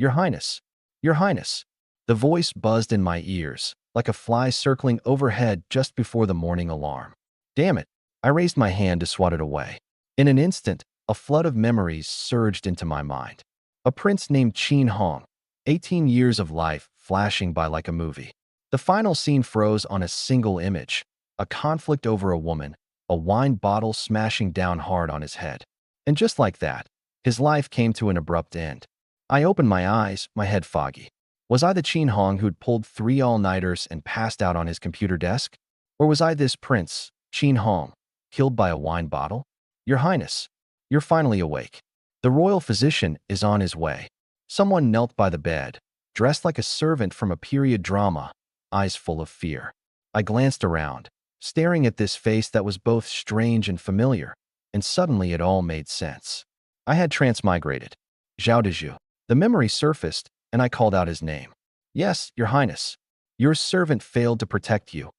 Your Highness, Your Highness. The voice buzzed in my ears, like a fly circling overhead just before the morning alarm. Damn it! I raised my hand to swat it away. In an instant, a flood of memories surged into my mind. A prince named Qin Hong, 18 years of life flashing by like a movie. The final scene froze on a single image, a conflict over a woman, a wine bottle smashing down hard on his head. And just like that, his life came to an abrupt end. I opened my eyes, my head foggy. Was I the Qin Hong who'd pulled 3 all-nighters and passed out on his computer desk? Or was I this prince, Qin Hong, killed by a wine bottle? Your Highness, you're finally awake. The royal physician is on his way. Someone knelt by the bed, dressed like a servant from a period drama, eyes full of fear. I glanced around, staring at this face that was both strange and familiar, and suddenly it all made sense. I had transmigrated. Zhao Dezhu. The memory surfaced, and I called out his name. Yes, Your Highness. Your servant failed to protect you.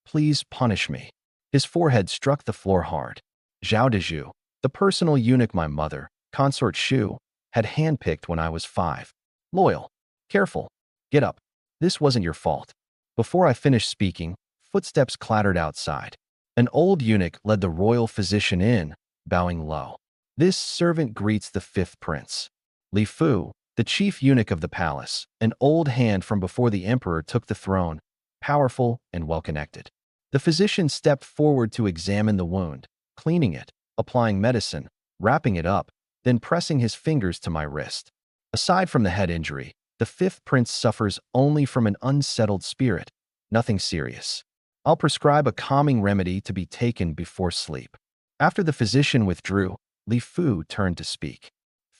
Please punish me. His forehead struck the floor hard. Zhao Dezhu, the personal eunuch my mother, Consort Shu, had handpicked when I was 5. Loyal. Careful. Get up. This wasn't your fault. Before I finished speaking, footsteps clattered outside. An old eunuch led the royal physician in, bowing low. This servant greets the 5th prince. Li Fu, the chief eunuch of the palace, an old hand from before the emperor took the throne, powerful and well-connected. The physician stepped forward to examine the wound, cleaning it, applying medicine, wrapping it up, then pressing his fingers to my wrist. Aside from the head injury, the 5th prince suffers only from an unsettled spirit, nothing serious. I'll prescribe a calming remedy to be taken before sleep. After the physician withdrew, Li Fu turned to speak.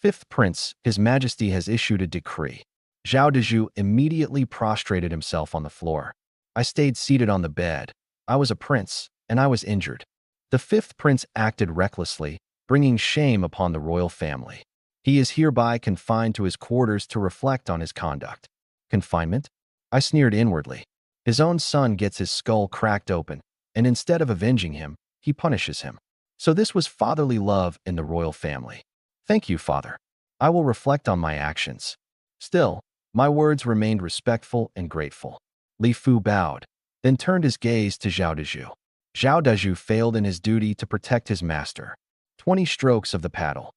5th prince, His Majesty has issued a decree. Zhao Dezhu immediately prostrated himself on the floor. I stayed seated on the bed. I was a prince, and I was injured. The 5th prince acted recklessly, bringing shame upon the royal family. He is hereby confined to his quarters to reflect on his conduct. Confinement? I sneered inwardly. His own son gets his skull cracked open, and instead of avenging him, he punishes him. So this was fatherly love in the royal family. Thank you, father. I will reflect on my actions. Still, my words remained respectful and grateful. Li Fu bowed, then turned his gaze to Zhao Dezhu. Zhao Dezhu failed in his duty to protect his master. 20 strokes of the paddle.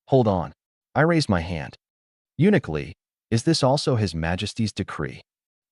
Hold on. I raised my hand. Eunuch Li, is this also His Majesty's decree?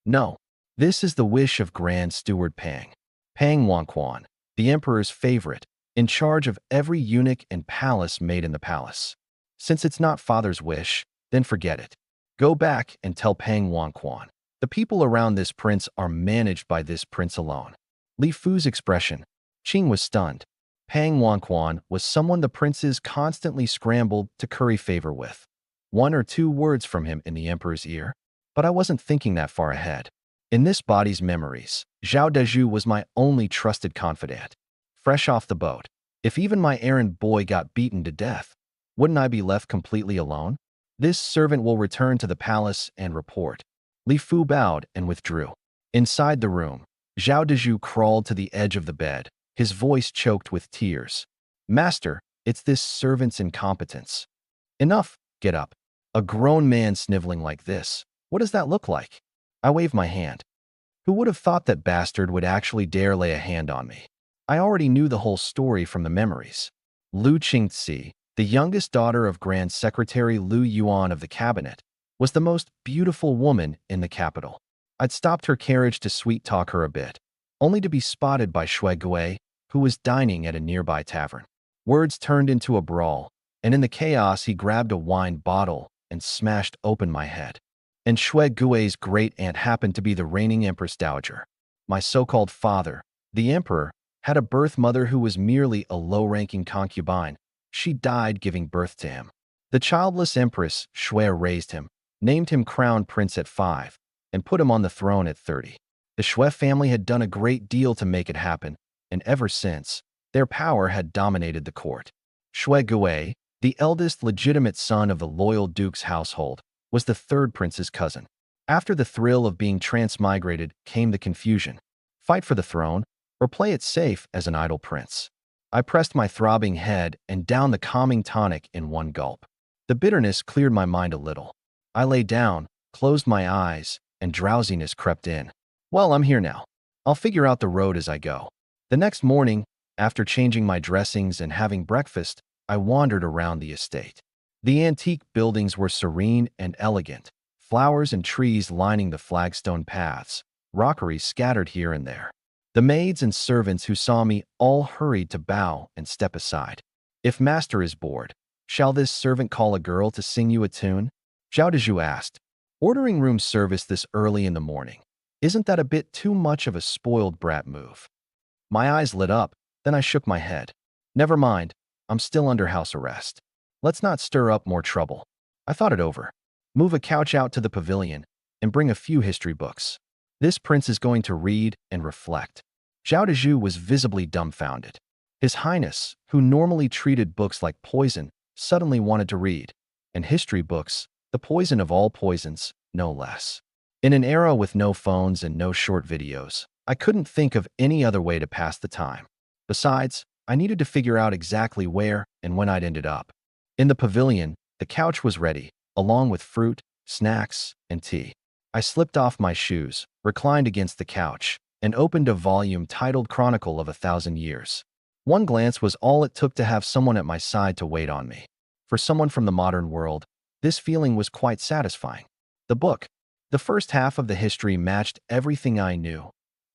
No. This is the wish of Grand Steward Pang. Pang Wanquan, the emperor's favorite, in charge of every eunuch and palace maid in the palace. Since it's not father's wish, then forget it. Go back and tell Pang Wanquan. The people around this prince are managed by this prince alone. Li Fu's expression. Qing was stunned. Pang Wanquan was someone the princes constantly scrambled to curry favor with. 1 or 2 words from him in the emperor's ear. But I wasn't thinking that far ahead. In this body's memories, Zhao Dezhu was my only trusted confidant. Fresh off the boat, if even my errand boy got beaten to death, wouldn't I be left completely alone? This servant will return to the palace and report. Li Fu bowed and withdrew. Inside the room, Zhao Dezhu crawled to the edge of the bed, his voice choked with tears. Master, it's this servant's incompetence. Enough, get up. A grown man sniveling like this. What does that look like? I waved my hand. Who would have thought that bastard would actually dare lay a hand on me? I already knew the whole story from the memories. Lu Qingzi, the youngest daughter of Grand Secretary Lu Yuan of the cabinet, was the most beautiful woman in the capital. I'd stopped her carriage to sweet-talk her a bit, only to be spotted by Xue Gui, who was dining at a nearby tavern. Words turned into a brawl, and in the chaos he grabbed a wine bottle and smashed open my head. And Xue Gui's great-aunt happened to be the reigning Empress Dowager. My so-called father, the emperor, had a birth mother who was merely a low-ranking concubine. She died giving birth to him. The childless empress, Xue, raised him, named him crown prince at 5, and put him on the throne at 30. The Xue family had done a great deal to make it happen, and ever since, their power had dominated the court. Xue Gui, the eldest legitimate son of the loyal duke's household, was the 3rd prince's cousin. After the thrill of being transmigrated came the confusion. Fight for the throne, or play it safe as an idle prince. I pressed my throbbing head and downed the calming tonic in one gulp. The bitterness cleared my mind a little. I lay down, closed my eyes, and drowsiness crept in. Well, I'm here now. I'll figure out the road as I go. The next morning, after changing my dressings and having breakfast, I wandered around the estate. The antique buildings were serene and elegant, flowers and trees lining the flagstone paths, rockeries scattered here and there. The maids and servants who saw me all hurried to bow and step aside. If master is bored, shall this servant call a girl to sing you a tune? Zhao Dezhu asked. Ordering room service this early in the morning. Isn't that a bit too much of a spoiled brat move? My eyes lit up, then I shook my head. Never mind, I'm still under house arrest. Let's not stir up more trouble. I thought it over. Move a couch out to the pavilion and bring a few history books. This prince is going to read and reflect. Zhao Dezhu was visibly dumbfounded. His Highness, who normally treated books like poison, suddenly wanted to read. And history books, the poison of all poisons, no less. In an era with no phones and no short videos, I couldn't think of any other way to pass the time. Besides, I needed to figure out exactly where and when I'd ended up. In the pavilion, the couch was ready, along with fruit, snacks, and tea. I slipped off my shoes, reclined against the couch, and opened a volume titled Chronicle of a Thousand Years. One glance was all it took to have someone at my side to wait on me. For someone from the modern world, this feeling was quite satisfying. The book, the first half of the history, matched everything I knew.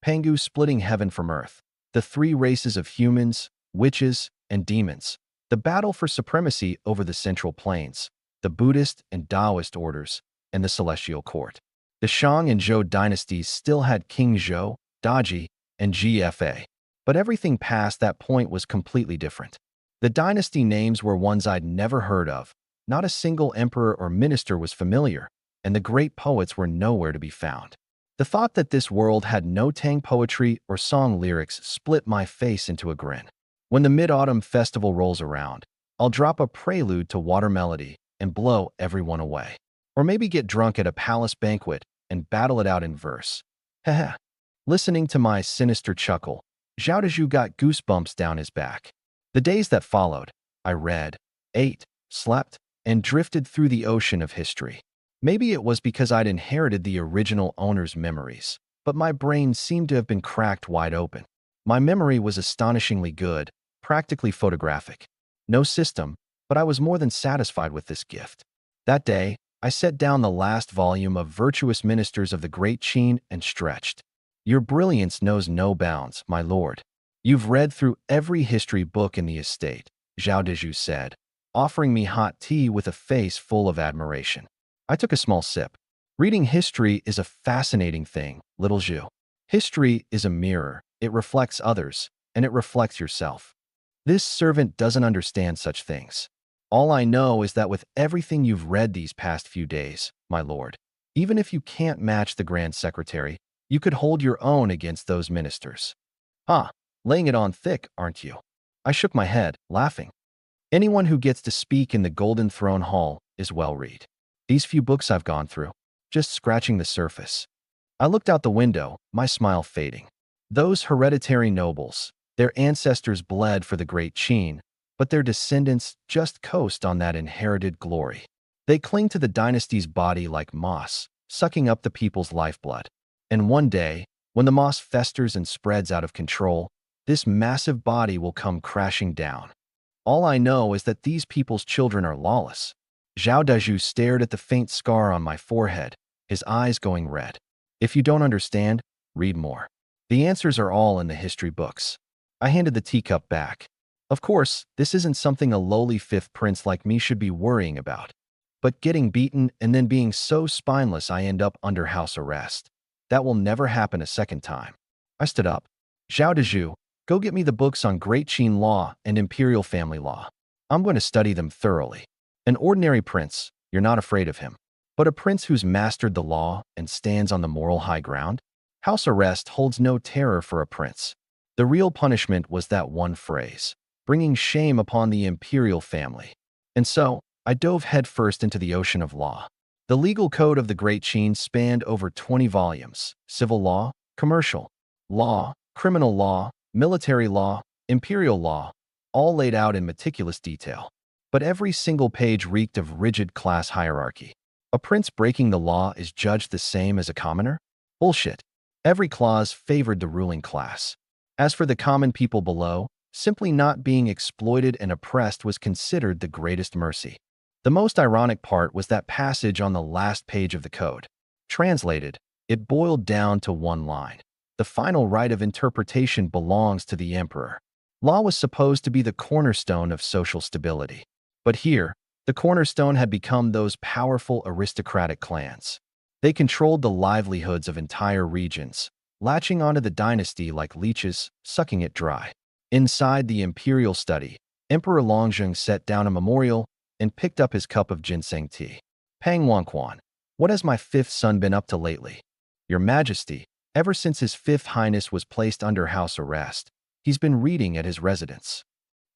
Pangu splitting heaven from earth, the three races of humans, witches, and demons, the battle for supremacy over the Central Plains, the Buddhist and Taoist orders, and the Celestial Court. The Shang and Zhou dynasties still had King Zhou, Daji, and GFA. But everything past that point was completely different. The dynasty names were ones I'd never heard of. Not a single emperor or minister was familiar, and the great poets were nowhere to be found. The thought that this world had no Tang poetry or song lyrics split my face into a grin. When the Mid-Autumn Festival rolls around, I'll drop a prelude to Water Melody and blow everyone away. Or maybe get drunk at a palace banquet and battle it out in verse. Heh. Listening to my sinister chuckle, Zhao Dezhu got goosebumps down his back. The days that followed, I read, ate, slept, and drifted through the ocean of history. Maybe it was because I'd inherited the original owner's memories, but my brain seemed to have been cracked wide open. My memory was astonishingly good, practically photographic. No system, but I was more than satisfied with this gift. That day, I set down the last volume of Virtuous Ministers of the Great Qin and stretched. Your brilliance knows no bounds, my lord. You've read through every history book in the estate, Zhao Dezhu said, offering me hot tea with a face full of admiration. I took a small sip. Reading history is a fascinating thing, little Zhu. History is a mirror. It reflects others, and it reflects yourself. This servant doesn't understand such things. All I know is that with everything you've read these past few days, my lord, even if you can't match the Grand Secretary, you could hold your own against those ministers. Laying it on thick, aren't you? I shook my head, laughing. Anyone who gets to speak in the Golden Throne Hall is well-read. These few books I've gone through, just scratching the surface. I looked out the window, my smile fading. Those hereditary nobles, their ancestors bled for the Great Qin, but their descendants just coast on that inherited glory. They cling to the dynasty's body like moss, sucking up the people's lifeblood. And one day, when the moss festers and spreads out of control, this massive body will come crashing down. All I know is that these people's children are lawless. Zhao Dezhu stared at the faint scar on my forehead, his eyes going red. If you don't understand, read more. The answers are all in the history books. I handed the teacup back. Of course, this isn't something a lowly fifth prince like me should be worrying about. But getting beaten and then being so spineless I end up under house arrest. That will never happen a second time. I stood up. Zhao Dezhu, go get me the books on Great Qin law and imperial family law. I'm going to study them thoroughly. An ordinary prince, you're not afraid of him. But a prince who's mastered the law and stands on the moral high ground? House arrest holds no terror for a prince. The real punishment was that one phrase, bringing shame upon the imperial family. And so, I dove headfirst into the ocean of law. The legal code of the Great Qin spanned over 20 volumes: civil law, commercial law, criminal law, military law, imperial law, all laid out in meticulous detail. But every single page reeked of rigid class hierarchy. A prince breaking the law is judged the same as a commoner? Bullshit. Every clause favored the ruling class. As for the common people below, simply not being exploited and oppressed was considered the greatest mercy. The most ironic part was that passage on the last page of the code. Translated, it boiled down to one line. The final right of interpretation belongs to the emperor. Law was supposed to be the cornerstone of social stability. But here, the cornerstone had become those powerful aristocratic clans. They controlled the livelihoods of entire regions, latching onto the dynasty like leeches, sucking it dry. Inside the imperial study, Emperor Longzheng set down a memorial and picked up his cup of ginseng tea. Pang Wanquan, what has my fifth son been up to lately? Your Majesty, ever since His Fifth Highness was placed under house arrest, he's been reading at his residence.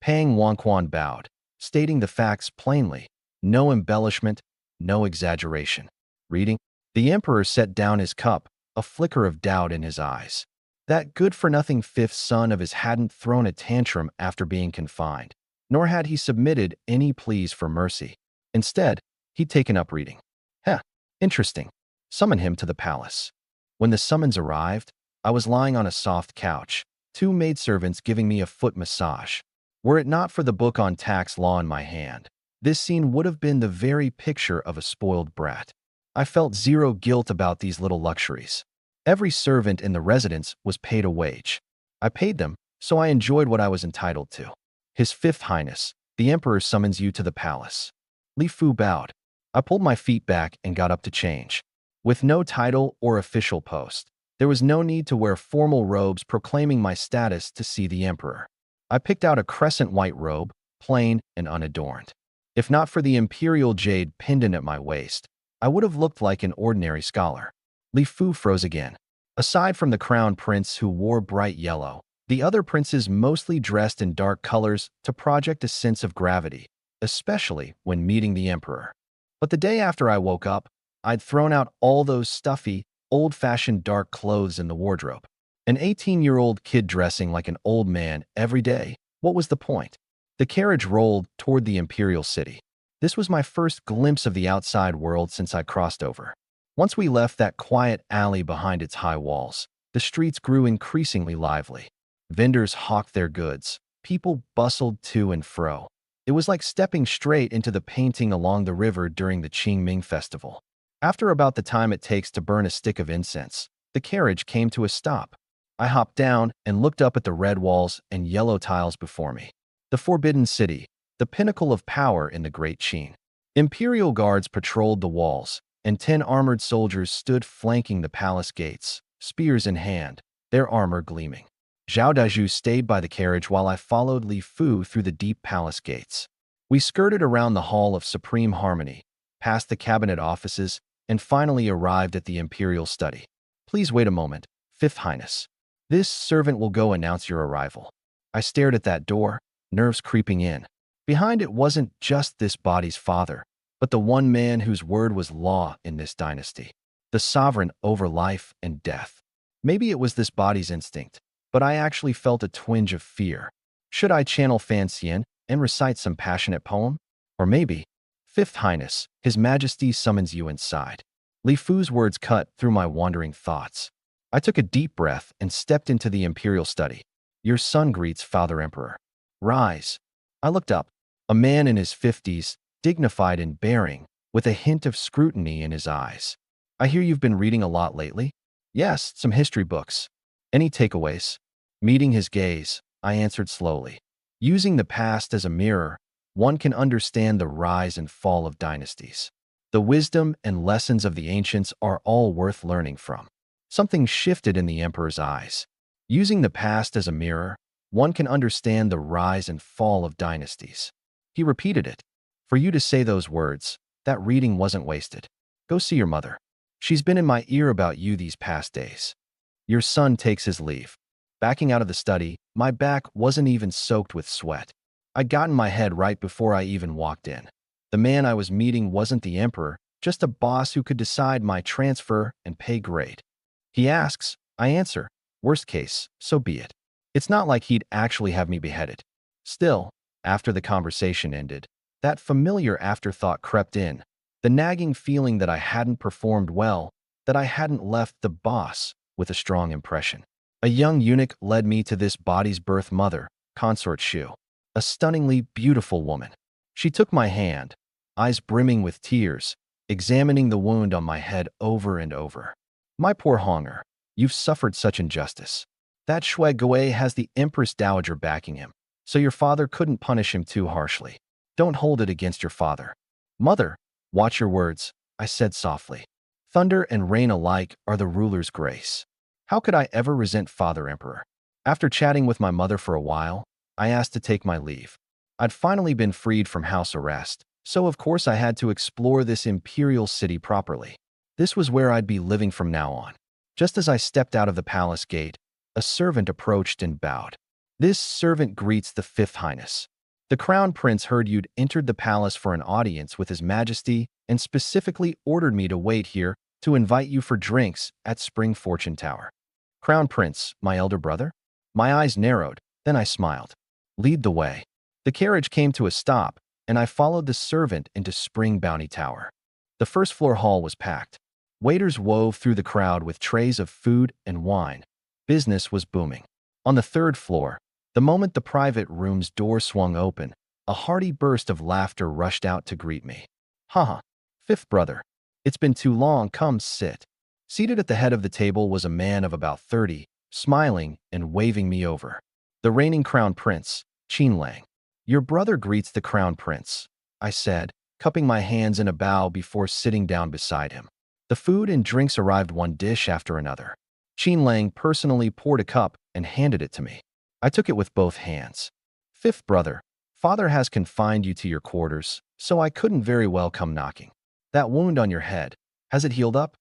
Pang Wanquan bowed, stating the facts plainly. No embellishment, no exaggeration. Reading? The emperor set down his cup, a flicker of doubt in his eyes. That good-for-nothing fifth son of his hadn't thrown a tantrum after being confined, nor had he submitted any pleas for mercy. Instead, he'd taken up reading. Heh, interesting. Summon him to the palace. When the summons arrived, I was lying on a soft couch, two maidservants giving me a foot massage. Were it not for the book on tax law in my hand, this scene would have been the very picture of a spoiled brat. I felt zero guilt about these little luxuries. Every servant in the residence was paid a wage. I paid them, so I enjoyed what I was entitled to. His Fifth Highness, the Emperor summons you to the palace. Li Fu bowed. I pulled my feet back and got up to change. With no title or official post, there was no need to wear formal robes proclaiming my status to see the Emperor. I picked out a crescent white robe, plain and unadorned. If not for the imperial jade pendant at my waist, I would have looked like an ordinary scholar. Li Fu froze again. Aside from the crown prince who wore bright yellow, the other princes mostly dressed in dark colors to project a sense of gravity, especially when meeting the emperor. But the day after I woke up, I'd thrown out all those stuffy, old-fashioned dark clothes in the wardrobe. An 18-year-old kid dressing like an old man every day, what was the point? The carriage rolled toward the imperial city. This was my first glimpse of the outside world since I crossed over. Once we left that quiet alley behind its high walls, the streets grew increasingly lively. Vendors hawked their goods. People bustled to and fro. It was like stepping straight into the painting along the river during the Qingming festival. After about the time it takes to burn a stick of incense, the carriage came to a stop. I hopped down and looked up at the red walls and yellow tiles before me. The Forbidden City, the pinnacle of power in the Great Qin. Imperial guards patrolled the walls, and 10 armored soldiers stood flanking the palace gates, spears in hand, their armor gleaming. Zhao Daiju stayed by the carriage while I followed Li Fu through the deep palace gates. We skirted around the Hall of Supreme Harmony, past the cabinet offices, and finally arrived at the imperial study. Please wait a moment, Fifth Highness. This servant will go announce your arrival. I stared at that door, nerves creeping in. Behind it wasn't just this body's father, but the one man whose word was law in this dynasty. The sovereign over life and death. Maybe it was this body's instinct, but I actually felt a twinge of fear. Should I channel Fan Xian and recite some passionate poem? Or maybe, Fifth Highness, His Majesty summons you inside. Li Fu's words cut through my wandering thoughts. I took a deep breath and stepped into the imperial study. Your son greets Father Emperor. Rise. I looked up. A man in his 50s, dignified in bearing, with a hint of scrutiny in his eyes. I hear you've been reading a lot lately? Yes, some history books. Any takeaways? Meeting his gaze, I answered slowly. Using the past as a mirror, one can understand the rise and fall of dynasties. The wisdom and lessons of the ancients are all worth learning from. Something shifted in the emperor's eyes. Using the past as a mirror, one can understand the rise and fall of dynasties. He repeated it. For you to say those words, that reading wasn't wasted. Go see your mother. She's been in my ear about you these past days. Your son takes his leave. Backing out of the study, my back wasn't even soaked with sweat. I'd gotten my head right before I even walked in. The man I was meeting wasn't the emperor, just a boss who could decide my transfer and pay grade. He asks, I answer. Worst case, so be it. It's not like he'd actually have me beheaded. Still, after the conversation ended, that familiar afterthought crept in. The nagging feeling that I hadn't performed well, that I hadn't left the boss with a strong impression. A young eunuch led me to this body's birth mother, consort Shu, a stunningly beautiful woman. She took my hand, eyes brimming with tears, examining the wound on my head over and over. My poor Honger, you've suffered such injustice. That Shui Gui has the Empress Dowager backing him, so your father couldn't punish him too harshly. Don't hold it against your father. Mother, watch your words, I said softly. Thunder and rain alike are the ruler's grace. How could I ever resent Father Emperor? After chatting with my mother for a while, I asked to take my leave. I'd finally been freed from house arrest, so of course I had to explore this imperial city properly. This was where I'd be living from now on. Just as I stepped out of the palace gate, a servant approached and bowed. This servant greets the Fifth Highness. The Crown Prince heard you'd entered the palace for an audience with His Majesty and specifically ordered me to wait here to invite you for drinks at Spring Fortune Tower. Crown Prince, my elder brother? My eyes narrowed, then I smiled. Lead the way. The carriage came to a stop, and I followed the servant into Spring Bounty Tower. The first floor hall was packed. Waiters wove through the crowd with trays of food and wine. Business was booming. On the third floor, the moment the private room's door swung open, a hearty burst of laughter rushed out to greet me. Haha, fifth brother. It's been too long, come sit. Seated at the head of the table was a man of about 30, smiling and waving me over. The reigning crown prince, Qin Lang. Your brother greets the crown prince, I said, cupping my hands in a bow before sitting down beside him. The food and drinks arrived one dish after another. Qin Lang personally poured a cup and handed it to me. I took it with both hands. Fifth brother, father has confined you to your quarters, so I couldn't very well come knocking. That wound on your head, has it healed up?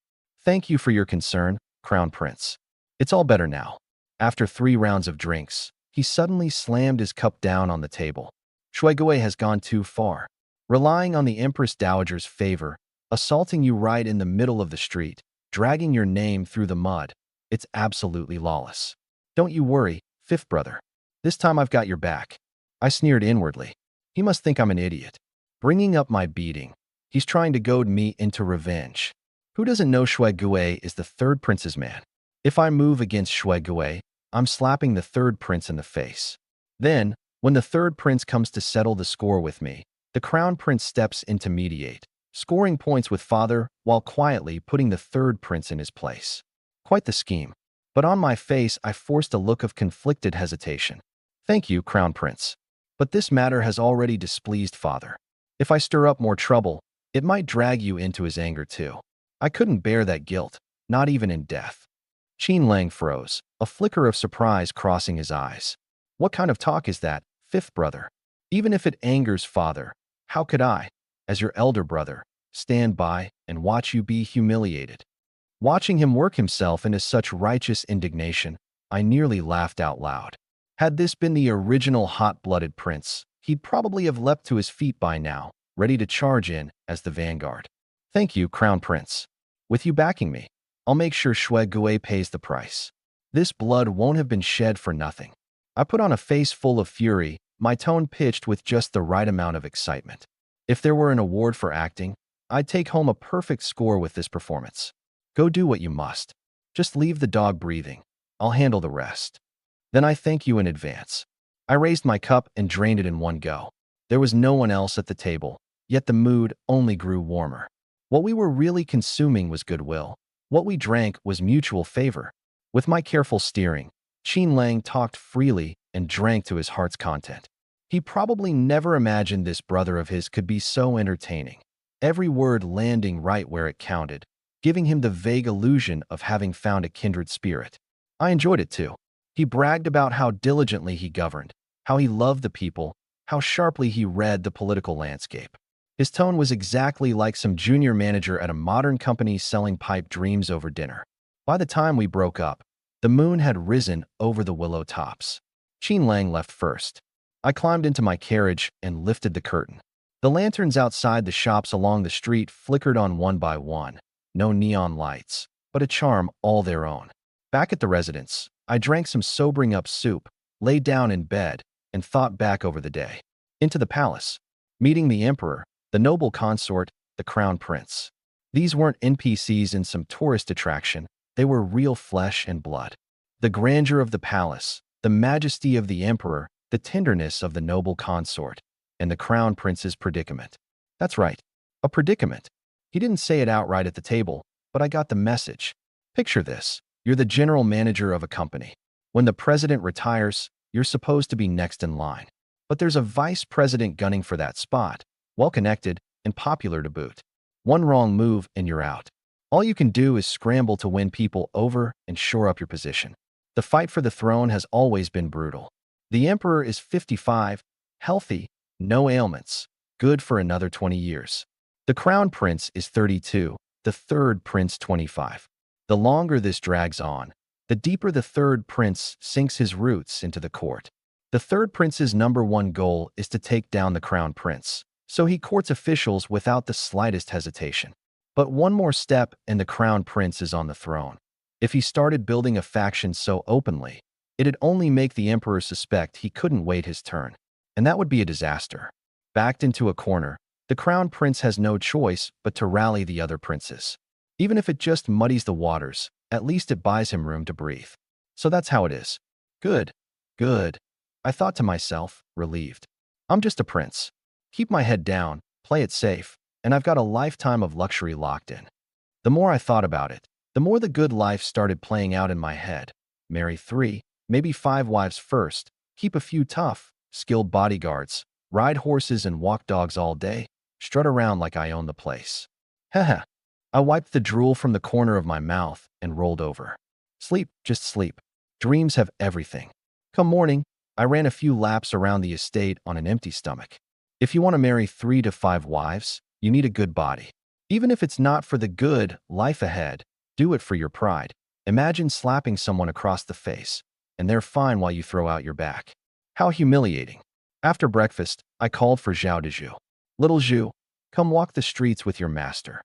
Thank you for your concern, Crown Prince. It's all better now. After 3 rounds of drinks, he suddenly slammed his cup down on the table. Shui Gui has gone too far. Relying on the Empress Dowager's favor, assaulting you right in the middle of the street, dragging your name through the mud. It's absolutely lawless. Don't you worry, fifth brother. This time I've got your back. I sneered inwardly. He must think I'm an idiot. Bringing up my beating, he's trying to goad me into revenge. Who doesn't know Shui Gui is the third prince's man? If I move against Shui Gui, I'm slapping the third prince in the face. Then, when the third prince comes to settle the score with me, the crown prince steps in to mediate, scoring points with father while quietly putting the third prince in his place. Quite the scheme. But on my face, I forced a look of conflicted hesitation. Thank you, Crown Prince. But this matter has already displeased father. If I stir up more trouble, it might drag you into his anger too. I couldn't bear that guilt, not even in death. Qin Lang froze, a flicker of surprise crossing his eyes. What kind of talk is that, fifth brother? Even if it angers father, how could I, as your elder brother, stand by and watch you be humiliated? Watching him work himself into such righteous indignation, I nearly laughed out loud. Had this been the original hot-blooded prince, he'd probably have leapt to his feet by now, ready to charge in as the vanguard. Thank you, Crown Prince. With you backing me, I'll make sure Shui Gui pays the price. This blood won't have been shed for nothing. I put on a face full of fury, my tone pitched with just the right amount of excitement. If there were an award for acting, I'd take home a perfect score with this performance. Go do what you must. Just leave the dog breathing. I'll handle the rest. Then I thank you in advance. I raised my cup and drained it in one go. There was no one else at the table, yet the mood only grew warmer. What we were really consuming was goodwill. What we drank was mutual favor. With my careful steering, Qin Lang talked freely and drank to his heart's content. He probably never imagined this brother of his could be so entertaining, every word landing right where it counted, giving him the vague illusion of having found a kindred spirit. I enjoyed it too. He bragged about how diligently he governed, how he loved the people, how sharply he read the political landscape. His tone was exactly like some junior manager at a modern company selling pipe dreams over dinner. By the time we broke up, the moon had risen over the willow tops. Qin Lang left first. I climbed into my carriage and lifted the curtain. The lanterns outside the shops along the street flickered on one by one. No neon lights, but a charm all their own. Back at the residence, I drank some sobering-up soup, lay down in bed, and thought back over the day. Into the palace, meeting the emperor, the noble consort, the crown prince. These weren't NPCs in some tourist attraction, they were real flesh and blood. The grandeur of the palace, the majesty of the emperor, the tenderness of the noble consort, and the crown prince's predicament. That's right, a predicament. He didn't say it outright at the table, but I got the message. Picture this. You're the general manager of a company. When the president retires, you're supposed to be next in line. But there's a vice president gunning for that spot, well-connected and popular to boot. One wrong move and you're out. All you can do is scramble to win people over and shore up your position. The fight for the throne has always been brutal. The emperor is 55, healthy, no ailments, good for another 20 years. The crown prince is 32, the third prince 25. The longer this drags on, the deeper the third prince sinks his roots into the court. The third prince's #1 goal is to take down the crown prince, so he courts officials without the slightest hesitation. But one more step and the crown prince is on the throne. If he started building a faction so openly, it'd only make the emperor suspect he couldn't wait his turn. And that would be a disaster. Backed into a corner, the crown prince has no choice but to rally the other princes. Even if it just muddies the waters, at least it buys him room to breathe. So that's how it is. Good. Good. I thought to myself, relieved. I'm just a prince. Keep my head down, play it safe, and I've got a lifetime of luxury locked in. The more I thought about it, the more the good life started playing out in my head. Marry 3, maybe 5 wives first, keep a few tough, skilled bodyguards, ride horses and walk dogs all day, strut around like I own the place. Haha. I wiped the drool from the corner of my mouth and rolled over. Sleep, just sleep. Dreams have everything. Come morning, I ran a few laps around the estate on an empty stomach. If you want to marry 3 to 5 wives, you need a good body. Even if it's not for the good life ahead, do it for your pride. Imagine slapping someone across the face, and they're fine while you throw out your back. How humiliating. After breakfast, I called for Zhao Dezhu. Little Zhu, come walk the streets with your master.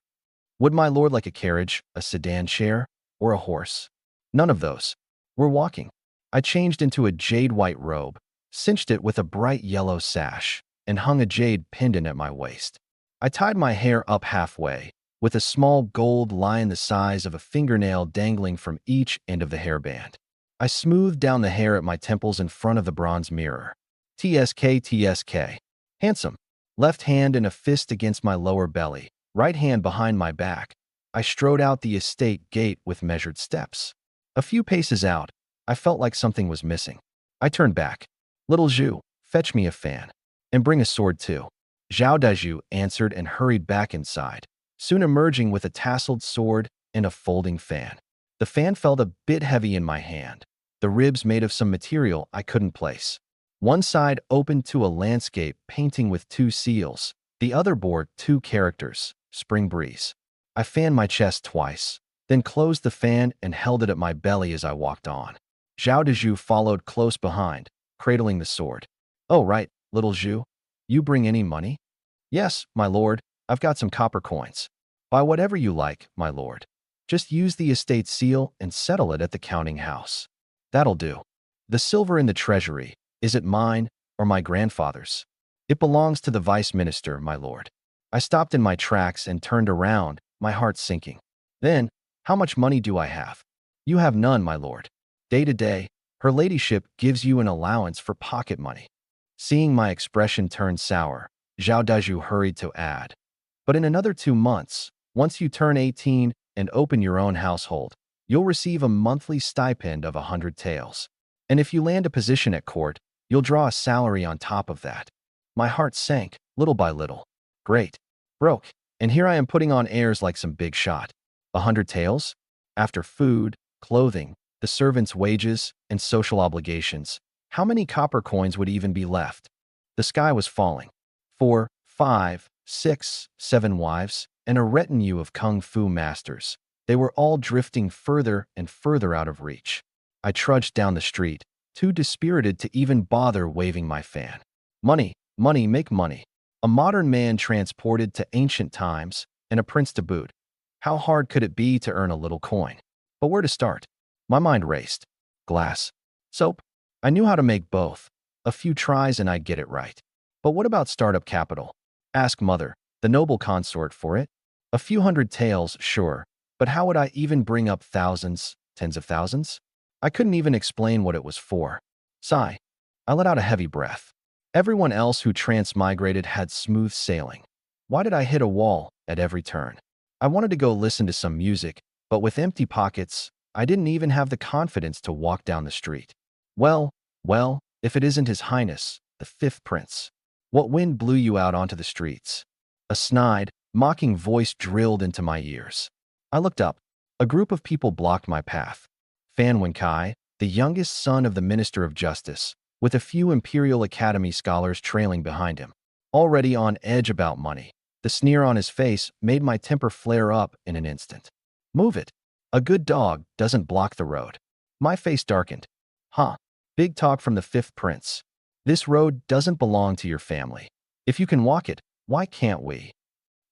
Would my lord like a carriage, a sedan chair, or a horse? None of those. We're walking. I changed into a jade-white robe, cinched it with a bright yellow sash, and hung a jade pendant at my waist. I tied my hair up halfway, with a small gold line the size of a fingernail dangling from each end of the hairband. I smoothed down the hair at my temples in front of the bronze mirror. TSK, TSK. Handsome. Left hand in a fist against my lower belly, right hand behind my back. I strode out the estate gate with measured steps. A few paces out, I felt like something was missing. I turned back. Little Zhu, fetch me a fan. And bring a sword too. Zhao Dezhu answered and hurried back inside, soon emerging with a tasseled sword and a folding fan. The fan felt a bit heavy in my hand, the ribs made of some material I couldn't place. One side opened to a landscape painting with 2 seals, the other bore 2 characters, Spring Breeze. I fanned my chest twice, then closed the fan and held it at my belly as I walked on. Zhao Dezhu followed close behind, cradling the sword. Oh, right, little Zhu. You bring any money? Yes, my lord, I've got some copper coins. Buy whatever you like, my lord. Just use the estate seal and settle it at the counting house. That'll do. The silver in the treasury, is it mine or my grandfather's? It belongs to the vice minister, my lord. I stopped in my tracks and turned around, my heart sinking. Then, how much money do I have? You have none, my lord. Day to day, her ladyship gives you an allowance for pocket money. Seeing my expression turn sour, Zhao Dezhu hurried to add. But in another 2 months, once you turn 18 and open your own household, you'll receive a monthly stipend of 100 taels. And if you land a position at court, you'll draw a salary on top of that. My heart sank, little by little. Great. Broke. And here I am putting on airs like some big shot. 100 taels? After food, clothing, the servants' wages, and social obligations, how many copper coins would even be left? The sky was falling. 4, 5, 6, 7 wives, and a retinue of kung fu masters. They were all drifting further and further out of reach. I trudged down the street, too dispirited to even bother waving my fan. Money, money, make money. A modern man transported to ancient times, and a prince to boot. How hard could it be to earn a little coin? But where to start? My mind raced. Glass. Soap. I knew how to make both. A few tries and I'd get it right. But what about startup capital? Ask mother. The noble consort for it? A few hundred taels, sure, but how would I even bring up thousands, tens of thousands? I couldn't even explain what it was for. Sigh. I let out a heavy breath. Everyone else who transmigrated had smooth sailing. Why did I hit a wall at every turn? I wanted to go listen to some music, but with empty pockets, I didn't even have the confidence to walk down the street. Well, if it isn't His Highness, the fifth prince. What wind blew you out onto the streets? A snide, mocking voice drilled into my ears. I looked up. A group of people blocked my path. Fan Wenkai, the youngest son of the Minister of Justice, with a few Imperial Academy scholars trailing behind him. Already on edge about money, the sneer on his face made my temper flare up in an instant. Move it. A good dog doesn't block the road. My face darkened. Huh. Big talk from the fifth prince. This road doesn't belong to your family. If you can walk it, why can't we?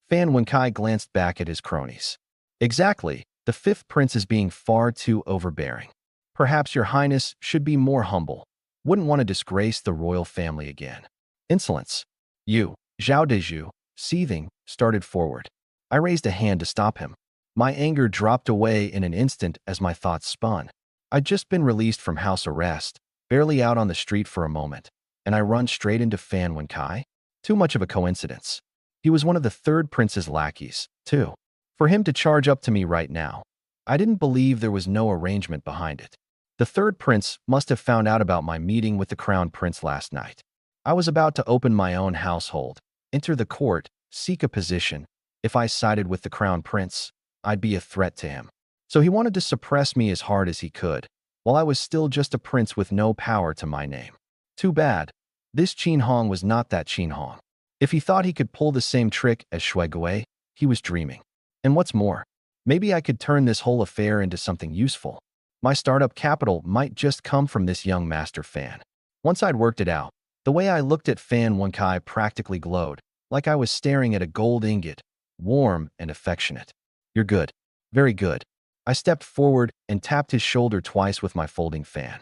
Fan Wenkai glanced back at his cronies. Exactly. The fifth prince is being far too overbearing. Perhaps your highness should be more humble. Wouldn't want to disgrace the royal family again. Insolence. You, Zhao Deju, seething, started forward. I raised a hand to stop him. My anger dropped away in an instant as my thoughts spun. I'd just been released from house arrest, barely out on the street for a moment, and I run straight into Fan Wenkai? Too much of a coincidence. He was one of the third prince's lackeys, too. For him to charge up to me right now, I didn't believe there was no arrangement behind it. The third prince must have found out about my meeting with the crown prince last night. I was about to open my own household, enter the court, seek a position. If I sided with the crown prince, I'd be a threat to him. So he wanted to suppress me as hard as he could, while I was still just a prince with no power to my name. Too bad. This Qin Hong was not that Qin Hong. If he thought he could pull the same trick as Shui Gui, he was dreaming. And what's more, maybe I could turn this whole affair into something useful. My startup capital might just come from this young master Fan. Once I'd worked it out, the way I looked at Fan Wenkai practically glowed, like I was staring at a gold ingot, warm and affectionate. You're good. Very good. I stepped forward and tapped his shoulder twice with my folding fan.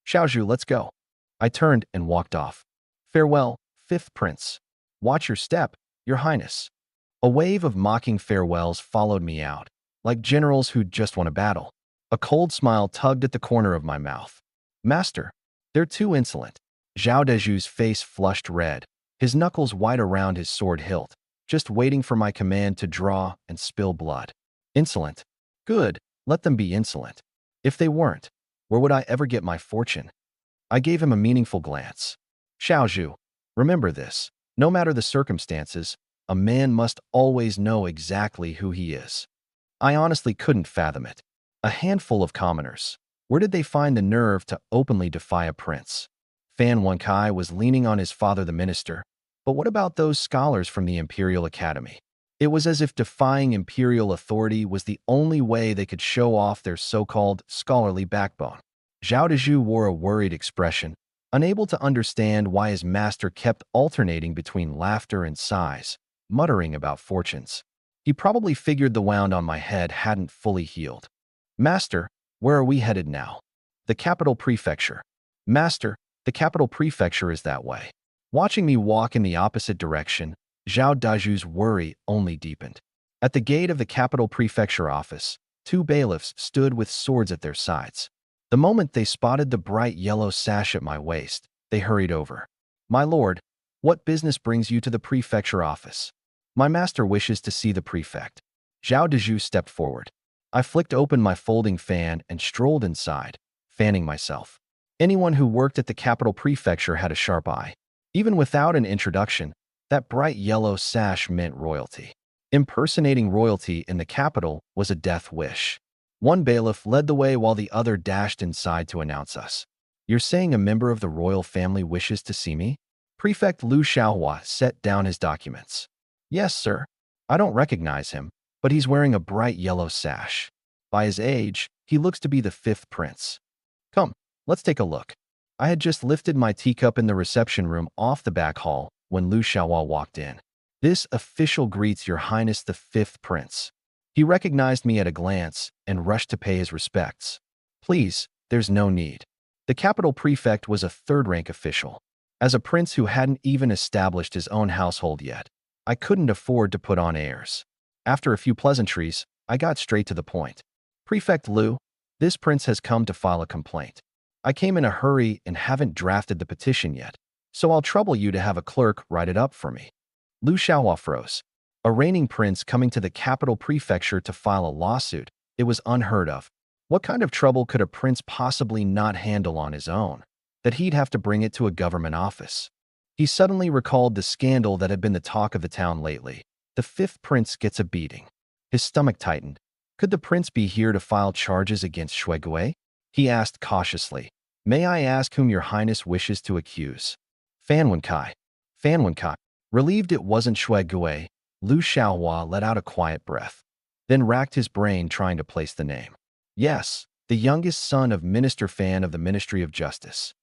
Xiaozhu, let's go. I turned and walked off. Farewell, fifth prince. Watch your step, your highness. A wave of mocking farewells followed me out, like generals who'd just won a battle. A cold smile tugged at the corner of my mouth. Master, they're too insolent. Zhao Deju's face flushed red, his knuckles white around his sword hilt, just waiting for my command to draw and spill blood. Insolent. Good, let them be insolent. If they weren't, where would I ever get my fortune? I gave him a meaningful glance. Xiaozhu, remember this. No matter the circumstances, a man must always know exactly who he is. I honestly couldn't fathom it. A handful of commoners. Where did they find the nerve to openly defy a prince? Fan Wenkai was leaning on his father the minister, but what about those scholars from the Imperial Academy? It was as if defying imperial authority was the only way they could show off their so-called scholarly backbone. Zhao Deju wore a worried expression, unable to understand why his master kept alternating between laughter and sighs, muttering about fortunes. He probably figured the wound on my head hadn't fully healed. Master, where are we headed now? The capital prefecture. Master, the capital prefecture is that way. Watching me walk in the opposite direction, Zhao Daju's worry only deepened. At the gate of the capital prefecture office, two bailiffs stood with swords at their sides. The moment they spotted the bright yellow sash at my waist, they hurried over. My lord, what business brings you to the prefecture office? My master wishes to see the prefect. Zhao Deju stepped forward. I flicked open my folding fan and strolled inside, fanning myself. Anyone who worked at the capital prefecture had a sharp eye. Even without an introduction, that bright yellow sash meant royalty. Impersonating royalty in the capital was a death wish. One bailiff led the way while the other dashed inside to announce us. You're saying a member of the royal family wishes to see me? Prefect Lu Xiaohua set down his documents. Yes, sir. I don't recognize him, but he's wearing a bright yellow sash. By his age, he looks to be the fifth prince. Come, let's take a look. I had just lifted my teacup in the reception room off the back hall when Lu Xiaohua walked in. This official greets Your Highness the fifth prince. He recognized me at a glance and rushed to pay his respects. Please, there's no need. The capital prefect was a third-rank official. As a prince who hadn't even established his own household yet, I couldn't afford to put on airs. After a few pleasantries, I got straight to the point. Prefect Liu, this prince has come to file a complaint. I came in a hurry and haven't drafted the petition yet, so I'll trouble you to have a clerk write it up for me. Liu Xiaohua froze. A reigning prince coming to the capital prefecture to file a lawsuit. It was unheard of. What kind of trouble could a prince possibly not handle on his own, that he'd have to bring it to a government office? He suddenly recalled the scandal that had been the talk of the town lately. The fifth prince gets a beating. His stomach tightened. Could the prince be here to file charges against Shuigui? He asked cautiously. May I ask whom your highness wishes to accuse? Fan Wenkai. Fan Wenkai. Relieved it wasn't Shuigui, Liu Xiaohua let out a quiet breath, then racked his brain trying to place the name. Yes, the youngest son of Minister Fan of the Ministry of Justice.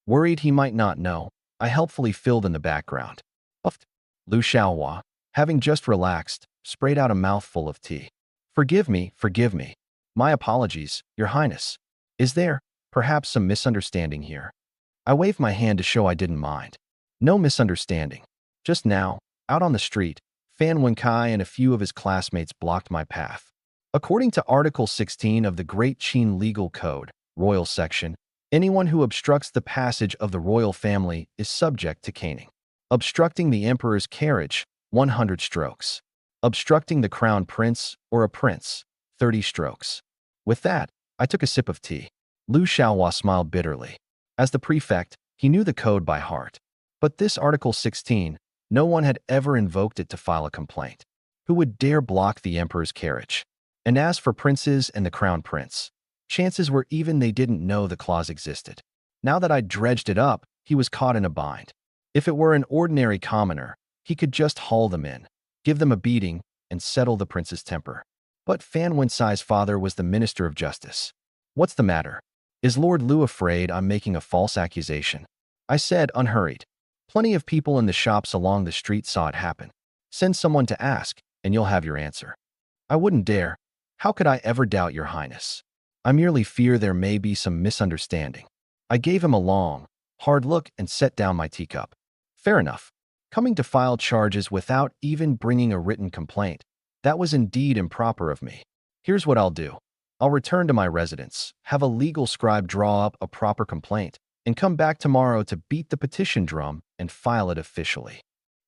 Worried he might not know, I helpfully filled in the background. Puffed. Liu Xiaohua, having just relaxed, sprayed out a mouthful of tea. Forgive me, forgive me. My apologies, Your Highness. Is there, perhaps, some misunderstanding here? I waved my hand to show I didn't mind. No misunderstanding. Just now, out on the street, Fan Wenkai and a few of his classmates blocked my path. According to Article 16 of the Great Qin Legal Code, Royal Section, anyone who obstructs the passage of the royal family is subject to caning. Obstructing the emperor's carriage, 100 strokes. Obstructing the crown prince or a prince, 30 strokes. With that, I took a sip of tea. Liu Xiaohua smiled bitterly. As the prefect, he knew the code by heart. But this Article 16, no one had ever invoked it to file a complaint. Who would dare block the emperor's carriage? And as for princes and the crown prince, chances were even they didn't know the clause existed. Now that I'd dredged it up, he was caught in a bind. If it were an ordinary commoner, he could just haul them in, give them a beating, and settle the prince's temper. But Fan Wencai's father was the Minister of Justice. What's the matter? Is Lord Liu afraid I'm making a false accusation? I said, unhurried. Plenty of people in the shops along the street saw it happen. Send someone to ask, and you'll have your answer. I wouldn't dare. How could I ever doubt Your Highness? I merely fear there may be some misunderstanding. I gave him a long, hard look and set down my teacup. Fair enough. Coming to file charges without even bringing a written complaint, that was indeed improper of me. Here's what I'll do. I'll return to my residence, have a legal scribe draw up a proper complaint, and come back tomorrow to beat the petition drum and file it officially.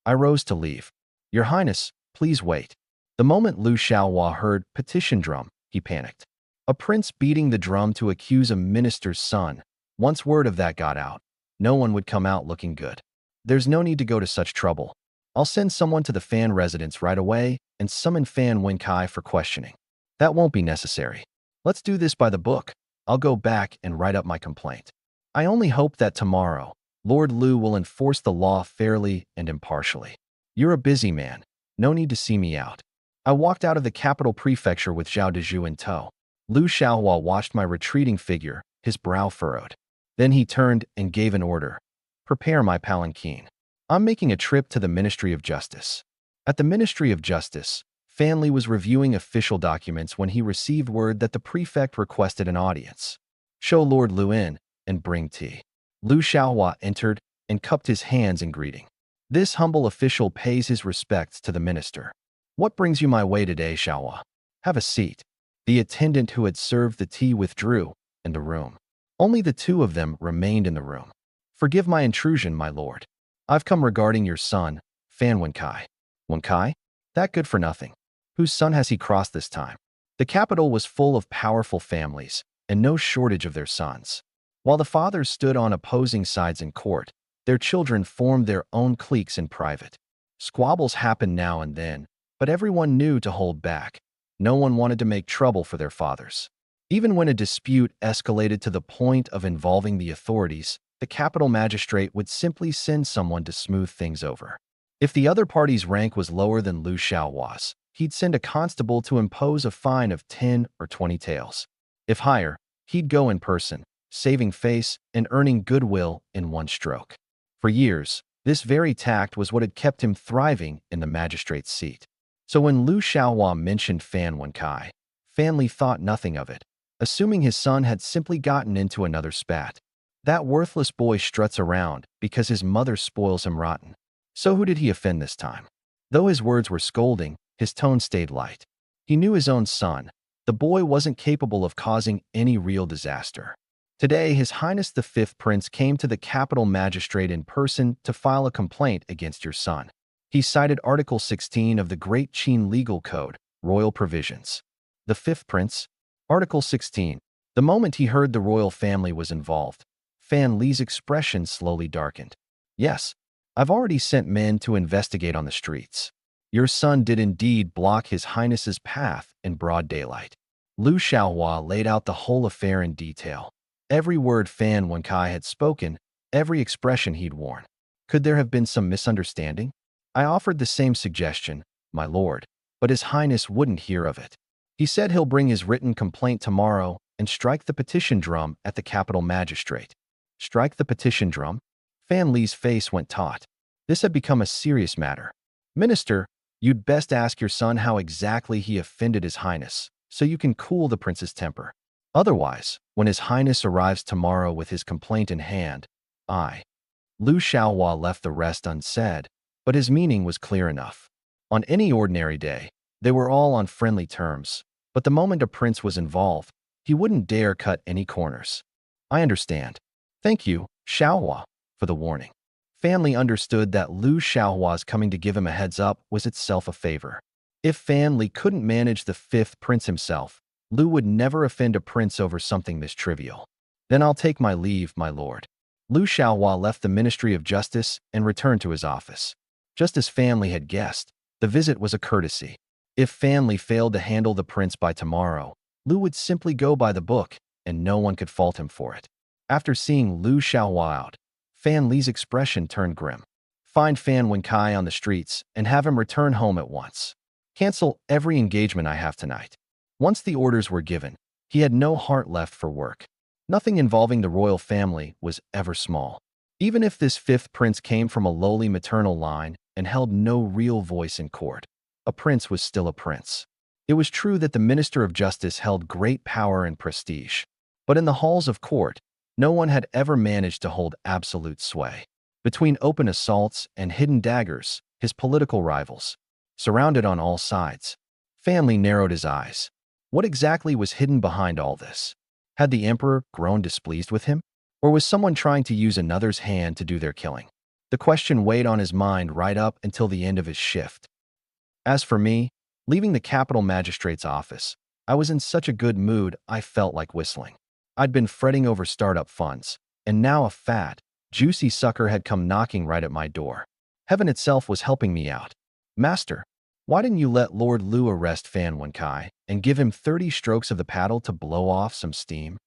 I rose to leave. Your Highness, please wait. The moment Liu Xiaohua heard petition drum, he panicked. A prince beating the drum to accuse a minister's son. Once word of that got out, no one would come out looking good. There's no need to go to such trouble. I'll send someone to the Fan residence right away and summon Fan Wenkai for questioning. That won't be necessary. Let's do this by the book. I'll go back and write up my complaint. I only hope that tomorrow, Lord Liu will enforce the law fairly and impartially. You're a busy man. No need to see me out. I walked out of the capital prefecture with Zhao Dezhu in tow. Liu Xiaohua watched my retreating figure, his brow furrowed. Then he turned and gave an order. Prepare my palanquin. I'm making a trip to the Ministry of Justice. At the Ministry of Justice, Fan Li was reviewing official documents when he received word that the prefect requested an audience. Show Lord Liu in and bring tea. Liu Xiaohua entered and cupped his hands in greeting. This humble official pays his respects to the minister. What brings you my way today, Xiaohua? Have a seat. The attendant who had served the tea withdrew, and the room. Only the two of them remained in the room. Forgive my intrusion, my lord. I've come regarding your son, Fan Wenkai. Wenkai? That good for nothing. Whose son has he crossed this time? The capital was full of powerful families, and no shortage of their sons. While the fathers stood on opposing sides in court, their children formed their own cliques in private. Squabbles happened now and then, but everyone knew to hold back. No one wanted to make trouble for their fathers. Even when a dispute escalated to the point of involving the authorities, the capital magistrate would simply send someone to smooth things over. If the other party's rank was lower than Liu Xiaohua's, he'd send a constable to impose a fine of 10 or 20 taels. If higher, he'd go in person, saving face and earning goodwill in one stroke. For years, this very tact was what had kept him thriving in the magistrate's seat. So when Liu Xiaohua mentioned Fan Wenkai, Fan Li thought nothing of it, assuming his son had simply gotten into another spat. That worthless boy struts around because his mother spoils him rotten. So who did he offend this time? Though his words were scolding, his tone stayed light. He knew his own son. The boy wasn't capable of causing any real disaster. Today, His Highness the Fifth Prince came to the capital magistrate in person to file a complaint against your son. He cited Article 16 of the Great Qin Legal Code, Royal Provisions. The Fifth Prince, Article 16. The moment he heard the royal family was involved, Fan Li's expression slowly darkened. Yes, I've already sent men to investigate on the streets. Your son did indeed block His Highness's path in broad daylight. Liu Xiaohua laid out the whole affair in detail. Every word Fan Wenkai had spoken, every expression he'd worn. Could there have been some misunderstanding? I offered the same suggestion, my lord, but His Highness wouldn't hear of it. He said he'll bring his written complaint tomorrow and strike the petition drum at the capital magistrate. Strike the petition drum? Fan Li's face went taut. This had become a serious matter. Minister, you'd best ask your son how exactly he offended His Highness, so you can cool the prince's temper. Otherwise, when His Highness arrives tomorrow with his complaint in hand, Liu Xiaohua left the rest unsaid, but his meaning was clear enough. On any ordinary day, they were all on friendly terms, but the moment a prince was involved, he wouldn't dare cut any corners. I understand. Thank you, Xiaohua, for the warning. Fan Li understood that Liu Xiaohua's coming to give him a heads up was itself a favor. If Fan Li couldn't manage the fifth prince himself, Liu would never offend a prince over something this trivial. Then I'll take my leave, my lord. Liu Xiaohua left the Ministry of Justice and returned to his office. Just as Fan Li had guessed, the visit was a courtesy. If Fan Li failed to handle the prince by tomorrow, Liu would simply go by the book, and no one could fault him for it. After seeing Liu Xiaohua out, Fan Li's expression turned grim. Find Fan Wenkai on the streets and have him return home at once. Cancel every engagement I have tonight. Once the orders were given, he had no heart left for work. Nothing involving the royal family was ever small. Even if this fifth prince came from a lowly maternal line and held no real voice in court, a prince was still a prince. It was true that the Minister of Justice held great power and prestige, but in the halls of court, no one had ever managed to hold absolute sway. Between open assaults and hidden daggers, his political rivals, surrounded on all sides, Fan Li narrowed his eyes. What exactly was hidden behind all this? Had the emperor grown displeased with him? Or was someone trying to use another's hand to do their killing? The question weighed on his mind right up until the end of his shift. As for me, leaving the capital magistrate's office, I was in such a good mood I felt like whistling. I'd been fretting over startup funds, and now a fat, juicy sucker had come knocking right at my door. Heaven itself was helping me out. Master, why didn't you let Lord Liu arrest Fan Wenkai and give him 30 strokes of the paddle to blow off some steam?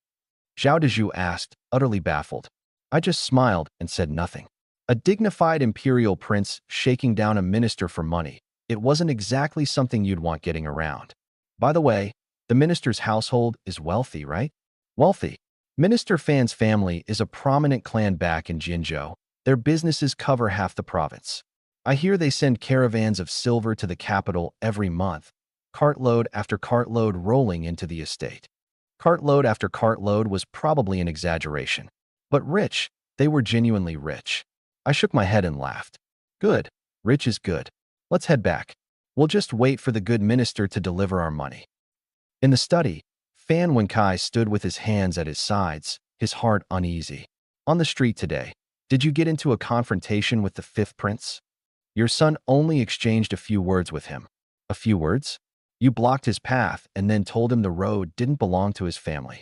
Zhao Dezhu asked, utterly baffled. I just smiled and said nothing. A dignified imperial prince shaking down a minister for money. It wasn't exactly something you'd want getting around. By the way, the minister's household is wealthy, right? Wealthy. Minister Fan's family is a prominent clan back in Jinzhou. Their businesses cover half the province. I hear they send caravans of silver to the capital every month, cartload after cartload rolling into the estate. Cartload after cartload was probably an exaggeration. But rich, they were genuinely rich. I shook my head and laughed. Good. Rich is good. Let's head back. We'll just wait for the good minister to deliver our money. In the study, Fan Wenkai stood with his hands at his sides, his heart uneasy. On the street today, did you get into a confrontation with the fifth prince? Your son only exchanged a few words with him. A few words? You blocked his path and then told him the road didn't belong to his family.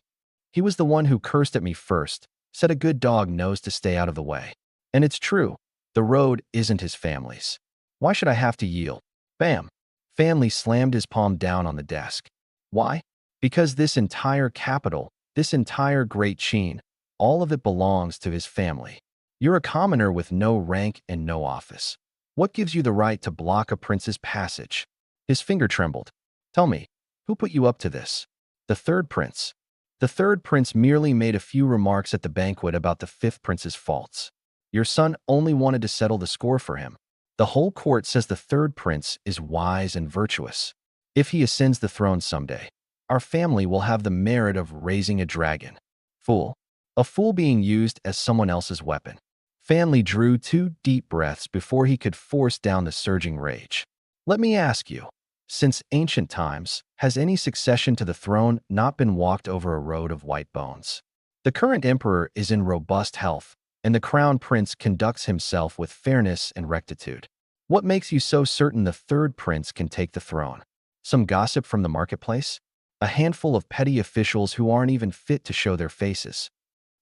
He was the one who cursed at me first, said a good dog knows to stay out of the way. And it's true, the road isn't his family's. Why should I have to yield? Bam! Fan Li slammed his palm down on the desk. Why? Because this entire capital, this entire Great Qin, all of it belongs to his family. You're a commoner with no rank and no office. What gives you the right to block a prince's passage? His finger trembled. Tell me, who put you up to this? The third prince. The third prince merely made a few remarks at the banquet about the fifth prince's faults. Your son only wanted to settle the score for him. The whole court says the third prince is wise and virtuous. If he ascends the throne someday, our family will have the merit of raising a dragon. Fool. A fool being used as someone else's weapon. Fan drew 2 deep breaths before he could force down the surging rage. Let me ask you, since ancient times, has any succession to the throne not been walked over a road of white bones? The current emperor is in robust health, and the crown prince conducts himself with fairness and rectitude. What makes you so certain the third prince can take the throne? Some gossip from the marketplace? A handful of petty officials who aren't even fit to show their faces?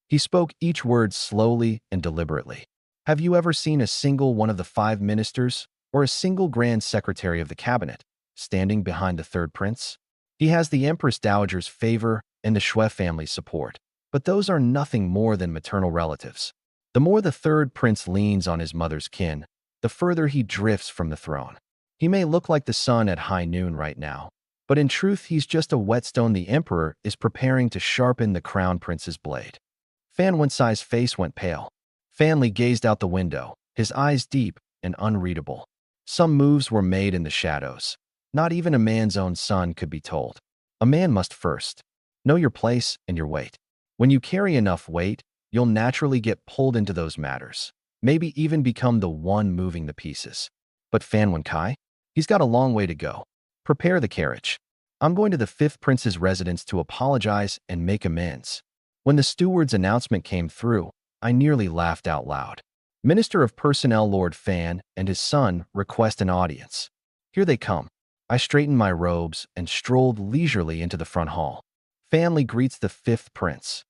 He spoke each word slowly and deliberately. Have you ever seen a single one of the 5 ministers or a single grand secretary of the cabinet standing behind the third prince? He has the Empress Dowager's favor and the Shui family's support, but those are nothing more than maternal relatives. The more the third prince leans on his mother's kin, the further he drifts from the throne. He may look like the sun at high noon right now, but in truth he's just a whetstone the emperor is preparing to sharpen the crown prince's blade. Fan Wencai's face went pale. Fanli gazed out the window, his eyes deep and unreadable. Some moves were made in the shadows. Not even a man's own son could be told. A man must first know your place and your weight. When you carry enough weight, you'll naturally get pulled into those matters, maybe even become the one moving the pieces. But Fan Wencai? He's got a long way to go. Prepare the carriage. I'm going to the fifth prince's residence to apologize and make amends. When the steward's announcement came through, I nearly laughed out loud. Minister of Personnel Lord Fan and his son request an audience. Here they come. I straightened my robes and strolled leisurely into the front hall. Fanli greets the fifth prince.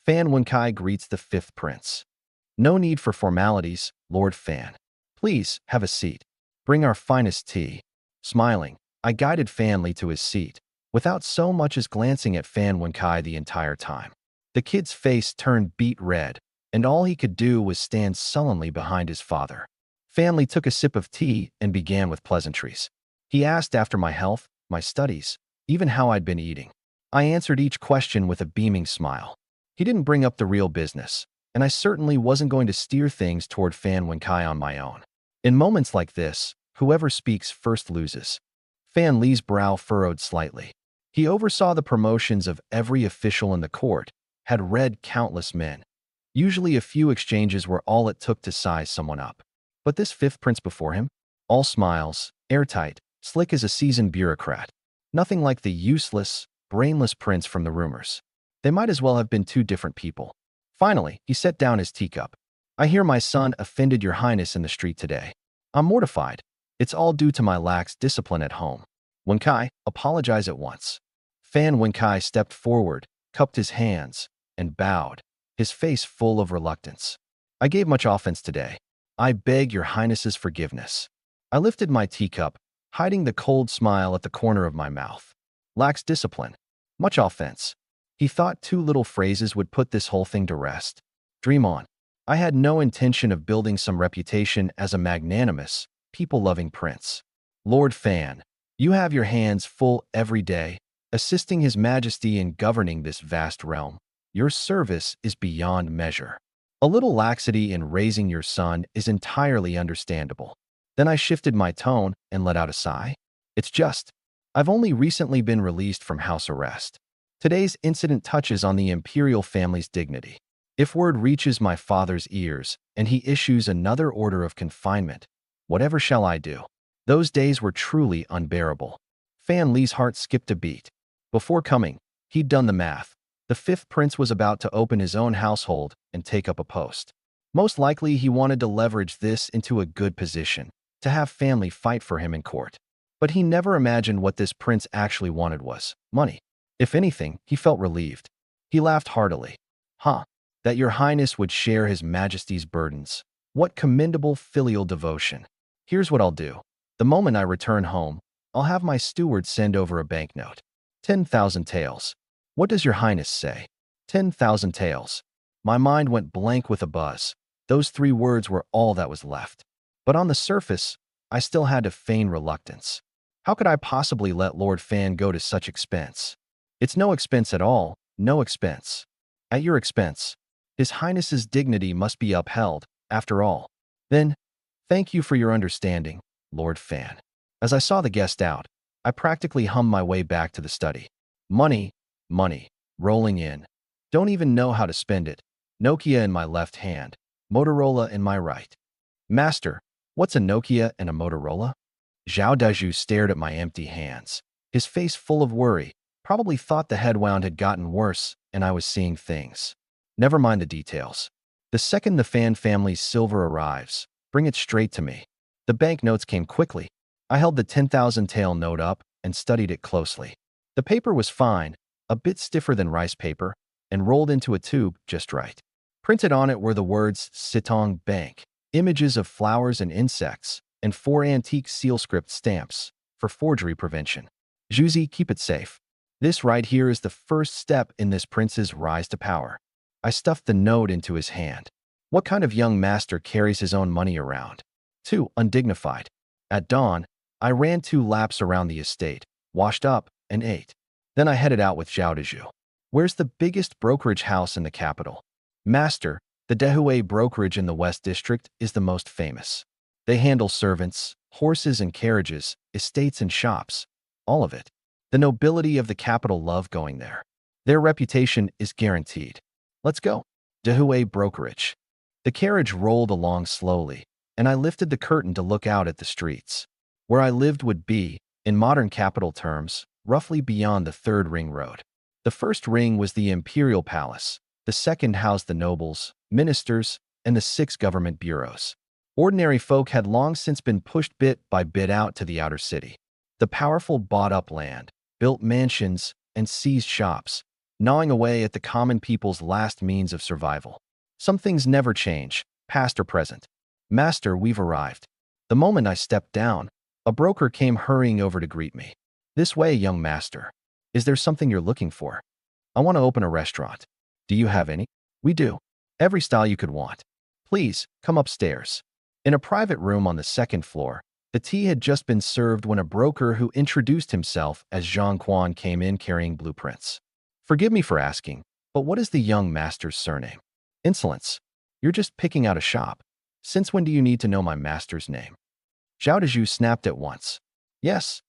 Fan Wencai greets the fifth prince. No need for formalities, Lord Fan. Please, have a seat. Bring our finest tea. Smiling, I guided Fanli to his seat, without so much as glancing at Fan Wencai the entire time. The kid's face turned beet red, and all he could do was stand sullenly behind his father. Fanli took a sip of tea and began with pleasantries. He asked after my health, my studies, even how I'd been eating. I answered each question with a beaming smile. He didn't bring up the real business, and I certainly wasn't going to steer things toward Fan Wencai on my own. In moments like this, whoever speaks first loses. Fan Li's brow furrowed slightly. He oversaw the promotions of every official in the court, had read countless men. Usually a few exchanges were all it took to size someone up. But this fifth prince before him? All smiles, airtight, slick as a seasoned bureaucrat. Nothing like the useless, brainless prince from the rumors. They might as well have been 2 different people. Finally, he set down his teacup. I hear my son offended your highness in the street today. I'm mortified. It's all due to my lax discipline at home. Wencai, apologize at once. Fan Wencai stepped forward, cupped his hands, and bowed, his face full of reluctance. I gave much offense today. I beg your highness's forgiveness. I lifted my teacup, hiding the cold smile at the corner of my mouth. Lax discipline. Much offense. He thought 2 little phrases would put this whole thing to rest. Dream on. I had no intention of building some reputation as a magnanimous, people-loving prince. Lord Fan, you have your hands full every day, assisting His Majesty in governing this vast realm. Your service is beyond measure. A little laxity in raising your son is entirely understandable. Then I shifted my tone and let out a sigh. It's just, I've only recently been released from house arrest. Today's incident touches on the imperial family's dignity. If word reaches my father's ears and he issues another order of confinement, whatever shall I do? Those days were truly unbearable. Fan Li's heart skipped a beat. Before coming, he'd done the math. The fifth prince was about to open his own household and take up a post. Most likely he wanted to leverage this into a good position, to have family fight for him in court. But he never imagined what this prince actually wanted was money. If anything, he felt relieved. He laughed heartily. That your highness would share His Majesty's burdens. What commendable filial devotion. Here's what I'll do. The moment I return home, I'll have my steward send over a banknote. 10,000 taels. What does your highness say? 10,000 taels. My mind went blank with a buzz. Those 3 words were all that was left. But on the surface, I still had to feign reluctance. How could I possibly let Lord Fan go to such expense? It's no expense at all, no expense. At your expense. His Highness's dignity must be upheld, after all. Then, thank you for your understanding, Lord Fan. As I saw the guest out, I practically hummed my way back to the study. Money, rolling in. Don't even know how to spend it. Nokia in my left hand. Motorola in my right. Master, what's a Nokia and a Motorola? Zhao Daju stared at my empty hands, his face full of worry, probably thought the headwound had gotten worse and I was seeing things. Never mind the details. The second the Fan family's silver arrives, bring it straight to me. The banknotes came quickly. I held the 10,000 tael note up and studied it closely. The paper was fine, a bit stiffer than rice paper, and rolled into a tube just right. Printed on it were the words Sitong Bank, images of flowers and insects, and 4 antique seal script stamps for forgery prevention. Juzi, keep it safe. This right here is the first step in this prince's rise to power. I stuffed the note into his hand. What kind of young master carries his own money around? 2. Undignified. At dawn, I ran 2 laps around the estate, washed up, and ate. Then I headed out with Zhao Daju. Where's the biggest brokerage house in the capital? Master, the Dehuai brokerage in the West District is the most famous. They handle servants, horses and carriages, estates and shops. All of it. The nobility of the capital love going there. Their reputation is guaranteed. Let's go. Dehuai brokerage. The carriage rolled along slowly, and I lifted the curtain to look out at the streets. Where I lived would be, in modern capital terms, roughly beyond the 3rd ring road. The first ring was the Imperial Palace. The second housed the nobles, ministers, and the 6 government bureaus. Ordinary folk had long since been pushed bit by bit out to the outer city. The powerful bought up land, built mansions, and seized shops, gnawing away at the common people's last means of survival. Some things never change, past or present. Master, we've arrived. The moment I stepped down, a broker came hurrying over to greet me. This way, young master. Is there something you're looking for? I want to open a restaurant. Do you have any? We do. Every style you could want. Please, come upstairs. In a private room on the 2nd floor, the tea had just been served when a broker who introduced himself as Zhang Quan came in carrying blueprints. Forgive me for asking, but what is the young master's surname? Insolence. You're just picking out a shop. Since when do you need to know my master's name? Zhao Daju snapped at once. Yes,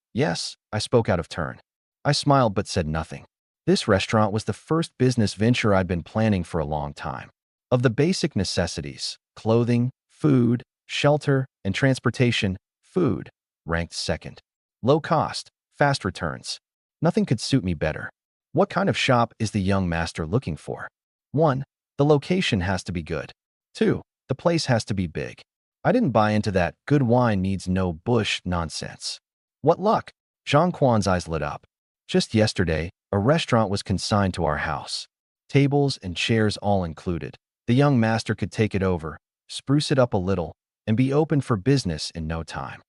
I spoke out of turn. I smiled but said nothing. This restaurant was the first business venture I'd been planning for a long time. Of the basic necessities, clothing, food, shelter, and transportation, food ranked second. Low cost, fast returns. Nothing could suit me better. What kind of shop is the young master looking for? 1. The location has to be good. 2. The place has to be big. I didn't buy into that good wine needs no bush nonsense. What luck! Zhang Quan's eyes lit up. Just yesterday, a restaurant was consigned to our house. Tables and chairs all included. The young master could take it over, spruce it up a little, and be open for business in no time.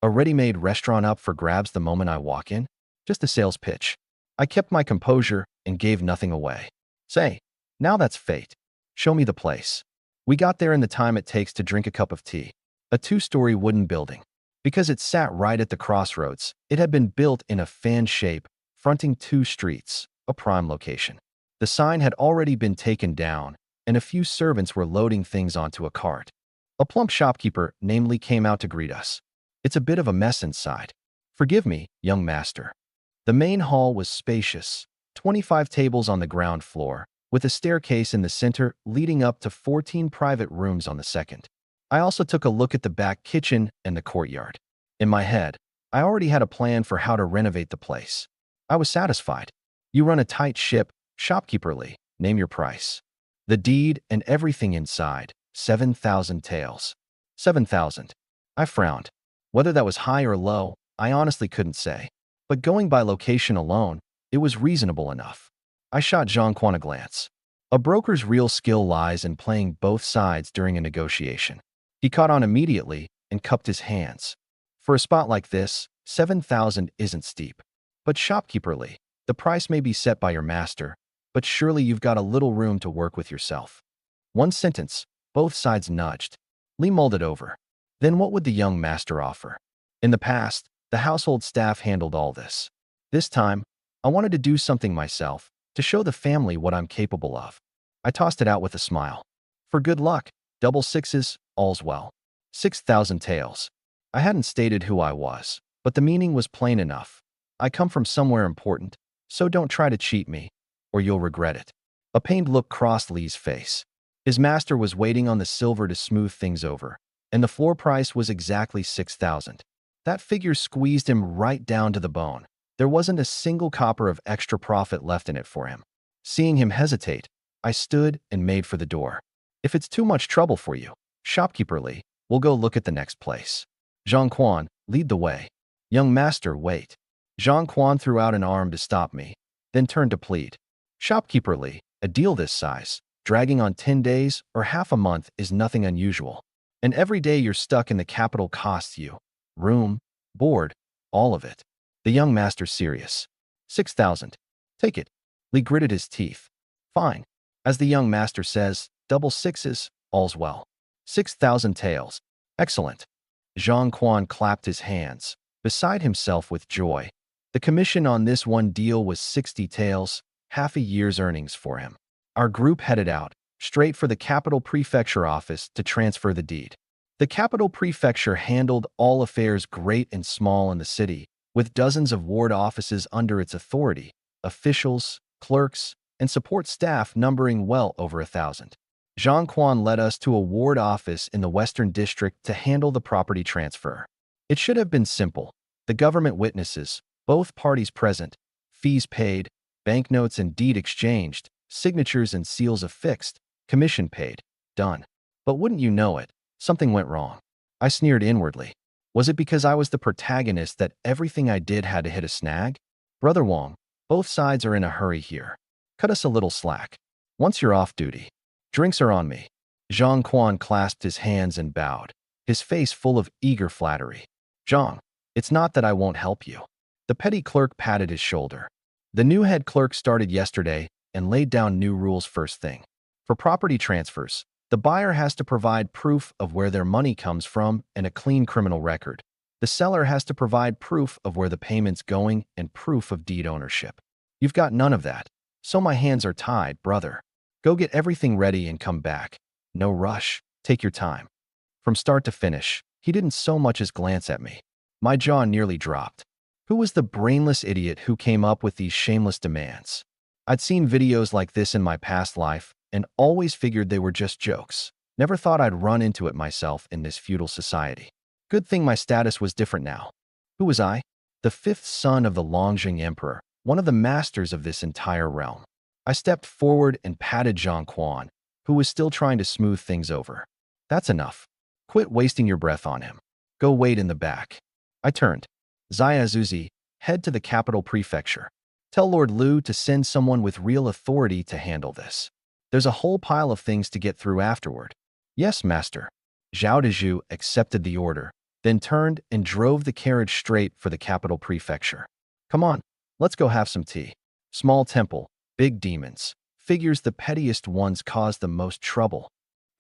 A ready-made restaurant up for grabs the moment I walk in? Just a sales pitch. I kept my composure and gave nothing away. Say, now that's fate. Show me the place. We got there in the time it takes to drink a cup of tea. A 2-story wooden building. Because it sat right at the crossroads, it had been built in a fan shape, fronting 2 streets, a prime location. The sign had already been taken down, and a few servants were loading things onto a cart. A plump shopkeeper, namely, came out to greet us. It's a bit of a mess inside. Forgive me, young master. The main hall was spacious, 25 tables on the ground floor, with a staircase in the center leading up to 14 private rooms on the 2nd. I also took a look at the back kitchen and the courtyard. In my head, I already had a plan for how to renovate the place. I was satisfied. You run a tight ship, shopkeeperly, name your price. The deed and everything inside, 7,000 taels. 7,000. I frowned. Whether that was high or low, I honestly couldn't say. But going by location alone, it was reasonable enough. I shot Zhang Quan a glance. A broker's real skill lies in playing both sides during a negotiation. He caught on immediately and cupped his hands. For a spot like this, 7,000 isn't steep. But shopkeeperly, the price may be set by your master, but surely you've got a little room to work with yourself. 1 sentence, both sides nudged. Lee mulled it over. Then what would the young master offer? In the past, the household staff handled all this. This time, I wanted to do something myself, to show the family what I'm capable of. I tossed it out with a smile. For good luck, double sixes, all's well. 6,000 taels. I hadn't stated who I was, but the meaning was plain enough. I come from somewhere important, so don't try to cheat me, or you'll regret it. A pained look crossed Lee's face. His master was waiting on the silver to smooth things over, and the floor price was exactly 6,000. That figure squeezed him right down to the bone. There wasn't a single copper of extra profit left in it for him. Seeing him hesitate, I stood and made for the door. If it's too much trouble for you, shopkeeper Lee, we'll go look at the next place. Zhang Quan, lead the way. Young master, wait. Zhang Quan threw out an arm to stop me, then turned to plead. Shopkeeper Lee, a deal this size, dragging on 10 days or half a month is nothing unusual. And every day you're stuck in the capital costs you. Room, board, all of it. The young master serious. 6,000. Take it. Lee gritted his teeth. Fine. As the young master says, double sixes, all's well. 6,000 taels. Excellent. Zhang Quan clapped his hands, beside himself with joy. The commission on this one deal was 60 taels, half a year's earnings for him. Our group headed out, straight for the capital prefecture office to transfer the deed. The capital prefecture handled all affairs great and small in the city, with dozens of ward offices under its authority, officials, clerks, and support staff numbering well over 1,000. Zhang Quan led us to a ward office in the Western District to handle the property transfer. It should have been simple. The government witnesses, both parties present, fees paid, banknotes and deed exchanged, signatures and seals affixed, commission paid, done. But wouldn't you know it, something went wrong. I sneered inwardly. Was it because I was the protagonist that everything I did had to hit a snag? Brother Wong, both sides are in a hurry here. Cut us a little slack. Once you're off duty. Drinks are on me. Zhang Quan clasped his hands and bowed, his face full of eager flattery. Zhang, it's not that I won't help you. The petty clerk patted his shoulder. The new head clerk started yesterday and laid down new rules first thing. For property transfers, the buyer has to provide proof of where their money comes from and a clean criminal record. The seller has to provide proof of where the payment's going and proof of deed ownership. You've got none of that, so my hands are tied, brother. Go get everything ready and come back. No rush, take your time. From start to finish, he didn't so much as glance at me. My jaw nearly dropped. Who was the brainless idiot who came up with these shameless demands? I'd seen videos like this in my past life and always figured they were just jokes. Never thought I'd run into it myself in this feudal society. Good thing my status was different now. Who was I? The fifth son of the Longjing Emperor, one of the masters of this entire realm. I stepped forward and patted Zhang Quan, who was still trying to smooth things over. That's enough. Quit wasting your breath on him. Go wait in the back. I turned. Zaya Zuzi, head to the capital prefecture. Tell Lord Liu to send someone with real authority to handle this. There's a whole pile of things to get through afterward. Yes, master. Zhao Dezhu accepted the order, then turned and drove the carriage straight for the capital prefecture. Come on, let's go have some tea. Small temple, big demons, figures the pettiest ones cause the most trouble.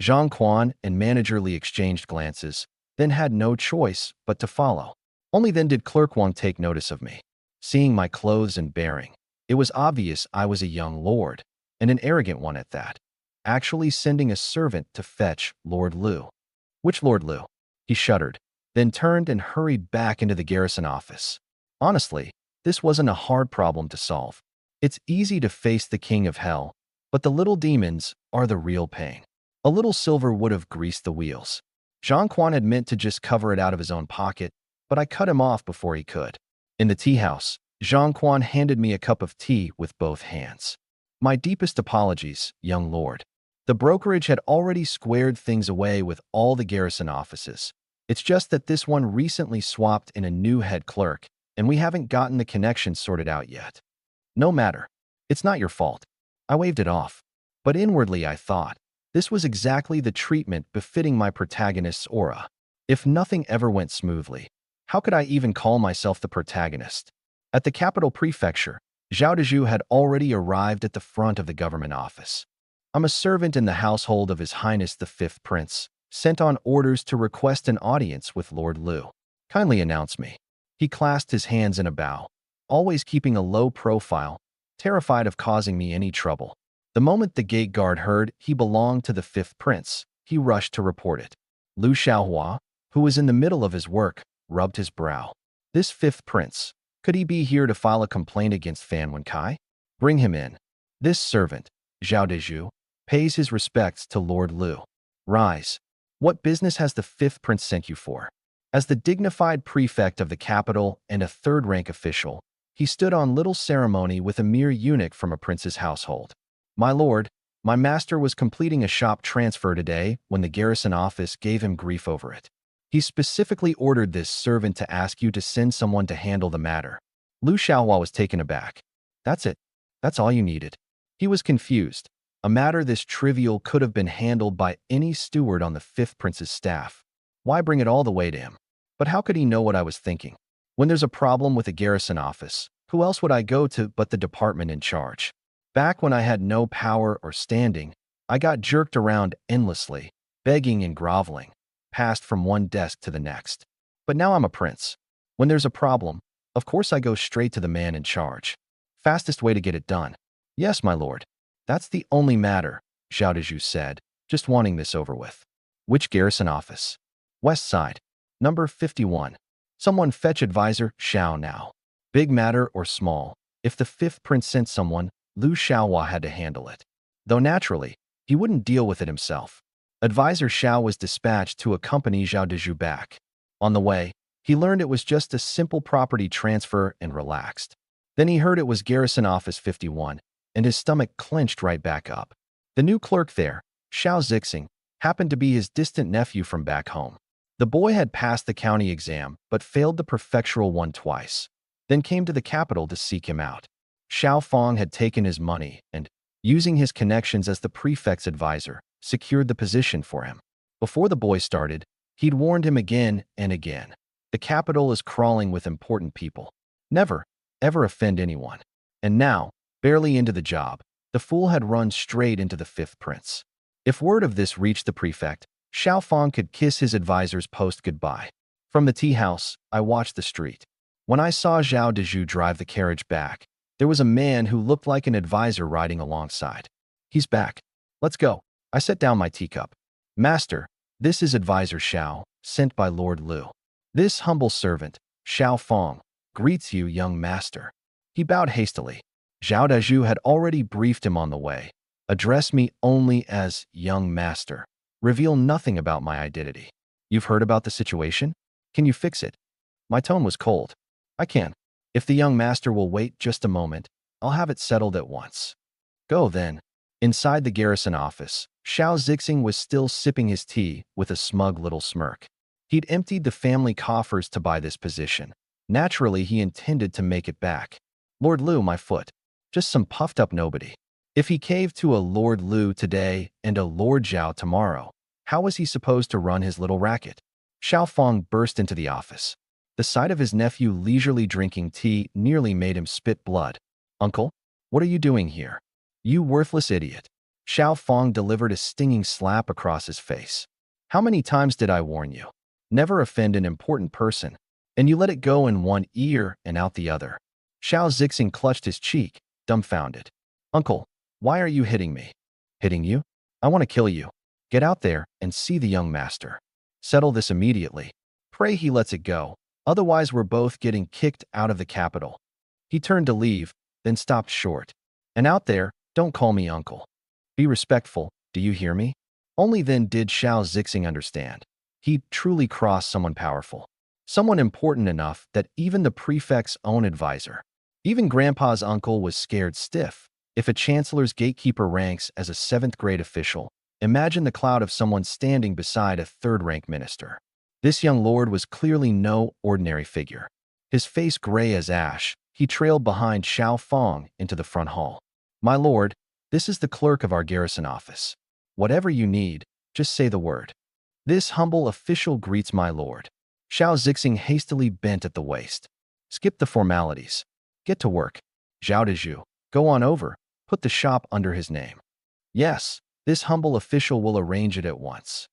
Zhang Quan and Manager Li exchanged glances, then had no choice but to follow. Only then did Clerk Wang take notice of me. Seeing my clothes and bearing, it was obvious I was a young lord, and an arrogant one at that, actually sending a servant to fetch Lord Liu. Which Lord Liu? He shuddered, then turned and hurried back into the garrison office. Honestly, this wasn't a hard problem to solve. It's easy to face the king of hell, but the little demons are the real pain. A little silver would have greased the wheels. Zhang Quan had meant to just cover it out of his own pocket, but I cut him off before he could. In the tea house, Zhang Quan handed me a cup of tea with both hands. My deepest apologies, young lord. The brokerage had already squared things away with all the garrison offices. It's just that this one recently swapped in a new head clerk, and we haven't gotten the connection sorted out yet. No matter. It's not your fault. I waved it off. But inwardly I thought, this was exactly the treatment befitting my protagonist's aura. If nothing ever went smoothly, how could I even call myself the protagonist? At the capital prefecture, Zhao Dezhu had already arrived at the front of the government office. I'm a servant in the household of His Highness the Fifth Prince, sent on orders to request an audience with Lord Liu. Kindly announce me. He clasped his hands in a bow, always keeping a low profile, terrified of causing me any trouble. The moment the gate guard heard he belonged to the Fifth Prince, he rushed to report it. Liu Xiaohua, who was in the middle of his work, rubbed his brow. This Fifth Prince, could he be here to file a complaint against Fan Wenkai? Bring him in. This servant, Zhao Dezhu, pays his respects to Lord Lu. Rise. What business has the fifth prince sent you for? As the dignified prefect of the capital and a third-rank official, he stood on little ceremony with a mere eunuch from a prince's household. My lord, my master was completing a shop transfer today when the garrison office gave him grief over it. He specifically ordered this servant to ask you to send someone to handle the matter. Lu Xiaohua was taken aback. That's it. That's all you needed. He was confused. A matter this trivial could have been handled by any steward on the fifth prince's staff. Why bring it all the way to him? But how could he know what I was thinking? When there's a problem with a garrison office, who else would I go to but the department in charge? Back when I had no power or standing, I got jerked around endlessly, begging and groveling, passed from one desk to the next. But now I'm a prince. When there's a problem, of course I go straight to the man in charge. Fastest way to get it done. Yes, my lord. That's the only matter, Zhao Dezhu said, just wanting this over with. Which garrison office? West side. Number 51. Someone fetch advisor Xiao now. Big matter or small, if the fifth prince sent someone, Lu Xiaohua had to handle it. Though naturally, he wouldn't deal with it himself. Advisor Xiao was dispatched to accompany Zhao Dezhu back. On the way, he learned it was just a simple property transfer and relaxed. Then he heard it was Garrison Office 51, and his stomach clenched right back up. The new clerk there, Xiao Zixing, happened to be his distant nephew from back home. The boy had passed the county exam but failed the prefectural one twice, then came to the capital to seek him out. Xiao Fong had taken his money and, using his connections as the prefect's advisor, secured the position for him. Before the boy started, he'd warned him again and again. The capital is crawling with important people. Never, ever offend anyone. And now, barely into the job, the fool had run straight into the fifth prince. If word of this reached the prefect, Xiao Fong could kiss his advisor's post goodbye. From the tea house, I watched the street. When I saw Zhao Dezhu drive the carriage back, there was a man who looked like an advisor riding alongside. He's back. Let's go. I set down my teacup. Master, this is Advisor Xiao, sent by Lord Lu. This humble servant, Xiao Fong, greets you, young master. He bowed hastily. Zhao Dezhu had already briefed him on the way. Address me only as young master. Reveal nothing about my identity. You've heard about the situation? Can you fix it? My tone was cold. I can. If the young master will wait just a moment, I'll have it settled at once. Go then. Inside the garrison office, Xiao Zixing was still sipping his tea with a smug little smirk. He'd emptied the family coffers to buy this position. Naturally, he intended to make it back. Lord Lu, my foot. Just some puffed-up nobody. If he caved to a Lord Lu today and a Lord Zhao tomorrow, how was he supposed to run his little racket? Xiao Fong burst into the office. The sight of his nephew leisurely drinking tea nearly made him spit blood. Uncle, what are you doing here? You worthless idiot. Xiao Fong delivered a stinging slap across his face. How many times did I warn you? Never offend an important person, and you let it go in one ear and out the other. Xiao Zixing clutched his cheek, dumbfounded. Uncle, why are you hitting me? Hitting you? I want to kill you. Get out there and see the young master. Settle this immediately. Pray he lets it go. Otherwise, we're both getting kicked out of the capital. He turned to leave, then stopped short. And out there, don't call me uncle. Be respectful, do you hear me? Only then did Xiao Zixing understand. He'd truly crossed someone powerful. Someone important enough that even the prefect's own advisor, even Grandpa's uncle, was scared stiff. If a chancellor's gatekeeper ranks as a 7th-grade official, imagine the clout of someone standing beside a 3rd-rank minister. This young lord was clearly no ordinary figure. His face gray as ash, he trailed behind Xiao Fong into the front hall. My lord, this is the clerk of our garrison office. Whatever you need, just say the word. This humble official greets my lord. Xiao Zixing hastily bent at the waist. Skip the formalities. Get to work. Zhao Dezhu, go on over, put the shop under his name. Yes, this humble official will arrange it at once.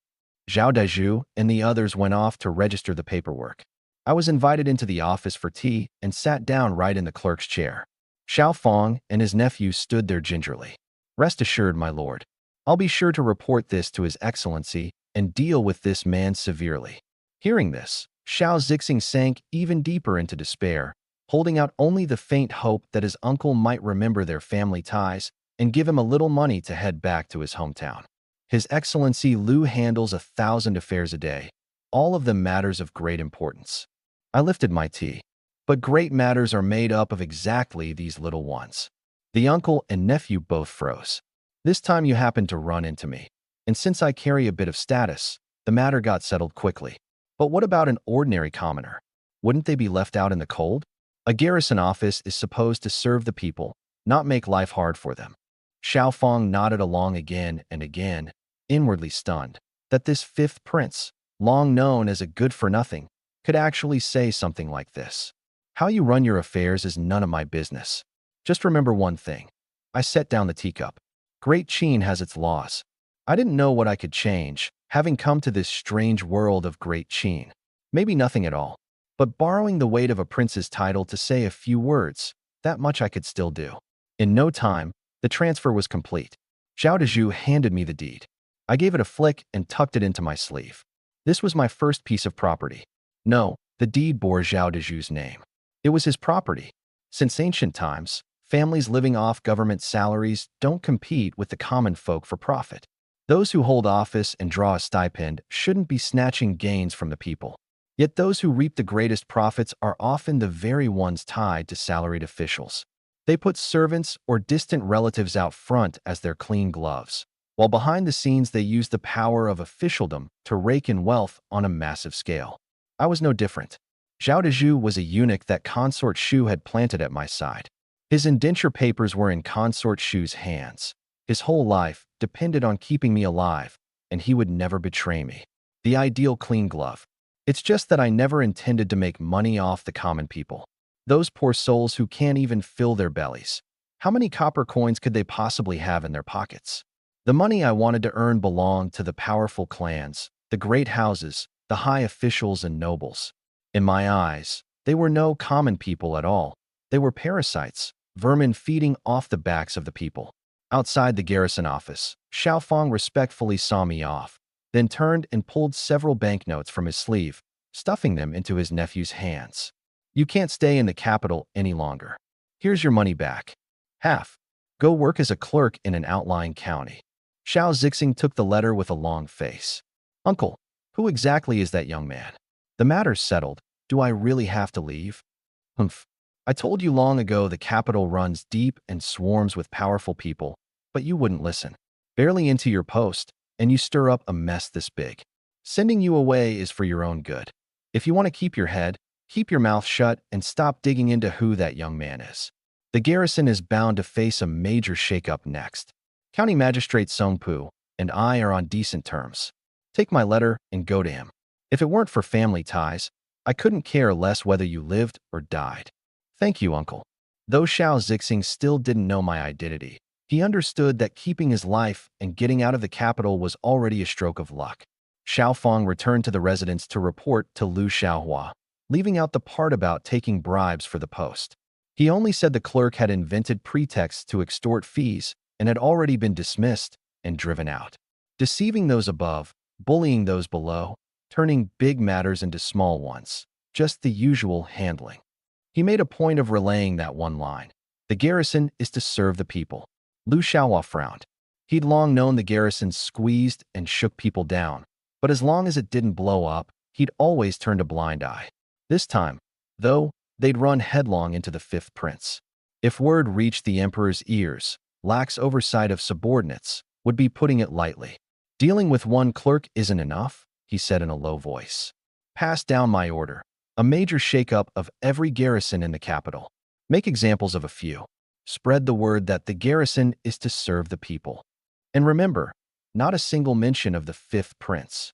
Zhao Dezhu and the others went off to register the paperwork. I was invited into the office for tea and sat down right in the clerk's chair. Xiao Fong and his nephew stood there gingerly. Rest assured, my lord, I'll be sure to report this to His Excellency and deal with this man severely. Hearing this, Xiao Zixing sank even deeper into despair, holding out only the faint hope that his uncle might remember their family ties and give him a little money to head back to his hometown. His Excellency Lu handles 1,000 affairs a day, all of them matters of great importance. I lifted my tea. But great matters are made up of exactly these little ones. The uncle and nephew both froze. This time you happened to run into me, and since I carry a bit of status, the matter got settled quickly. But what about an ordinary commoner? Wouldn't they be left out in the cold? A garrison office is supposed to serve the people, not make life hard for them. Xiao Feng nodded along again and again, inwardly stunned that this fifth prince, long known as a good-for-nothing, could actually say something like this. How you run your affairs is none of my business. Just remember one thing. I set down the teacup. Great Qin has its laws. I didn't know what I could change, having come to this strange world of Great Qin. Maybe nothing at all. But borrowing the weight of a prince's title to say a few words, that much I could still do. In no time, the transfer was complete. Zhao Dezhu handed me the deed. I gave it a flick and tucked it into my sleeve. This was my first piece of property. No, the deed bore Zhao Dezhu's name. It was his property. Since ancient times, families living off government salaries don't compete with the common folk for profit. Those who hold office and draw a stipend shouldn't be snatching gains from the people. Yet those who reap the greatest profits are often the very ones tied to salaried officials. They put servants or distant relatives out front as their clean gloves, while behind the scenes they use the power of officialdom to rake in wealth on a massive scale. I was no different. Zhao Dezhu was a eunuch that Consort Shu had planted at my side. His indenture papers were in Consort Shu's hands. His whole life depended on keeping me alive, and he would never betray me. The ideal clean glove. It's just that I never intended to make money off the common people. Those poor souls who can't even fill their bellies. How many copper coins could they possibly have in their pockets? The money I wanted to earn belonged to the powerful clans, the great houses, the high officials and nobles. In my eyes, they were no common people at all. They were parasites, vermin feeding off the backs of the people. Outside the garrison office, Xiao Feng respectfully saw me off, then turned and pulled several banknotes from his sleeve, stuffing them into his nephew's hands. You can't stay in the capital any longer. Here's your money back. Half. Go work as a clerk in an outlying county. Xiao Zixing took the letter with a long face. Uncle, who exactly is that young man? The matter's settled. Do I really have to leave? Humph. I told you long ago the capital runs deep and swarms with powerful people, but you wouldn't listen. Barely into your post, and you stir up a mess this big. Sending you away is for your own good. If you want to keep your head, keep your mouth shut and stop digging into who that young man is. The garrison is bound to face a major shakeup next. County Magistrate Song Pu and I are on decent terms. Take my letter and go to him. If it weren't for family ties, I couldn't care less whether you lived or died. Thank you, uncle. Though Xiao Zixing still didn't know my identity, he understood that keeping his life and getting out of the capital was already a stroke of luck. Xiao Feng returned to the residence to report to Lu Xiaohua, leaving out the part about taking bribes for the post. He only said the clerk had invented pretexts to extort fees and had already been dismissed and driven out. Deceiving those above, bullying those below, turning big matters into small ones. Just the usual handling. He made a point of relaying that one line. The garrison is to serve the people. Lu Xiaohua frowned. He'd long known the garrison squeezed and shook people down, but as long as it didn't blow up, he'd always turned a blind eye. This time, though, they'd run headlong into the fifth prince. If word reached the emperor's ears, lax oversight of subordinates would be putting it lightly. Dealing with one clerk isn't enough, he said in a low voice. Pass down my order. A major shakeup of every garrison in the capital. Make examples of a few. Spread the word that the garrison is to serve the people. And remember, not a single mention of the fifth prince.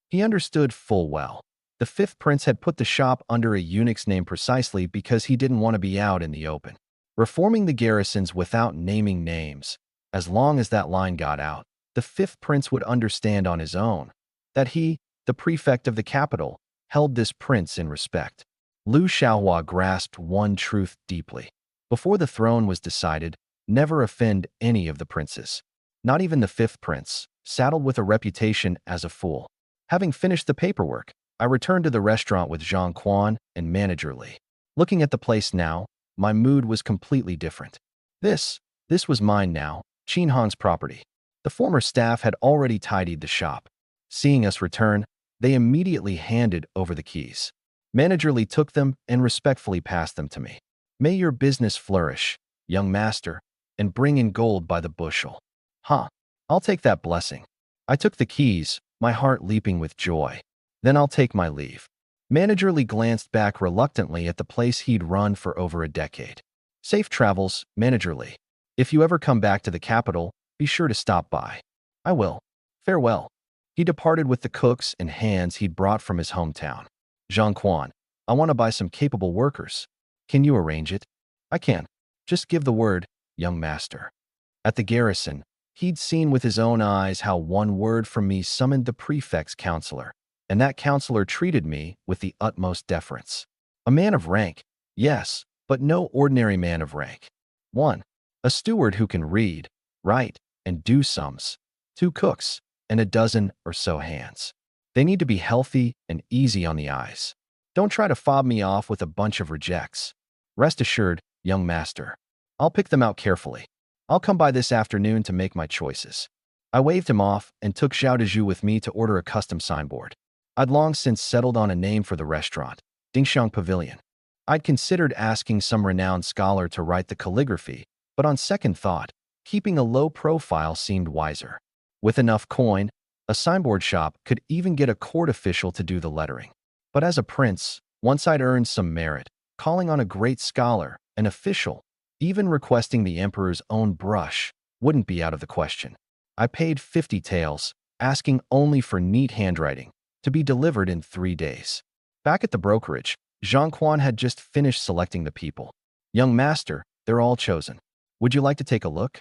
He understood full well. The fifth prince had put the shop under a eunuch's name precisely because he didn't want to be out in the open. Reforming the garrisons without naming names, as long as that line got out, the fifth prince would understand on his own that he, the prefect of the capital, held this prince in respect. Lu Xiaohua grasped one truth deeply. Before the throne was decided, never offend any of the princes. Not even the fifth prince, saddled with a reputation as a fool. Having finished the paperwork, I returned to the restaurant with Zhang Quan and Manager Li. Looking at the place now, my mood was completely different. This was mine now, Qin Hong's property. The former staff had already tidied the shop. Seeing us return, they immediately handed over the keys. Manager Lee took them and respectfully passed them to me. May your business flourish, young master, and bring in gold by the bushel. Huh. I'll take that blessing. I took the keys, my heart leaping with joy. Then I'll take my leave. Manager Lee glanced back reluctantly at the place he'd run for over a decade. Safe travels, Manager Lee. If you ever come back to the capital, be sure to stop by. I will. Farewell. He departed with the cooks and hands he'd brought from his hometown. Zhang Quan, I want to buy some capable workers. Can you arrange it? I can. Just give the word, young master. At the garrison, he'd seen with his own eyes how one word from me summoned the prefect's counselor, and that counselor treated me with the utmost deference. A man of rank, yes, but no ordinary man of rank. 1. A steward who can read, write, and do sums. 2 cooks, and a dozen or so hands. They need to be healthy and easy on the eyes. Don't try to fob me off with a bunch of rejects. Rest assured, young master. I'll pick them out carefully. I'll come by this afternoon to make my choices. I waved him off and took Xiao Dezhu with me to order a custom signboard. I'd long since settled on a name for the restaurant, Dingxiang Pavilion. I'd considered asking some renowned scholar to write the calligraphy, but on second thought, keeping a low profile seemed wiser. With enough coin, a signboard shop could even get a court official to do the lettering. But as a prince, once I'd earned some merit, calling on a great scholar, an official, even requesting the emperor's own brush, wouldn't be out of the question. I paid 50 taels, asking only for neat handwriting, to be delivered in 3 days. Back at the brokerage, Zhang Quan had just finished selecting the people. Young master, they're all chosen. Would you like to take a look?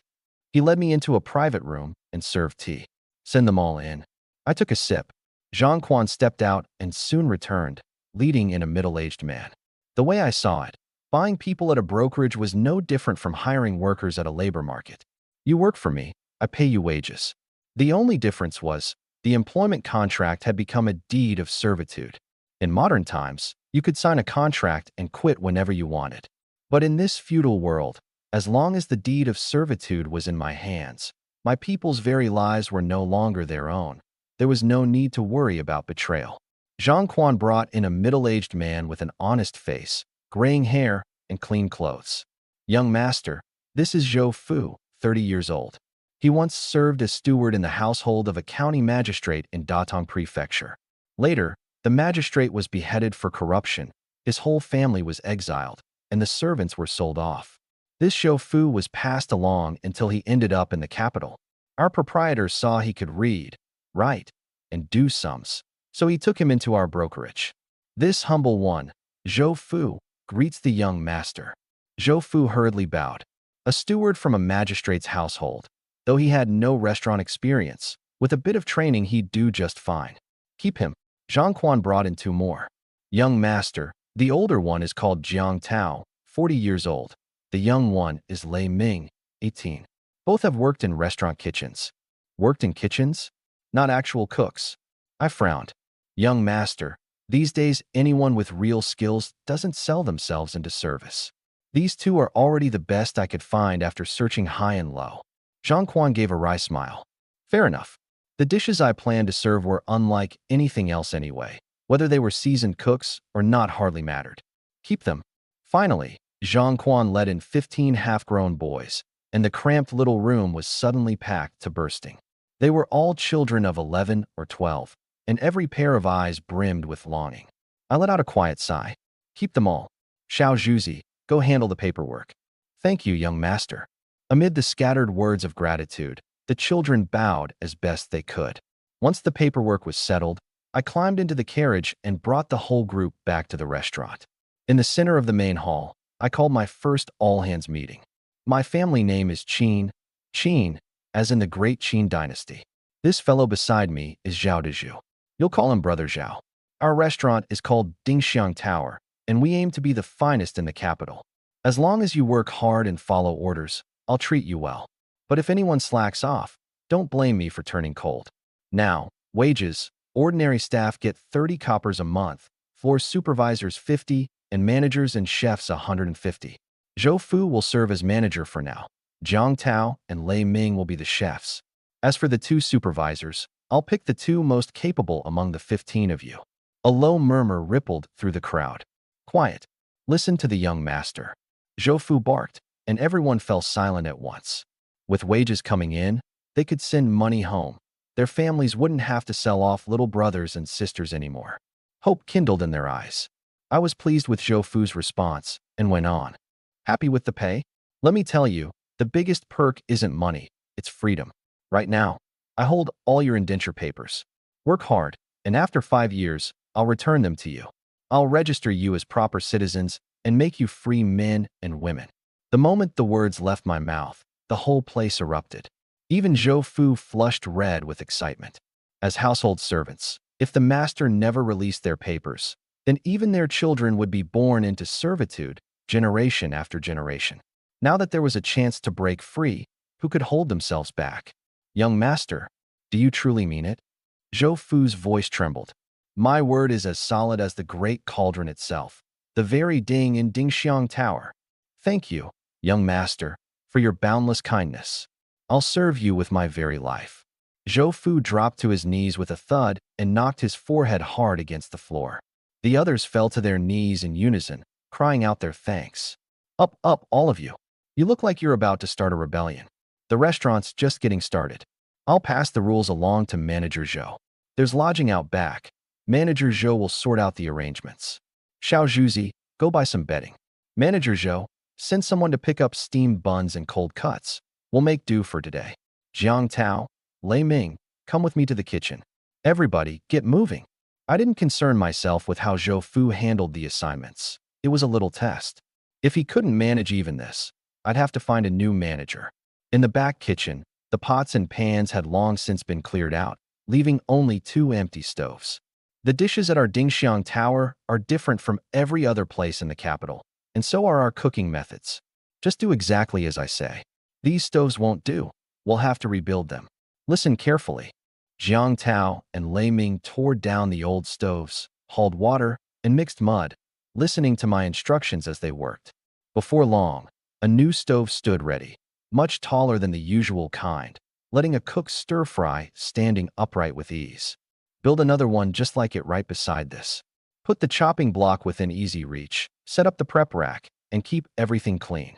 He led me into a private room and served tea. Send them all in. I took a sip. Zhang Quan stepped out and soon returned, leading in a middle-aged man. The way I saw it, buying people at a brokerage was no different from hiring workers at a labor market. You work for me, I pay you wages. The only difference was, the employment contract had become a deed of servitude. In modern times, you could sign a contract and quit whenever you wanted. But in this feudal world, as long as the deed of servitude was in my hands, my people's very lives were no longer their own. There was no need to worry about betrayal. Zhang Quan brought in a middle-aged man with an honest face, graying hair, and clean clothes. Young master, this is Zhou Fu, 30 years old. He once served as steward in the household of a county magistrate in Datong Prefecture. Later, the magistrate was beheaded for corruption, his whole family was exiled, and the servants were sold off. This Zhou Fu was passed along until he ended up in the capital. Our proprietor saw he could read, write, and do sums, so he took him into our brokerage. This humble one, Zhou Fu, greets the young master. Zhou Fu hurriedly bowed. A steward from a magistrate's household. Though he had no restaurant experience, with a bit of training he'd do just fine. Keep him. Zhang Quan brought in 2 more. Young master, the older one is called Jiang Tao, 40 years old. The young one is Lei Ming, 18. Both have worked in restaurant kitchens. Worked in kitchens? Not actual cooks. I frowned. Young master, these days anyone with real skills doesn't sell themselves into service. These 2 are already the best I could find after searching high and low. Zhang Quan gave a wry smile. Fair enough. The dishes I planned to serve were unlike anything else anyway. Whether they were seasoned cooks or not hardly mattered. Keep them. Finally, Zhang Quan led in 15 half-grown boys, and the cramped little room was suddenly packed to bursting. They were all children of 11 or 12, and every pair of eyes brimmed with longing. I let out a quiet sigh. Keep them all. Xiao Zhuzi, go handle the paperwork. Thank you, young master. Amid the scattered words of gratitude, the children bowed as best they could. Once the paperwork was settled, I climbed into the carriage and brought the whole group back to the restaurant. In the center of the main hall, I called my first all-hands meeting. My family name is Qin, as in the Great Qin Dynasty. This fellow beside me is Xiao Dezhu. You'll call him Brother Zhao. Our restaurant is called Dingxiang Tower, and we aim to be the finest in the capital. As long as you work hard and follow orders, I'll treat you well. But if anyone slacks off, don't blame me for turning cold. Now, wages. Ordinary staff get 30 coppers a month, floor supervisors 50, and managers and chefs 150. Zhou Fu will serve as manager for now. Jiang Tao and Lei Ming will be the chefs. As for the two supervisors, I'll pick the two most capable among the 15 of you. A low murmur rippled through the crowd. Quiet. Listen to the young master. Zhou Fu barked, and everyone fell silent at once. With wages coming in, they could send money home. Their families wouldn't have to sell off little brothers and sisters anymore. Hope kindled in their eyes. I was pleased with Zhou Fu's response and went on. Happy with the pay? Let me tell you, the biggest perk isn't money, it's freedom. Right now, I hold all your indenture papers. Work hard, and after 5 years, I'll return them to you. I'll register you as proper citizens and make you free men and women. The moment the words left my mouth, the whole place erupted. Even Zhou Fu flushed red with excitement. As household servants, if the master never released their papers, then even their children would be born into servitude generation after generation. Now that there was a chance to break free, who could hold themselves back? Young master, do you truly mean it? Zhou Fu's voice trembled. My word is as solid as the great cauldron itself, the very Ding in Dingxiang Tower. Thank you, young master, for your boundless kindness. I'll serve you with my very life. Zhou Fu dropped to his knees with a thud and knocked his forehead hard against the floor. The others fell to their knees in unison, crying out their thanks. Up, all of you. You look like you're about to start a rebellion. The restaurant's just getting started. I'll pass the rules along to Manager Zhou. There's lodging out back. Manager Zhou will sort out the arrangements. Xiao Zhuzi, go buy some bedding. Manager Zhou, send someone to pick up steamed buns and cold cuts. We'll make do for today. Jiang Tao, Lei Ming, come with me to the kitchen. Everybody, get moving. I didn't concern myself with how Zhou Fu handled the assignments. It was a little test. If he couldn't manage even this, I'd have to find a new manager. In the back kitchen, the pots and pans had long since been cleared out, leaving only 2 empty stoves. The dishes at our Dingxiang Tower are different from every other place in the capital, and so are our cooking methods. Just do exactly as I say. These stoves won't do. We'll have to rebuild them. Listen carefully. Jiang Tao and Lei Ming tore down the old stoves, hauled water, and mixed mud, listening to my instructions as they worked. Before long, a new stove stood ready, much taller than the usual kind, letting a cook stir-fry standing upright with ease. Build another one just like it right beside this. Put the chopping block within easy reach, set up the prep rack, and keep everything clean.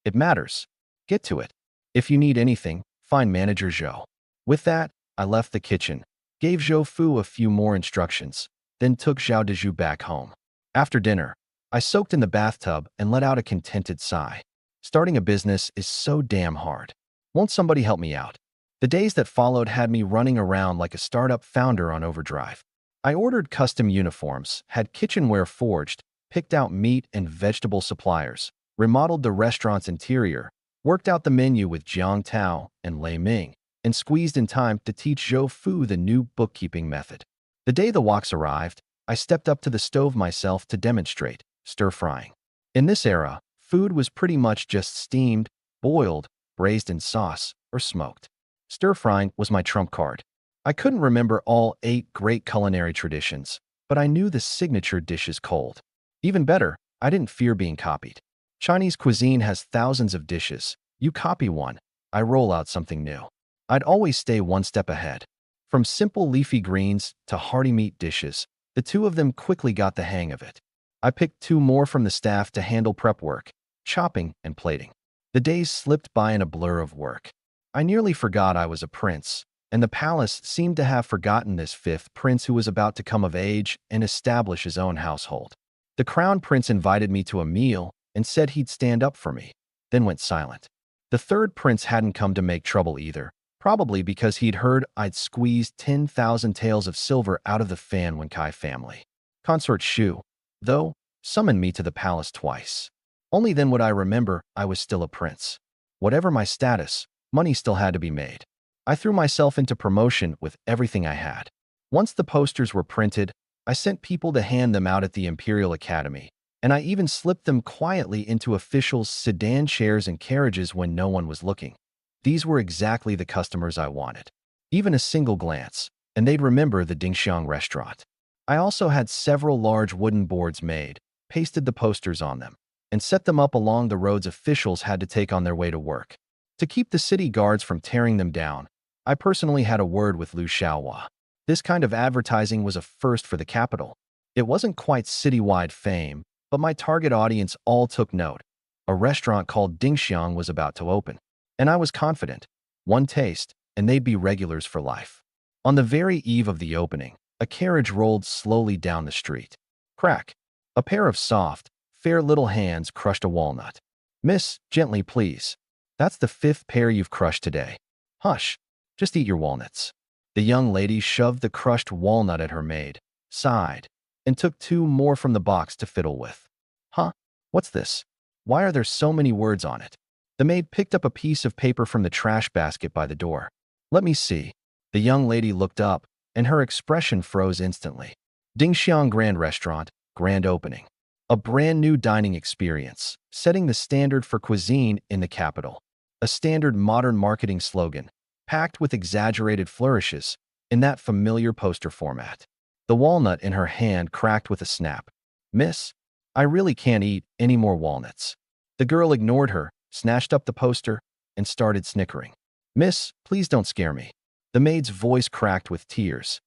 It matters. Get to it. If you need anything, find Manager Zhou. With that, I left the kitchen, gave Zhou Fu a few more instructions, then took Xiao Dezhu back home. After dinner, I soaked in the bathtub and let out a contented sigh. Starting a business is so damn hard. Won't somebody help me out? The days that followed had me running around like a startup founder on overdrive. I ordered custom uniforms, had kitchenware forged, picked out meat and vegetable suppliers, remodeled the restaurant's interior, worked out the menu with Jiang Tao and Lei Ming, and squeezed in time to teach Zhou Fu the new bookkeeping method. The day the woks arrived, I stepped up to the stove myself to demonstrate stir-frying. In this era, food was pretty much just steamed, boiled, braised in sauce, or smoked. Stir-frying was my trump card. I couldn't remember all 8 great culinary traditions, but I knew the signature dishes cold. Even better, I didn't fear being copied. Chinese cuisine has thousands of dishes. You copy one, I roll out something new. I'd always stay one step ahead. From simple leafy greens to hearty meat dishes, the two of them quickly got the hang of it. I picked 2 more from the staff to handle prep work, chopping and plating. The days slipped by in a blur of work. I nearly forgot I was a prince, and the palace seemed to have forgotten this 5th prince who was about to come of age and establish his own household. The crown prince invited me to a meal and said he'd stand up for me, then went silent. The 3rd prince hadn't come to make trouble either, probably because he'd heard I'd squeezed 10,000 taels of silver out of the Fan Wenkai family. Consort Shu, though, summoned me to the palace twice. Only then would I remember I was still a prince. Whatever my status, money still had to be made. I threw myself into promotion with everything I had. Once the posters were printed, I sent people to hand them out at the Imperial Academy, and I even slipped them quietly into officials' sedan chairs and carriages when no one was looking. These were exactly the customers I wanted. Even a single glance, and they'd remember the Dingxiang restaurant. I also had several large wooden boards made, pasted the posters on them, and set them up along the roads officials had to take on their way to work. To keep the city guards from tearing them down, I personally had a word with Liu Xiaohua. This kind of advertising was a first for the capital. It wasn't quite citywide fame, but my target audience all took note. A restaurant called Dingxiang was about to open, and I was confident. One taste, and they'd be regulars for life. On the very eve of the opening, a carriage rolled slowly down the street. Crack! A pair of soft, fair little hands crushed a walnut. Miss, gently please. That's the 5th pair you've crushed today. Hush, just eat your walnuts. The young lady shoved the crushed walnut at her maid, sighed, and took 2 more from the box to fiddle with. Huh? What's this? Why are there so many words on it? The maid picked up a piece of paper from the trash basket by the door. Let me see. The young lady looked up, and her expression froze instantly. Dingxiang Grand Restaurant, grand opening. A brand new dining experience, setting the standard for cuisine in the capital. A standard modern marketing slogan, packed with exaggerated flourishes, in that familiar poster format. The walnut in her hand cracked with a snap. Miss, I really can't eat any more walnuts. The girl ignored her, snatched up the poster, and started snickering. Miss, please don't scare me. The maid's voice cracked with tears.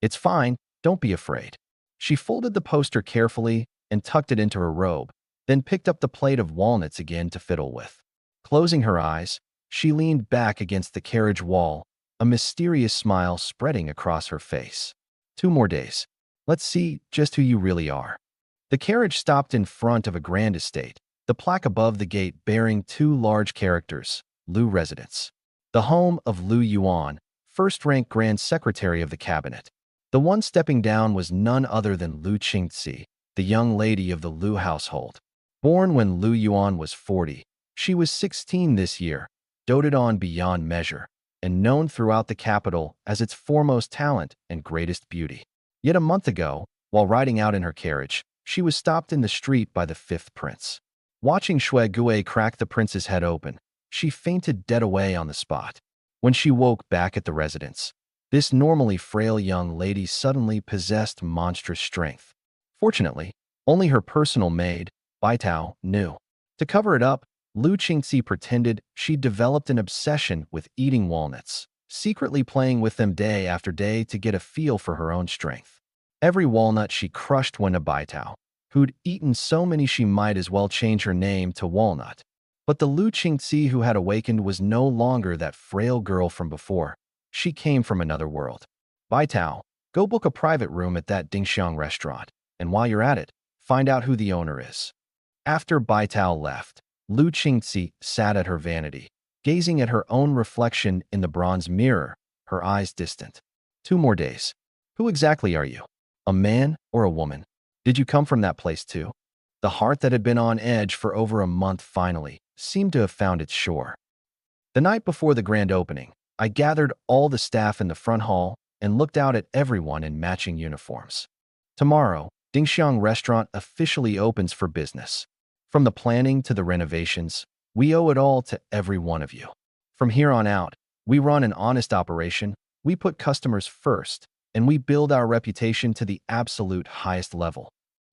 It's fine, don't be afraid. She folded the poster carefully and tucked it into her robe, then picked up the plate of walnuts again to fiddle with. Closing her eyes, she leaned back against the carriage wall, a mysterious smile spreading across her face. 2 more days. Let's see just who you really are. The carriage stopped in front of a grand estate, the plaque above the gate bearing 2 large characters, Lu Residence. The home of Lu Yuan, first-rank Grand Secretary of the Cabinet. The one stepping down was none other than Lu Qingzi, the young lady of the Lu household. Born when Lu Yuan was 40, she was 16 this year, doted on beyond measure, and known throughout the capital as its foremost talent and greatest beauty. Yet a month ago, while riding out in her carriage, she was stopped in the street by the 5th prince. Watching Shui Gui crack the prince's head open, she fainted dead away on the spot. When she woke back at the residence, this normally frail young lady suddenly possessed monstrous strength. Fortunately, only her personal maid, Baitao, knew. To cover it up, Lu Qingzi pretended she'd developed an obsession with eating walnuts, secretly playing with them day after day to get a feel for her own strength. Every walnut she crushed went to Baitao, who'd eaten so many she might as well change her name to Walnut. But the Lu Qingzi who had awakened was no longer that frail girl from before. She came from another world. Baitao, go book a private room at that Dingxiang restaurant, and while you're at it, find out who the owner is. After Baitao left, Lu Qingzi sat at her vanity, gazing at her own reflection in the bronze mirror, her eyes distant. 2 more days. Who exactly are you? A man or a woman? Did you come from that place too? The heart that had been on edge for over a month finally seemed to have found its shore. The night before the grand opening, I gathered all the staff in the front hall and looked out at everyone in matching uniforms. Tomorrow, Dingxiang Restaurant officially opens for business. From the planning to the renovations, we owe it all to every one of you. From here on out, we run an honest operation, we put customers first, and we build our reputation to the absolute highest level.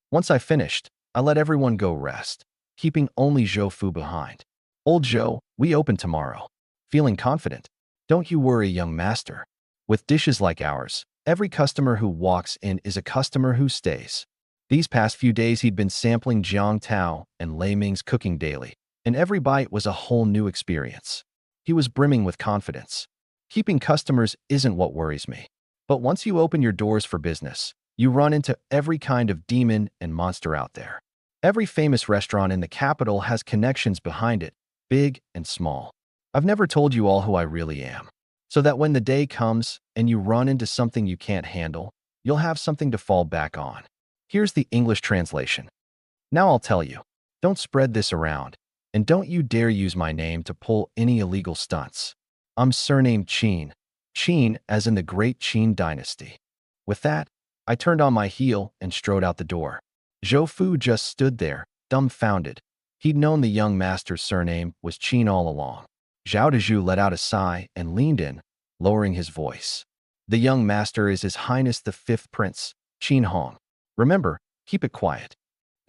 Once I finished, I let everyone go rest, keeping only Zhou Fu behind. Old Zhou, we open tomorrow. Feeling confident? Don't you worry, young master. With dishes like ours, every customer who walks in is a customer who stays. These past few days he'd been sampling Jiang Tao and Lei Ming's cooking daily, and every bite was a whole new experience. He was brimming with confidence. Keeping customers isn't what worries me. But once you open your doors for business, you run into every kind of demon and monster out there. Every famous restaurant in the capital has connections behind it, big and small. I've never told you all who I really am, so that when the day comes and you run into something you can't handle, you'll have something to fall back on. Here's the English translation. Now I'll tell you, don't spread this around, and don't you dare use my name to pull any illegal stunts. I'm surnamed Qin. Qin as in the Great Qin Dynasty. With that, I turned on my heel and strode out the door. Zhou Fu just stood there, dumbfounded. He'd known the young master's surname was Qin all along. Zhao Dezhu let out a sigh and leaned in, lowering his voice. The young master is His Highness the 5th Prince, Qin Hong. Remember, keep it quiet.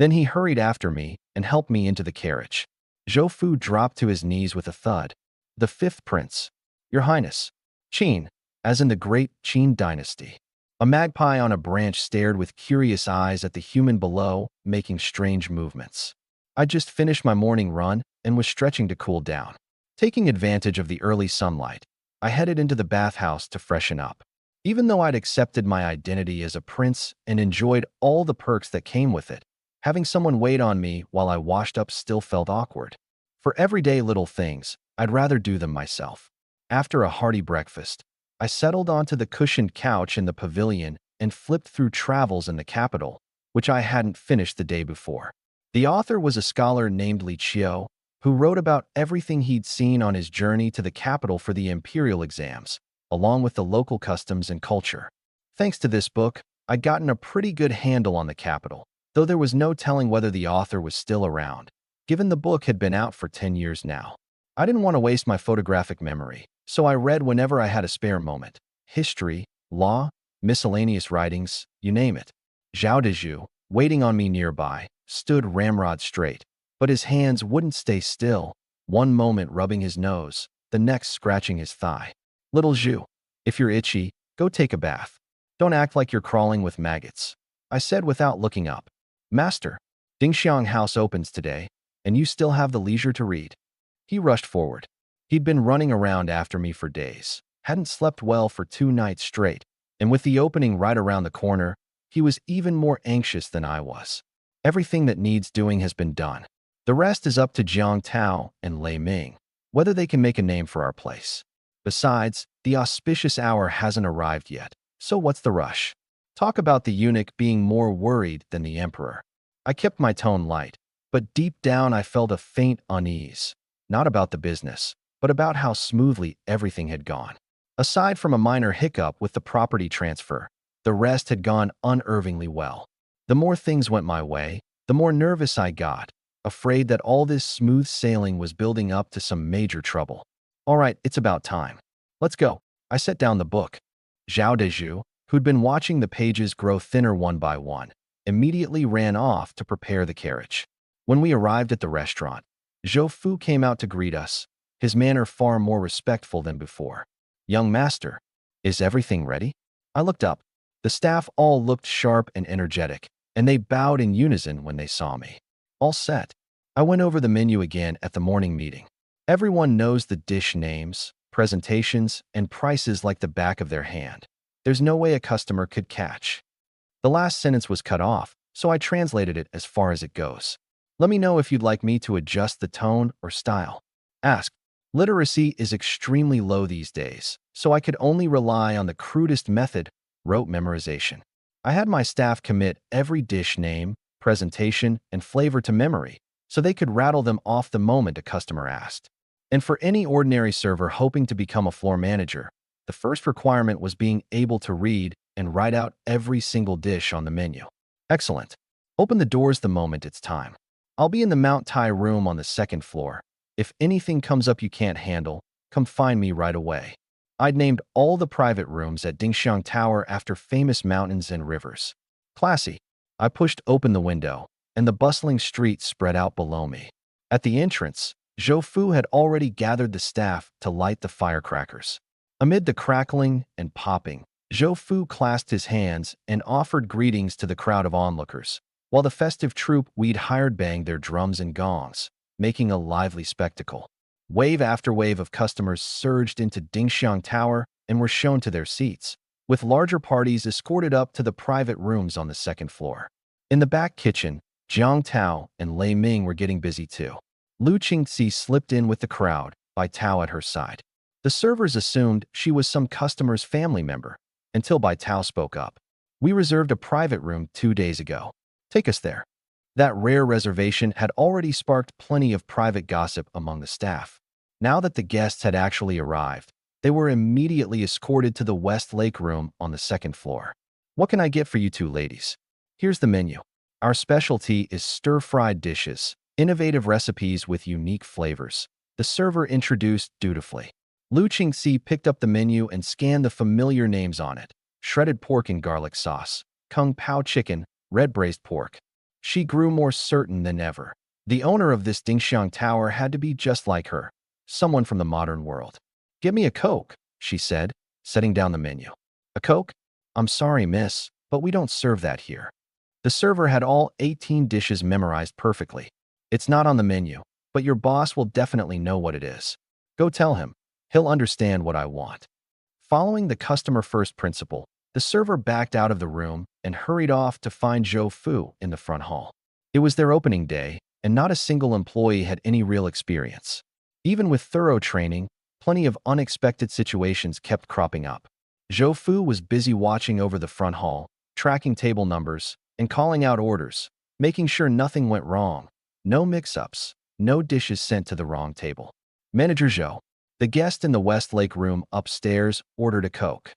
Then he hurried after me and helped me into the carriage. Zhou Fu dropped to his knees with a thud. The fifth prince. Your Highness. Qin, as in the great Qin dynasty. A magpie on a branch stared with curious eyes at the human below, making strange movements. I just finished my morning run and was stretching to cool down. Taking advantage of the early sunlight, I headed into the bathhouse to freshen up. Even though I'd accepted my identity as a prince and enjoyed all the perks that came with it, having someone wait on me while I washed up still felt awkward. For everyday little things, I'd rather do them myself. After a hearty breakfast, I settled onto the cushioned couch in the pavilion and flipped through Travels in the Capital, which I hadn't finished the day before. The author was a scholar named Li Qiu, who wrote about everything he'd seen on his journey to the capital for the imperial exams, along with the local customs and culture. Thanks to this book, I'd gotten a pretty good handle on the capital, though there was no telling whether the author was still around, given the book had been out for 10 years now. I didn't want to waste my photographic memory, so I read whenever I had a spare moment. History, law, miscellaneous writings, you name it. Zhao Dezhu, waiting on me nearby, stood ramrod straight, but his hands wouldn't stay still, one moment rubbing his nose, the next scratching his thigh. Little Zhu, if you're itchy, go take a bath. Don't act like you're crawling with maggots, I said without looking up. Master, Dingxiang House opens today, and you still have the leisure to read. He rushed forward. He'd been running around after me for days, hadn't slept well for 2 nights straight, and with the opening right around the corner, he was even more anxious than I was. Everything that needs doing has been done. The rest is up to Jiang Tao and Lei Ming, whether they can make a name for our place. Besides, the auspicious hour hasn't arrived yet, so what's the rush? Talk about the eunuch being more worried than the emperor. I kept my tone light, but deep down I felt a faint unease, not about the business, but about how smoothly everything had gone. Aside from a minor hiccup with the property transfer, the rest had gone unervingly well. The more things went my way, the more nervous I got, afraid that all this smooth sailing was building up to some major trouble. All right, it's about time. Let's go. I set down the book. Zhao Dezhu, who'd been watching the pages grow thinner one by one, immediately ran off to prepare the carriage. When we arrived at the restaurant, Zhou Fu came out to greet us, his manner far more respectful than before. Young master, is everything ready? I looked up. The staff all looked sharp and energetic, and they bowed in unison when they saw me. All set. I went over the menu again at the morning meeting. Everyone knows the dish names, presentations, and prices like the back of their hand. There's no way a customer could catch. The last sentence was cut off, so I translated it as far as it goes. Let me know if you'd like me to adjust the tone or style. Ask. Literacy is extremely low these days, so I could only rely on the crudest method, rote memorization. I had my staff commit every dish name, presentation, and flavor to memory, so they could rattle them off the moment a customer asked. And for any ordinary server hoping to become a floor manager, the first requirement was being able to read and write out every single dish on the menu. Excellent. Open the doors the moment it's time. I'll be in the Mount Tai room on the 2nd floor. If anything comes up you can't handle, come find me right away. I'd named all the private rooms at Dingxiang Tower after famous mountains and rivers. Classy. I pushed open the window, and the bustling street spread out below me. At the entrance, Zhou Fu had already gathered the staff to light the firecrackers. Amid the crackling and popping, Zhou Fu clasped his hands and offered greetings to the crowd of onlookers, while the festive troupe we'd hired banged their drums and gongs, making a lively spectacle. Wave after wave of customers surged into Dingxiang Tower and were shown to their seats, with larger parties escorted up to the private rooms on the 2nd floor. In the back kitchen, Jiang Tao and Lei Ming were getting busy too. Lu Qingxi slipped in with the crowd, Bai Tao at her side. The servers assumed she was some customer's family member, until Bai Tao spoke up. We reserved a private room 2 days ago. Take us there. That rare reservation had already sparked plenty of private gossip among the staff. Now that the guests had actually arrived, they were immediately escorted to the West Lake room on the 2nd floor. What can I get for you two ladies? Here's the menu. Our specialty is stir-fried dishes, innovative recipes with unique flavors. The server introduced dutifully. Lu Qingxi picked up the menu and scanned the familiar names on it. Shredded pork and garlic sauce, kung pao chicken, red braised pork. She grew more certain than ever. The owner of this Dingxiang Tower had to be just like her, someone from the modern world. "Give me a Coke," she said, setting down the menu. "A Coke? I'm sorry, miss, but we don't serve that here." The server had all 18 dishes memorized perfectly. "It's not on the menu, but your boss will definitely know what it is. Go tell him. He'll understand what I want." Following the customer-first principle, the server backed out of the room and hurried off to find Zhou Fu in the front hall. It was their opening day, and not a single employee had any real experience. Even with thorough training, plenty of unexpected situations kept cropping up. Zhou Fu was busy watching over the front hall, tracking table numbers, and calling out orders, making sure nothing went wrong. No mix-ups, no dishes sent to the wrong table. Manager Zhou, the guest in the Westlake room upstairs, ordered a Coke.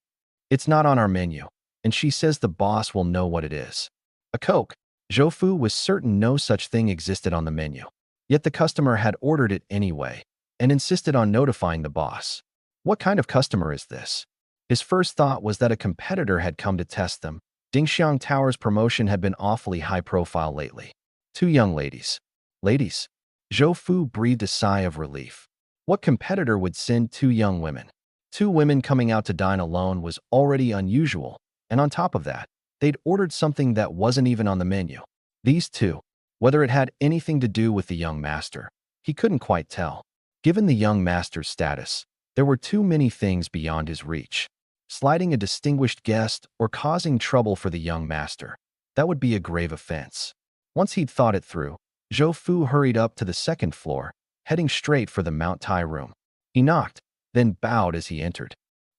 "It's not on our menu, and she says the boss will know what it is." A Coke? Zhou Fu was certain no such thing existed on the menu. Yet the customer had ordered it anyway, and insisted on notifying the boss. What kind of customer is this? His first thought was that a competitor had come to test them. Dingxiang Tower's promotion had been awfully high-profile lately. Two young ladies. Ladies? Zhou Fu breathed a sigh of relief. What competitor would send two young women? Two women coming out to dine alone was already unusual, and on top of that, they'd ordered something that wasn't even on the menu. These two, whether it had anything to do with the young master, he couldn't quite tell. Given the young master's status, there were too many things beyond his reach. Slighting a distinguished guest or causing trouble for the young master, that would be a grave offense. Once he'd thought it through, Zhou Fu hurried up to the second floor, heading straight for the Mount Tai room. He knocked, then bowed as he entered.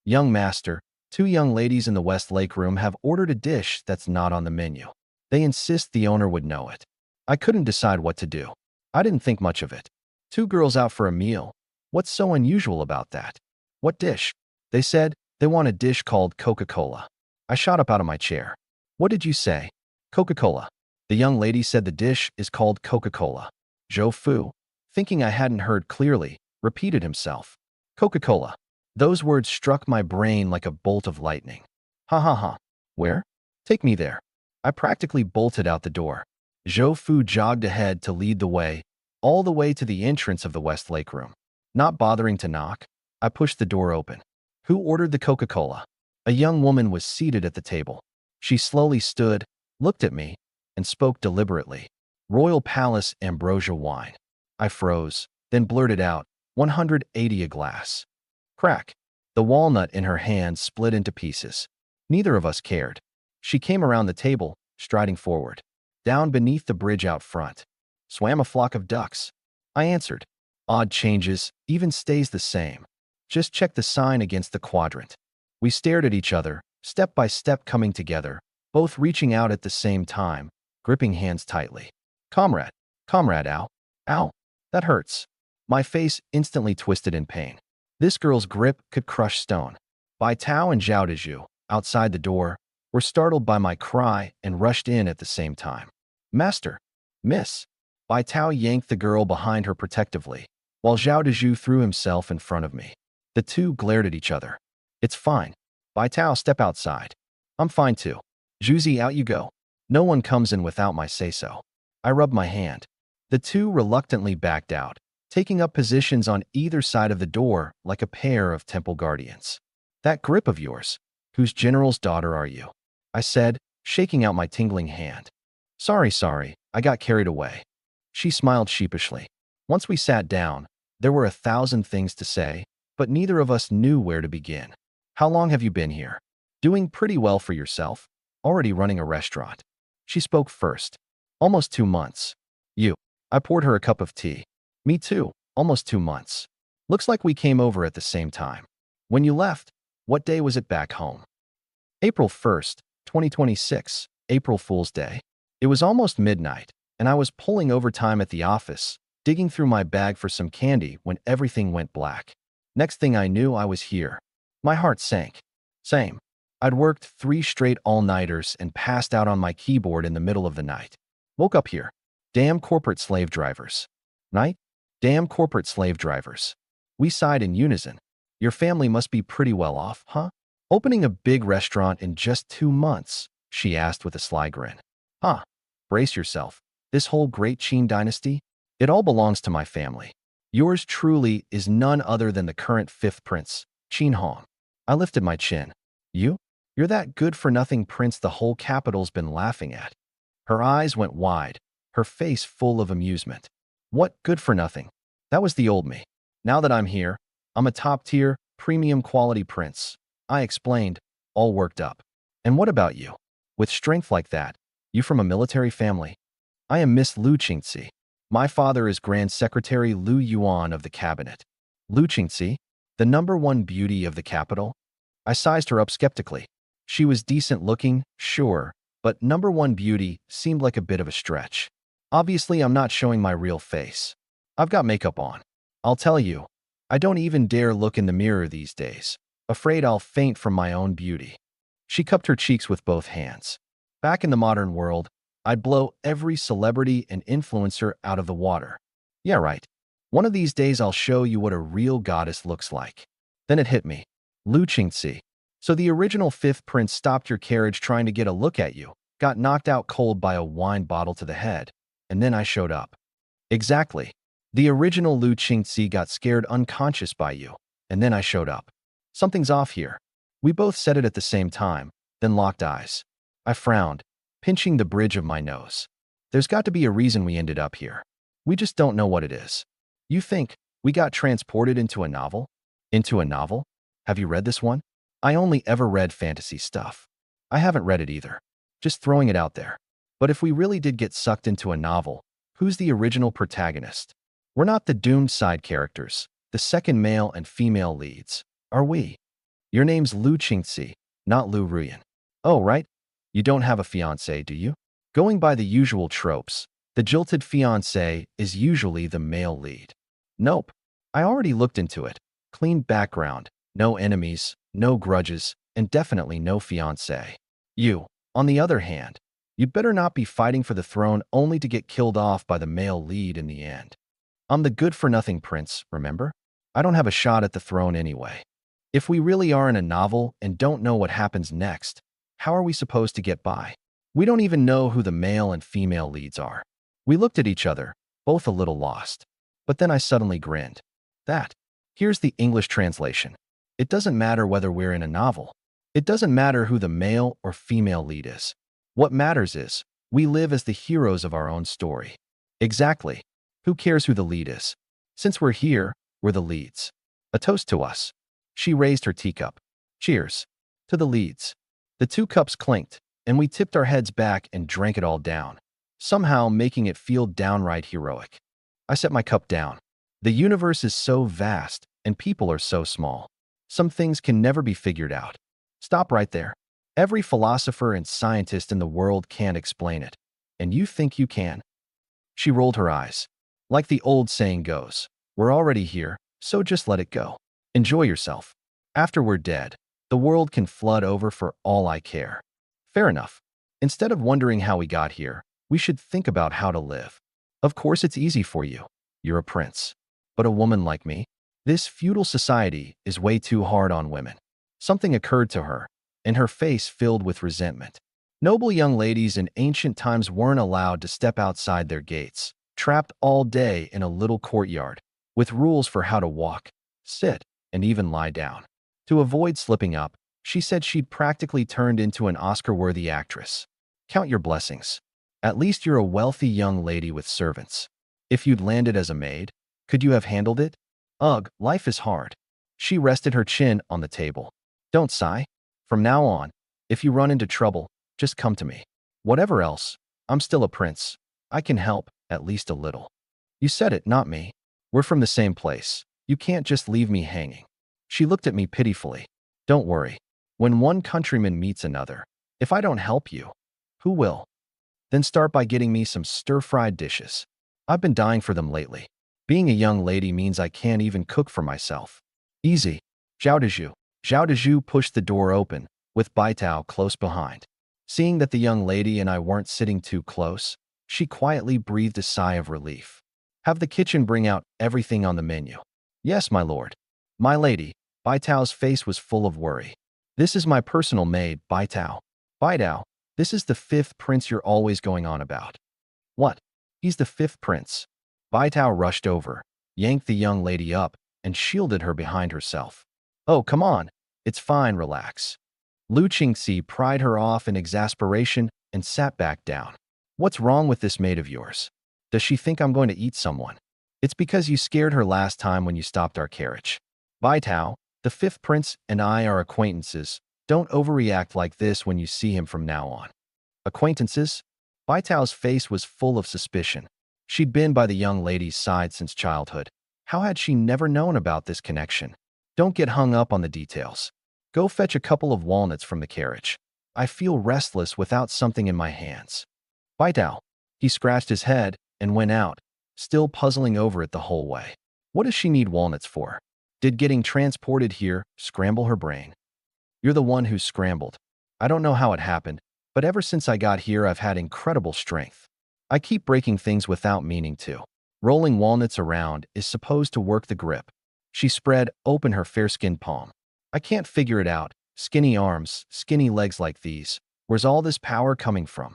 "Young master, two young ladies in the Westlake room have ordered a dish that's not on the menu. They insist the owner would know it." I couldn't decide what to do. I didn't think much of it. Two girls out for a meal. What's so unusual about that? "What dish?" They said. They want a dish called Coca-Cola. I shot up out of my chair. "What did you say?" "Coca-Cola." The young lady said the dish is called Coca-Cola. Zhou Fu, thinking I hadn't heard clearly, repeated himself. "Coca-Cola." Those words struck my brain like a bolt of lightning. Ha ha ha. "Where?" "Take me there." I practically bolted out the door. Zhou Fu jogged ahead to lead the way, all the way to the entrance of the Westlake room. Not bothering to knock, I pushed the door open. "Who ordered the Coca-Cola?" A young woman was seated at the table. She slowly stood, looked at me, and spoke deliberately. "Royal Palace Ambrosia wine." I froze, then blurted out, 180 a glass. Crack. The walnut in her hand split into pieces. Neither of us cared. She came around the table, striding forward. Down beneath the bridge out front swam a flock of ducks. I answered. "Odd changes, even stays the same. Just check the sign against the quadrant." We stared at each other, step by step coming together, both reaching out at the same time, gripping hands tightly. "Comrade, comrade, ow, ow, that hurts." My face instantly twisted in pain. This girl's grip could crush stone. Bai Tao and Zhao Dezhu, outside the door, were startled by my cry and rushed in at the same time. "Master, miss." Bai Tao yanked the girl behind her protectively, while Zhao Dezhu threw himself in front of me. The two glared at each other. "It's fine. Bai Tao, step outside." "I'm fine too." "Zhuzi, out you go. No one comes in without my say-so." I rubbed my hand. The two reluctantly backed out, taking up positions on either side of the door like a pair of temple guardians. "That grip of yours. Whose general's daughter are you?" I said, shaking out my tingling hand. Sorry, I got carried away." She smiled sheepishly. Once we sat down, there were 1,000 things to say, but neither of us knew where to begin. "How long have you been here?" "Doing pretty well for yourself. Already running a restaurant." She spoke first. "Almost 2 months." "You?" I poured her a cup of tea. "Me too. Almost 2 months. Looks like we came over at the same time." "When you left, what day was it back home?" "April 1st, 2026, April Fool's Day." It was almost midnight, and I was pulling overtime at the office, digging through my bag for some candy when everything went black. Next thing I knew, I was here. My heart sank. Same. I'd worked 3 straight all-nighters and passed out on my keyboard in the middle of the night. Woke up here. Damn corporate slave drivers. Night? Damn corporate slave drivers. We sighed in unison. "Your family must be pretty well off, huh? Opening a big restaurant in just 2 months," she asked with a sly grin. "Huh. Brace yourself. This whole great Qin dynasty? It all belongs to my family." Yours truly is none other than the current fifth prince, Qin Hong. I lifted my chin. You? You're that good-for-nothing prince the whole capital's been laughing at. Her eyes went wide, her face full of amusement. What good for nothing? That was the old me. Now that I'm here, I'm a top-tier, premium quality prince. I explained, all worked up. And what about you? With strength like that, you from a military family? I am Miss Lu Qingxi. My father is Grand Secretary Lu Yuan of the cabinet. Lu Qingxi, the #1 beauty of the capital? I sized her up skeptically. She was decent-looking, sure, but #1 beauty seemed like a bit of a stretch. Obviously, I'm not showing my real face. I've got makeup on. I'll tell you, I don't even dare look in the mirror these days, afraid I'll faint from my own beauty. She cupped her cheeks with both hands. Back in the modern world, I'd blow every celebrity and influencer out of the water. Yeah, right. One of these days I'll show you what a real goddess looks like. Then it hit me. Lu Qingxi. So the original fifth prince stopped your carriage trying to get a look at you, got knocked out cold by a wine bottle to the head, and then I showed up. Exactly. The original Lu Qingxi got scared unconscious by you, and then I showed up. Something's off here. We both said it at the same time, then locked eyes. I frowned, pinching the bridge of my nose. There's got to be a reason we ended up here. We just don't know what it is. You think we got transported into a novel? Into a novel? Have you read this one? I only ever read fantasy stuff. I haven't read it either. Just throwing it out there. But if we really did get sucked into a novel, who's the original protagonist? We're not the doomed side characters, the second male and female leads, are we? Your name's Lu Qingxi, not Lu Ruyan. Oh, right? You don't have a fiancé, do you? Going by the usual tropes, the jilted fiancé is usually the male lead. Nope. I already looked into it. Clean background, no enemies, no grudges, and definitely no fiancé. You, on the other hand, you'd better not be fighting for the throne only to get killed off by the male lead in the end. I'm the good-for-nothing prince, remember? I don't have a shot at the throne anyway. If we really are in a novel and don't know what happens next, how are we supposed to get by? We don't even know who the male and female leads are. We looked at each other, both a little lost. But then I suddenly grinned. Here's the English translation. It doesn't matter whether we're in a novel. It doesn't matter who the male or female lead is. What matters is, we live as the heroes of our own story. Exactly. Who cares who the lead is? Since we're here, we're the leads. A toast to us. She raised her teacup. Cheers. To the leads. The two cups clinked, and we tipped our heads back and drank it all down, somehow making it feel downright heroic. I set my cup down. The universe is so vast, and people are so small. Some things can never be figured out. Stop right there. Every philosopher and scientist in the world can't explain it. And you think you can? She rolled her eyes. Like the old saying goes, we're already here, so just let it go. Enjoy yourself. After we're dead, the world can flood over for all I care. Fair enough. Instead of wondering how we got here, we should think about how to live. Of course it's easy for you. You're a prince. But a woman like me? This feudal society is way too hard on women. Something occurred to her, and her face filled with resentment. Noble young ladies in ancient times weren't allowed to step outside their gates, trapped all day in a little courtyard, with rules for how to walk, sit, and even lie down. To avoid slipping up, she said she'd practically turned into an Oscar-worthy actress. Count your blessings. At least you're a wealthy young lady with servants. If you'd landed as a maid, could you have handled it? Ugh, life is hard. She rested her chin on the table. Don't sigh. From now on, if you run into trouble, just come to me. Whatever else, I'm still a prince. I can help, at least a little. You said it, not me. We're from the same place. You can't just leave me hanging. She looked at me pitifully. Don't worry. When one countryman meets another, if I don't help you, who will? Then start by getting me some stir-fried dishes. I've been dying for them lately. Being a young lady means I can't even cook for myself. Easy. Zhao Dezhu. Zhao Dezhu pushed the door open, with Baitao close behind. Seeing that the young lady and I weren't sitting too close, she quietly breathed a sigh of relief. Have the kitchen bring out everything on the menu. Yes, my lord. My lady. Baitao's face was full of worry. This is my personal maid, Baitao. Baitao, this is the fifth prince you're always going on about. What? He's the fifth prince. Baitao rushed over, yanked the young lady up, and shielded her behind herself. Oh, come on. It's fine, relax. Lu Qingxi pried her off in exasperation and sat back down. What's wrong with this maid of yours? Does she think I'm going to eat someone? It's because you scared her last time when you stopped our carriage. Bai Tao, the fifth prince and I are acquaintances. Don't overreact like this when you see him from now on. Acquaintances? Bai Tao's face was full of suspicion. She'd been by the young lady's side since childhood. How had she never known about this connection? Don't get hung up on the details. Go fetch a couple of walnuts from the carriage. I feel restless without something in my hands. Bai Tao. He scratched his head and went out, still puzzling over it the whole way. What does she need walnuts for? Did getting transported here scramble her brain? You're the one who scrambled. I don't know how it happened, but ever since I got here I've had incredible strength. I keep breaking things without meaning to. Rolling walnuts around is supposed to work the grip. She spread open her fair-skinned palm. I can't figure it out. Skinny arms, skinny legs like these. Where's all this power coming from?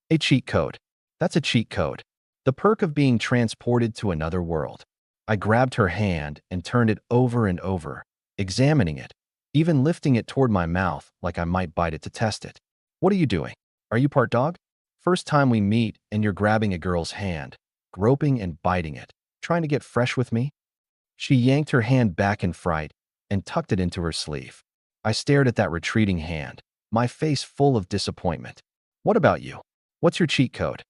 A cheat code. That's a cheat code. The perk of being transported to another world. I grabbed her hand and turned it over and over, examining it, even lifting it toward my mouth like I might bite it to test it. What are you doing? Are you part dog? First time we meet and you're grabbing a girl's hand, groping and biting it, trying to get fresh with me? She yanked her hand back in fright and tucked it into her sleeve. I stared at that retreating hand, my face full of disappointment. What about you? What's your cheat code?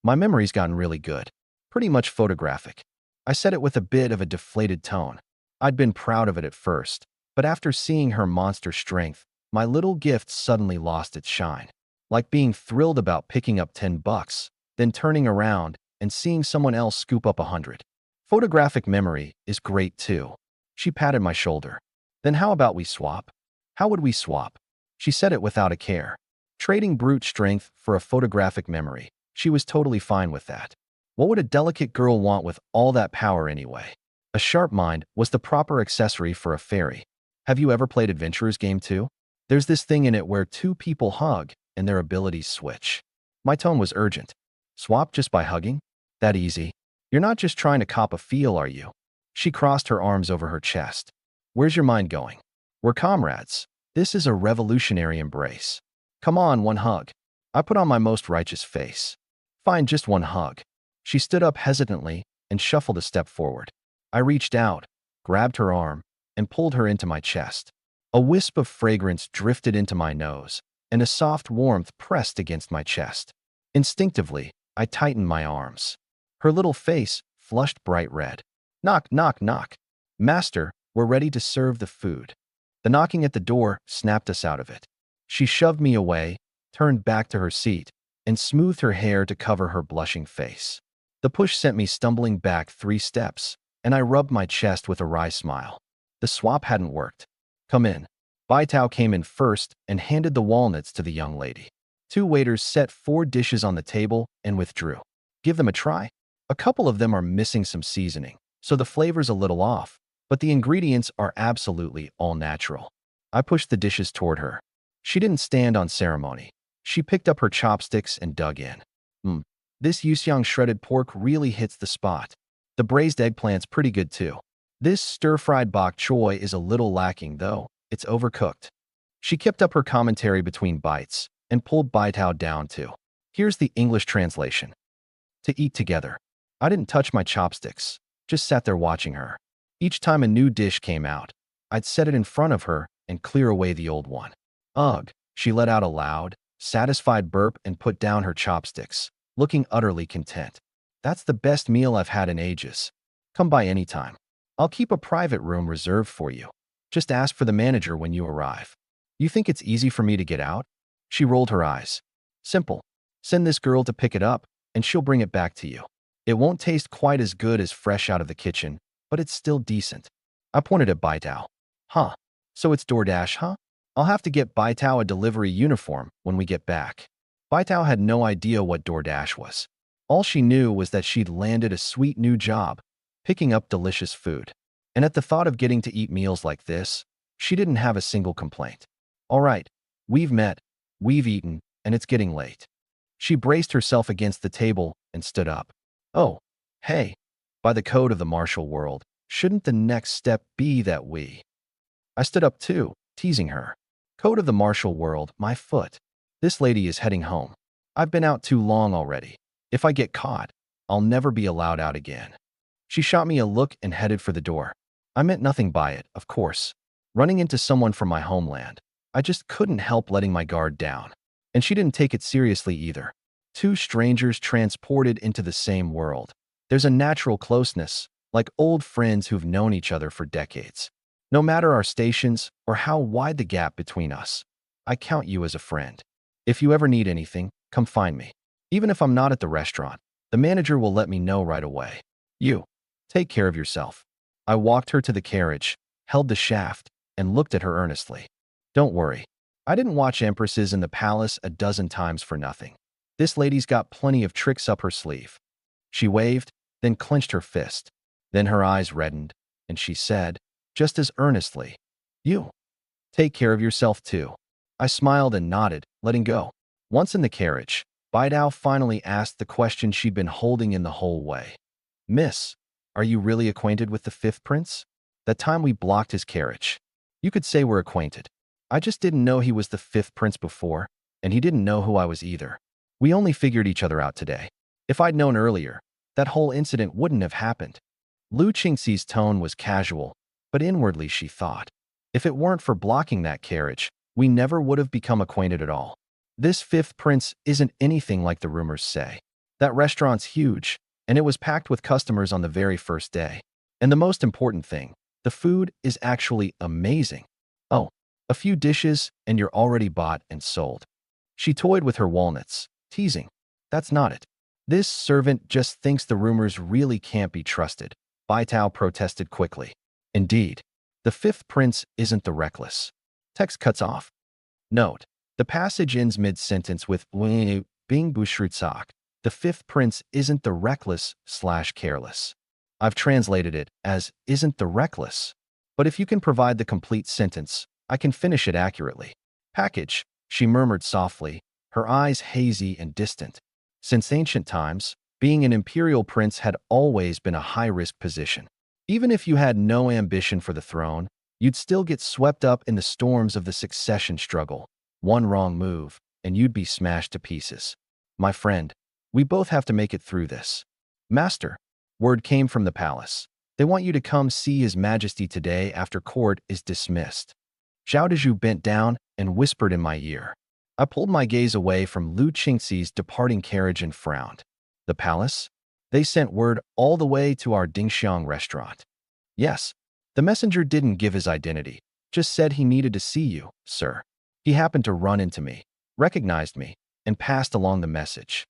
My memory's gotten really good. Pretty much photographic. I said it with a bit of a deflated tone. I'd been proud of it at first, but after seeing her monster strength, my little gift suddenly lost its shine. Like being thrilled about picking up $10, then turning around and seeing someone else scoop up 100. Photographic memory is great too. She patted my shoulder. Then how about we swap? How would we swap? She said it without a care. Trading brute strength for a photographic memory. She was totally fine with that. What would a delicate girl want with all that power anyway? A sharp mind was the proper accessory for a fairy. Have you ever played Adventurer's Game 2? There's this thing in it where two people hug and their abilities switch. My tone was urgent. Swap just by hugging? That easy? You're not just trying to cop a feel, are you? She crossed her arms over her chest. Where's your mind going? We're comrades. This is a revolutionary embrace. Come on, one hug. I put on my most righteous face. Fine, just one hug. She stood up hesitantly and shuffled a step forward. I reached out, grabbed her arm, and pulled her into my chest. A wisp of fragrance drifted into my nose, and a soft warmth pressed against my chest. Instinctively, I tightened my arms. Her little face flushed bright red. Knock, knock, knock. Master, we're ready to serve the food. The knocking at the door snapped us out of it. She shoved me away, turned back to her seat, and smoothed her hair to cover her blushing face. The push sent me stumbling back 3 steps, and I rubbed my chest with a wry smile. The swap hadn't worked. Come in. Bai Tao came in first and handed the walnuts to the young lady. 2 waiters set 4 dishes on the table and withdrew. Give them a try. A couple of them are missing some seasoning, so the flavor's a little off, but the ingredients are absolutely all natural. I pushed the dishes toward her. She didn't stand on ceremony. She picked up her chopsticks and dug in. This Yuxiang shredded pork really hits the spot. The braised eggplant's pretty good too. This stir-fried bok choy is a little lacking though. It's overcooked. She kept up her commentary between bites and pulled Bai Tao down too. Here's the English translation. To eat together. I didn't touch my chopsticks, just sat there watching her. Each time a new dish came out, I'd set it in front of her and clear away the old one. Ugh, she let out a loud, satisfied burp and put down her chopsticks, looking utterly content. That's the best meal I've had in ages. Come by anytime. I'll keep a private room reserved for you. Just ask for the manager when you arrive. You think it's easy for me to get out? She rolled her eyes. Simple. Send this girl to pick it up, and she'll bring it back to you. It won't taste quite as good as fresh out of the kitchen, but it's still decent. I pointed at Bai Tao. Huh. So it's DoorDash, huh? I'll have to get Bai Tao a delivery uniform when we get back. Bai Tao had no idea what DoorDash was. All she knew was that she'd landed a sweet new job, picking up delicious food. And at the thought of getting to eat meals like this, she didn't have a single complaint. All right, we've met, we've eaten, and it's getting late. She braced herself against the table and stood up. Oh, hey. By the code of the martial world, shouldn't the next step be that we? I stood up too, teasing her. Code of the martial world, my foot. This lady is heading home. I've been out too long already. If I get caught, I'll never be allowed out again. She shot me a look and headed for the door. I meant nothing by it, of course. Running into someone from my homeland. I just couldn't help letting my guard down. And she didn't take it seriously either. Two strangers transported into the same world. There's a natural closeness, like old friends who've known each other for decades. No matter our stations or how wide the gap between us, I count you as a friend. If you ever need anything, come find me. Even if I'm not at the restaurant, the manager will let me know right away. You, take care of yourself. I walked her to the carriage, held the shaft, and looked at her earnestly. Don't worry. I didn't watch Empresses in the Palace a dozen times for nothing. This lady's got plenty of tricks up her sleeve. She waved, then clenched her fist. Then her eyes reddened, and she said, just as earnestly, you, take care of yourself too. I smiled and nodded, letting go. Once in the carriage, Baidao finally asked the question she'd been holding in the whole way. Miss, are you really acquainted with the fifth prince? That time we blocked his carriage. You could say we're acquainted. I just didn't know he was the fifth prince before, and he didn't know who I was either. We only figured each other out today. If I'd known earlier, that whole incident wouldn't have happened. Lu Qingxi's tone was casual, but inwardly she thought, if it weren't for blocking that carriage, we never would have become acquainted at all. This fifth prince isn't anything like the rumors say. That restaurant's huge, and it was packed with customers on the very first day. And the most important thing, the food is actually amazing. Oh, a few dishes and you're already bought and sold. She toyed with her walnuts, teasing. That's not it. This servant just thinks the rumors really can't be trusted. Bai Tao protested quickly. Indeed, the fifth prince isn't the reckless. Text cuts off. Note, the passage ends mid-sentence with Bing Bushrutzak. The fifth prince isn't the reckless/careless. I've translated it as isn't the reckless. But if you can provide the complete sentence, I can finish it accurately. Package, she murmured softly, her eyes hazy and distant. Since ancient times, being an imperial prince had always been a high-risk position. Even if you had no ambition for the throne, you'd still get swept up in the storms of the succession struggle. One wrong move, and you'd be smashed to pieces. My friend, we both have to make it through this. Master, word came from the palace. They want you to come see His Majesty today after court is dismissed. Zhao Dezhu bent down and whispered in my ear. I pulled my gaze away from Lu Qingxi's departing carriage and frowned. The palace? They sent word all the way to our Dingxiang restaurant. Yes, the messenger didn't give his identity, just said he needed to see you, sir. He happened to run into me, recognized me, and passed along the message.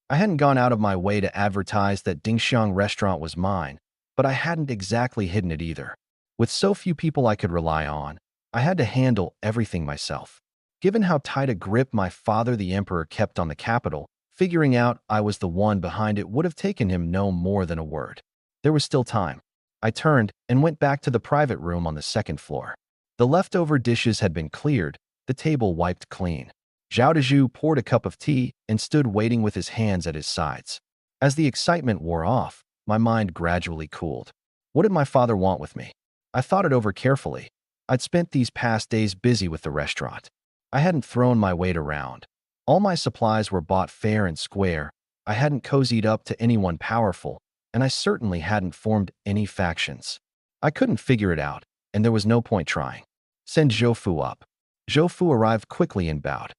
I hadn't gone out of my way to advertise that Dingxiang restaurant was mine, but I hadn't exactly hidden it either. With so few people I could rely on, I had to handle everything myself. Given how tight a grip my father the emperor kept on the capital, figuring out I was the one behind it would have taken him no more than a word. There was still time. I turned and went back to the private room on the second floor. The leftover dishes had been cleared, the table wiped clean. Zhao Dezhu poured a cup of tea and stood waiting with his hands at his sides. As the excitement wore off, my mind gradually cooled. What did my father want with me? I thought it over carefully. I'd spent these past days busy with the restaurant. I hadn't thrown my weight around. All my supplies were bought fair and square. I hadn't cozied up to anyone powerful, and I certainly hadn't formed any factions. I couldn't figure it out, and there was no point trying. Send Zhou up. Zhou arrived quickly and bowed.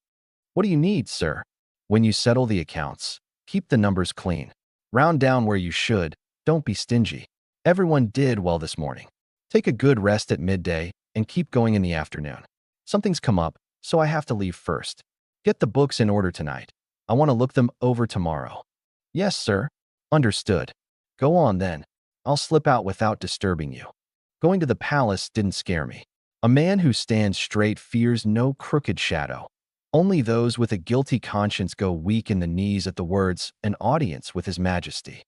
What do you need, sir? When you settle the accounts, keep the numbers clean. Round down where you should, don't be stingy. Everyone did well this morning. Take a good rest at midday and keep going in the afternoon. Something's come up, so I have to leave first. Get the books in order tonight. I want to look them over tomorrow. Yes, sir. Understood. Go on then. I'll slip out without disturbing you. Going to the palace didn't scare me. A man who stands straight fears no crooked shadow. Only those with a guilty conscience go weak in the knees at the words, an audience with His Majesty.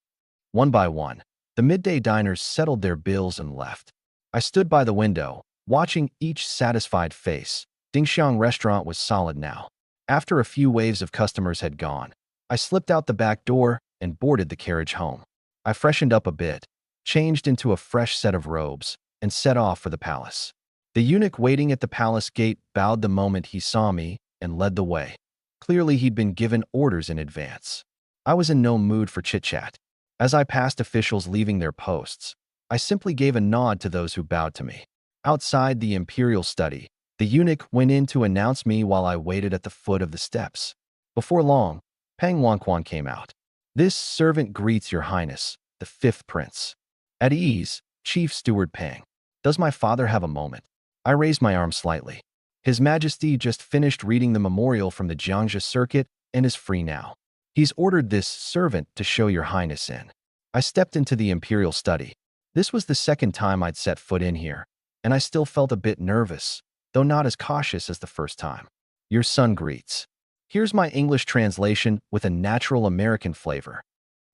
One by one, the midday diners settled their bills and left. I stood by the window, watching each satisfied face. Dingxiang restaurant was solid now. After a few waves of customers had gone, I slipped out the back door and boarded the carriage home. I freshened up a bit, changed into a fresh set of robes, and set off for the palace. The eunuch waiting at the palace gate bowed the moment he saw me and led the way. Clearly, he'd been given orders in advance. I was in no mood for chit-chat. As I passed officials leaving their posts, I simply gave a nod to those who bowed to me. Outside the imperial study, the eunuch went in to announce me while I waited at the foot of the steps. Before long, Pang Wanquan came out. "This servant greets your highness, the fifth prince." At ease, Chief Steward Pang. "Does my father have a moment?" I raised my arm slightly. His Majesty just finished reading the memorial from the Jiangxia circuit and is free now. He's ordered this servant to show your highness in. I stepped into the imperial study. This was the second time I'd set foot in here, and I still felt a bit nervous, though not as cautious as the first time. Your son greets. Here's my English translation with a natural American flavor.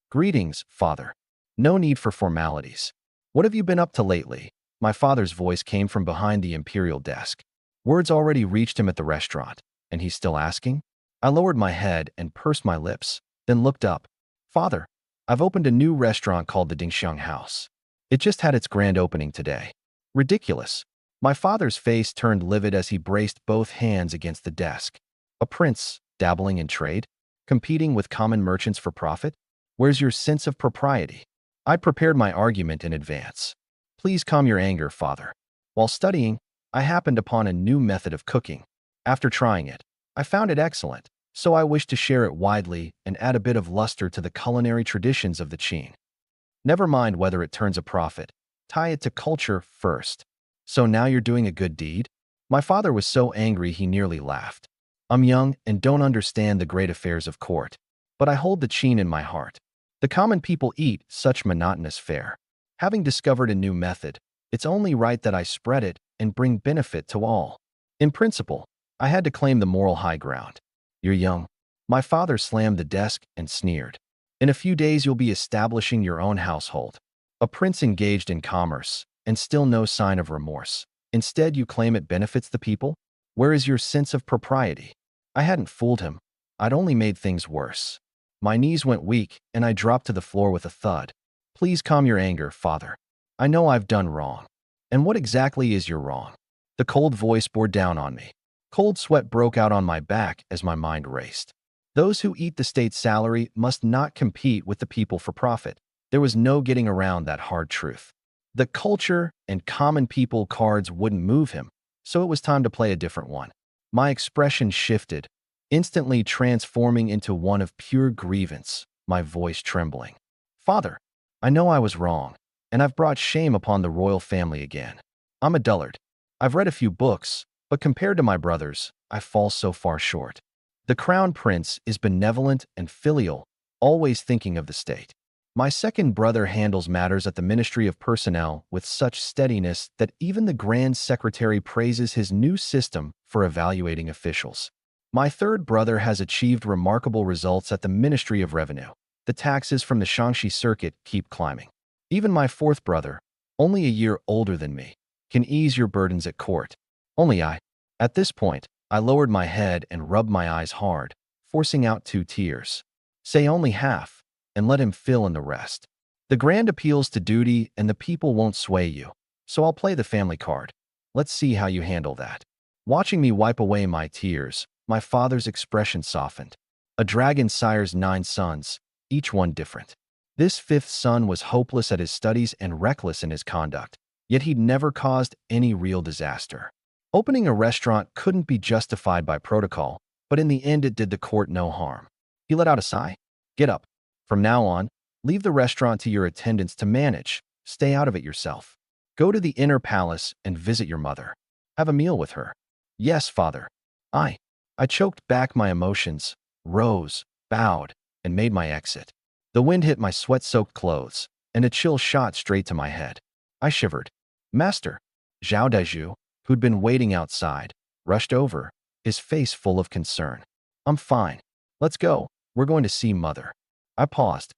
Greetings, father. No need for formalities. What have you been up to lately? My father's voice came from behind the imperial desk. Words already reached him at the restaurant, and he's still asking? I lowered my head and pursed my lips, then looked up. Father, I've opened a new restaurant called the Dingxiang House. It just had its grand opening today. Ridiculous. My father's face turned livid as he braced both hands against the desk. A prince, dabbling in trade? Competing with common merchants for profit? Where's your sense of propriety? I prepared my argument in advance. Please calm your anger, father. While studying, I happened upon a new method of cooking. After trying it, I found it excellent, so I wish to share it widely and add a bit of luster to the culinary traditions of the Qing. Never mind whether it turns a profit. Tie it to culture first. So now you're doing a good deed? My father was so angry he nearly laughed. I'm young and don't understand the great affairs of court, but I hold the Qing in my heart. The common people eat such monotonous fare. Having discovered a new method, it's only right that I spread it and bring benefit to all. In principle, I had to claim the moral high ground. You're young. My father slammed the desk and sneered. In a few days you'll be establishing your own household. A prince engaged in commerce, and still no sign of remorse. Instead, you claim it benefits the people? Where is your sense of propriety? I hadn't fooled him. I'd only made things worse. My knees went weak, and I dropped to the floor with a thud. Please calm your anger, father. I know I've done wrong. And what exactly is your wrong? The cold voice bore down on me. Cold sweat broke out on my back as my mind raced. Those who eat the state's salary must not compete with the people for profit. There was no getting around that hard truth. The culture and common people cards wouldn't move him, so it was time to play a different one. My expression shifted, instantly transforming into one of pure grievance, my voice trembling. Father, I know I was wrong, and I've brought shame upon the royal family again. I'm a dullard. I've read a few books, but compared to my brothers, I fall so far short. The crown prince is benevolent and filial, always thinking of the state. My second brother handles matters at the Ministry of Personnel with such steadiness that even the Grand Secretary praises his new system for evaluating officials. My third brother has achieved remarkable results at the Ministry of Revenue. The taxes from the Shaanxi circuit keep climbing. Even my fourth brother, only a year older than me, can ease your burdens at court. Only I. At this point, I lowered my head and rubbed my eyes hard, forcing out 2 tears. Say only half, and let him fill in the rest. The grand appeals to duty and the people won't sway you, so I'll play the family card. Let's see how you handle that. Watching me wipe away my tears, my father's expression softened. A dragon sires 9 sons, each one different. This 5th son was hopeless at his studies and reckless in his conduct, yet he'd never caused any real disaster. Opening a restaurant couldn't be justified by protocol, but in the end it did the court no harm. He let out a sigh. Get up. From now on, leave the restaurant to your attendants to manage. Stay out of it yourself. Go to the inner palace and visit your mother. Have a meal with her. Yes, father. I choked back my emotions, rose, bowed, and made my exit. The wind hit my sweat-soaked clothes, and a chill shot straight to my head. I shivered. Master, Zhao Daiju, who'd been waiting outside, rushed over, his face full of concern. I'm fine. Let's go. We're going to see mother. I paused.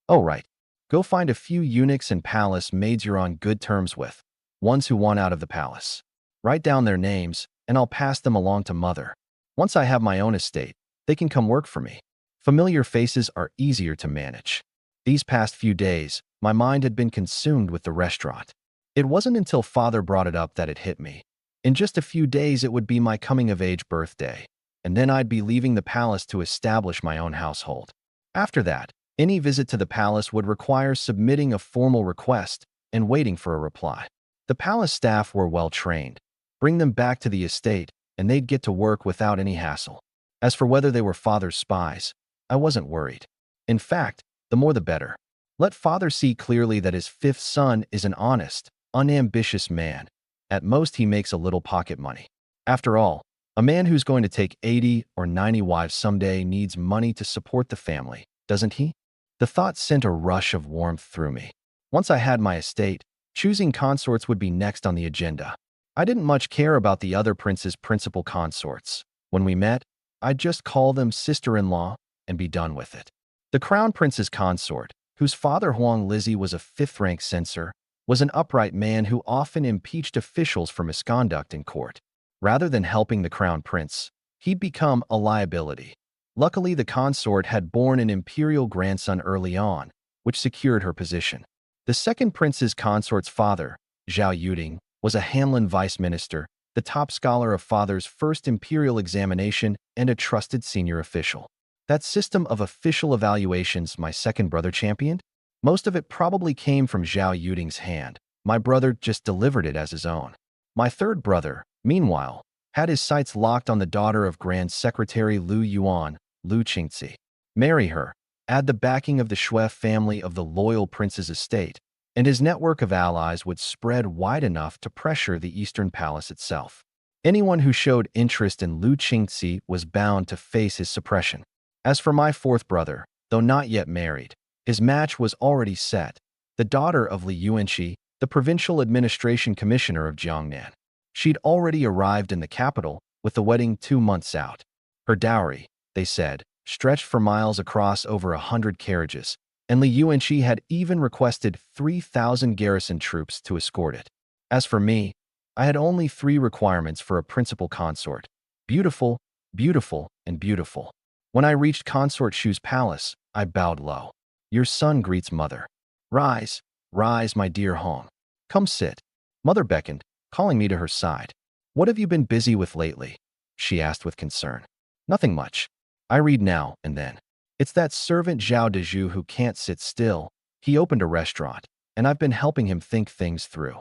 Oh, right. Go find a few eunuchs and palace maids you're on good terms with, ones who want out of the palace. Write down their names, and I'll pass them along to mother. Once I have my own estate, they can come work for me. Familiar faces are easier to manage. These past few days, My mind had been consumed with the restaurant. It wasn't until father brought it up that it hit me. In just a few days, it would be my coming-of-age birthday, and then I'd be leaving the palace to establish my own household. After that, any visit to the palace would require submitting a formal request and waiting for a reply. The palace staff were well-trained. Bring them back to the estate, and they'd get to work without any hassle. As for whether they were father's spies, I wasn't worried. In fact, the more the better. Let father see clearly that his fifth son is an honest, unambitious man. At most, he makes a little pocket money. After all, a man who's going to take 80 or 90 wives someday needs money to support the family, doesn't he? The thought sent a rush of warmth through me. Once I had my estate, choosing consorts would be next on the agenda. I didn't much care about the other prince's principal consorts. When we met, I'd just call them sister-in-law and be done with it. The crown prince's consort, whose father Huang Lizzie was a fifth-rank censor, was an upright man who often impeached officials for misconduct in court. Rather than helping the crown prince, he'd become a liability. Luckily, the consort had borne an imperial grandson early on, which secured her position. The second prince's consort's father, Zhao Yuding, was a Hanlin vice minister, the top scholar of father's first imperial examination and a trusted senior official. That system of official evaluations my second brother championed? Most of it probably came from Zhao Yuding's hand. My brother just delivered it as his own. My third brother, meanwhile, had his sights locked on the daughter of Grand Secretary Lu Yuan, Lu Qingzi. Marry her, add the backing of the Shui family of the loyal prince's estate, and his network of allies would spread wide enough to pressure the Eastern Palace itself. Anyone who showed interest in Lu Qingzi was bound to face his suppression. As for my fourth brother, though not yet married, his match was already set, the daughter of Li Yuanxi, the provincial administration commissioner of Jiangnan. She'd already arrived in the capital, with the wedding 2 months out. Her dowry, they said, stretched for miles across over 100 carriages, and Li Yuanxi had even requested 3,000 garrison troops to escort it. As for me, I had only 3 requirements for a principal consort: beautiful, beautiful, and beautiful. When I reached Consort Shu's palace, I bowed low. Your son greets mother. Rise, rise, my dear Hong. Come sit. Mother beckoned, calling me to her side. What have you been busy with lately? She asked with concern. Nothing much. I read now and then. It's that servant Zhao Dezhu who can't sit still. He opened a restaurant, and I've been helping him think things through.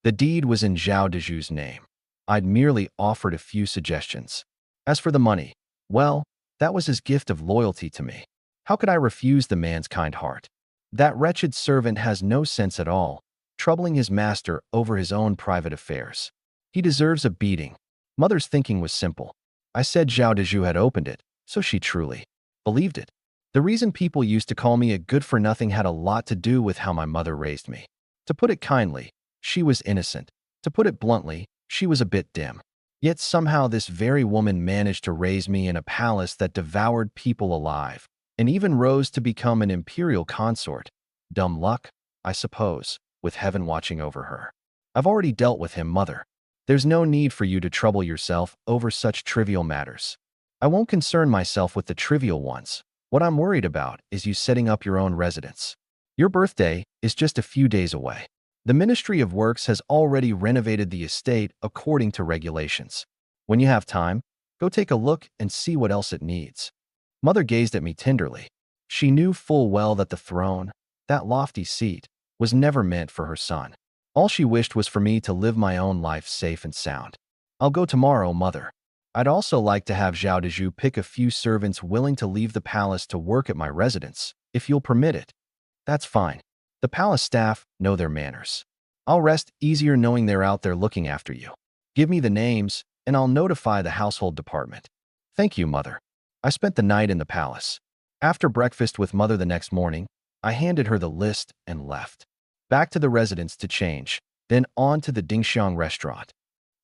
The deed was in Zhao Dezhu's name. I'd merely offered a few suggestions. As for the money, well, that was his gift of loyalty to me. How could I refuse the man's kind heart? That wretched servant has no sense at all, troubling his master over his own private affairs. He deserves a beating. Mother's thinking was simple. I said Zhao Dezhu had opened it, so she truly believed it. The reason people used to call me a good-for-nothing had a lot to do with how my mother raised me. To put it kindly, she was innocent. To put it bluntly, she was a bit dim. Yet somehow this very woman managed to raise me in a palace that devoured people alive, and even rose to become an imperial consort. Dumb luck, I suppose, with heaven watching over her. I've already dealt with him, mother. There's no need for you to trouble yourself over such trivial matters. I won't concern myself with the trivial ones. What I'm worried about is you setting up your own residence. Your birthday is just a few days away. The Ministry of Works has already renovated the estate according to regulations. When you have time, go take a look and see what else it needs. Mother gazed at me tenderly. She knew full well that the throne, that lofty seat, was never meant for her son. All she wished was for me to live my own life safe and sound. I'll go tomorrow, mother. I'd also like to have Zhao Dezhu pick a few servants willing to leave the palace to work at my residence, if you'll permit it. That's fine. The palace staff know their manners. I'll rest easier knowing they're out there looking after you. Give me the names, and I'll notify the household department. Thank you, mother. I spent the night in the palace. After breakfast with mother the next morning, I handed her the list and left. Back to the residence to change, then on to the Dingxiang restaurant.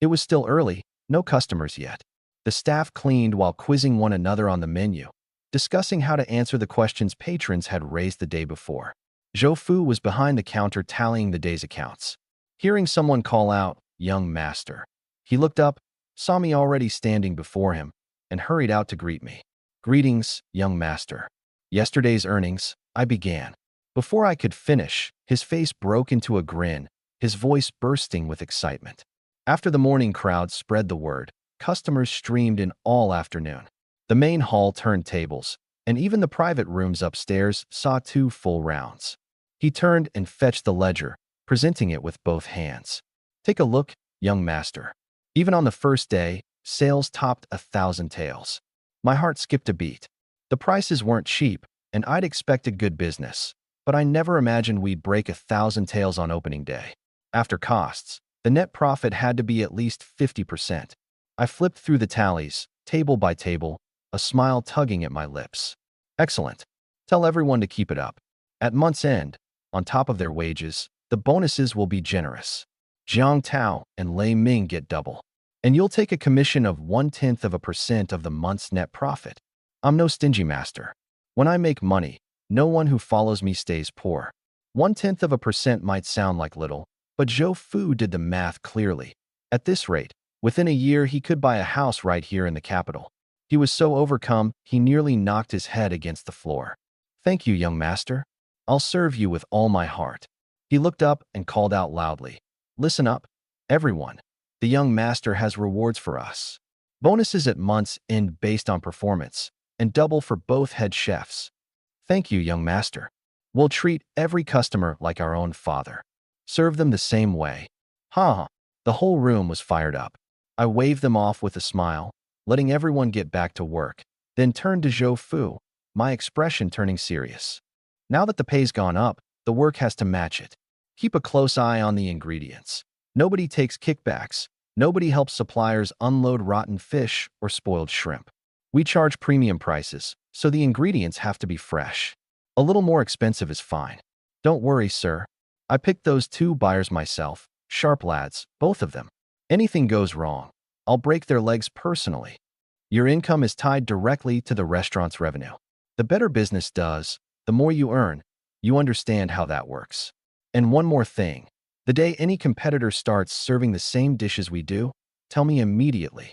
It was still early, no customers yet. The staff cleaned while quizzing one another on the menu, discussing how to answer the questions patrons had raised the day before. Zhou Fu was behind the counter tallying the day's accounts. Hearing someone call out, "Young master," he looked up, saw me already standing before him, and hurried out to greet me. "Greetings, young master." "Yesterday's earnings," I began. Before I could finish, his face broke into a grin, his voice bursting with excitement. After the morning crowd spread the word, customers streamed in all afternoon. The main hall turned tables, and even the private rooms upstairs saw 2 full rounds. He turned and fetched the ledger, presenting it with both hands. Take a look, young master. Even on the first day, sales topped 1,000 taels. My heart skipped a beat. The prices weren't cheap, and I'd expected good business, but I never imagined we'd break 1,000 taels on opening day. After costs, the net profit had to be at least 50%. I flipped through the tallies, table by table, a smile tugging at my lips. Excellent. Tell everyone to keep it up. At month's end, on top of their wages, the bonuses will be generous. Jiang Tao and Lei Ming get double. And you'll take a commission of 0.1% of the month's net profit. I'm no stingy master. When I make money, no one who follows me stays poor. 0.1% might sound like little, but Zhou Fu did the math clearly. At this rate, within a year he could buy a house right here in the capital. He was so overcome, he nearly knocked his head against the floor. Thank you, young master. I'll serve you with all my heart. He looked up and called out loudly. Listen up, everyone. The young master has rewards for us. Bonuses at month's end based on performance, and double for both head chefs. Thank you, young master. We'll treat every customer like our own father. Serve them the same way. Ha! The whole room was fired up. I waved them off with a smile, letting everyone get back to work, then turned to Zhou Fu, my expression turning serious. Now that the pay's gone up, the work has to match it. Keep a close eye on the ingredients. Nobody takes kickbacks. Nobody helps suppliers unload rotten fish or spoiled shrimp. We charge premium prices, so the ingredients have to be fresh. A little more expensive is fine. Don't worry, sir. I picked those 2 buyers myself, sharp lads, both of them. Anything goes wrong, I'll break their legs personally. Your income is tied directly to the restaurant's revenue. The better business does, the more you earn. You understand how that works. And one more thing. The day any competitor starts serving the same dishes we do, tell me immediately.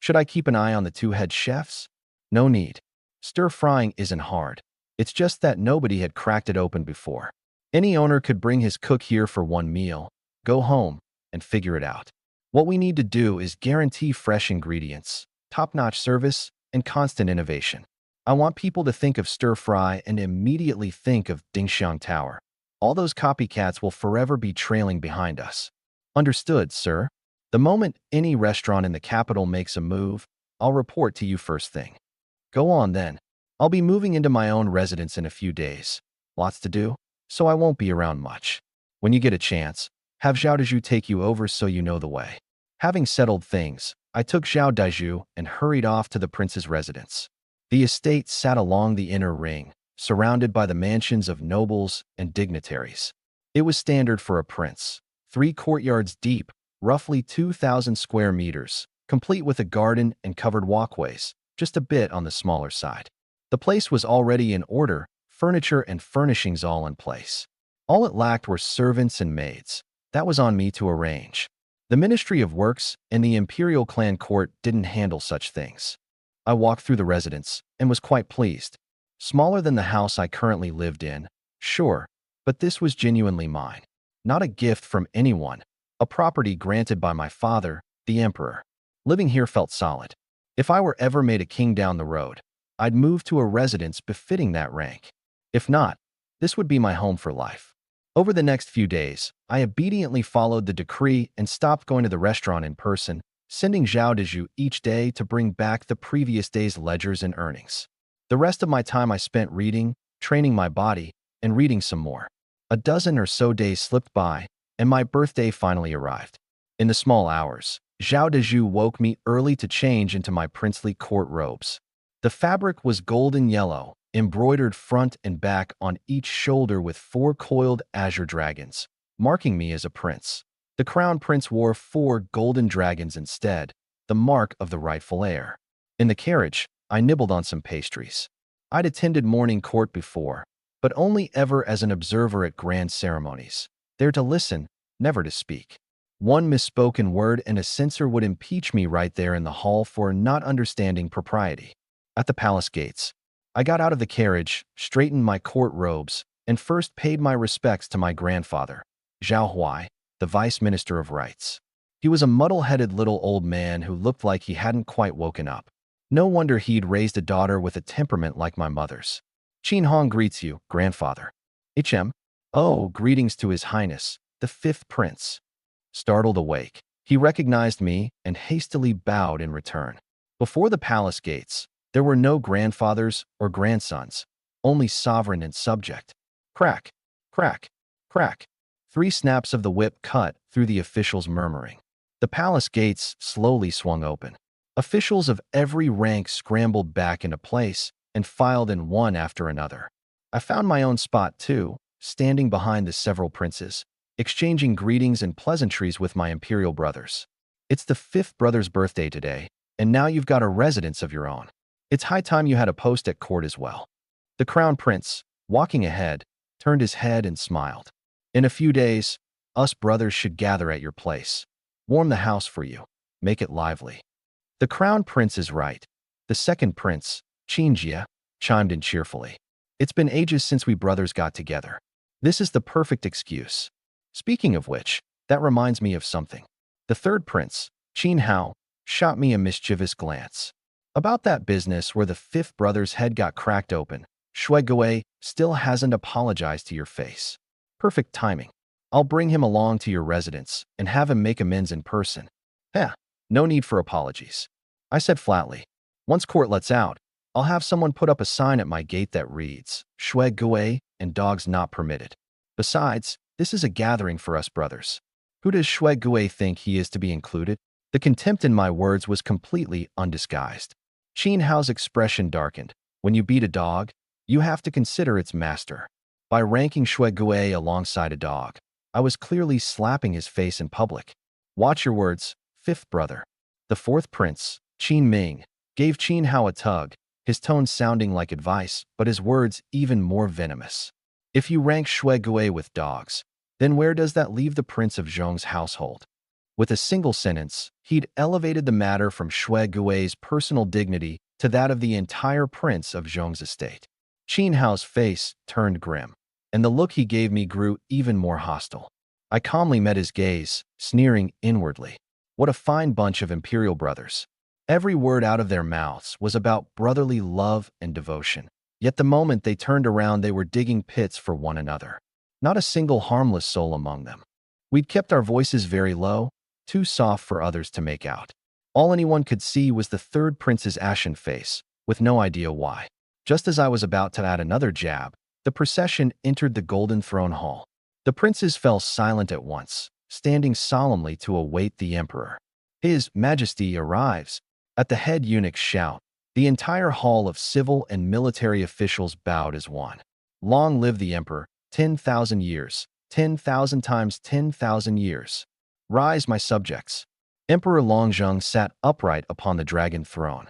Should I keep an eye on the 2 head chefs? No need. Stir-frying isn't hard. It's just that nobody had cracked it open before. Any owner could bring his cook here for one meal, go home, and figure it out. What we need to do is guarantee fresh ingredients, top-notch service, and constant innovation. I want people to think of stir-fry and immediately think of Dingxiang Tower. All those copycats will forever be trailing behind us. Understood, sir. The moment any restaurant in the capital makes a move, I'll report to you first thing. Go on then. I'll be moving into my own residence in a few days. Lots to do, so I won't be around much. When you get a chance, have Zhao Daiju take you over so you know the way. Having settled things, I took Zhao Daiju and hurried off to the prince's residence. The estate sat along the inner ring, surrounded by the mansions of nobles and dignitaries. It was standard for a prince, 3 courtyards deep, roughly 2,000 square meters, complete with a garden and covered walkways, just a bit on the smaller side. The place was already in order, furniture and furnishings all in place. All it lacked were servants and maids. That was on me to arrange. The Ministry of Works and the Imperial Clan Court didn't handle such things. I walked through the residence and was quite pleased. Smaller than the house I currently lived in, sure, but this was genuinely mine. Not a gift from anyone, a property granted by my father, the emperor. Living here felt solid. If I were ever made a king down the road, I'd move to a residence befitting that rank. If not, this would be my home for life. Over the next few days, I obediently followed the decree and stopped going to the restaurant in person, sending Zhao Daiju each day to bring back the previous day's ledgers and earnings. The rest of my time I spent reading, training my body, and reading some more. A dozen or so days slipped by, and my birthday finally arrived. In the small hours, Zhao Daiju woke me early to change into my princely court robes. The fabric was golden yellow, embroidered front and back on each shoulder with 4 coiled azure dragons, marking me as a prince. The crown prince wore 4 golden dragons instead, the mark of the rightful heir. In the carriage, I nibbled on some pastries. I'd attended morning court before, but only ever as an observer at grand ceremonies, there to listen, never to speak. One misspoken word and a censor would impeach me right there in the hall for not understanding propriety. At the palace gates, I got out of the carriage, straightened my court robes, and first paid my respects to my grandfather, Zhao Huai, the Vice Minister of Rights. He was a muddle-headed little old man who looked like he hadn't quite woken up. No wonder he'd raised a daughter with a temperament like my mother's. Qin Hong greets you, grandfather. HM. Oh, greetings to His Highness, the fifth prince. Startled awake, he recognized me and hastily bowed in return. Before the palace gates, there were no grandfathers or grandsons, only sovereign and subject. Crack, crack, crack. 3 snaps of the whip cut through the officials' murmuring. The palace gates slowly swung open. Officials of every rank scrambled back into place and filed in one after another. I found my own spot too, standing behind the several princes, exchanging greetings and pleasantries with my imperial brothers. It's the fifth brother's birthday today, and now you've got a residence of your own. It's high time you had a post at court as well. The crown prince, walking ahead, turned his head and smiled. In a few days, us brothers should gather at your place. Warm the house for you. Make it lively. The crown prince is right. The second prince, Qinjia, chimed in cheerfully. It's been ages since we brothers got together. This is the perfect excuse. Speaking of which, that reminds me of something. The third prince, Qin Hao, shot me a mischievous glance. About that business where the fifth brother's head got cracked open, Shui Gui still hasn't apologized to your face. Perfect timing. I'll bring him along to your residence and have him make amends in person. No need for apologies. I said flatly. Once court lets out, I'll have someone put up a sign at my gate that reads, Shui Gui and dogs not permitted. Besides, this is a gathering for us brothers. Who does Shui Gui think he is to be included? The contempt in my words was completely undisguised. Qin Hao's expression darkened. When you beat a dog, you have to consider its master. By ranking Shui Gui alongside a dog, I was clearly slapping his face in public. Watch your words, fifth brother. The fourth prince, Qin Ming, gave Qin Hao a tug, his tone sounding like advice, but his words even more venomous. If you rank Shui Gui with dogs, then where does that leave the prince of Zhong's household? With a single sentence, he'd elevated the matter from Shui Gui's personal dignity to that of the entire prince of Zhong's estate. Qin Hao's face turned grim, and the look he gave me grew even more hostile. I calmly met his gaze, sneering inwardly. What a fine bunch of imperial brothers. Every word out of their mouths was about brotherly love and devotion. Yet the moment they turned around, they were digging pits for one another. Not a single harmless soul among them. We'd kept our voices very low, too soft for others to make out. All anyone could see was the third prince's ashen face, with no idea why. Just as I was about to add another jab, the procession entered the Golden Throne Hall. The princes fell silent at once, standing solemnly to await the emperor. His Majesty arrives. At the head eunuch's shout, the entire hall of civil and military officials bowed as one. Long live the emperor, 10,000 years, 10,000 times 10,000 years. Rise, my subjects. Emperor Longzheng sat upright upon the dragon throne.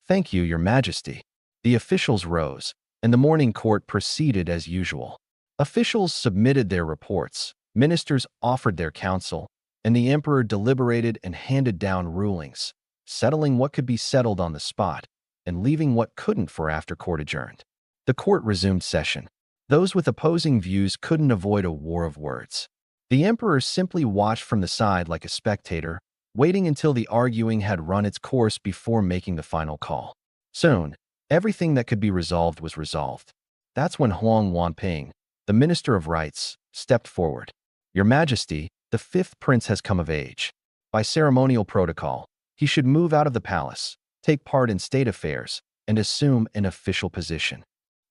Thank you, your majesty. The officials rose, and the morning court proceeded as usual. Officials submitted their reports, ministers offered their counsel, and the emperor deliberated and handed down rulings, settling what could be settled on the spot and leaving what couldn't for after court adjourned. The court resumed session. Those with opposing views couldn't avoid a war of words. The emperor simply watched from the side like a spectator, waiting until the arguing had run its course before making the final call. Soon, everything that could be resolved was resolved. That's when Huang Wanping, the Minister of Rights, stepped forward. Your Majesty, the fifth prince has come of age. By ceremonial protocol, he should move out of the palace, take part in state affairs, and assume an official position.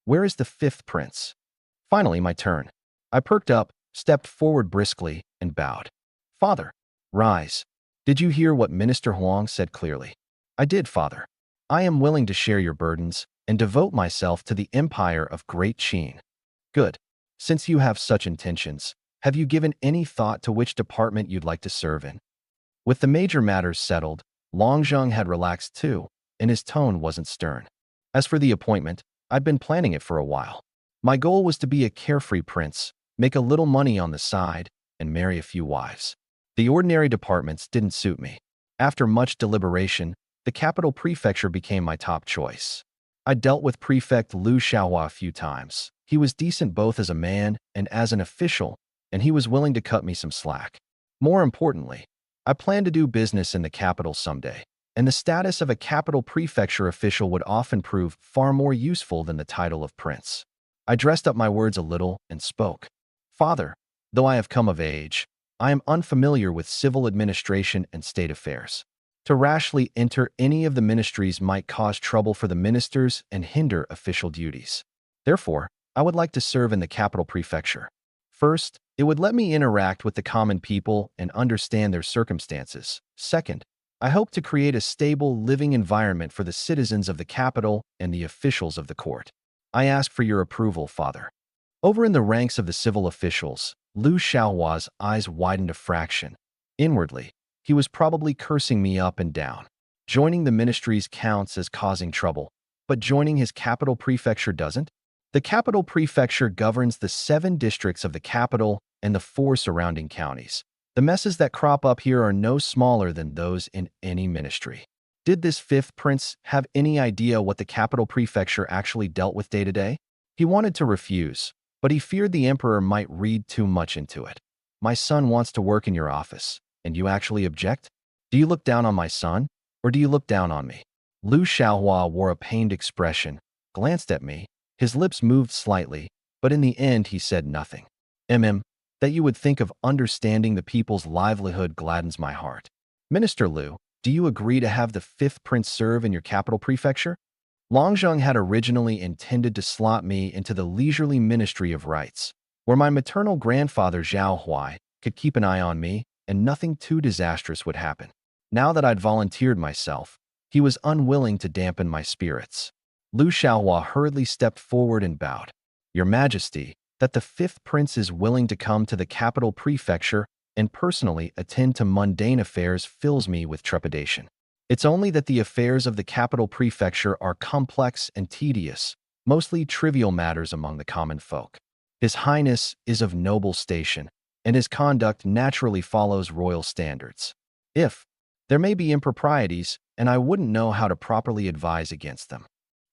Where is the fifth prince? Finally, my turn. I perked up, stepped forward briskly, and bowed. Father, rise. Did you hear what Minister Huang said clearly? I did, Father. I am willing to share your burdens and devote myself to the empire of Great Qin. Good. Since you have such intentions, have you given any thought to which department you'd like to serve in? With the major matters settled, Longzheng had relaxed too, and his tone wasn't stern. As for the appointment, I'd been planning it for a while. My goal was to be a carefree prince, make a little money on the side, and marry a few wives. The ordinary departments didn't suit me. After much deliberation, the capital prefecture became my top choice. I dealt with Prefect Liu Xiaohua a few times, He was decent both as a man and as an official, and he was willing to cut me some slack. More importantly, I plan to do business in the capital someday, and the status of a capital prefecture official would often prove far more useful than the title of prince. I dressed up my words a little and spoke. Father, though I have come of age, I am unfamiliar with civil administration and state affairs. To rashly enter any of the ministries might cause trouble for the ministers and hinder official duties. Therefore, I would like to serve in the capital prefecture. First, it would let me interact with the common people and understand their circumstances. Second, I hope to create a stable living environment for the citizens of the capital and the officials of the court. I ask for your approval, Father. Over in the ranks of the civil officials, Liu Xiaohua's eyes widened a fraction. Inwardly, he was probably cursing me up and down. Joining the ministries counts as causing trouble, but joining his capital prefecture doesn't? The capital prefecture governs the 7 districts of the capital and the 4 surrounding counties. The messes that crop up here are no smaller than those in any ministry. Did this 5th prince have any idea what the capital prefecture actually dealt with day to day? He wanted to refuse, but he feared the emperor might read too much into it. My son wants to work in your office, and you actually object? Do you look down on my son, or do you look down on me? Liu Xiaohua wore a pained expression, glanced at me. His lips moved slightly, but in the end he said nothing. That you would think of understanding the people's livelihood gladdens my heart. Minister Liu, do you agree to have the 5th prince serve in your capital prefecture? Longzheng had originally intended to slot me into the leisurely Ministry of Rights, where my maternal grandfather Zhao Huai could keep an eye on me and nothing too disastrous would happen. Now that I'd volunteered myself, he was unwilling to dampen my spirits. Liu Xiaohua hurriedly stepped forward and bowed. Your Majesty, that the 5th prince is willing to come to the capital prefecture and personally attend to mundane affairs fills me with trepidation. It's only that the affairs of the capital prefecture are complex and tedious, mostly trivial matters among the common folk. His Highness is of noble station, and his conduct naturally follows royal standards. There may be improprieties, and I wouldn't know how to properly advise against them.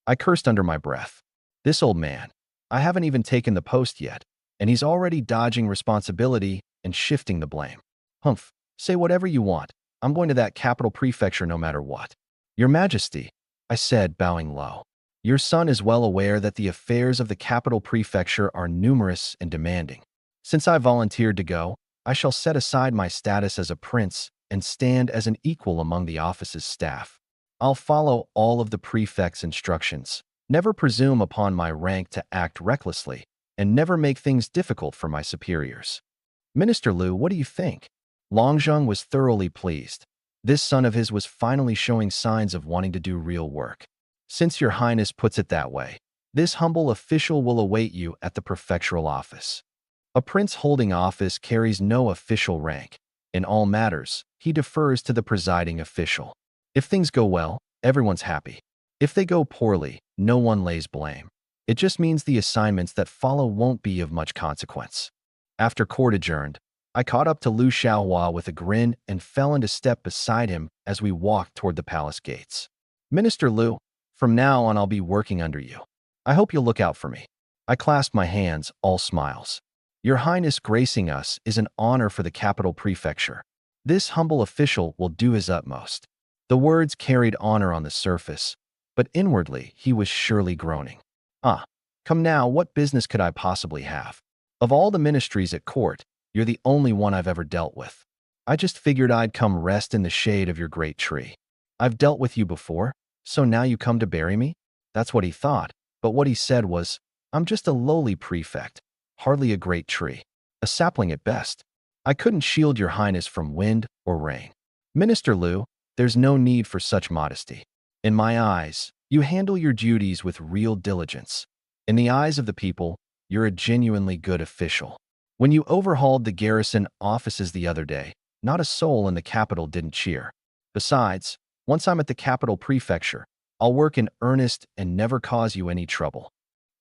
I cursed under my breath. This old man, I haven't even taken the post yet, and he's already dodging responsibility and shifting the blame. Humph, say whatever you want. I'm going to that capital prefecture no matter what. Your Majesty, I said, bowing low. Your son is well aware that the affairs of the capital prefecture are numerous and demanding. Since I volunteered to go, I shall set aside my status as a prince and stand as an equal among the office's staff. I'll follow all of the prefect's instructions, never presume upon my rank to act recklessly, and never make things difficult for my superiors. Minister Liu, what do you think? Longzheng was thoroughly pleased. This son of his was finally showing signs of wanting to do real work. Since your Highness puts it that way, this humble official will await you at the prefectural office. A prince holding office carries no official rank. In all matters, he defers to the presiding official. If things go well, everyone's happy. If they go poorly, no one lays blame. It just means the assignments that follow won't be of much consequence. After court adjourned, I caught up to Liu Xiaohua with a grin and fell into step beside him as we walked toward the palace gates. Minister Liu, from now on I'll be working under you. I hope you'll look out for me. I clasped my hands, all smiles. Your Highness gracing us is an honor for the capital prefecture. This humble official will do his utmost. The words carried honor on the surface, but inwardly he was surely groaning. Come now, what business could I possibly have? Of all the ministries at court, you're the only one I've ever dealt with. I just figured I'd come rest in the shade of your great tree. I've dealt with you before, so now you come to bury me? That's what he thought, but what he said was, I'm just a lowly prefect, hardly a great tree, a sapling at best. I couldn't shield your Highness from wind or rain. Minister Liu, there's no need for such modesty. In my eyes, you handle your duties with real diligence. In the eyes of the people, you're a genuinely good official. When you overhauled the garrison offices the other day, not a soul in the capital didn't cheer. Besides, once I'm at the capital prefecture, I'll work in earnest and never cause you any trouble.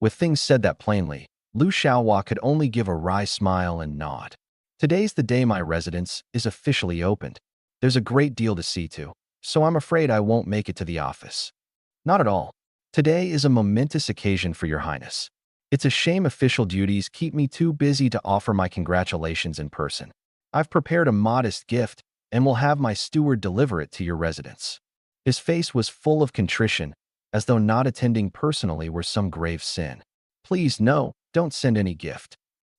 With things said that plainly, Liu Xiaohua could only give a wry smile and nod. Today's the day my residence is officially opened. There's a great deal to see to, so I'm afraid I won't make it to the office. Not at all. Today is a momentous occasion for your Highness. It's a shame official duties keep me too busy to offer my congratulations in person. I've prepared a modest gift and will have my steward deliver it to your residence." His face was full of contrition, as though not attending personally were some grave sin. "Please, no, don't send any gift."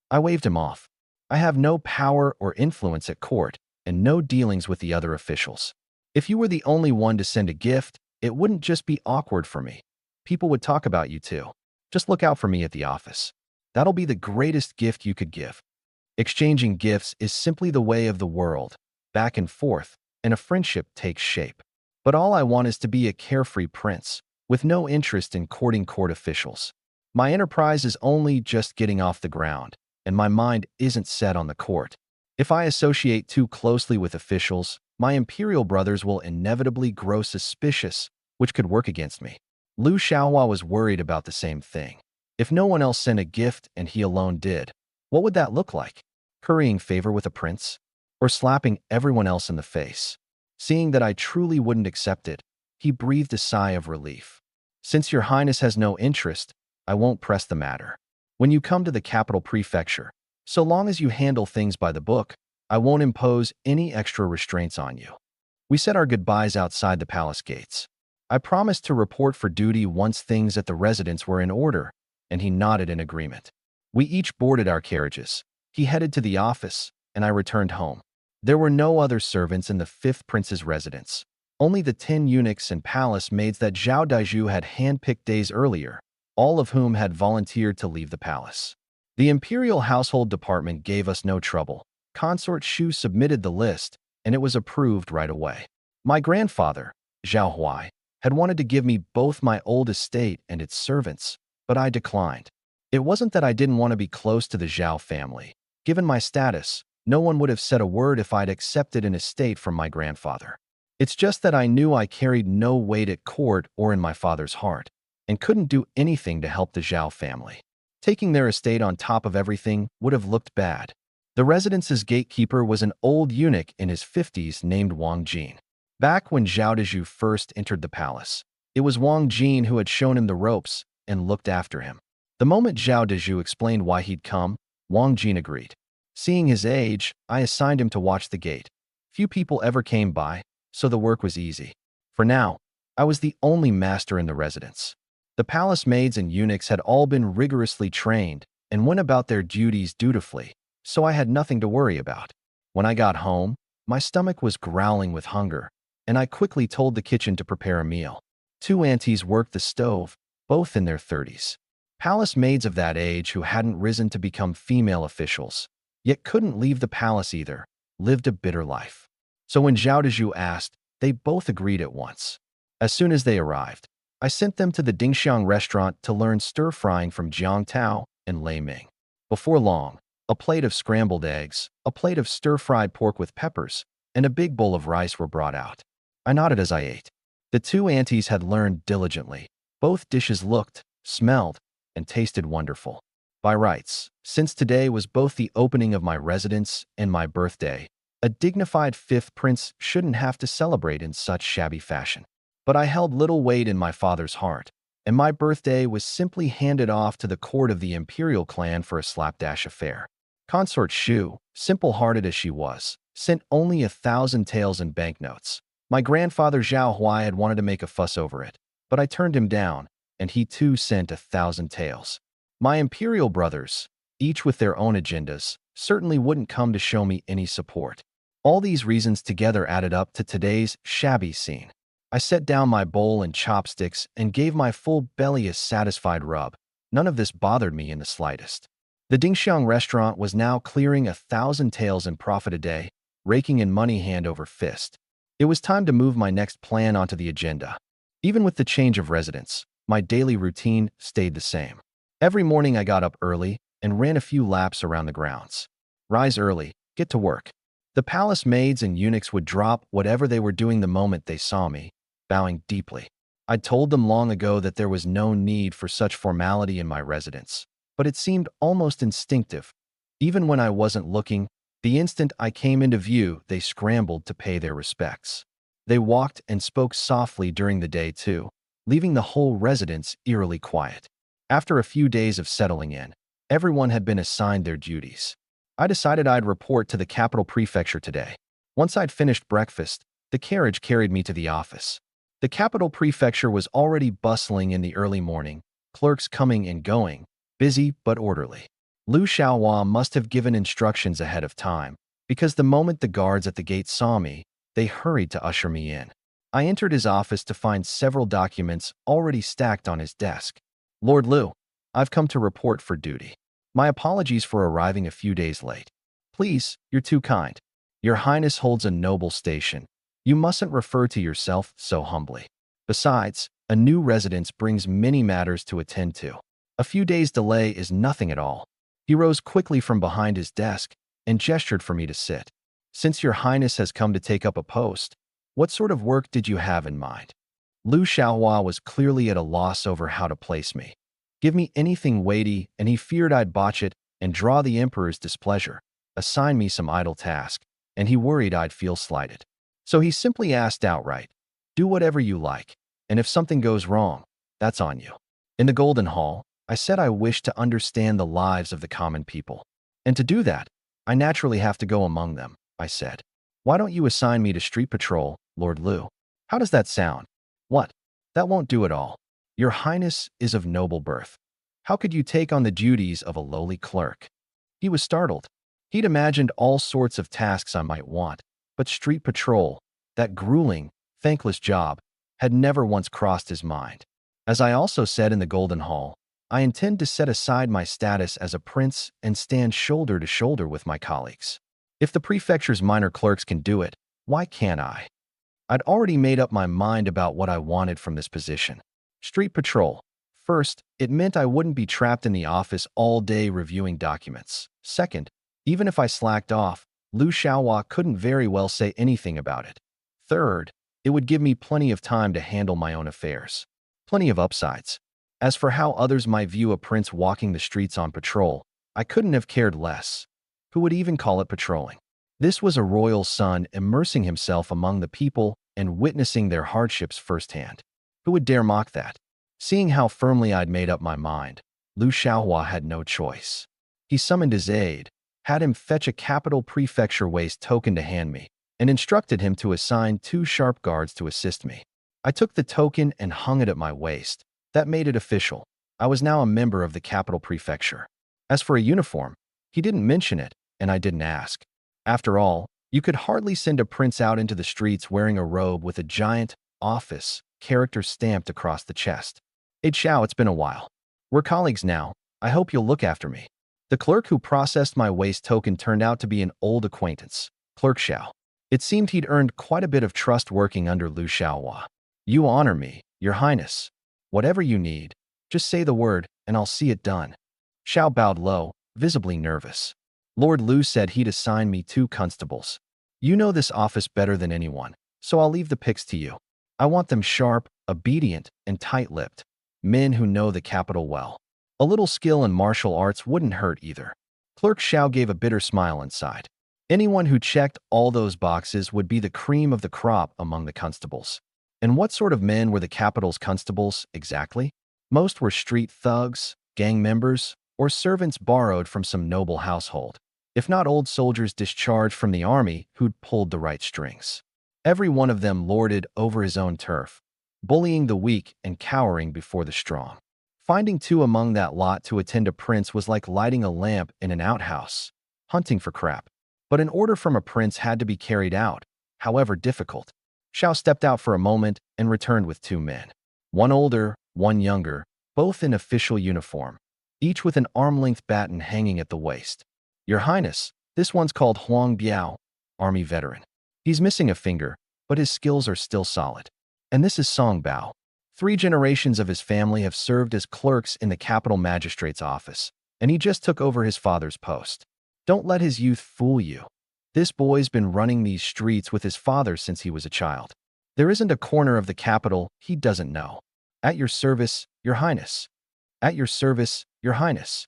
I waved him off. I have no power or influence at court and no dealings with the other officials. If you were the only one to send a gift, it wouldn't just be awkward for me. People would talk about you too. Just look out for me at the office. That'll be the greatest gift you could give. Exchanging gifts is simply the way of the world, back and forth, and a friendship takes shape. But all I want is to be a carefree prince, with no interest in courting court officials. My enterprise is only just getting off the ground, and my mind isn't set on the court. If I associate too closely with officials, my imperial brothers will inevitably grow suspicious, which could work against me. Liu Xiaohua was worried about the same thing. If no one else sent a gift and he alone did, what would that look like? Currying favor with a prince? Or slapping everyone else in the face? Seeing that I truly wouldn't accept it, he breathed a sigh of relief. "Since your highness has no interest, I won't press the matter. When you come to the capital prefecture, so long as you handle things by the book, I won't impose any extra restraints on you." We said our goodbyes outside the palace gates. I promised to report for duty once things at the residence were in order, and he nodded in agreement. We each boarded our carriages. He headed to the office, and I returned home. There were no other servants in the fifth prince's residence, only the 10 eunuchs and palace maids that Zhao Daiju had handpicked days earlier, all of whom had volunteered to leave the palace. The imperial household department gave us no trouble. Consort Shu submitted the list, and it was approved right away. My grandfather, Zhao Huai, had wanted to give me both my old estate and its servants, but I declined. It wasn't that I didn't want to be close to the Zhao family. Given my status, no one would have said a word if I'd accepted an estate from my grandfather. It's just that I knew I carried no weight at court or in my father's heart, and couldn't do anything to help the Zhao family. Taking their estate on top of everything would have looked bad. The residence's gatekeeper was an old eunuch in his 50s named Wang Jin. Back when Zhao Dezhu first entered the palace, it was Wang Jin who had shown him the ropes and looked after him. The moment Zhao Dezhu explained why he'd come, Wang Jin agreed. Seeing his age, I assigned him to watch the gate. Few people ever came by, so the work was easy. For now, I was the only master in the residence. The palace maids and eunuchs had all been rigorously trained and went about their duties dutifully, so I had nothing to worry about. When I got home, my stomach was growling with hunger, and I quickly told the kitchen to prepare a meal. 2 aunties worked the stove, both in their 30s. Palace maids of that age who hadn't risen to become female officials, yet couldn't leave the palace either, lived a bitter life. So when Zhao Dezhu asked, they both agreed at once. As soon as they arrived, I sent them to the Dingxiang restaurant to learn stir-frying from Jiang Tao and Lei Ming. Before long, a plate of scrambled eggs, a plate of stir-fried pork with peppers, and a big bowl of rice were brought out. I nodded as I ate. The 2 aunties had learned diligently. Both dishes looked, smelled, and tasted wonderful. By rights, since today was both the opening of my residence and my birthday, a dignified 5th prince shouldn't have to celebrate in such shabby fashion. But I held little weight in my father's heart, and my birthday was simply handed off to the court of the imperial clan for a slapdash affair. Consort Shu, simple-hearted as she was, sent only 1,000 taels in banknotes. My grandfather Zhao Huai had wanted to make a fuss over it, but I turned him down, and he too sent 1,000 taels. My imperial brothers, each with their own agendas, certainly wouldn't come to show me any support. All these reasons together added up to today's shabby scene. I set down my bowl and chopsticks and gave my full belly a satisfied rub. None of this bothered me in the slightest. The Dingxiang restaurant was now clearing 1,000 taels in profit a day, raking in money hand over fist. It was time to move my next plan onto the agenda. Even with the change of residence, my daily routine stayed the same. Every morning I got up early and ran a few laps around the grounds. Rise early, get to work. The palace maids and eunuchs would drop whatever they were doing the moment they saw me, bowing deeply. I'd told them long ago that there was no need for such formality in my residence, but it seemed almost instinctive. Even when I wasn't looking, the instant I came into view, they scrambled to pay their respects. They walked and spoke softly during the day too, leaving the whole residence eerily quiet. After a few days of settling in, everyone had been assigned their duties. I decided I'd report to the capital prefecture today. Once I'd finished breakfast, the carriage carried me to the office. The capital prefecture was already bustling in the early morning, clerks coming and going, busy but orderly. Liu Xiaohua must have given instructions ahead of time, because the moment the guards at the gate saw me, they hurried to usher me in. I entered his office to find several documents already stacked on his desk. Lord Liu, I've come to report for duty. My apologies for arriving a few days late. Please, you're too kind. Your Highness holds a noble station. You mustn't refer to yourself so humbly. Besides, a new residence brings many matters to attend to. A few days' delay is nothing at all. He rose quickly from behind his desk and gestured for me to sit. Since your Highness has come to take up a post, what sort of work did you have in mind? Liu Xiaohua was clearly at a loss over how to place me. Give me anything weighty, and he feared I'd botch it and draw the Emperor's displeasure. Assign me some idle task, and he worried I'd feel slighted. So he simply asked outright, do whatever you like, and if something goes wrong, that's on you. In the Golden Hall, I said I wished to understand the lives of the common people. And to do that, I naturally have to go among them, I said. Why don't you assign me to street patrol, Lord Liu? How does that sound? What? That won't do at all. Your Highness is of noble birth. How could you take on the duties of a lowly clerk? He was startled. He'd imagined all sorts of tasks I might want, but street patrol, that grueling, thankless job, had never once crossed his mind. As I also said in the Golden Hall, I intend to set aside my status as a prince and stand shoulder to shoulder with my colleagues. If the prefecture's minor clerks can do it, why can't I? I'd already made up my mind about what I wanted from this position. Street patrol. First, it meant I wouldn't be trapped in the office all day reviewing documents. Second, even if I slacked off, Liu Xiaohua couldn't very well say anything about it. Third, it would give me plenty of time to handle my own affairs. Plenty of upsides. As for how others might view a prince walking the streets on patrol, I couldn't have cared less. Who would even call it patrolling? This was a royal son immersing himself among the people and witnessing their hardships firsthand. Who would dare mock that? Seeing how firmly I'd made up my mind, Liu Xiaohua had no choice. He summoned his aide, had him fetch a capital prefecture waist token to hand me, and instructed him to assign 2 sharp guards to assist me. I took the token and hung it at my waist. That made it official. I was now a member of the capital prefecture. As for a uniform, he didn't mention it, and I didn't ask. After all, you could hardly send a prince out into the streets wearing a robe with a giant office character stamped across the chest. Hey Xiao, it's been a while. We're colleagues now. I hope you'll look after me. The clerk who processed my waist token turned out to be an old acquaintance, Clerk Xiao. It seemed he'd earned quite a bit of trust working under Liu Xiaohua. You honor me, Your Highness. Whatever you need, just say the word, and I'll see it done. Xiao bowed low, visibly nervous. Lord Liu said he'd assign me 2 constables. You know this office better than anyone, so I'll leave the picks to you. I want them sharp, obedient, and tight-lipped. Men who know the capital well. A little skill in martial arts wouldn't hurt either. Clerk Xiao gave a bitter smile and sighed. Anyone who checked all those boxes would be the cream of the crop among the constables. And what sort of men were the capital's constables, exactly? Most were street thugs, gang members, or servants borrowed from some noble household, if not old soldiers discharged from the army who'd pulled the right strings. Every one of them lorded over his own turf, bullying the weak and cowering before the strong. Finding 2 among that lot to attend a prince was like lighting a lamp in an outhouse, hunting for crap. But an order from a prince had to be carried out, however difficult. Xiao stepped out for a moment and returned with 2 men. One older, one younger, both in official uniform, each with an arm-length baton hanging at the waist. Your Highness, this one's called Huang Biao, army veteran. He's missing a finger, but his skills are still solid. And this is Song Bao. 3 generations of his family have served as clerks in the capital magistrate's office, and he just took over his father's post. Don't let his youth fool you. This boy's been running these streets with his father since he was a child. There isn't a corner of the capital he doesn't know. At your service, Your Highness. At your service, Your Highness.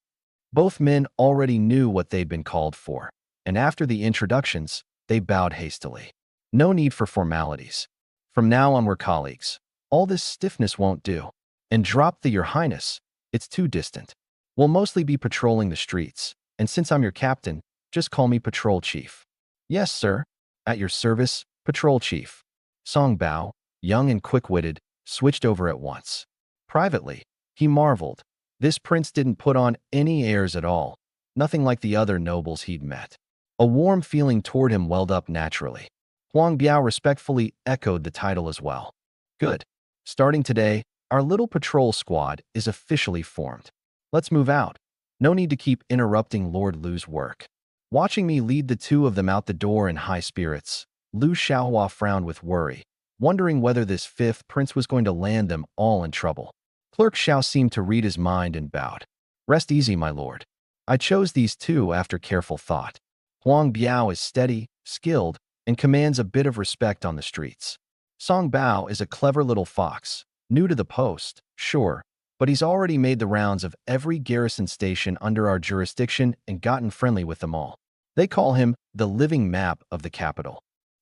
Both men already knew what they'd been called for, and after the introductions, they bowed hastily. No need for formalities. From now on we're colleagues. All this stiffness won't do. And drop the Your Highness. It's too distant. We'll mostly be patrolling the streets, and since I'm your captain, just call me Patrol Chief. Yes, sir. At your service, Patrol Chief. Song Bao, young and quick-witted, switched over at once. Privately, he marveled. This prince didn't put on any airs at all, nothing like the other nobles he'd met. A warm feeling toward him welled up naturally. Huang Biao respectfully echoed the title as well. Good. Starting today, our little patrol squad is officially formed. Let's move out. No need to keep interrupting Lord Lu's work. Watching me lead the two of them out the door in high spirits, Lu Xiaohua frowned with worry, wondering whether this fifth prince was going to land them all in trouble. Clerk Xiao seemed to read his mind and bowed. Rest easy, my lord. I chose these two after careful thought. Huang Biao is steady, skilled, and commands a bit of respect on the streets. Song Bao is a clever little fox, new to the post, sure, but he's already made the rounds of every garrison station under our jurisdiction and gotten friendly with them all. They call him the living map of the capital.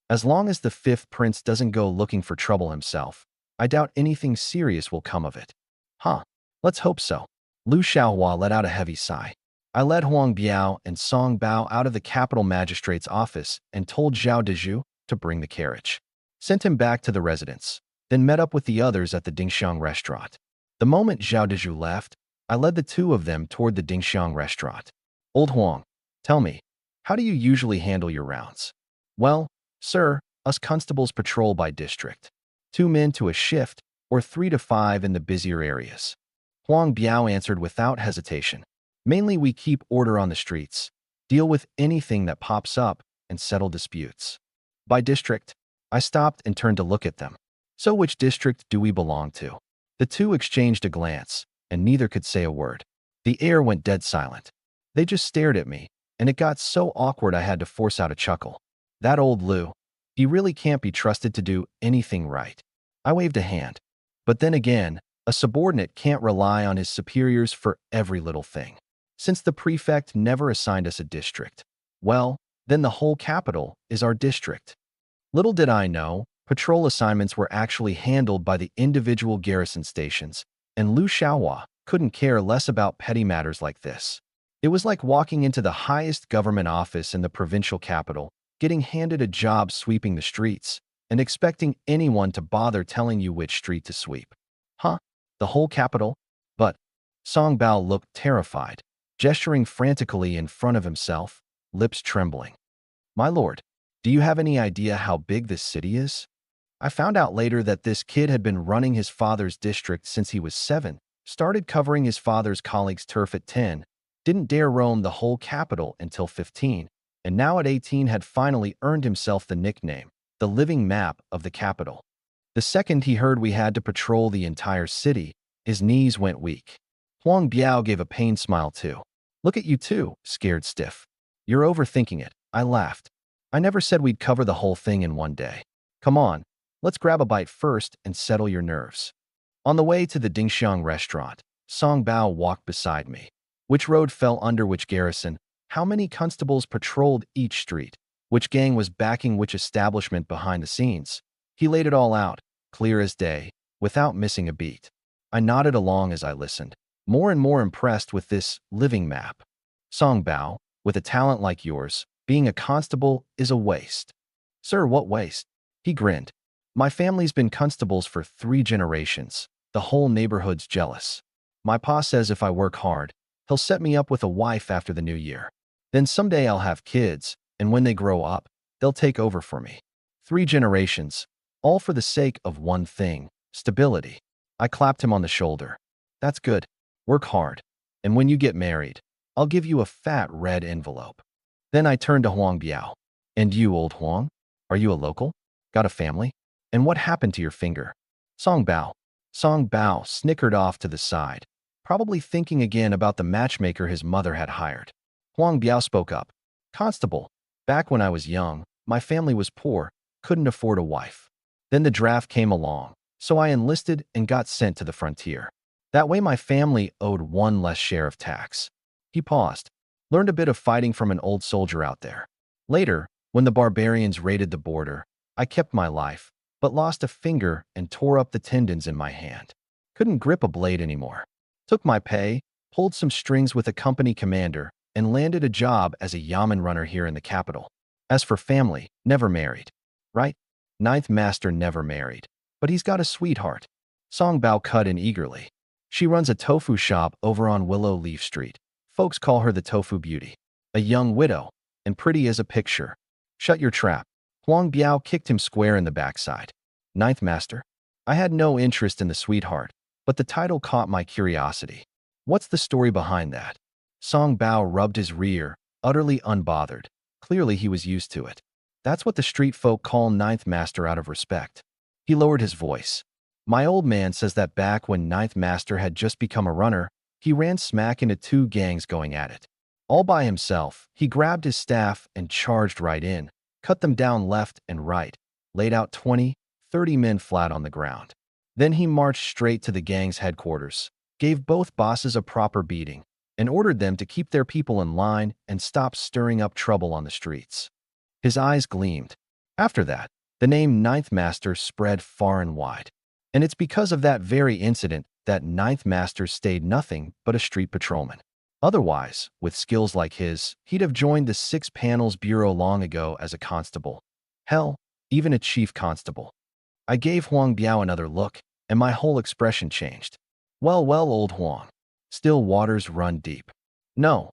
As long as the fifth prince doesn't go looking for trouble himself, I doubt anything serious will come of it. Huh, let's hope so. Lu Xiaohua let out a heavy sigh. I led Huang Biao and Song Bao out of the capital magistrate's office and told Zhao Dezhu to bring the carriage. Sent him back to the residence, then met up with the others at the Dingxiang restaurant. The moment Zhao Dezhu left, I led the two of them toward the Dingxiang restaurant. Old Huang, tell me, how do you usually handle your rounds? Well, sir, us constables patrol by district. 2 men to a shift, or 3 to 5 in the busier areas. Huang Biao answered without hesitation. Mainly we keep order on the streets, deal with anything that pops up, and settle disputes. By district, I stopped and turned to look at them. So which district do we belong to? The two exchanged a glance, and neither could say a word. The air went dead silent. They just stared at me, and it got so awkward I had to force out a chuckle. That old Lu, he really can't be trusted to do anything right. I waved a hand. But then again, a subordinate can't rely on his superiors for every little thing. Since the prefect never assigned us a district, well, then the whole capital is our district. Little did I know, patrol assignments were actually handled by the individual garrison stations, and Lu Xiaohua couldn't care less about petty matters like this. It was like walking into the highest government office in the provincial capital, getting handed a job sweeping the streets, and expecting anyone to bother telling you which street to sweep. Huh? The whole capital? But Song Bao looked terrified, gesturing frantically in front of himself, lips trembling. My lord, do you have any idea how big this city is? I found out later that this kid had been running his father's district since he was 7, started covering his father's colleagues' turf at 10, didn't dare roam the whole capital until 15, and now at 18 had finally earned himself the nickname, the living map of the capital. The second he heard we had to patrol the entire city, his knees went weak. Huang Biao gave a pained smile too. Look at you two, scared stiff. You're overthinking it, I laughed. I never said we'd cover the whole thing in one day. Come on, let's grab a bite first and settle your nerves. On the way to the Dingxiang restaurant, Song Bao walked beside me. Which road fell under which garrison, how many constables patrolled each street, which gang was backing which establishment behind the scenes. He laid it all out, clear as day, without missing a beat. I nodded along as I listened, more and more impressed with this living map. Song Bao, with a talent like yours, being a constable is a waste. Sir, what waste? He grinned. My family's been constables for 3 generations. The whole neighborhood's jealous. My pa says if I work hard, he'll set me up with a wife after the new year. Then someday I'll have kids, and when they grow up, they'll take over for me. 3 generations, all for the sake of one thing, stability. I clapped him on the shoulder. That's good. Work hard. And when you get married, I'll give you a fat red envelope. Then I turned to Huang Biao. And you, old Huang? Are you a local? Got a family? And what happened to your finger? Song Bao snickered off to the side, probably thinking again about the matchmaker his mother had hired. Huang Biao spoke up. Constable, back when I was young, my family was poor, couldn't afford a wife. Then the draft came along, so I enlisted and got sent to the frontier. That way my family owed 1 less share of tax. He paused, learned a bit of fighting from an old soldier out there. Later, when the barbarians raided the border, I kept my life, but lost a finger and tore up the tendons in my hand. Couldn't grip a blade anymore. took my pay, pulled some strings with a company commander, and landed a job as a yamen runner here in the capital. As for family, never married. Right? Ninth Master never married. But he's got a sweetheart. Song Bao cut in eagerly. She runs a tofu shop over on Willow Leaf Street. Folks call her the Tofu Beauty. A young widow, and pretty as a picture. Shut your trap. Huang Biao kicked him square in the backside. Ninth Master. I had no interest in the sweetheart, but the title caught my curiosity. What's the story behind that? Song Bao rubbed his rear, utterly unbothered. Clearly he was used to it. That's what the street folk call Ninth Master out of respect. He lowered his voice. My old man says that back when Ninth Master had just become a runner, he ran smack into two gangs going at it. All by himself, he grabbed his staff and charged right in, cut them down left and right, laid out 20, 30 men flat on the ground. Then he marched straight to the gang's headquarters, gave both bosses a proper beating, and ordered them to keep their people in line and stop stirring up trouble on the streets. His eyes gleamed. After that, the name Ninth Master spread far and wide. And it's because of that very incident that Ninth Master stayed nothing but a street patrolman. Otherwise, with skills like his, he'd have joined the Six Panels Bureau long ago as a constable. Hell, even a chief constable. I gave Huang Biao another look, and my whole expression changed. Well, old Huang. Still waters run deep. No,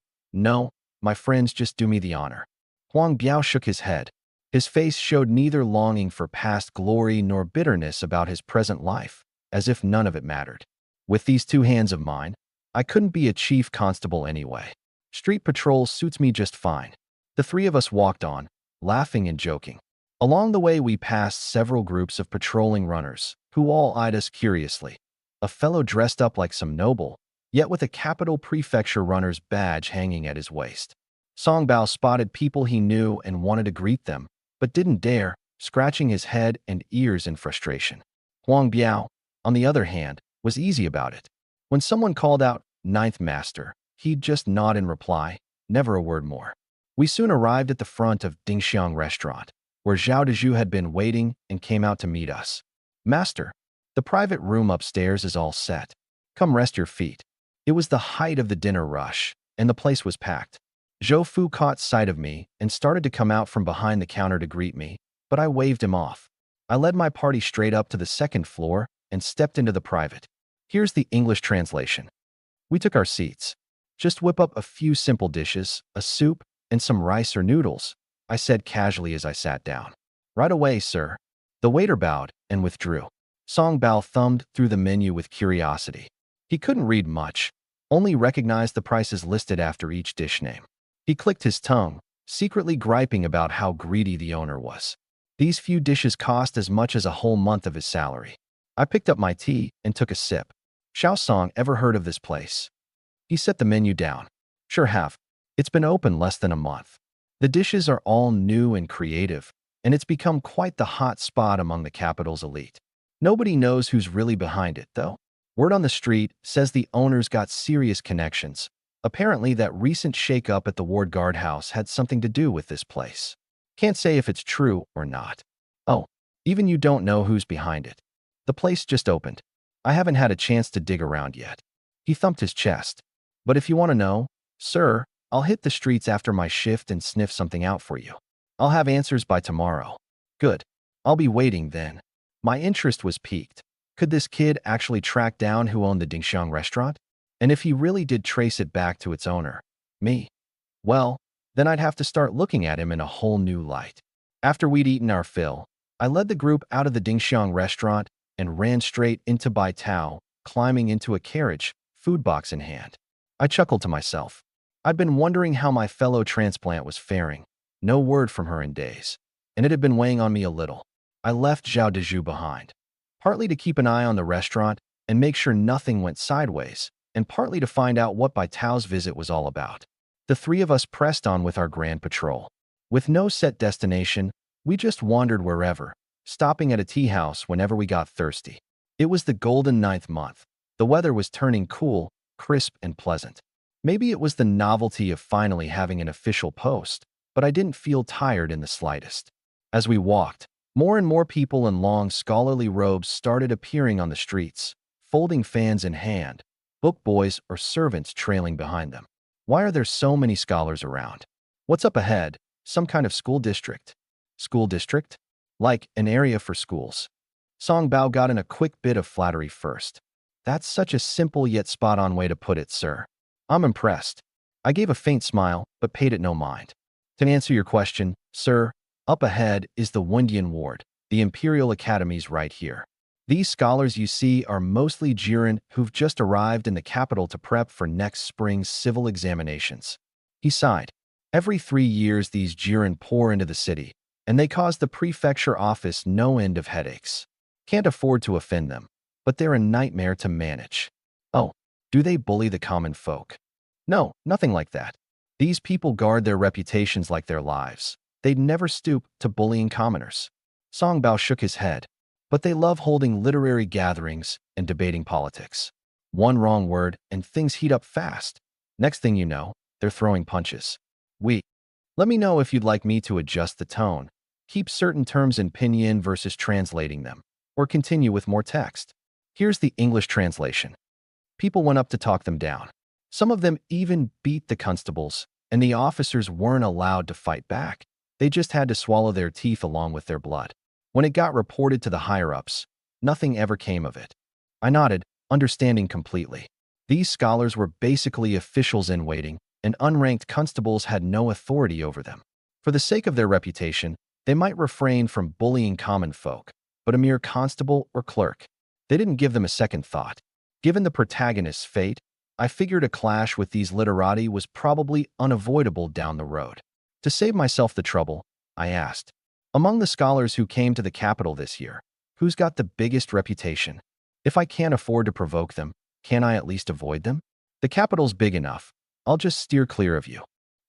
my friends, just do me the honor. Huang Biao shook his head. His face showed neither longing for past glory nor bitterness about his present life, as if none of it mattered. With these two hands of mine, I couldn't be a chief constable anyway. Street patrol suits me just fine. The three of us walked on, laughing and joking. Along the way we passed several groups of patrolling runners, who all eyed us curiously. A fellow dressed up like some noble, yet with a capital prefecture runner's badge hanging at his waist. Song Bao spotted people he knew and wanted to greet them, but didn't dare, scratching his head and ears in frustration. Huang Biao, on the other hand, was easy about it. When someone called out, Ninth Master, he'd just nod in reply, never a word more. We soon arrived at the front of Dingxiang Restaurant, where Zhao Dezhu had been waiting and came out to meet us. Master, the private room upstairs is all set. Come rest your feet. It was the height of the dinner rush, and the place was packed. Zhou Fu caught sight of me and started to come out from behind the counter to greet me, but I waved him off. I led my party straight up to the second floor and stepped into the private. Here's the English translation. We took our seats. Just whip up a few simple dishes, a soup, and some rice or noodles, I said casually as I sat down. Right away, sir. The waiter bowed and withdrew. Song Bao thumbed through the menu with curiosity. He couldn't read much, only recognized the prices listed after each dish name. He clicked his tongue, secretly griping about how greedy the owner was. These few dishes cost as much as a whole month of his salary. I picked up my tea and took a sip. Xiao Song, ever heard of this place? He set the menu down. Sure have. It's been open less than a month. The dishes are all new and creative, and it's become quite the hot spot among the capital's elite. Nobody knows who's really behind it, though. Word on the street says the owner's got serious connections. Apparently, that recent shake-up at the Ward Guardhouse had something to do with this place. Can't say if it's true or not. Oh, even you don't know who's behind it. The place just opened. I haven't had a chance to dig around yet. He thumped his chest. But if you want to know, sir, I'll hit the streets after my shift and sniff something out for you. I'll have answers by tomorrow. Good. I'll be waiting then. My interest was piqued. Could this kid actually track down who owned the Dingxiang restaurant? And if he really did trace it back to its owner, me, well, then I'd have to start looking at him in a whole new light. After we'd eaten our fill, I led the group out of the Dingxiang restaurant and ran straight into Bai Tao, climbing into a carriage, food box in hand. I chuckled to myself. I'd been wondering how my fellow transplant was faring. No word from her in days, and it had been weighing on me a little. I left Zhao Dezhu behind, partly to keep an eye on the restaurant and make sure nothing went sideways, and partly to find out what Bai Tao's visit was all about. The three of us pressed on with our grand patrol. With no set destination, we just wandered wherever, stopping at a tea house whenever we got thirsty. It was the golden ninth month. The weather was turning cool, crisp, and pleasant. Maybe it was the novelty of finally having an official post, but I didn't feel tired in the slightest. As we walked, more and more people in long scholarly robes started appearing on the streets, folding fans in hand, book boys or servants trailing behind them. Why are there so many scholars around? What's up ahead? Some kind of school district? School district? Like an area for schools. Song Bao got in a quick bit of flattery first. That's such a simple yet spot-on way to put it, sir. I'm impressed. I gave a faint smile, but paid it no mind. To answer your question, sir, up ahead is the Wundian Ward. The Imperial Academy's right here. These scholars you see are mostly Jiren who've just arrived in the capital to prep for next spring's civil examinations. He sighed. Every 3 years these Jiren pour into the city, and they cause the prefecture office no end of headaches. Can't afford to offend them, but they're a nightmare to manage. Oh, do they bully the common folk? No, nothing like that. These people guard their reputations like their lives. They'd never stoop to bullying commoners. Song Bao shook his head. But they love holding literary gatherings and debating politics. One wrong word and things heat up fast. Next thing you know, they're throwing punches. Let me know if you'd like me to adjust the tone, keep certain terms in pinyin versus translating them, or continue with more text. Here's the English translation. People went up to talk them down. Some of them even beat the constables, and the officers weren't allowed to fight back. They just had to swallow their teeth along with their blood. When it got reported to the higher-ups, nothing ever came of it. I nodded, understanding completely. These scholars were basically officials in waiting, and unranked constables had no authority over them. For the sake of their reputation, they might refrain from bullying common folk, but a mere constable or clerk, they didn't give them a second thought. Given the protagonist's fate, I figured a clash with these literati was probably unavoidable down the road. To save myself the trouble, I asked, among the scholars who came to the capital this year, who's got the biggest reputation? If I can't afford to provoke them, can I at least avoid them? The capital's big enough. I'll just steer clear of you.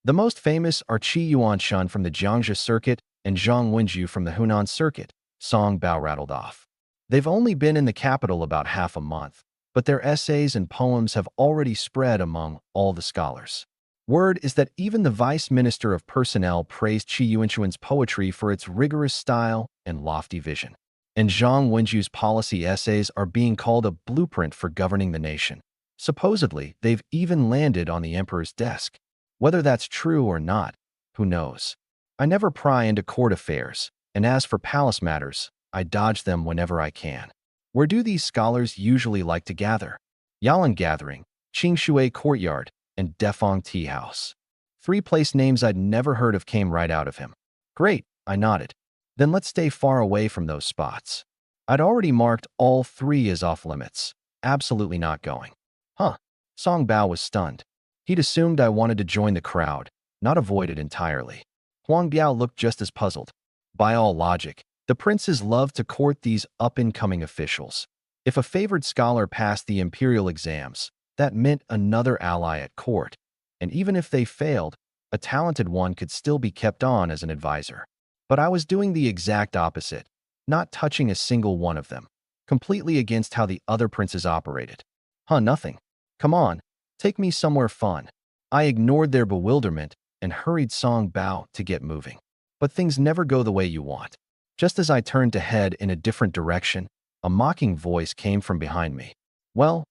The most famous are Qi Yuanshan from the Jiangxia Circuit and Zhang Wenju from the Hunan Circuit, Song Bao rattled off. They've only been in the capital about half a month, but their essays and poems have already spread among all the scholars. Word is that even the Vice Minister of Personnel praised Qi Yuanshan's poetry for its rigorous style and lofty vision. And Zhang Wenju's policy essays are being called a blueprint for governing the nation. Supposedly, they've even landed on the emperor's desk. Whether that's true or not, who knows? I never pry into court affairs, and as for palace matters, I dodge them whenever I can. Where do these scholars usually like to gather? Yalan Gathering, Qingshui Courtyard, and Defong Tea House. 3 place names I'd never heard of came right out of him. Great, I nodded. Then let's stay far away from those spots. I'd already marked all 3 as off-limits. Absolutely not going. Huh. Song Bao was stunned. He'd assumed I wanted to join the crowd, not avoid it entirely. Huang Biao looked just as puzzled. By all logic, the princes love to court these up-and-coming officials. If a favored scholar passed the imperial exams, that meant another ally at court, and even if they failed, a talented one could still be kept on as an advisor. But I was doing the exact opposite, not touching a single one of them, completely against how the other princes operated. Nothing. Come on, take me somewhere fun. I ignored their bewilderment and hurried Song Bao to get moving. But things never go the way you want. Just as I turned to head in a different direction, a mocking voice came from behind me. Well,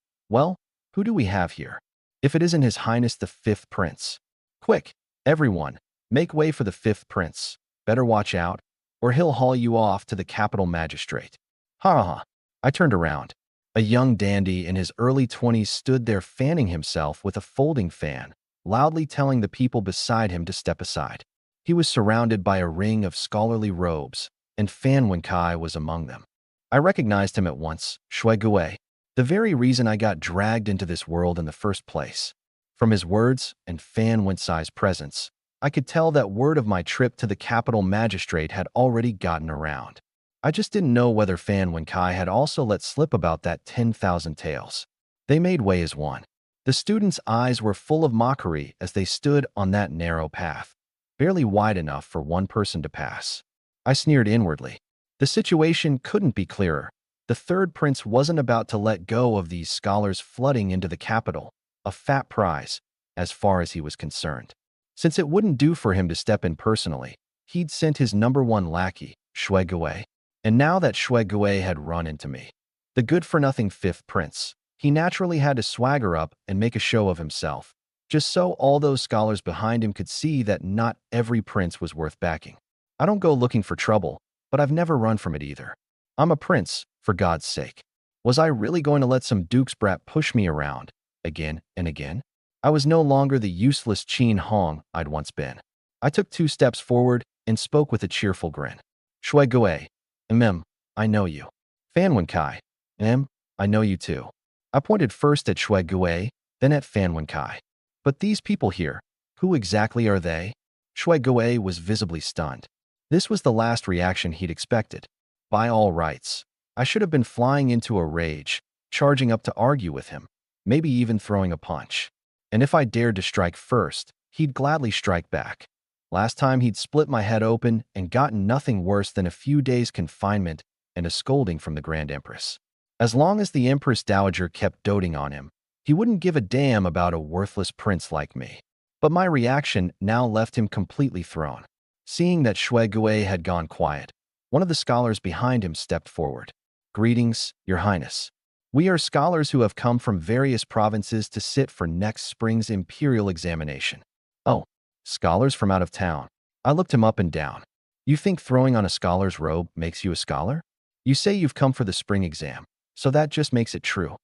who do we have here? If it isn't His Highness the 5th Prince. Quick, everyone, make way for the 5th Prince. Better watch out, or he'll haul you off to the capital magistrate. Ha ha. I turned around. A young dandy in his early 20s stood there fanning himself with a folding fan, loudly telling the people beside him to step aside. He was surrounded by a ring of scholarly robes, and Fan Wenkai was among them. I recognized him at once, Shui Gui, the very reason I got dragged into this world in the first place. From his words and Fan Wenkai's presence, I could tell that word of my trip to the capital magistrate had already gotten around. I just didn't know whether Fan Wenkai had also let slip about that 10,000 taels. They made way as one. The students' eyes were full of mockery as they stood on that narrow path, barely wide enough for one person to pass. I sneered inwardly. The situation couldn't be clearer. The 3rd prince wasn't about to let go of these scholars flooding into the capital, a fat prize, as far as he was concerned. Since it wouldn't do for him to step in personally, he'd sent his #1 lackey, Shui Gui. And now that Shui Gui had run into me, the good-for-nothing 5th prince, He naturally had to swagger up and make a show of himself, just so all those scholars behind him could see that not every prince was worth backing. I don't go looking for trouble, but I've never run from it either. I'm a prince, for God's sake. Was I really going to let some duke's brat push me around, again and again? I was no longer the useless Chin Hong I'd once been. I took 2 steps forward and spoke with a cheerful grin. Shui Gui, I know you. Fan Wenkai, I know you too. I pointed first at Shui Gui, then at Fan Wenkai. But these people here, who exactly are they? Shui Gui was visibly stunned. This was the last reaction he'd expected. By all rights, I should have been flying into a rage, charging up to argue with him, maybe even throwing a punch. And if I dared to strike first, he'd gladly strike back. Last time he'd split my head open and gotten nothing worse than a few days' confinement and a scolding from the Grand Empress. As long as the Empress Dowager kept doting on him, he wouldn't give a damn about a worthless prince like me. But my reaction now left him completely thrown. Seeing that Shui Gui had gone quiet, one of the scholars behind him stepped forward. Greetings, Your Highness. We are scholars who have come from various provinces to sit for next spring's imperial examination. Oh, scholars from out of town. I looked him up and down. You think throwing on a scholar's robe makes you a scholar? You say you've come for the spring exam, so that just makes it true.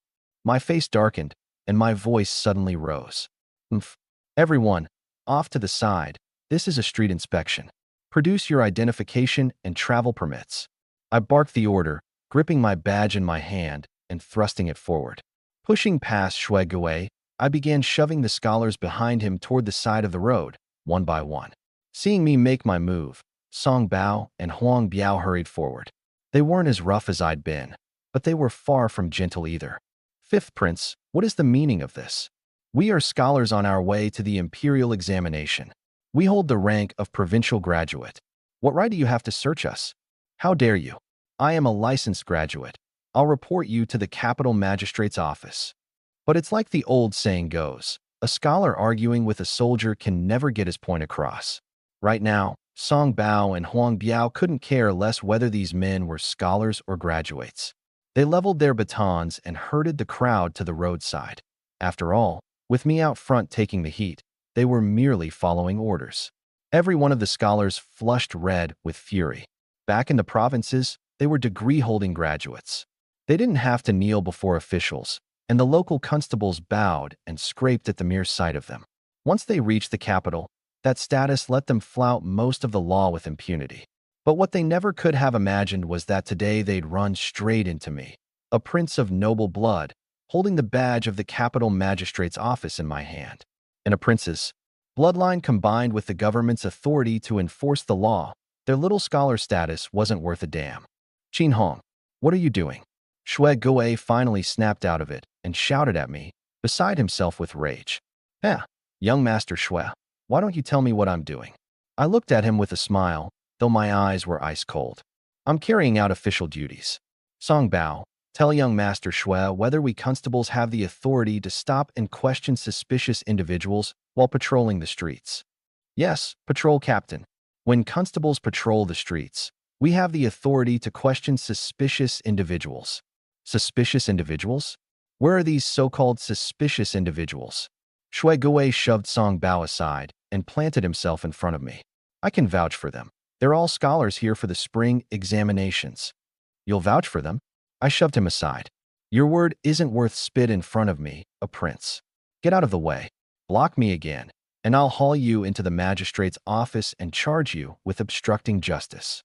My face darkened, and my voice suddenly rose. Everyone, off to the side. This is a street inspection. Produce your identification and travel permits. I barked the order, gripping my badge in my hand and thrusting it forward. Pushing past Shui Gui, I began shoving the scholars behind him toward the side of the road, one by one. Seeing me make my move, Song Bao and Huang Biao hurried forward. They weren't as rough as I'd been, but they were far from gentle either. Fifth Prince, what is the meaning of this? We are scholars on our way to the imperial examination. We hold the rank of provincial graduate. What right do you have to search us? How dare you? I am a licensed graduate. I'll report you to the capital magistrate's office. But it's like the old saying goes, a scholar arguing with a soldier can never get his point across. Right now, Song Bao and Huang Biao couldn't care less whether these men were scholars or graduates. They leveled their batons and herded the crowd to the roadside. After all, with me out front taking the heat, they were merely following orders. Every one of the scholars flushed red with fury. Back in the provinces, they were degree-holding graduates. They didn't have to kneel before officials, and the local constables bowed and scraped at the mere sight of them. Once they reached the capital, that status let them flout most of the law with impunity. But what they never could have imagined was that today they'd run straight into me, a prince of noble blood, holding the badge of the capital magistrate's office in my hand. And a prince's bloodline combined with the government's authority to enforce the law, their little scholar status wasn't worth a damn. Chin Hong, what are you doing? Shui Gui finally snapped out of it and shouted at me, beside himself with rage. Young Master Shui, why don't you tell me what I'm doing? I looked at him with a smile, though my eyes were ice cold. I'm carrying out official duties. Song Bao, tell young Master Shui whether we constables have the authority to stop and question suspicious individuals while patrolling the streets. Yes, patrol captain. When constables patrol the streets, we have the authority to question suspicious individuals. Suspicious individuals? Where are these so-called suspicious individuals? Shui Gui shoved Song Bao aside and planted himself in front of me. I can vouch for them. They're all scholars here for the spring examinations. You'll vouch for them? I shoved him aside. Your word isn't worth spit in front of me, a prince. Get out of the way. Block me again, and I'll haul you into the magistrate's office and charge you with obstructing justice.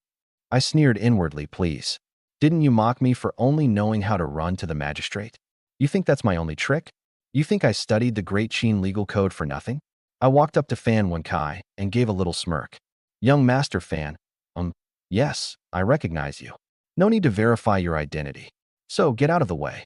I sneered inwardly, please. Didn't you mock me for only knowing how to run to the magistrate? You think that's my only trick? You think I studied the Great Qin legal code for nothing? I walked up to Fan Wenkai and gave a little smirk. Young Master Fan, yes, I recognize you. No need to verify your identity. So get out of the way.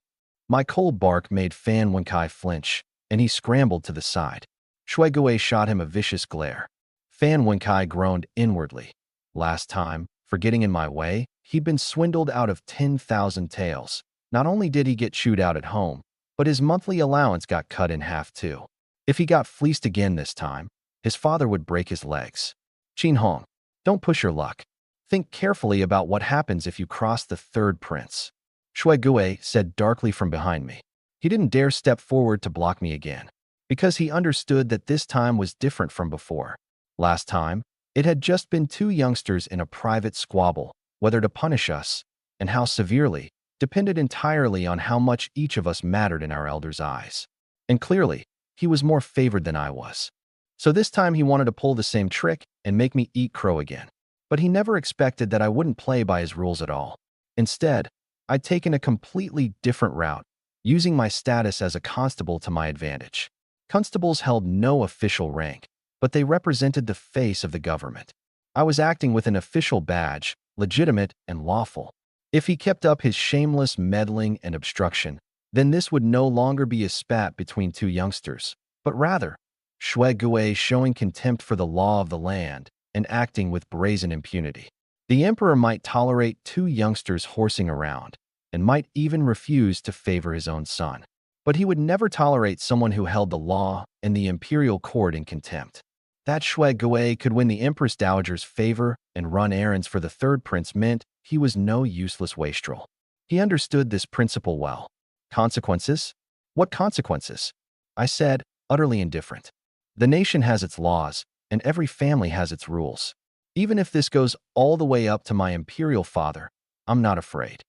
My cold bark made Fan Wenkai flinch, and he scrambled to the side. Shui Gui shot him a vicious glare. Fan Wenkai groaned inwardly. Last time, for getting in my way, he'd been swindled out of 10,000 taels. Not only did he get chewed out at home, but his monthly allowance got cut in half too. If he got fleeced again this time, his father would break his legs. Chin Hong, don't push your luck. Think carefully about what happens if you cross the third prince. Shui Gui said darkly from behind me. He didn't dare step forward to block me again, because he understood that this time was different from before. Last time, it had just been two youngsters in a private squabble. Whether to punish us, and how severely, depended entirely on how much each of us mattered in our elder's eyes. And clearly, he was more favored than I was. So this time he wanted to pull the same trick and make me eat crow again. But he never expected that I wouldn't play by his rules at all. Instead, I'd taken a completely different route, using my status as a constable to my advantage. Constables held no official rank, but they represented the face of the government. I was acting with an official badge, legitimate and lawful. If he kept up his shameless meddling and obstruction, then this would no longer be a spat between two youngsters, but rather, Shui Gui showing contempt for the law of the land and acting with brazen impunity. The emperor might tolerate two youngsters horsing around, and might even refuse to favor his own son. But he would never tolerate someone who held the law and the imperial court in contempt. That Shui Gui could win the Empress Dowager's favor and run errands for the third prince meant he was no useless wastrel. He understood this principle well. Consequences? What consequences? I said, utterly indifferent. The nation has its laws, and every family has its rules. Even if this goes all the way up to my imperial father, I'm not afraid.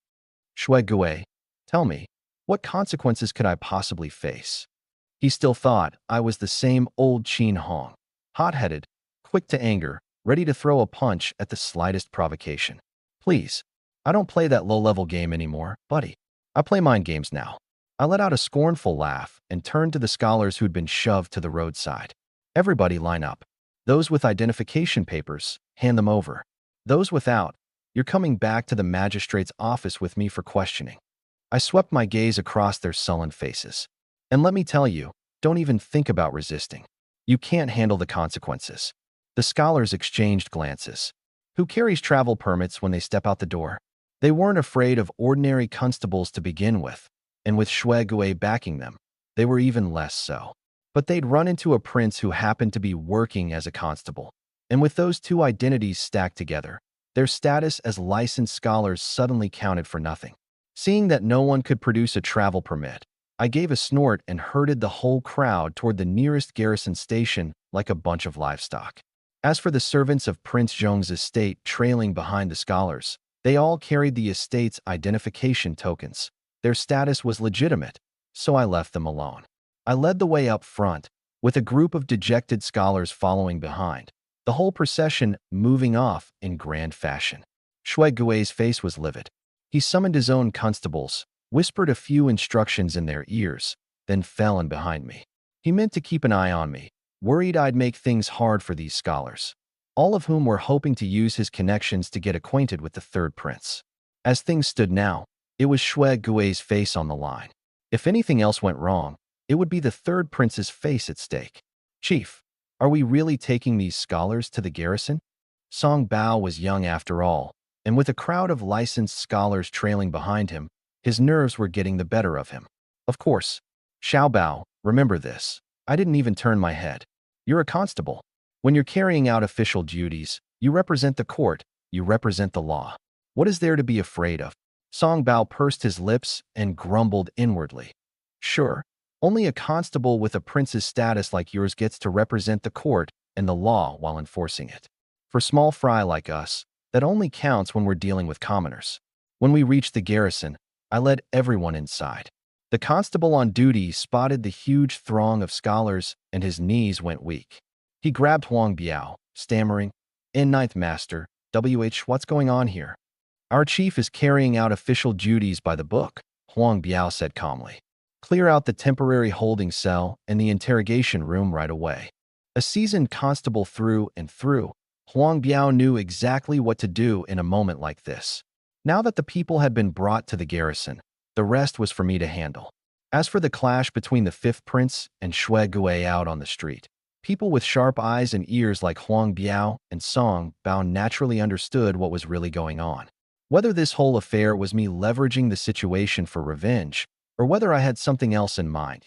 Shui Gui, tell me, what consequences could I possibly face? He still thought I was the same old Qin Hong. Hot-headed, quick to anger, ready to throw a punch at the slightest provocation. Please, I don't play that low-level game anymore, buddy. I play mind games now. I let out a scornful laugh and turned to the scholars who'd been shoved to the roadside. Everybody line up. Those with identification papers, hand them over. Those without, you're coming back to the magistrate's office with me for questioning. I swept my gaze across their sullen faces. And let me tell you, don't even think about resisting. You can't handle the consequences. The scholars exchanged glances. Who carries travel permits when they step out the door? They weren't afraid of ordinary constables to begin with, and with Shui Gui backing them, they were even less so. But they'd run into a prince who happened to be working as a constable. And with those two identities stacked together, their status as licensed scholars suddenly counted for nothing. Seeing that no one could produce a travel permit, I gave a snort and herded the whole crowd toward the nearest garrison station like a bunch of livestock. As for the servants of Prince Zhong's estate trailing behind the scholars, they all carried the estate's identification tokens. Their status was legitimate, so I left them alone. I led the way up front, with a group of dejected scholars following behind, the whole procession moving off in grand fashion. Shui Gui's face was livid. He summoned his own constables, whispered a few instructions in their ears, then fell in behind me. He meant to keep an eye on me, worried I'd make things hard for these scholars, all of whom were hoping to use his connections to get acquainted with the third prince. As things stood now, it was Shui Gui's face on the line. If anything else went wrong, it would be the third prince's face at stake. Chief, are we really taking these scholars to the garrison? Song Bao was young after all, and with a crowd of licensed scholars trailing behind him, his nerves were getting the better of him. Of course. Xiao Bao, remember this. I didn't even turn my head. You're a constable. When you're carrying out official duties, you represent the court, you represent the law. What is there to be afraid of? Song Bao pursed his lips and grumbled inwardly. Sure, only a constable with a prince's status like yours gets to represent the court and the law while enforcing it. For small fry like us, that only counts when we're dealing with commoners. When we reached the garrison, I led everyone inside. The constable on duty spotted the huge throng of scholars and his knees went weak. He grabbed Huang Biao, stammering, Ninth Master, what's going on here? Our chief is carrying out official duties by the book, Huang Biao said calmly. Clear out the temporary holding cell and the interrogation room right away. A seasoned constable through and through, Huang Biao knew exactly what to do in a moment like this. Now that the people had been brought to the garrison, the rest was for me to handle. As for the clash between the fifth prince and Shui Gui out on the street, people with sharp eyes and ears like Huang Biao and Song Bao naturally understood what was really going on. Whether this whole affair was me leveraging the situation for revenge, or whether I had something else in mind,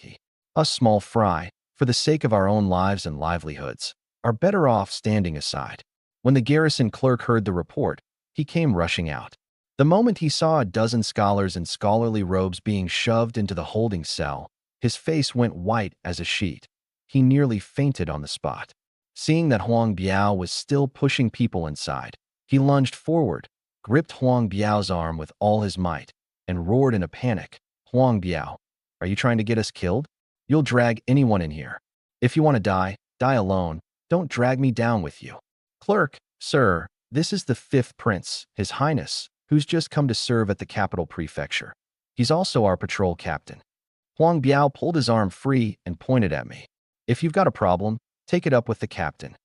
us small fry, for the sake of our own lives and livelihoods, are better off standing aside. When the garrison clerk heard the report, he came rushing out. The moment he saw a dozen scholars in scholarly robes being shoved into the holding cell, his face went white as a sheet. He nearly fainted on the spot. Seeing that Huang Biao was still pushing people inside, he lunged forward, gripped Huang Biao's arm with all his might, and roared in a panic, "Huang Biao, are you trying to get us killed? You'll drag anyone in here. If you want to die, die alone. Don't drag me down with you." "Clerk, sir, this is the fifth prince, His Highness, who's just come to serve at the capital prefecture. He's also our patrol captain." Huang Biao pulled his arm free and pointed at me. "If you've got a problem, take it up with the captain."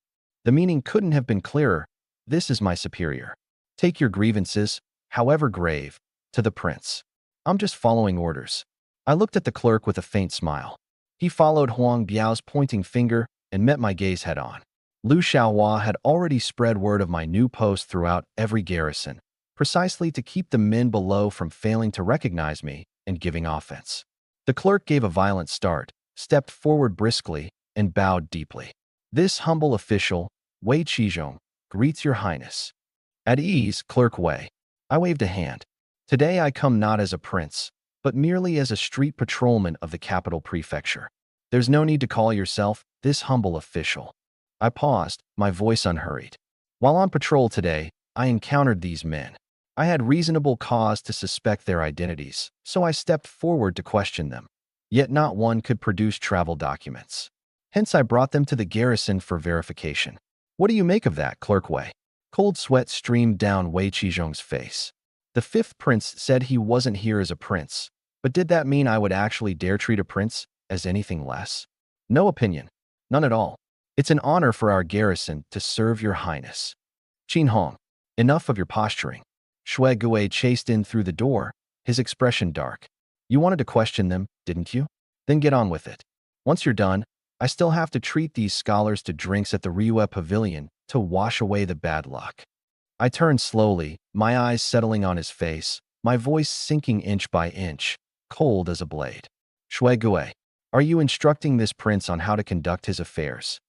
The meaning couldn't have been clearer. This is my superior. Take your grievances, however grave, to the prince. I'm just following orders. I looked at the clerk with a faint smile. He followed Huang Biao's pointing finger and met my gaze head-on. Lu Xiaohua had already spread word of my new post throughout every garrison, precisely to keep the men below from failing to recognize me and giving offense. The clerk gave a violent start, stepped forward briskly, and bowed deeply. "This humble official, Wei Qizhong, greets your highness." "At ease, Clerk Wei." I waved a hand. "Today I come not as a prince, but merely as a street patrolman of the capital prefecture. There's no need to call yourself this humble official." I paused, my voice unhurried. "While on patrol today, I encountered these men. I had reasonable cause to suspect their identities, so I stepped forward to question them. Yet not one could produce travel documents. Hence I brought them to the garrison for verification." "What do you make of that, Clerk Wei?" Cold sweat streamed down Wei Qizhong's face. "The fifth prince said he wasn't here as a prince, but did that mean I would actually dare treat a prince as anything less?" "No opinion. None at all. It's an honor for our garrison to serve your highness." "Qin Hong, enough of your posturing." Shui Gui chased in through the door, his expression dark. "You wanted to question them, didn't you? Then get on with it. Once you're done, I still have to treat these scholars to drinks at the Ryue Pavilion to wash away the bad luck." I turned slowly, my eyes settling on his face, my voice sinking inch by inch, cold as a blade. "Shui Gui, are you instructing this prince on how to conduct his affairs?"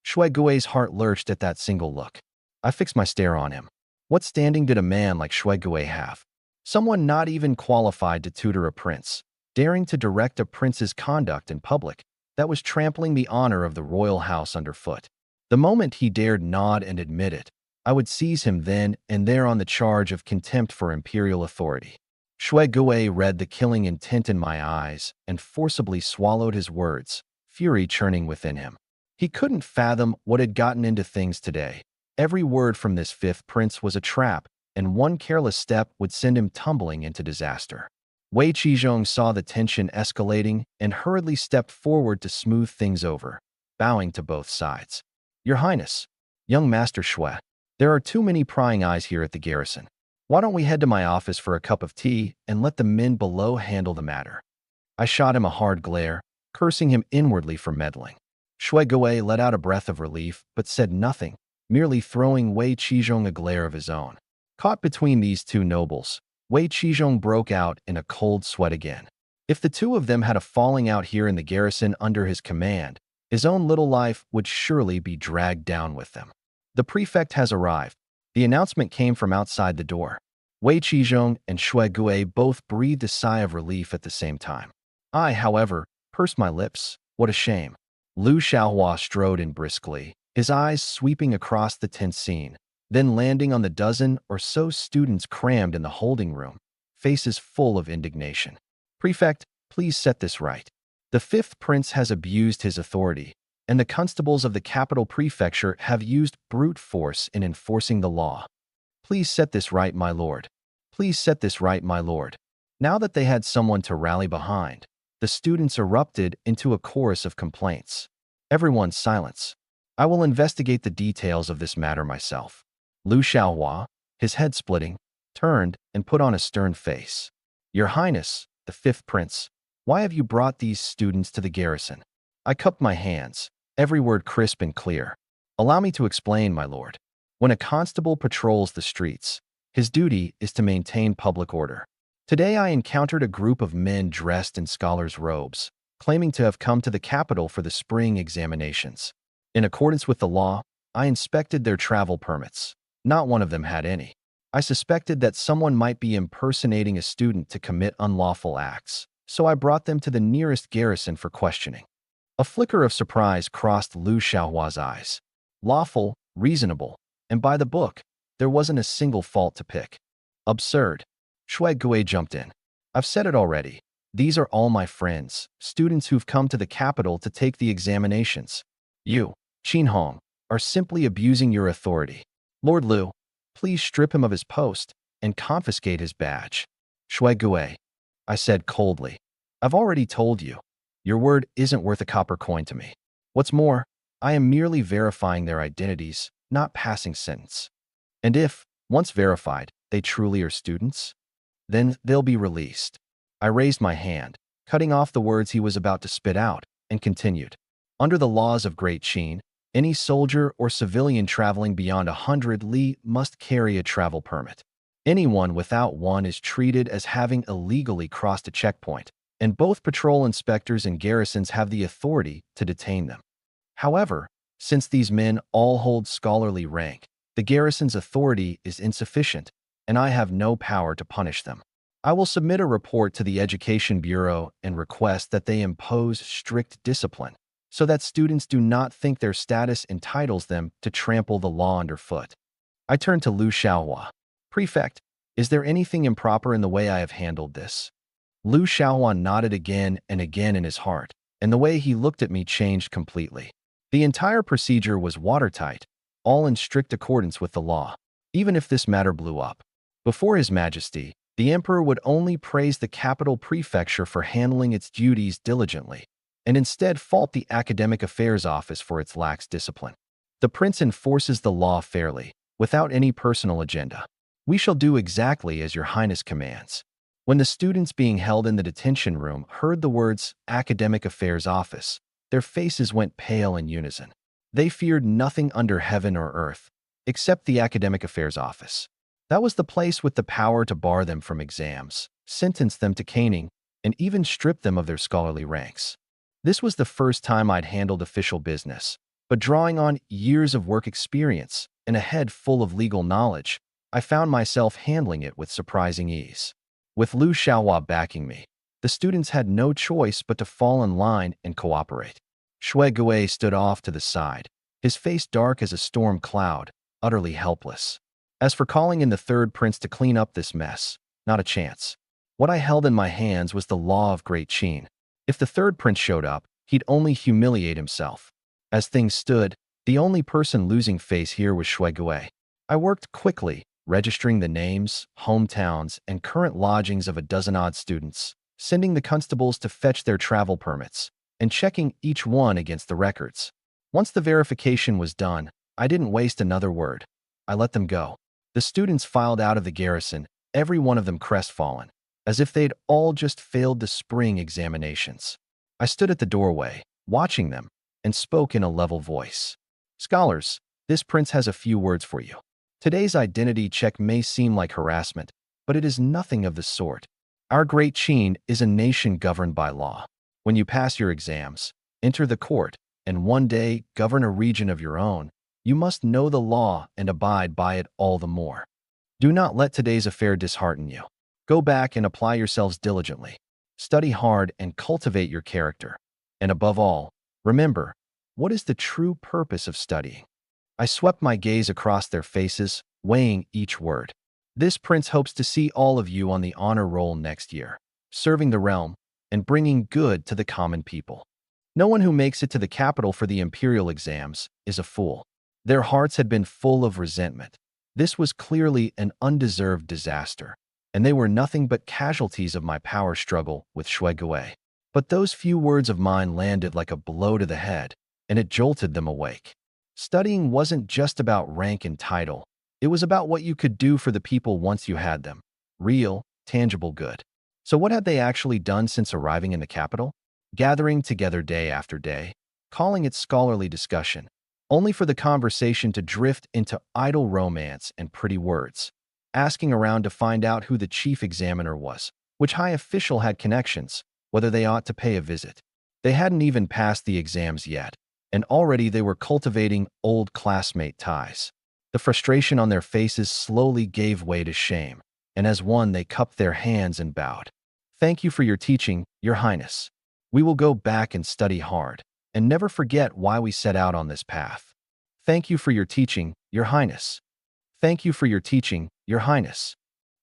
Shui Gui's heart lurched at that single look. I fixed my stare on him. What standing did a man like Shui Gui have? Someone not even qualified to tutor a prince, daring to direct a prince's conduct in public, that was trampling the honor of the royal house underfoot. The moment he dared nod and admit it, I would seize him then and there on the charge of contempt for imperial authority. Shui Gui read the killing intent in my eyes and forcibly swallowed his words, fury churning within him. He couldn't fathom what had gotten into things today. Every word from this fifth prince was a trap, and one careless step would send him tumbling into disaster. Wei Qizhong saw the tension escalating and hurriedly stepped forward to smooth things over, bowing to both sides. "Your Highness, young Master Shui, there are too many prying eyes here at the garrison. Why don't we head to my office for a cup of tea and let the men below handle the matter?" I shot him a hard glare, cursing him inwardly for meddling. Shui Gui let out a breath of relief, but said nothing, merely throwing Wei Qizhong a glare of his own. Caught between these two nobles, Wei Qizhong broke out in a cold sweat again. If the two of them had a falling out here in the garrison under his command, his own little life would surely be dragged down with them. "The prefect has arrived." The announcement came from outside the door. Wei Qizhong and Shui Gui both breathed a sigh of relief at the same time. I, however, pursed my lips. What a shame. Lu Xiaohua strode in briskly, his eyes sweeping across the tense scene, then landing on the dozen or so students crammed in the holding room, faces full of indignation. "Prefect, please set this right. The fifth prince has abused his authority, and the constables of the capital prefecture have used brute force in enforcing the law. Please set this right, my lord. Please set this right, my lord." Now that they had someone to rally behind, the students erupted into a chorus of complaints. Everyone's silence. "I will investigate the details of this matter myself." Lu Xiaohua, his head splitting, turned and put on a stern face. "Your Highness, the fifth prince, why have you brought these students to the garrison?" I cupped my hands, every word crisp and clear. "Allow me to explain, my lord. When a constable patrols the streets, his duty is to maintain public order. Today I encountered a group of men dressed in scholars' robes, claiming to have come to the capital for the spring examinations. In accordance with the law, I inspected their travel permits. Not one of them had any. I suspected that someone might be impersonating a student to commit unlawful acts, so I brought them to the nearest garrison for questioning. A flicker of surprise crossed Lu Xiaohua's eyes. Lawful, reasonable, and by the book, there wasn't a single fault to pick. Absurd. Shui Gui jumped in. I've said it already. These are all my friends, students who've come to the capital to take the examinations. You, Qin Hong, are simply abusing your authority. Lord Lu, please strip him of his post and confiscate his badge. Shui Gui, I said coldly. I've already told you. Your word isn't worth a copper coin to me. What's more, I am merely verifying their identities, not passing sentence. And if, once verified, they truly are students, then they'll be released. I raised my hand, cutting off the words he was about to spit out, and continued. Under the laws of Great Qin, any soldier or civilian traveling beyond 100 li must carry a travel permit. Anyone without one is treated as having illegally crossed a checkpoint, and both patrol inspectors and garrisons have the authority to detain them. However, since these men all hold scholarly rank, the garrison's authority is insufficient, and I have no power to punish them. I will submit a report to the Education Bureau and request that they impose strict discipline, so that students do not think their status entitles them to trample the law underfoot. I turned to Lu Xiaohua. Prefect, is there anything improper in the way I have handled this? Lu Xiaohua nodded again and again in his heart, and the way he looked at me changed completely. The entire procedure was watertight, all in strict accordance with the law. Even if this matter blew up, before His Majesty, the Emperor would only praise the capital prefecture for handling its duties diligently, and instead fault the Academic Affairs Office for its lax discipline. The Prince enforces the law fairly, without any personal agenda. We shall do exactly as Your Highness commands. When the students being held in the detention room heard the words Academic Affairs Office, their faces went pale in unison. They feared nothing under heaven or earth, except the Academic Affairs Office. That was the place with the power to bar them from exams, sentence them to caning, and even strip them of their scholarly ranks. This was the first time I'd handled official business, but drawing on years of work experience and a head full of legal knowledge, I found myself handling it with surprising ease. With Lu Xiaohua backing me, the students had no choice but to fall in line and cooperate. Shui Gui stood off to the side, his face dark as a storm cloud, utterly helpless. As for calling in the third prince to clean up this mess, not a chance. What I held in my hands was the law of Great Qin. If the third prince showed up, he'd only humiliate himself. As things stood, the only person losing face here was Shui Gui. I worked quickly, registering the names, hometowns, and current lodgings of a dozen-odd students, sending the constables to fetch their travel permits, and checking each one against the records. Once the verification was done, I didn't waste another word. I let them go. The students filed out of the garrison, every one of them crestfallen, as if they'd all just failed the spring examinations. I stood at the doorway, watching them, and spoke in a level voice. Scholars, this prince has a few words for you. Today's identity check may seem like harassment, but it is nothing of the sort. Our Great Qin is a nation governed by law. When you pass your exams, enter the court, and one day govern a region of your own, you must know the law and abide by it all the more. Do not let today's affair dishearten you. Go back and apply yourselves diligently. Study hard and cultivate your character. And above all, remember, what is the true purpose of studying? I swept my gaze across their faces, weighing each word. This prince hopes to see all of you on the honor roll next year, serving the realm and bringing good to the common people. No one who makes it to the capital for the imperial exams is a fool. Their hearts had been full of resentment. This was clearly an undeserved disaster, and they were nothing but casualties of my power struggle with Shui Gui. But those few words of mine landed like a blow to the head, and it jolted them awake. Studying wasn't just about rank and title. It was about what you could do for the people once you had them. Real, tangible good. So what had they actually done since arriving in the capital? Gathering together day after day, calling it scholarly discussion, only for the conversation to drift into idle romance and pretty words, asking around to find out who the chief examiner was, which high official had connections, whether they ought to pay a visit. They hadn't even passed the exams yet, and already they were cultivating old classmate ties. The frustration on their faces slowly gave way to shame, and as one they cupped their hands and bowed. Thank you for your teaching, Your Highness. We will go back and study hard, and never forget why we set out on this path. Thank you for your teaching, Your Highness. Thank you for your teaching, Your Highness.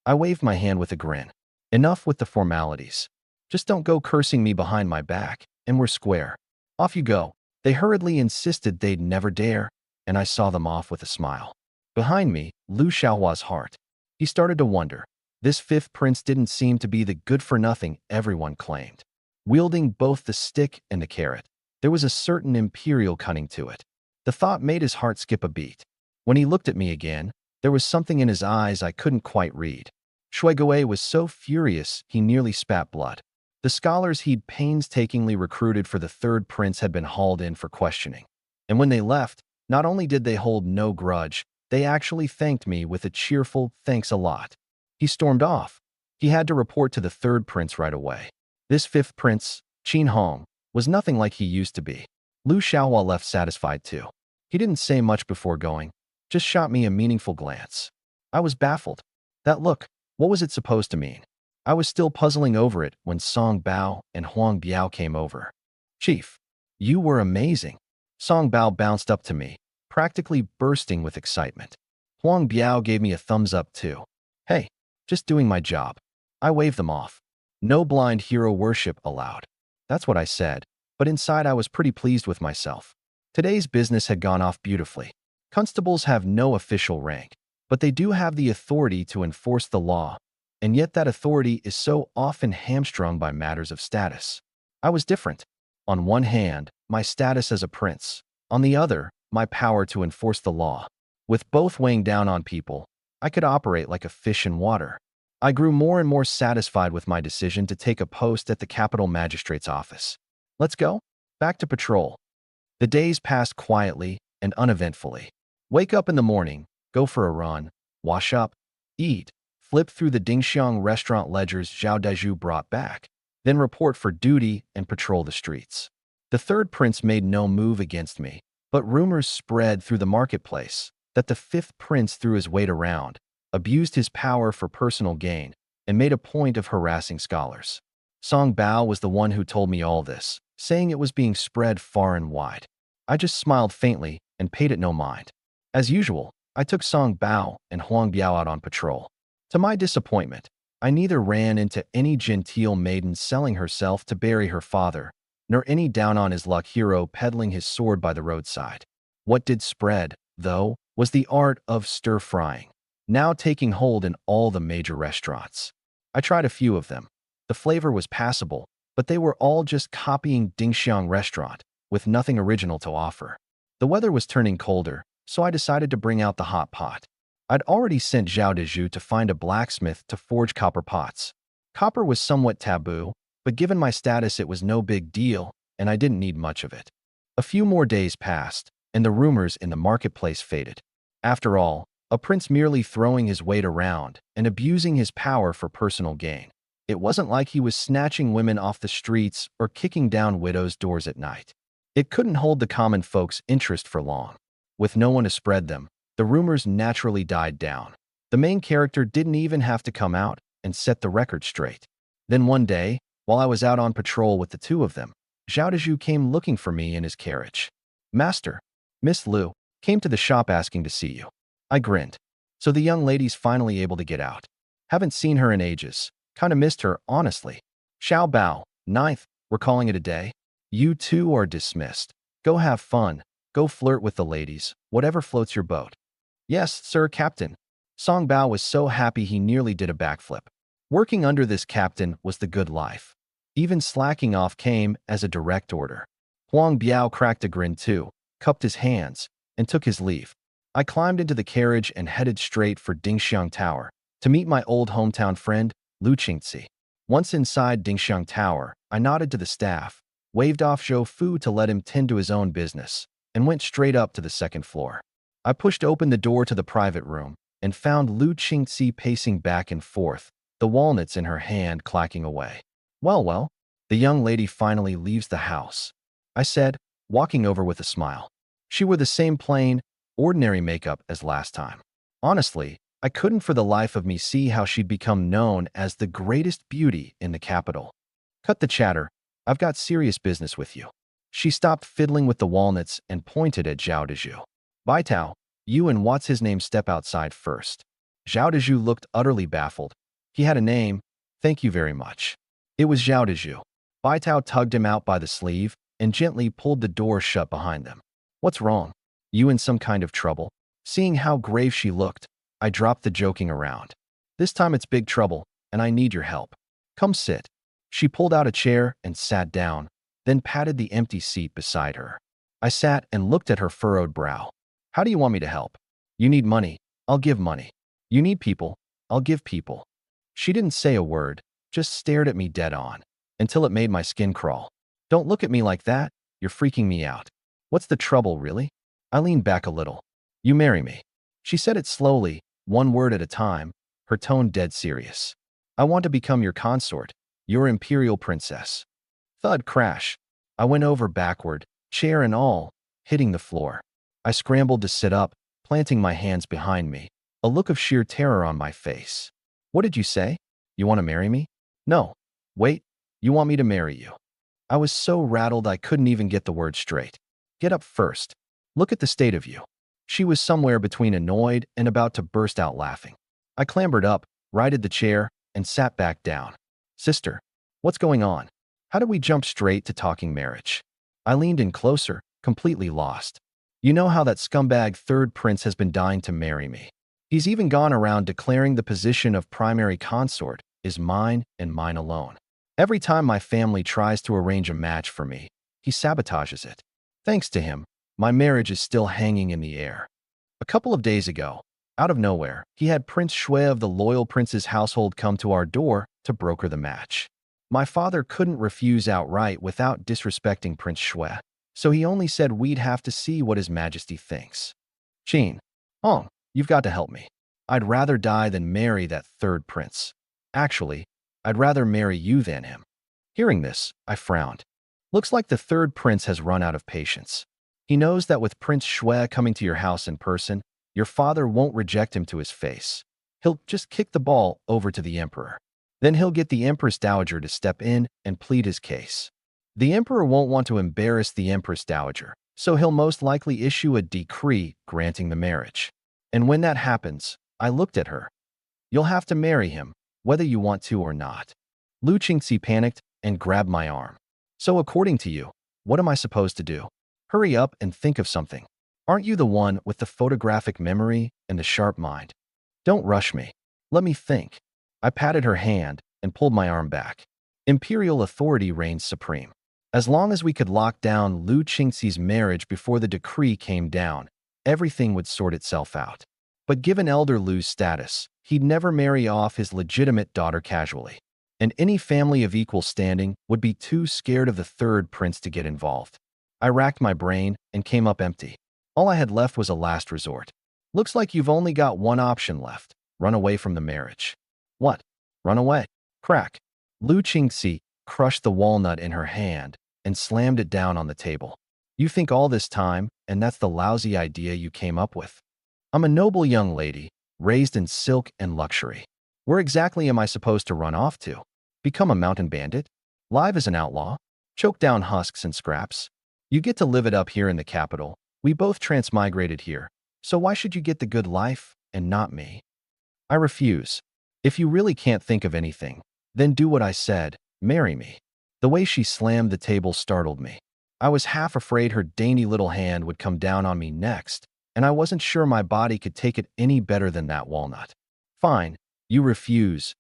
I waved my hand with a grin. Enough with the formalities. Just don't go cursing me behind my back, and we're square. Off you go. They hurriedly insisted they'd never dare, and I saw them off with a smile. Behind me, Lu Xiaohua's heart. He started to wonder. This fifth prince didn't seem to be the good-for-nothing everyone claimed. Wielding both the stick and the carrot, there was a certain imperial cunning to it. The thought made his heart skip a beat. When he looked at me again, there was something in his eyes I couldn't quite read. Shuigue was so furious he nearly spat blood. The scholars he'd painstakingly recruited for the third prince had been hauled in for questioning. And when they left, not only did they hold no grudge, they actually thanked me with a cheerful "thanks a lot." He stormed off. He had to report to the third prince right away. This fifth prince, Qin Hong, was nothing like he used to be. Lu Xiaohua left satisfied too. He didn't say much before going, just shot me a meaningful glance. I was baffled. That look, what was it supposed to mean? I was still puzzling over it when Song Bao and Huang Biao came over. Chief, you were amazing. Song Bao bounced up to me, practically bursting with excitement. Huang Biao gave me a thumbs up too. Hey, just doing my job. I waved them off. No blind hero worship allowed. That's what I said, but inside I was pretty pleased with myself. Today's business had gone off beautifully. Constables have no official rank, but they do have the authority to enforce the law, and yet that authority is so often hamstrung by matters of status. I was different. On one hand, my status as a prince. On the other, my power to enforce the law. With both weighing down on people, I could operate like a fish in water. I grew more and more satisfied with my decision to take a post at the capital magistrate's office. Let's go? Back to patrol. The days passed quietly and uneventfully. Wake up in the morning, go for a run, wash up, eat, flip through the Dingxiang restaurant ledgers Zhao Daiju brought back, then report for duty and patrol the streets. The third prince made no move against me, but rumors spread through the marketplace that the fifth prince threw his weight around, abused his power for personal gain, and made a point of harassing scholars. Song Bao was the one who told me all this, saying it was being spread far and wide. I just smiled faintly and paid it no mind. As usual, I took Song Bao and Huang Biao out on patrol. To my disappointment, I neither ran into any genteel maiden selling herself to bury her father, nor any down-on-his-luck hero peddling his sword by the roadside. What did spread, though, was the art of stir-frying, now taking hold in all the major restaurants. I tried a few of them. The flavor was passable, but they were all just copying Dingxiang restaurant, with nothing original to offer. The weather was turning colder, so I decided to bring out the hot pot. I'd already sent Zhao Deju to find a blacksmith to forge copper pots. Copper was somewhat taboo, but given my status it was no big deal, and I didn't need much of it. A few more days passed, and the rumors in the marketplace faded. After all, a prince merely throwing his weight around and abusing his power for personal gain. It wasn't like he was snatching women off the streets or kicking down widows' doors at night. It couldn't hold the common folks' interest for long. With no one to spread them, the rumors naturally died down. The main character didn't even have to come out and set the record straight. Then one day, while I was out on patrol with the two of them, Zhao Deju came looking for me in his carriage. Master, Miss Lu came to the shop asking to see you. I grinned. So the young lady's finally able to get out. Haven't seen her in ages. Kinda missed her, honestly. Xiao Bao, ninth, we're calling it a day. You two are dismissed. Go have fun. Go flirt with the ladies, whatever floats your boat. Yes, sir, Captain. Song Bao was so happy he nearly did a backflip. Working under this captain was the good life. Even slacking off came as a direct order. Huang Biao cracked a grin too, cupped his hands, and took his leave. I climbed into the carriage and headed straight for Dingxiang Tower to meet my old hometown friend, Lu Qingzi. Once inside Dingxiang Tower, I nodded to the staff, waved off Zhou Fu to let him tend to his own business, and went straight up to the second floor. I pushed open the door to the private room and found Lu Qingzi pacing back and forth, the walnuts in her hand clacking away. Well, the young lady finally leaves the house, I said, walking over with a smile. She wore the same plain, ordinary makeup as last time. Honestly, I couldn't for the life of me see how she'd become known as the greatest beauty in the capital. Cut the chatter. I've got serious business with you. She stopped fiddling with the walnuts and pointed at Zhao Dezhu. Bai Tao, you and what's his name step outside first. Zhao Dezhu looked utterly baffled. He had a name. Thank you very much. It was Zhao Dezhu. Bai Tao tugged him out by the sleeve and gently pulled the door shut behind them. What's wrong? You in some kind of trouble? Seeing how grave she looked, I dropped the joking around. This time it's big trouble, and I need your help. Come sit. She pulled out a chair and sat down, then patted the empty seat beside her. I sat and looked at her furrowed brow. How do you want me to help? You need money. I'll give money. You need people. I'll give people. She didn't say a word, just stared at me dead on, until it made my skin crawl. Don't look at me like that. You're freaking me out. What's the trouble, really? I leaned back a little. You marry me. She said it slowly, one word at a time, her tone dead serious. I want to become your consort, your imperial princess. Thud crash. I went over backward, chair and all, hitting the floor. I scrambled to sit up, planting my hands behind me, a look of sheer terror on my face. What did you say? You want to marry me? No. Wait, you want me to marry you? I was so rattled I couldn't even get the word straight. Get up first. Look at the state of you. She was somewhere between annoyed and about to burst out laughing. I clambered up, righted the chair, and sat back down. Sister, what's going on? How did we jump straight to talking marriage? I leaned in closer, completely lost. You know how that scumbag third prince has been dying to marry me. He's even gone around declaring the position of primary consort is mine and mine alone. Every time my family tries to arrange a match for me, he sabotages it. Thanks to him, my marriage is still hanging in the air. A couple of days ago, out of nowhere, he had Prince Shui of the loyal prince's household come to our door to broker the match. My father couldn't refuse outright without disrespecting Prince Shui, so he only said we'd have to see what His Majesty thinks. Jean, you've got to help me. I'd rather die than marry that third prince. Actually, I'd rather marry you than him. Hearing this, I frowned. Looks like the third prince has run out of patience. He knows that with Prince Shui coming to your house in person, your father won't reject him to his face. He'll just kick the ball over to the emperor. Then he'll get the Empress Dowager to step in and plead his case. The emperor won't want to embarrass the Empress Dowager, so he'll most likely issue a decree granting the marriage. And when that happens, I looked at her. You'll have to marry him, whether you want to or not. Lu Qingxi panicked and grabbed my arm. So according to you, what am I supposed to do? Hurry up and think of something. Aren't you the one with the photographic memory and the sharp mind? Don't rush me. Let me think. I patted her hand and pulled my arm back. Imperial authority reigns supreme. As long as we could lock down Lu Qingxi's marriage before the decree came down, everything would sort itself out. But given Elder Lu's status, he'd never marry off his legitimate daughter casually. And any family of equal standing would be too scared of the third prince to get involved. I racked my brain and came up empty. All I had left was a last resort. Looks like you've only got one option left. Run away from the marriage. What? Run away? Crack. Lu Qingxi crushed the walnut in her hand and slammed it down on the table. You think all this time, and that's the lousy idea you came up with? I'm a noble young lady, raised in silk and luxury. Where exactly am I supposed to run off to? Become a mountain bandit? Live as an outlaw? Choke down husks and scraps? You get to live it up here in the capital. We both transmigrated here, so why should you get the good life and not me? I refuse. If you really can't think of anything, then do what I said, marry me. The way she slammed the table startled me. I was half afraid her dainty little hand would come down on me next, and I wasn't sure my body could take it any better than that walnut. Fine, you refuse,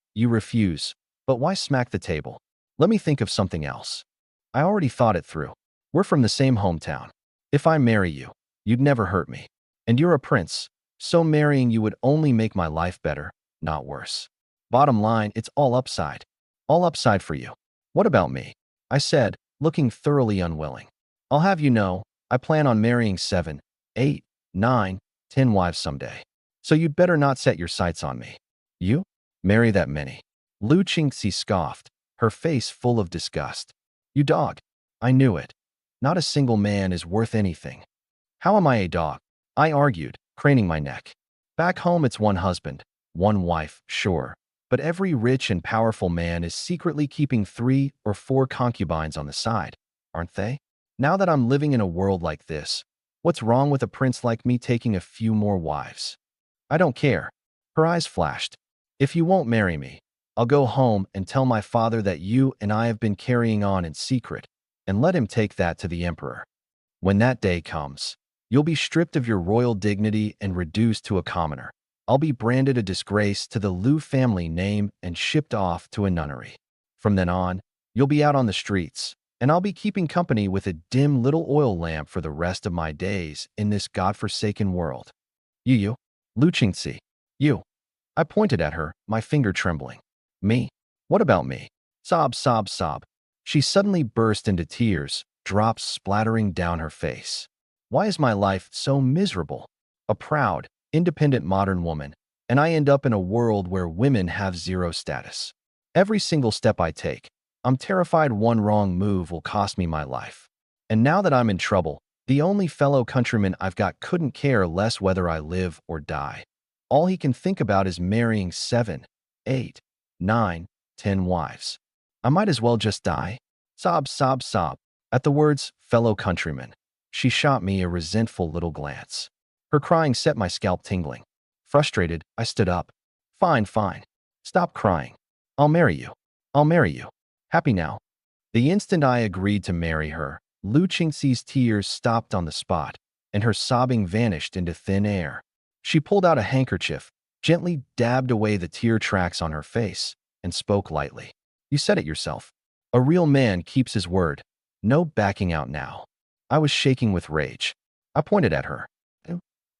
but why smack the table? Let me think of something else. I already thought it through. We're from the same hometown. If I marry you, you'd never hurt me. And you're a prince, so marrying you would only make my life better, not worse. Bottom line, it's all upside. All upside for you. What about me? I said, looking thoroughly unwilling. I'll have you know, I plan on marrying 7, 8, 9, 10 wives someday. So you'd better not set your sights on me. You? Marry that many. Lu Qingxi scoffed, her face full of disgust. You dog. I knew it. Not a single man is worth anything. How am I a dog? I argued, craning my neck. Back home, it's one husband, one wife, sure. But every rich and powerful man is secretly keeping 3 or 4 concubines on the side, aren't they? Now that I'm living in a world like this, what's wrong with a prince like me taking a few more wives? I don't care. Her eyes flashed. If you won't marry me, I'll go home and tell my father that you and I have been carrying on in secret, and let him take that to the emperor. When that day comes, you'll be stripped of your royal dignity and reduced to a commoner. I'll be branded a disgrace to the Liu family name and shipped off to a nunnery. From then on, you'll be out on the streets, and I'll be keeping company with a dim little oil lamp for the rest of my days in this godforsaken world. You, Lu Qingxi, you. I pointed at her, my finger trembling. Me? What about me? Sob, sob, sob. She suddenly burst into tears, drops splattering down her face. Why is my life so miserable? A proud, independent modern woman, and I end up in a world where women have zero status. Every single step I take, I'm terrified one wrong move will cost me my life. And now that I'm in trouble, the only fellow countryman I've got couldn't care less whether I live or die. All he can think about is marrying 7, 8, 9, 10 wives. I might as well just die. Sob, sob, sob. At the words, fellow countryman, she shot me a resentful little glance. Her crying set my scalp tingling. Frustrated, I stood up. Fine, fine. Stop crying. I'll marry you. I'll marry you. Happy now? The instant I agreed to marry her, Lu Qingxi's tears stopped on the spot, and her sobbing vanished into thin air. She pulled out a handkerchief, gently dabbed away the tear tracks on her face, and spoke lightly. You said it yourself. A real man keeps his word. No backing out now. I was shaking with rage. I pointed at her.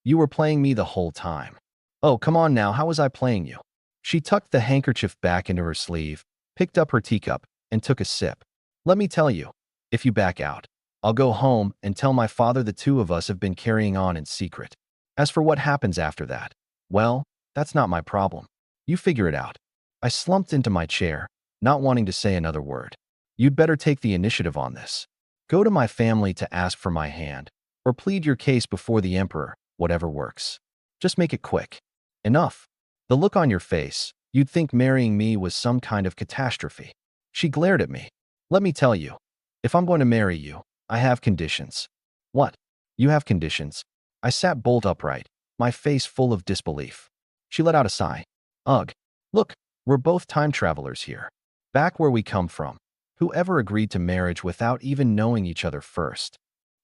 You were playing me the whole time. Oh, come on now, how was I playing you? She tucked the handkerchief back into her sleeve, picked up her teacup, and took a sip. Let me tell you, if you back out, I'll go home and tell my father the two of us have been carrying on in secret. As for what happens after that, well, that's not my problem. You figure it out. I slumped into my chair, not wanting to say another word. You'd better take the initiative on this. Go to my family to ask for my hand, or plead your case before the emperor, whatever works. Just make it quick. Enough. The look on your face, you'd think marrying me was some kind of catastrophe. She glared at me. Let me tell you, if I'm going to marry you, I have conditions. What? You have conditions? I sat bolt upright, my face full of disbelief. She let out a sigh. Ugh. Look, we're both time travelers here. Back where we come from. Whoever agreed to marriage without even knowing each other first?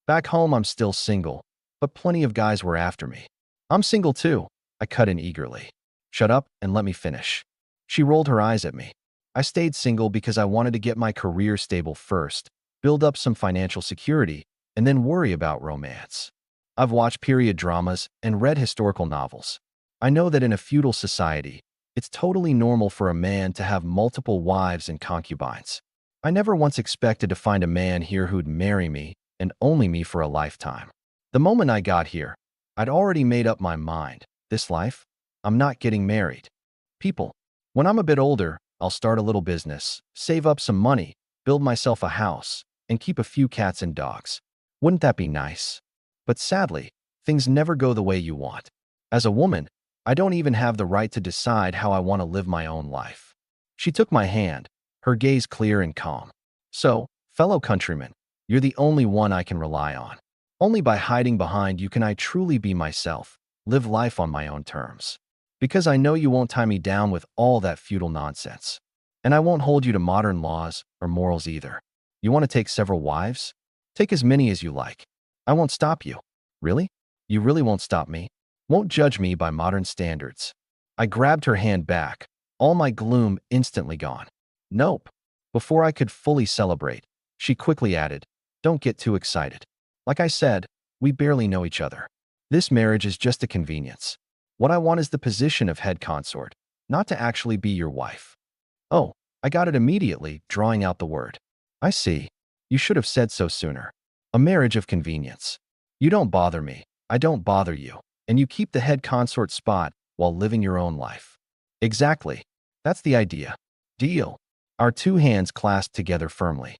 Back home, I'm still single, but plenty of guys were after me. I'm single too, I cut in eagerly. Shut up and let me finish. She rolled her eyes at me. I stayed single because I wanted to get my career stable first, build up some financial security, and then worry about romance. I've watched period dramas and read historical novels. I know that in a feudal society, it's totally normal for a man to have multiple wives and concubines. I never once expected to find a man here who'd marry me, and only me for a lifetime. The moment I got here, I'd already made up my mind. This life, I'm not getting married. People, when I'm a bit older, I'll start a little business, save up some money, build myself a house, and keep a few cats and dogs. Wouldn't that be nice? But sadly, things never go the way you want. As a woman, I don't even have the right to decide how I want to live my own life. She took my hand, her gaze clear and calm. So, fellow countrymen, you're the only one I can rely on. Only by hiding behind you can I truly be myself, live life on my own terms. Because I know you won't tie me down with all that feudal nonsense. And I won't hold you to modern laws or morals either. You want to take several wives? Take as many as you like. I won't stop you. Really? You really won't stop me? Won't judge me by modern standards. I grabbed her hand back, all my gloom instantly gone. Nope. Before I could fully celebrate, she quickly added, don't get too excited. Like I said, we barely know each other. This marriage is just a convenience. What I want is the position of head consort, not to actually be your wife. Oh, I got it immediately, drawing out the word. I see. You should have said so sooner. A marriage of convenience. You don't bother me, I don't bother you, and you keep the head consort spot while living your own life. Exactly. That's the idea. Deal. Our two hands clasped together firmly.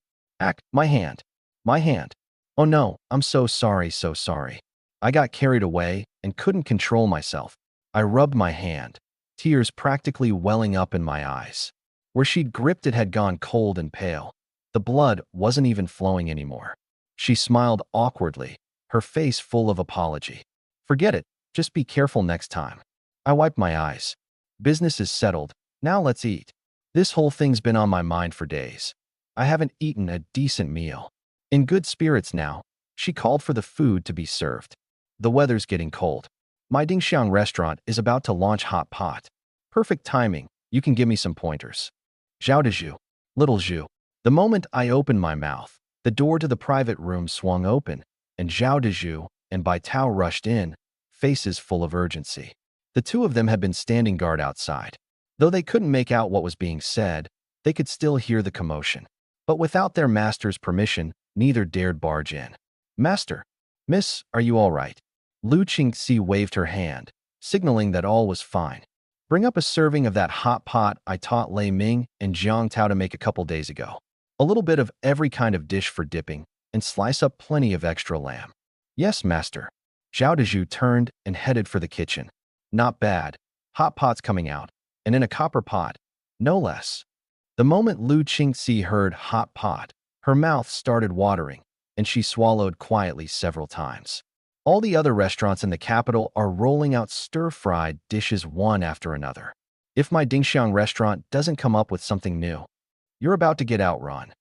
My hand. My hand. Oh no, I'm so sorry, so sorry. I got carried away and couldn't control myself. I rubbed my hand, tears practically welling up in my eyes. Where she'd gripped it had gone cold and pale. The blood wasn't even flowing anymore. She smiled awkwardly, her face full of apology. Forget it, just be careful next time. I wiped my eyes. Business is settled, now let's eat. This whole thing's been on my mind for days. I haven't eaten a decent meal. In good spirits now, she called for the food to be served. The weather's getting cold. My Dingxiang restaurant is about to launch hot pot. Perfect timing, you can give me some pointers. Zhao Dezhu, little Zhu. The moment I opened my mouth, the door to the private room swung open, and Zhao Dezhu and Bai Tao rushed in, faces full of urgency. The two of them had been standing guard outside. Though they couldn't make out what was being said, they could still hear the commotion. But without their master's permission, neither dared barge in. Master, Miss, are you all right? Lu Qingxi waved her hand, signaling that all was fine. Bring up a serving of that hot pot I taught Lei Ming and Jiang Tao to make a couple days ago. A little bit of every kind of dish for dipping, and slice up plenty of extra lamb. Yes, master. Zhao Dezhu turned and headed for the kitchen. Not bad. Hot pot's coming out, and in a copper pot, no less. The moment Lu Qingxi heard hot pot, her mouth started watering, and she swallowed quietly several times. All the other restaurants in the capital are rolling out stir-fried dishes one after another. If my Dingxiang restaurant doesn't come up with something new, you're about to get outrun.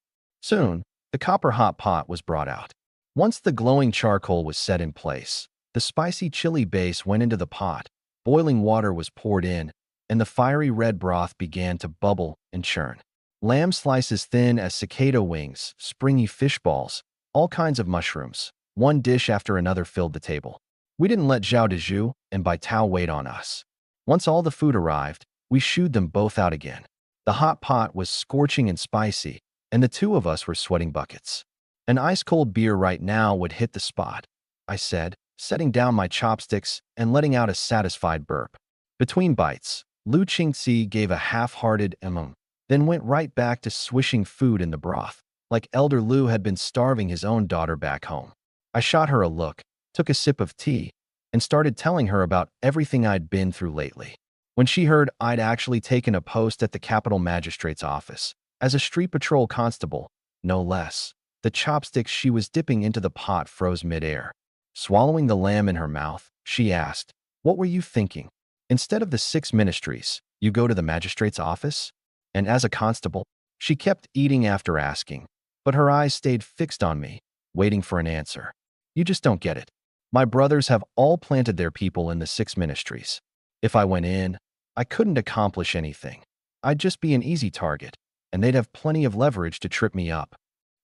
Soon, the copper hot pot was brought out. Once the glowing charcoal was set in place, the spicy chili base went into the pot, boiling water was poured in, and the fiery red broth began to bubble and churn. Lamb slices thin as cicada wings, springy fish balls, all kinds of mushrooms. One dish after another filled the table. We didn't let Zhao Dezhu and Bai Tao wait on us. Once all the food arrived, we shooed them both out again. The hot pot was scorching and spicy, and the two of us were sweating buckets. An ice-cold beer right now would hit the spot, I said, setting down my chopsticks and letting out a satisfied burp. Between bites, Lu Qingxi gave a half-hearted then went right back to swishing food in the broth, like Elder Lu had been starving his own daughter back home. I shot her a look, took a sip of tea, and started telling her about everything I'd been through lately. When she heard I'd actually taken a post at the capital magistrate's office, as a street patrol constable, no less, the chopsticks she was dipping into the pot froze midair. Swallowing the lamb in her mouth, she asked, "What were you thinking? Instead of the 6 ministries, you go to the magistrate's office?" And as a constable, she kept eating after asking, but her eyes stayed fixed on me, waiting for an answer. You just don't get it. My brothers have all planted their people in the 6 ministries. If I went in, I couldn't accomplish anything. I'd just be an easy target, and they'd have plenty of leverage to trip me up.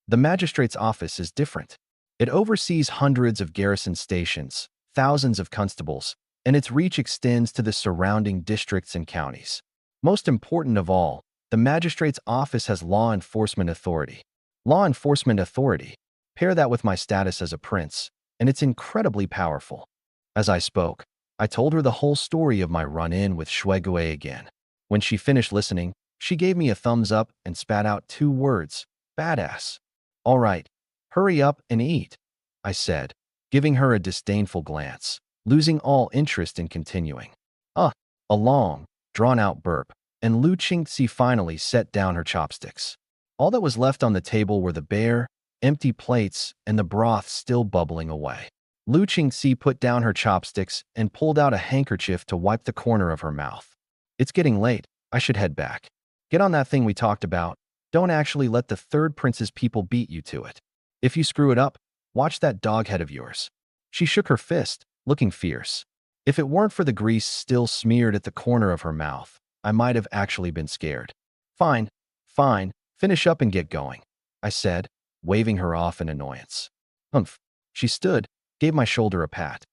The magistrate's office is different. It oversees hundreds of garrison stations, thousands of constables, and its reach extends to the surrounding districts and counties. Most important of all, the magistrate's office has law enforcement authority. Law enforcement authority. Pair that with my status as a prince, and it's incredibly powerful. As I spoke, I told her the whole story of my run-in with Shuegue again. When she finished listening, she gave me a thumbs up and spat out 2 words, badass. All right, hurry up and eat, I said, giving her a disdainful glance, losing all interest in continuing. A long, drawn-out burp, and Lu Qingxi finally set down her chopsticks. All that was left on the table were the bare, empty plates and the broth still bubbling away. Lu Qingxi put down her chopsticks and pulled out a handkerchief to wipe the corner of her mouth. It's getting late, I should head back. Get on that thing we talked about. Don't actually let the 3rd prince's people beat you to it. If you screw it up, watch that dog head of yours. She shook her fist, looking fierce. If it weren't for the grease still smeared at the corner of her mouth, I might have actually been scared. Fine, finish up and get going, I said, waving her off in annoyance. Humph. She stood, gave my shoulder a pat.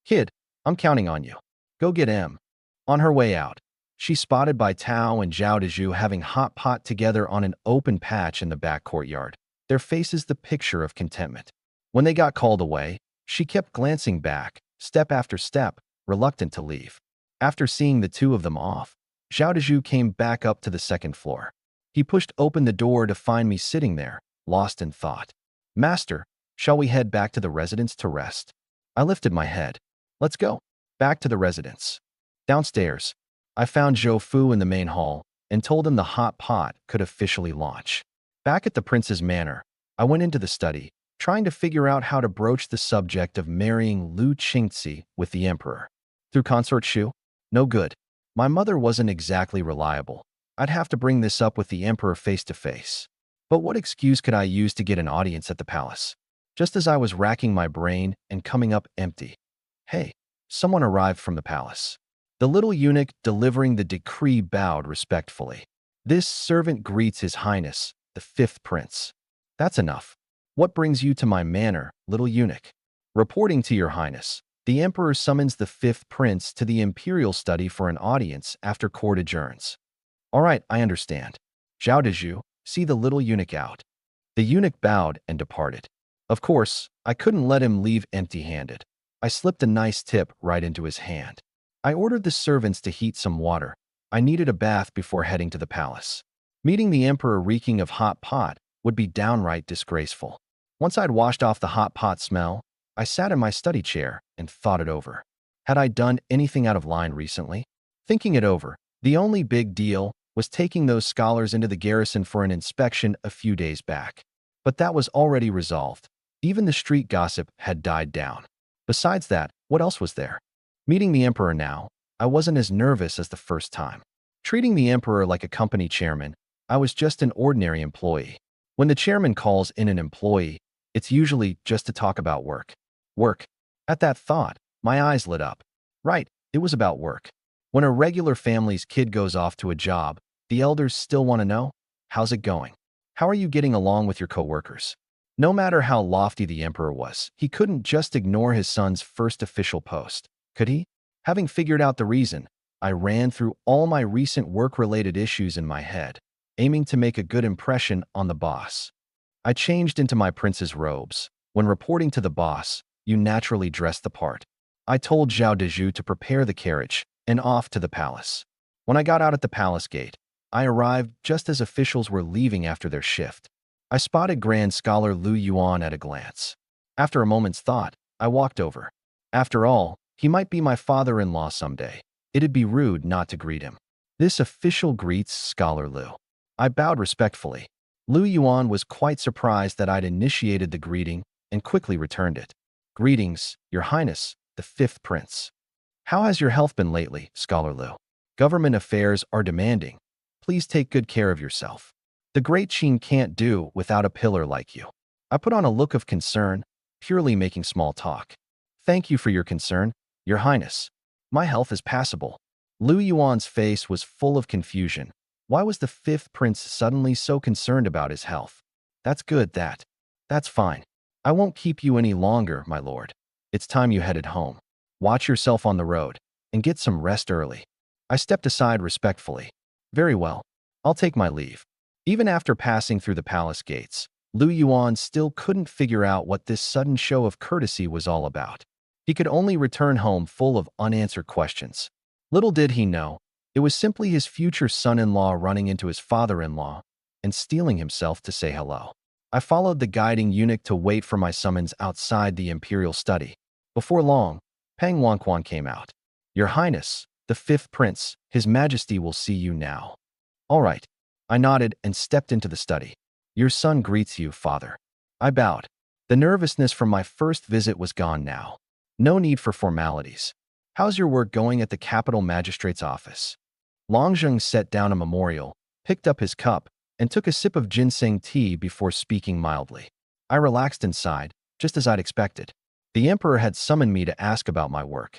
Kid, I'm counting on you. Go get him. On her way out, she spotted Bai Tao and Zhao Dezhu having hot pot together on an open patch in the back courtyard, their faces the picture of contentment. When they got called away, she kept glancing back, step after step, reluctant to leave. After seeing the two of them off, Zhao Dezhu came back up to the 2nd floor. He pushed open the door to find me sitting there, lost in thought. Master, shall we head back to the residence to rest? I lifted my head. Let's go. Back to the residence. Downstairs, I found Zhou Fu in the main hall and told him the hot pot could officially launch. Back at the prince's manor, I went into the study, trying to figure out how to broach the subject of marrying Lu Qingzi with the emperor. Through consort Shu? No good. My mother wasn't exactly reliable. I'd have to bring this up with the emperor face to face. But what excuse could I use to get an audience at the palace? Just as I was racking my brain and coming up empty. Hey, someone arrived from the palace. The little eunuch delivering the decree bowed respectfully. This servant greets His Highness, the fifth prince. That's enough. What brings you to my manor, little eunuch? Reporting to your highness, the emperor summons the fifth prince to the imperial study for an audience after court adjourns. All right, I understand. Zhao Dezhu, see the little eunuch out. The eunuch bowed and departed. Of course, I couldn't let him leave empty-handed. I slipped a nice tip right into his hand. I ordered the servants to heat some water. I needed a bath before heading to the palace. Meeting the emperor reeking of hot pot would be downright disgraceful. Once I'd washed off the hot pot smell, I sat in my study chair and thought it over. Had I done anything out of line recently? Thinking it over, the only big deal was taking those scholars into the garrison for an inspection a few days back. But that was already resolved. Even the street gossip had died down. Besides that, what else was there? Meeting the emperor now, I wasn't as nervous as the first time. Treating the emperor like a company chairman, I was just an ordinary employee. When the chairman calls in an employee, it's usually just to talk about work. Work. At that thought, my eyes lit up. Right, it was about work. When a regular family's kid goes off to a job, the elders still want to know, how's it going? How are you getting along with your coworkers? No matter how lofty the emperor was, he couldn't just ignore his son's first official post, could he? Having figured out the reason, I ran through all my recent work-related issues in my head, aiming to make a good impression on the boss. I changed into my prince's robes. When reporting to the boss, you naturally dress the part. I told Zhao Dezhu to prepare the carriage and off to the palace. When I got out at the palace gate, I arrived just as officials were leaving after their shift. I spotted Grand Scholar Lu Yuan at a glance. After a moment's thought, I walked over. After all, he might be my father-in-law someday. It'd be rude not to greet him. This official greets Scholar Lu. I bowed respectfully. Lu Yuan was quite surprised that I'd initiated the greeting and quickly returned it. Greetings, Your Highness, the fifth prince. How has your health been lately, Scholar Lu? Government affairs are demanding. Please take good care of yourself. The great Qin can't do without a pillar like you. I put on a look of concern, purely making small talk. Thank you for your concern, Your Highness. My health is passable. Lu Yuan's face was full of confusion. Why was the fifth prince suddenly so concerned about his health? That's good, that. That's fine. I won't keep you any longer, my lord. It's time you headed home. Watch yourself on the road and get some rest early. I stepped aside respectfully. Very well. I'll take my leave. Even after passing through the palace gates, Lu Yuan still couldn't figure out what this sudden show of courtesy was all about. He could only return home full of unanswered questions. Little did he know, it was simply his future son-in-law running into his father-in-law and steeling himself to say hello. I followed the guiding eunuch to wait for my summons outside the imperial study. Before long, Pang Wanquan came out. Your Highness, the fifth prince, His Majesty will see you now. All right. I nodded and stepped into the study. Your son greets you, father. I bowed. The nervousness from my first visit was gone now. No need for formalities. How's your work going at the capital magistrate's office? Longzheng set down a memorial, picked up his cup, and took a sip of ginseng tea before speaking mildly. I relaxed inside, just as I'd expected. The emperor had summoned me to ask about my work.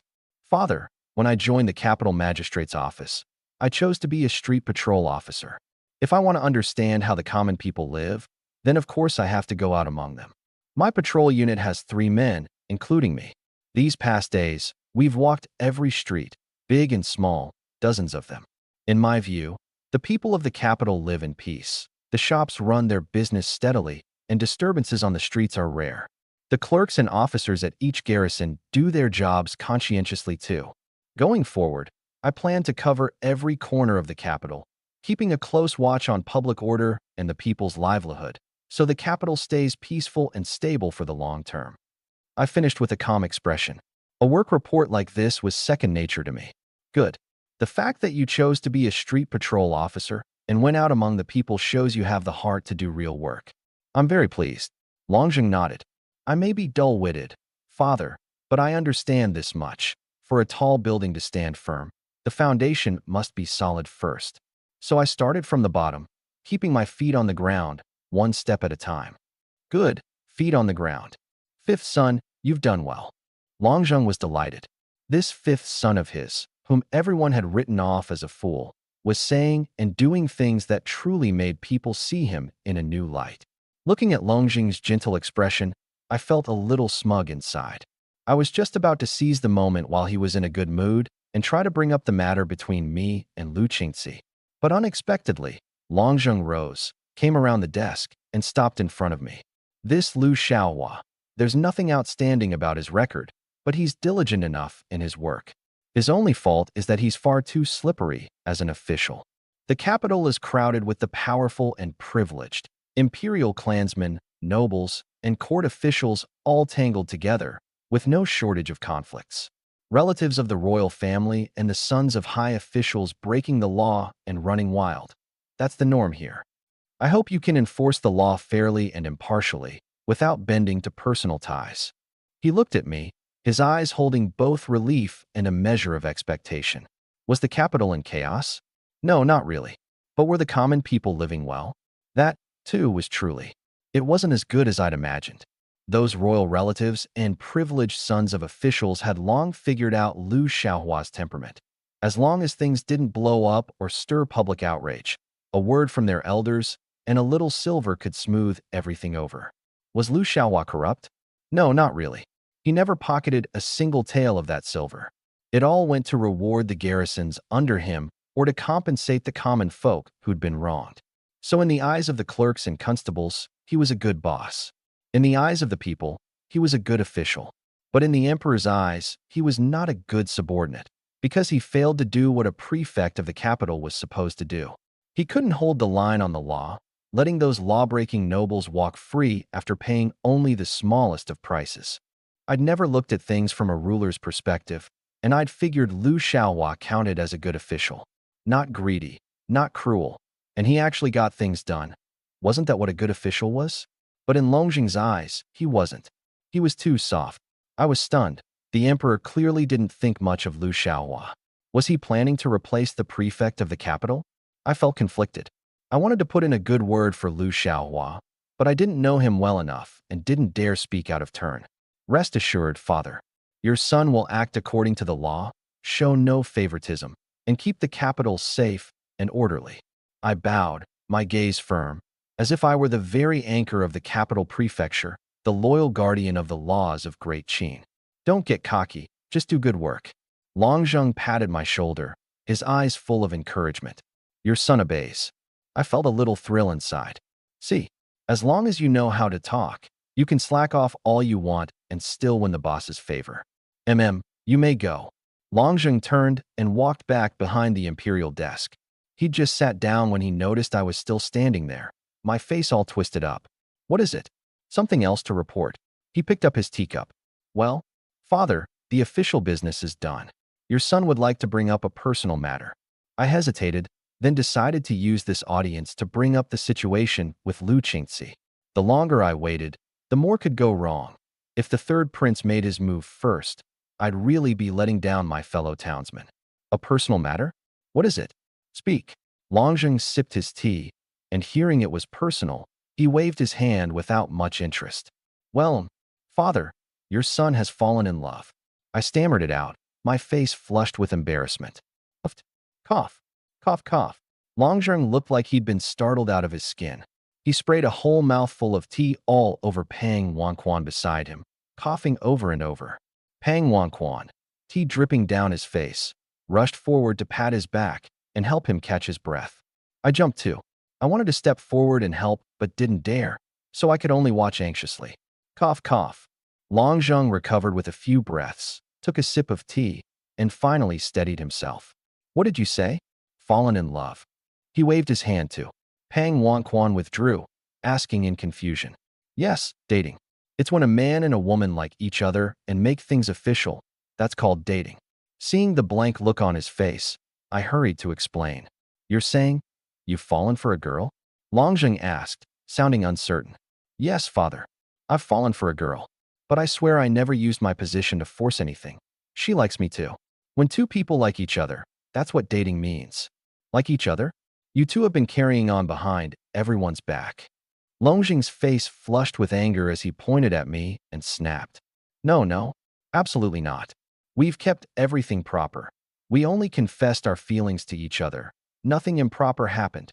Father, when I joined the capital magistrate's office, I chose to be a street patrol officer. If I want to understand how the common people live, then of course I have to go out among them. My patrol unit has 3 men, including me. These past days, we've walked every street, big and small, dozens of them. In my view, the people of the capital live in peace. The shops run their business steadily, and disturbances on the streets are rare. The clerks and officers at each garrison do their jobs conscientiously too. Going forward, I plan to cover every corner of the capital, keeping a close watch on public order and the people's livelihood, so the capital stays peaceful and stable for the long term. I finished with a calm expression. A work report like this was second nature to me. Good. The fact that you chose to be a street patrol officer and went out among the people shows you have the heart to do real work. I'm very pleased. Longjing nodded. I may be dull-witted, father, but I understand this much. For a tall building to stand firm, the foundation must be solid first. So I started from the bottom, keeping my feet on the ground, one step at a time. Good, feet on the ground. Fifth son, you've done well. Longjung was delighted. This fifth son of his, whom everyone had written off as a fool, was saying and doing things that truly made people see him in a new light. Looking at Longjing's gentle expression, I felt a little smug inside. I was just about to seize the moment while he was in a good mood and try to bring up the matter between me and Lu Qingxi. But unexpectedly, Longjung rose, came around the desk, and stopped in front of me. This Lu Xiaohua, there's nothing outstanding about his record, but he's diligent enough in his work. His only fault is that he's far too slippery as an official. The capital is crowded with the powerful and privileged, imperial clansmen, nobles, and court officials all tangled together, with no shortage of conflicts. Relatives of the royal family and the sons of high officials breaking the law and running wild. That's the norm here. I hope you can enforce the law fairly and impartially, without bending to personal ties. He looked at me, his eyes holding both relief and a measure of expectation. Was the capital in chaos? No, not really. But were the common people living well? That, too, was truly. It wasn't as good as I'd imagined. Those royal relatives and privileged sons of officials had long figured out Lu Xiaohua's temperament. As long as things didn't blow up or stir public outrage, a word from their elders and a little silver could smooth everything over. Was Lu Xiaohua corrupt? No, not really. He never pocketed a single tael of that silver. It all went to reward the garrisons under him or to compensate the common folk who'd been wronged. So in the eyes of the clerks and constables, he was a good boss. In the eyes of the people, he was a good official. But in the emperor's eyes, he was not a good subordinate, because he failed to do what a prefect of the capital was supposed to do. He couldn't hold the line on the law, letting those law-breaking nobles walk free after paying only the smallest of prices. I'd never looked at things from a ruler's perspective, and I'd figured Lu Xiaohua counted as a good official. Not greedy, not cruel, and he actually got things done. Wasn't that what a good official was? But in Longjing's eyes, he wasn't. He was too soft. I was stunned. The emperor clearly didn't think much of Lu Xiaohua. Was he planning to replace the prefect of the capital? I felt conflicted. I wanted to put in a good word for Lu Xiaohua, but I didn't know him well enough and didn't dare speak out of turn. Rest assured, father, your son will act according to the law, show no favoritism, and keep the capital safe and orderly. I bowed, my gaze firm, as if I were the very anchor of the capital prefecture, the loyal guardian of the laws of Great Qin. Don't get cocky, just do good work. Longjung patted my shoulder, his eyes full of encouragement. Your son obeys. I felt a little thrill inside. See, as long as you know how to talk, you can slack off all you want and still win the boss's favor. You may go. Longjung turned and walked back behind the imperial desk. He'd just sat down when he noticed I was still standing there, my face all twisted up. What is it? Something else to report. He picked up his teacup. Well, father, the official business is done. Your son would like to bring up a personal matter. I hesitated, then decided to use this audience to bring up the situation with Lu Qingxi. The longer I waited, the more could go wrong. If the third prince made his move first, I'd really be letting down my fellow townsmen. A personal matter? What is it? Speak. Longjung sipped his tea, and hearing it was personal, he waved his hand without much interest. Well, father, your son has fallen in love. I stammered it out, my face flushed with embarrassment. Cough, cough, cough. Longjung looked like he'd been startled out of his skin. He sprayed a whole mouthful of tea all over Pang Wanquan beside him, coughing over and over. Pang Wanquan, tea dripping down his face, rushed forward to pat his back and help him catch his breath. I jumped too. I wanted to step forward and help, but didn't dare, so I could only watch anxiously. Cough, cough. Longjung recovered with a few breaths, took a sip of tea, and finally steadied himself. What did you say? Fallen in love. He waved his hand to. Pang Wanquan withdrew, asking in confusion. Yes, dating. It's when a man and a woman like each other and make things official. That's called dating. Seeing the blank look on his face, I hurried to explain. You're saying you've fallen for a girl? Longjing asked, sounding uncertain. Yes, father. I've fallen for a girl. But I swear I never used my position to force anything. She likes me too. When two people like each other, that's what dating means. Like each other? You two have been carrying on behind everyone's back. Longjing's face flushed with anger as he pointed at me and snapped. No, no, absolutely not. We've kept everything proper. We only confessed our feelings to each other. Nothing improper happened.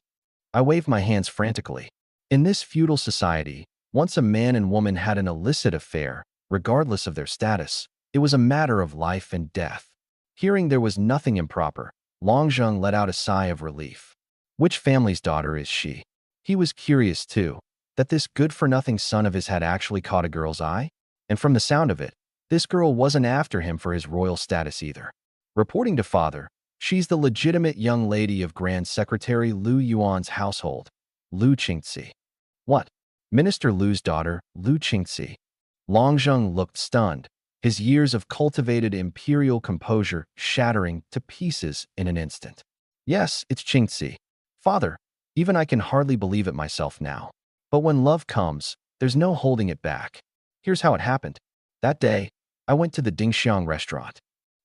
I waved my hands frantically. In this feudal society, once a man and woman had an illicit affair, regardless of their status, it was a matter of life and death. Hearing there was nothing improper, Longjung let out a sigh of relief. Which family's daughter is she? He was curious, too, that this good-for-nothing son of his had actually caught a girl's eye? And from the sound of it, this girl wasn't after him for his royal status either. Reporting to father, she's the legitimate young lady of Grand Secretary Lu Yuan's household, Lu Qingzi. What? Minister Lu's daughter, Lu Qingzi? Longjung looked stunned, his years of cultivated imperial composure shattering to pieces in an instant. Yes, it's Qingzi. Father, even I can hardly believe it myself now. But when love comes, there's no holding it back. Here's how it happened. That day, I went to the Dingxiang restaurant.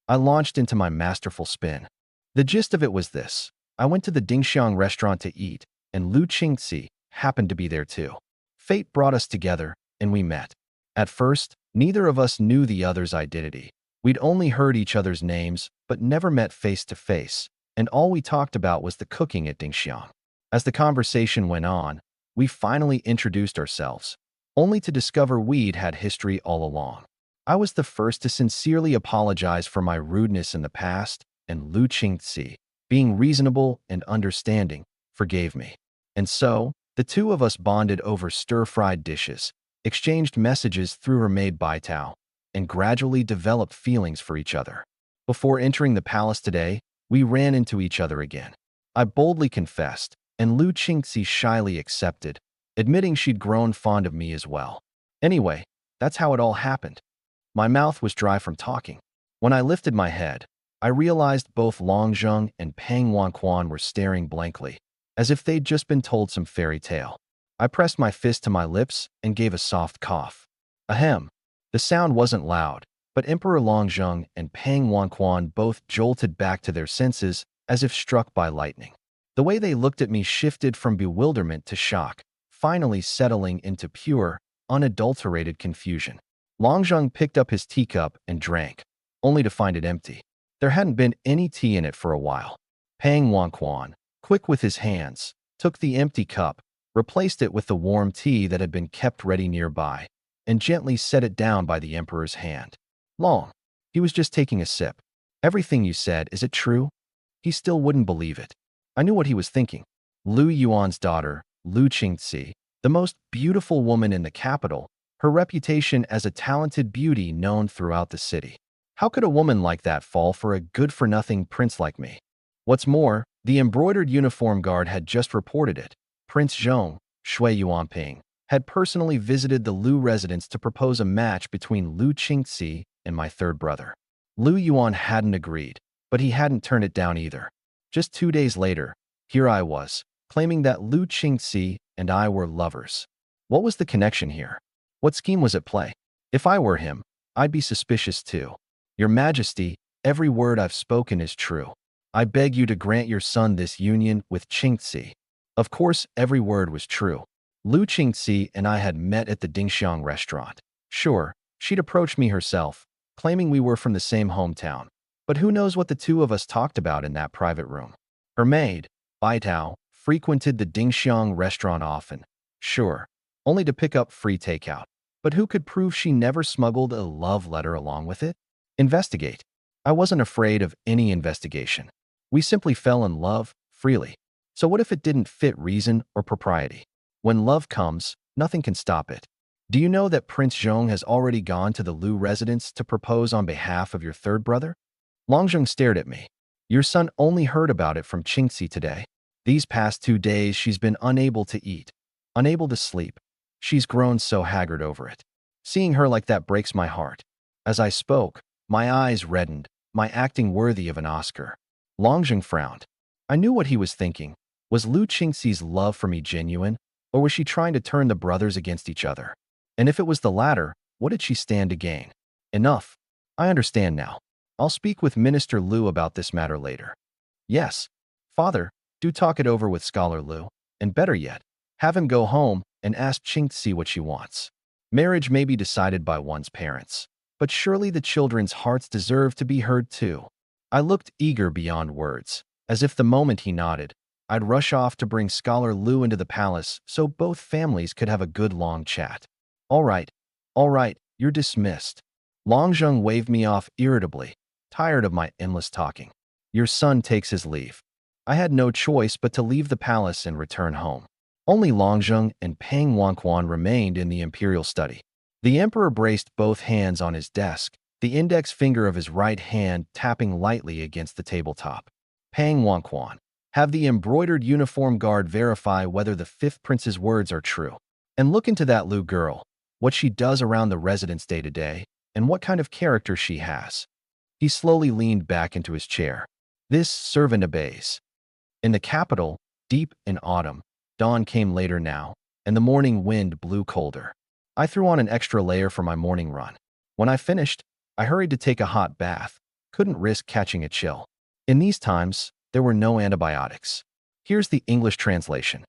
I launched into my masterful spin. The gist of it was this. I went to the Dingxiang restaurant to eat, and Lu Qingzi happened to be there too. Fate brought us together, and we met. At first, neither of us knew the other's identity. We'd only heard each other's names, but never met face to face, and all we talked about was the cooking at Dingxiang. As the conversation went on, we finally introduced ourselves, only to discover we'd had history all along. I was the first to sincerely apologize for my rudeness in the past, and Lu Qingzi, being reasonable and understanding, forgave me. And so, the two of us bonded over stir-fried dishes, exchanged messages through her maid Baitao, and gradually developed feelings for each other. Before entering the palace today, we ran into each other again. I boldly confessed, and Lu Qingzi shyly accepted, admitting she'd grown fond of me as well. Anyway, that's how it all happened. My mouth was dry from talking. When I lifted my head, I realized both Longjung and Pang Wanquan were staring blankly, as if they'd just been told some fairy tale. I pressed my fist to my lips and gave a soft cough. Ahem. The sound wasn't loud, but Emperor Longjung and Pang Wanquan both jolted back to their senses as if struck by lightning. The way they looked at me shifted from bewilderment to shock, finally settling into pure, unadulterated confusion. Longjung picked up his teacup and drank, only to find it empty. There hadn't been any tea in it for a while. Pang Wanquan, quick with his hands, took the empty cup, replaced it with the warm tea that had been kept ready nearby, and gently set it down by the emperor's hand. Long. He was just taking a sip. Everything you said, is it true? He still wouldn't believe it. I knew what he was thinking. Lu Yuan's daughter, Lu Qingzi, the most beautiful woman in the capital, her reputation as a talented beauty known throughout the city. How could a woman like that fall for a good-for-nothing prince like me? What's more, the embroidered uniform guard had just reported it. Prince Zhong, Shui Yuanping, had personally visited the Lu residence to propose a match between Lu Qingzi and my third brother. Lu Yuan hadn't agreed, but he hadn't turned it down either. Just 2 days later, here I was, claiming that Lu Qingzi and I were lovers. What was the connection here? What scheme was at play? If I were him, I'd be suspicious too. Your Majesty, every word I've spoken is true. I beg you to grant your son this union with Qingzi. Of course, every word was true. Lu Qingzi and I had met at the Dingxiang restaurant. Sure, she'd approached me herself, claiming we were from the same hometown. But who knows what the two of us talked about in that private room? Her maid, Baitao, frequented the Dingxiang restaurant often. Sure, only to pick up free takeout. But who could prove she never smuggled a love letter along with it? Investigate. I wasn't afraid of any investigation. We simply fell in love, freely. So what if it didn't fit reason or propriety? When love comes, nothing can stop it. Do you know that Prince Zhong has already gone to the Lu residence to propose on behalf of your third brother? Longjung stared at me. Your son only heard about it from Qingzi today. These past 2 days she's been unable to eat, unable to sleep. She's grown so haggard over it. Seeing her like that breaks my heart. As I spoke, my eyes reddened, my acting worthy of an Oscar. Longjing frowned. I knew what he was thinking. Was Lu Qingxi's love for me genuine, or was she trying to turn the brothers against each other? And if it was the latter, what did she stand to gain? Enough. I understand now. I'll speak with Minister Lu about this matter later. Yes, father, do talk it over with Scholar Lu, and better yet, have him go home and ask Qingxi what she wants. Marriage may be decided by one's parents, but surely the children's hearts deserve to be heard too. I looked eager beyond words, as if the moment he nodded, I'd rush off to bring Scholar Lu into the palace so both families could have a good long chat. All right, you're dismissed. Longzheng waved me off irritably, tired of my endless talking. Your son takes his leave. I had no choice but to leave the palace and return home. Only Longzheng and Peng Wanquan remained in the imperial study. The emperor braced both hands on his desk, the index finger of his right hand tapping lightly against the tabletop. Peng Wanquan, have the embroidered uniform guard verify whether the fifth prince's words are true. And look into that Lu girl, what she does around the residence day to day, and what kind of character she has. He slowly leaned back into his chair. This servant obeys. In the capital, deep in autumn, dawn came later now, and the morning wind blew colder. I threw on an extra layer for my morning run. When I finished, I hurried to take a hot bath. Couldn't risk catching a chill. In these times, there were no antibiotics. Here's the English translation.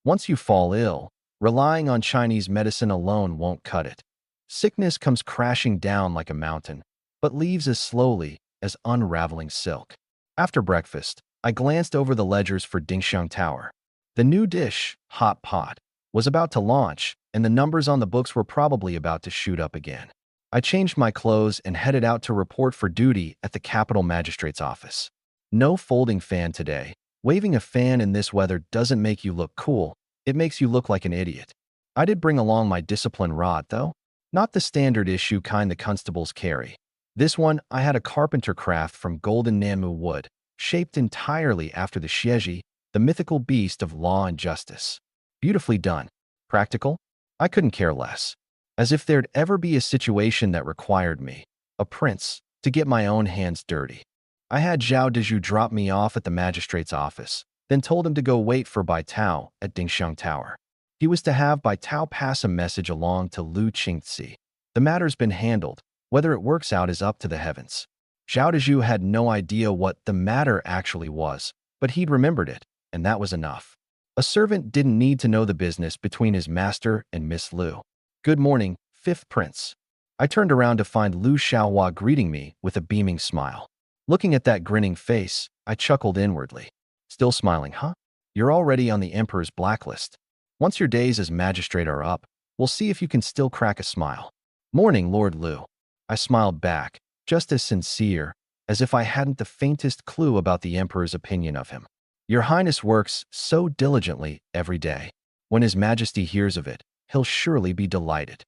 Once you fall ill, relying on Chinese medicine alone won't cut it. Sickness comes crashing down like a mountain, but leaves as slowly as unraveling silk. After breakfast, I glanced over the ledgers for Dingxiang Tower. The new dish, hot pot, was about to launch, and the numbers on the books were probably about to shoot up again. I changed my clothes and headed out to report for duty at the capital magistrate's office. No folding fan today. Waving a fan in this weather doesn't make you look cool, it makes you look like an idiot. I did bring along my discipline rod, though. Not the standard issue kind the constables carry. This one, I had a carpenter craft from golden Nanmu wood, shaped entirely after the Xieji, the mythical beast of law and justice. Beautifully done. Practical? I couldn't care less. As if there'd ever be a situation that required me, a prince, to get my own hands dirty. I had Zhao Dezhu drop me off at the magistrate's office, then told him to go wait for Bai Tao at Dingxiang Tower. He was to have Bai Tao pass a message along to Lu Qingxi. The matter's been handled. Whether it works out is up to the heavens. Zhao Dezhu had no idea what the matter actually was, but he'd remembered it, and that was enough. A servant didn't need to know the business between his master and Miss Lu. Good morning, fifth prince. I turned around to find Lu Xiaohua greeting me with a beaming smile. Looking at that grinning face, I chuckled inwardly. Still smiling, huh? You're already on the emperor's blacklist. Once your days as magistrate are up, we'll see if you can still crack a smile. Morning, Lord Lu. I smiled back, just as sincere, as if I hadn't the faintest clue about the emperor's opinion of him. Your Highness works so diligently every day. When His Majesty hears of it, he'll surely be delighted.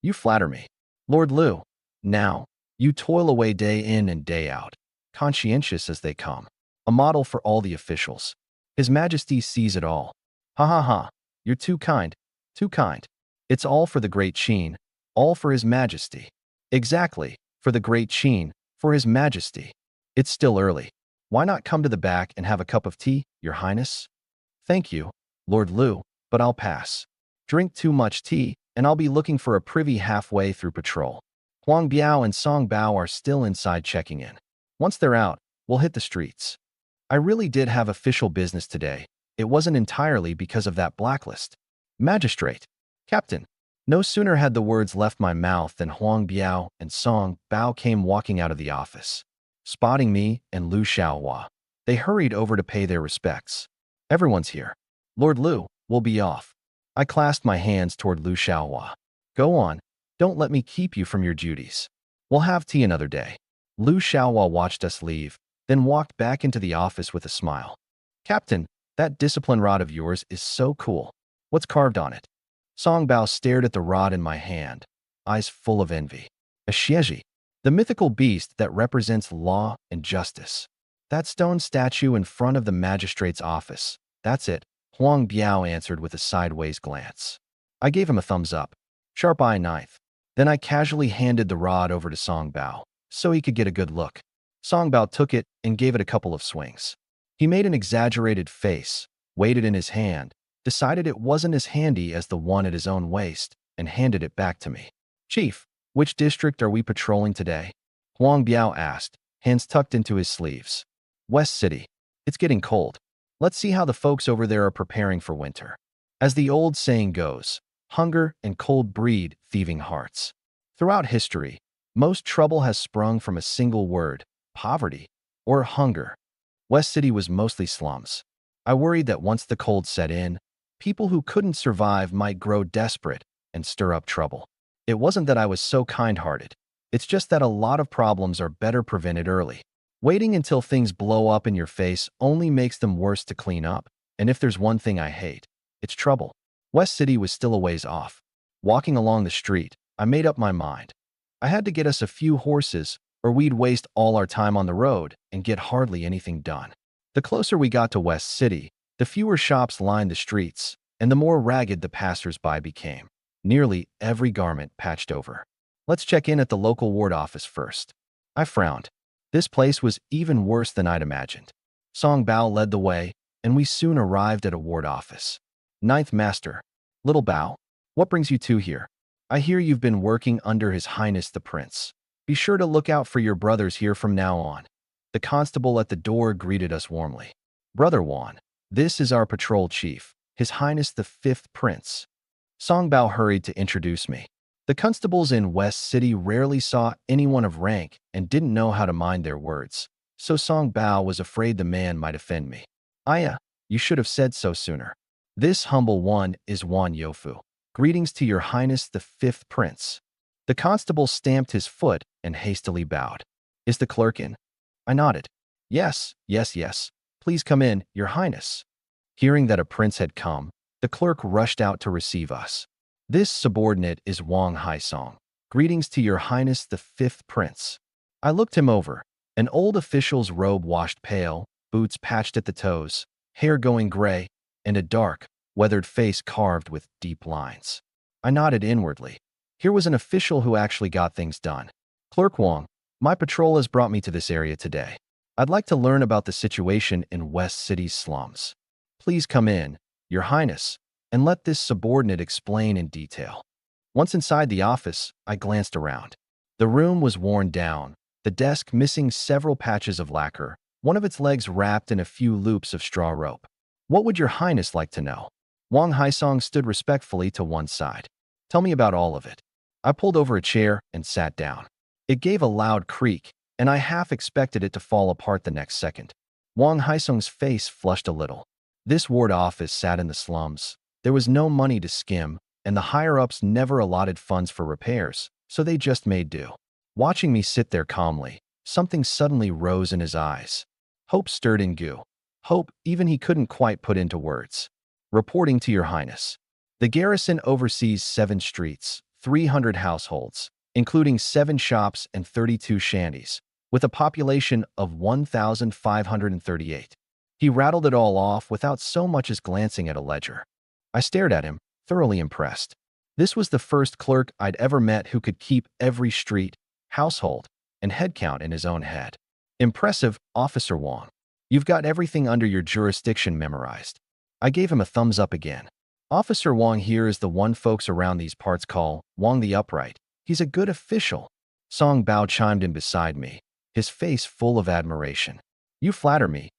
You flatter me. Lord Lu, now, you toil away day in and day out, conscientious as they come, a model for all the officials. His Majesty sees it all. Ha ha ha, you're too kind, too kind. It's all for the great Qin, all for His Majesty. Exactly, for the great Qin, for His Majesty. It's still early. Why not come to the back and have a cup of tea, Your Highness? Thank you, Lord Lu, but I'll pass. Drink too much tea, and I'll be looking for a privy halfway through patrol. Huang Biao and Song Bao are still inside checking in. Once they're out, we'll hit the streets. I really did have official business today. It wasn't entirely because of that blacklist. Magistrate. Captain. No sooner had the words left my mouth than Huang Biao and Song Bao came walking out of the office. Spotting me and Lu Xiaohua, they hurried over to pay their respects. Everyone's here. Lord Lu, we'll be off. I clasped my hands toward Lu Xiaohua. Go on. Don't let me keep you from your duties. We'll have tea another day. Lu Xiaohua watched us leave, then walked back into the office with a smile. Captain, that discipline rod of yours is so cool. What's carved on it? Song Bao stared at the rod in my hand, eyes full of envy. A xieji, the mythical beast that represents law and justice. That stone statue in front of the magistrate's office. That's it, Huang Biao answered with a sideways glance. I gave him a thumbs up. Sharp eye ninth. Then I casually handed the rod over to Song Bao so he could get a good look. Song Bao took it and gave it a couple of swings. He made an exaggerated face, weighed it in his hand, decided it wasn't as handy as the one at his own waist, and handed it back to me. Chief, which district are we patrolling today? Huang Biao asked, hands tucked into his sleeves. West City. It's getting cold. Let's see how the folks over there are preparing for winter. As the old saying goes, hunger and cold breed thieving hearts. Throughout history, most trouble has sprung from a single word, poverty or hunger. West City was mostly slums. I worried that once the cold set in, people who couldn't survive might grow desperate and stir up trouble. It wasn't that I was so kind-hearted. It's just that a lot of problems are better prevented early. Waiting until things blow up in your face only makes them worse to clean up. And if there's one thing I hate, it's trouble. West City was still a ways off. Walking along the street, I made up my mind. I had to get us a few horses, or we'd waste all our time on the road and get hardly anything done. The closer we got to West City, the fewer shops lined the streets, and the more ragged the passers-by became. Nearly every garment patched over. Let's check in at the local ward office first. I frowned. This place was even worse than I'd imagined. Song Bao led the way, and we soon arrived at a ward office. Ninth Master. Little Bao, what brings you two here? I hear you've been working under His Highness the Prince. Be sure to look out for your brothers here from now on. The constable at the door greeted us warmly. Brother Wan, this is our patrol chief, His Highness the Fifth Prince. Song Bao hurried to introduce me. The constables in West City rarely saw anyone of rank and didn't know how to mind their words, so Song Bao was afraid the man might offend me. Aya, you should have said so sooner. This humble one is Wan Yofu. Greetings to your Highness the Fifth Prince. The constable stamped his foot and hastily bowed. Is the clerk in? I nodded. Yes. Please come in, your Highness. Hearing that a prince had come, the clerk rushed out to receive us. This subordinate is Wang Haisong. Greetings to your Highness the Fifth Prince. I looked him over. An old official's robe washed pale, boots patched at the toes, hair going gray, and a dark, weathered face carved with deep lines. I nodded inwardly. Here was an official who actually got things done. Clerk Wang, my patrol has brought me to this area today. I'd like to learn about the situation in West City's slums. Please come in, your Highness, and let this subordinate explain in detail. Once inside the office, I glanced around. The room was worn down, the desk missing several patches of lacquer, one of its legs wrapped in a few loops of straw rope. What would your Highness like to know? Wang Haisong stood respectfully to one side. Tell me about all of it. I pulled over a chair and sat down. It gave a loud creak, and I half expected it to fall apart the next second. Wang Haisong's face flushed a little. This ward office sat in the slums. There was no money to skim, and the higher-ups never allotted funds for repairs, so they just made do. Watching me sit there calmly, something suddenly rose in his eyes. Hope stirred in Gu. Hope even he couldn't quite put into words. Reporting to your Highness. The garrison oversees 7 streets, 300 households, including 7 shops and 32 shanties, with a population of 1,538. He rattled it all off without so much as glancing at a ledger. I stared at him, thoroughly impressed. This was the first clerk I'd ever met who could keep every street, household, and head count in his own head. Impressive, Officer Wang. You've got everything under your jurisdiction memorized. I gave him a thumbs up again. Officer Wang here is the one folks around these parts call Wang the Upright. He's a good official. Song Bao chimed in beside me, his face full of admiration. You flatter me.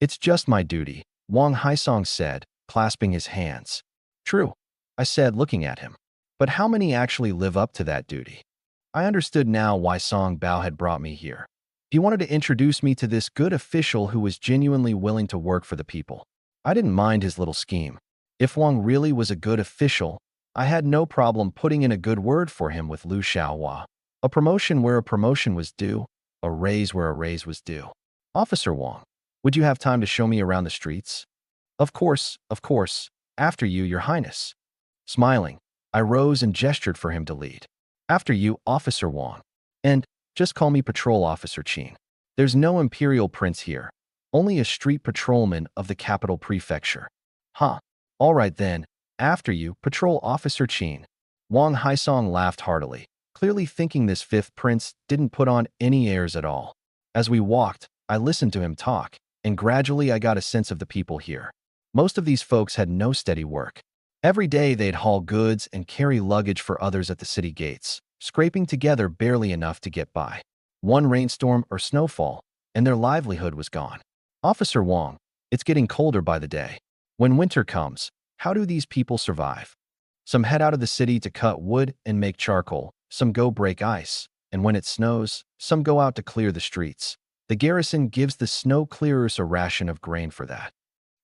It's just my duty, Wang Haisong said, clasping his hands. True, I said, looking at him. But how many actually live up to that duty? I understood now why Song Bao had brought me here. He wanted to introduce me to this good official who was genuinely willing to work for the people. I didn't mind his little scheme. If Wang really was a good official, I had no problem putting in a good word for him with Lu Xiaohua. A promotion where a promotion was due, a raise where a raise was due. Officer Wang, would you have time to show me around the streets? Of course, after you, your Highness. Smiling, I rose and gestured for him to lead. After you, Officer Wang. And just call me Patrol Officer Qin. There's no Imperial Prince here, only a street patrolman of the capital prefecture. Huh. All right then, after you, Patrol Officer Qin. Wang Haisong laughed heartily, clearly thinking this fifth prince didn't put on any airs at all. As we walked, I listened to him talk, and gradually I got a sense of the people here. Most of these folks had no steady work. Every day they'd haul goods and carry luggage for others at the city gates, scraping together barely enough to get by. One rainstorm or snowfall, and their livelihood was gone. Officer Wang, it's getting colder by the day. When winter comes, how do these people survive? Some head out of the city to cut wood and make charcoal, some go break ice, and when it snows, some go out to clear the streets. The garrison gives the snow clearers a ration of grain for that.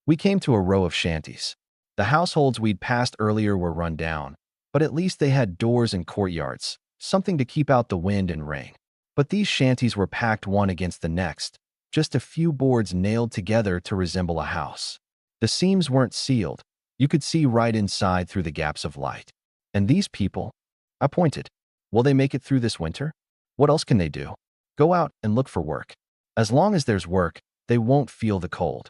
We came to a row of shanties. The households we'd passed earlier were run down, but at least they had doors and courtyards, something to keep out the wind and rain. But these shanties were packed one against the next, just a few boards nailed together to resemble a house. The seams weren't sealed. You could see right inside through the gaps of light. And these people, I pointed, will they make it through this winter? What else can they do? Go out and look for work. As long as there's work, they won't feel the cold.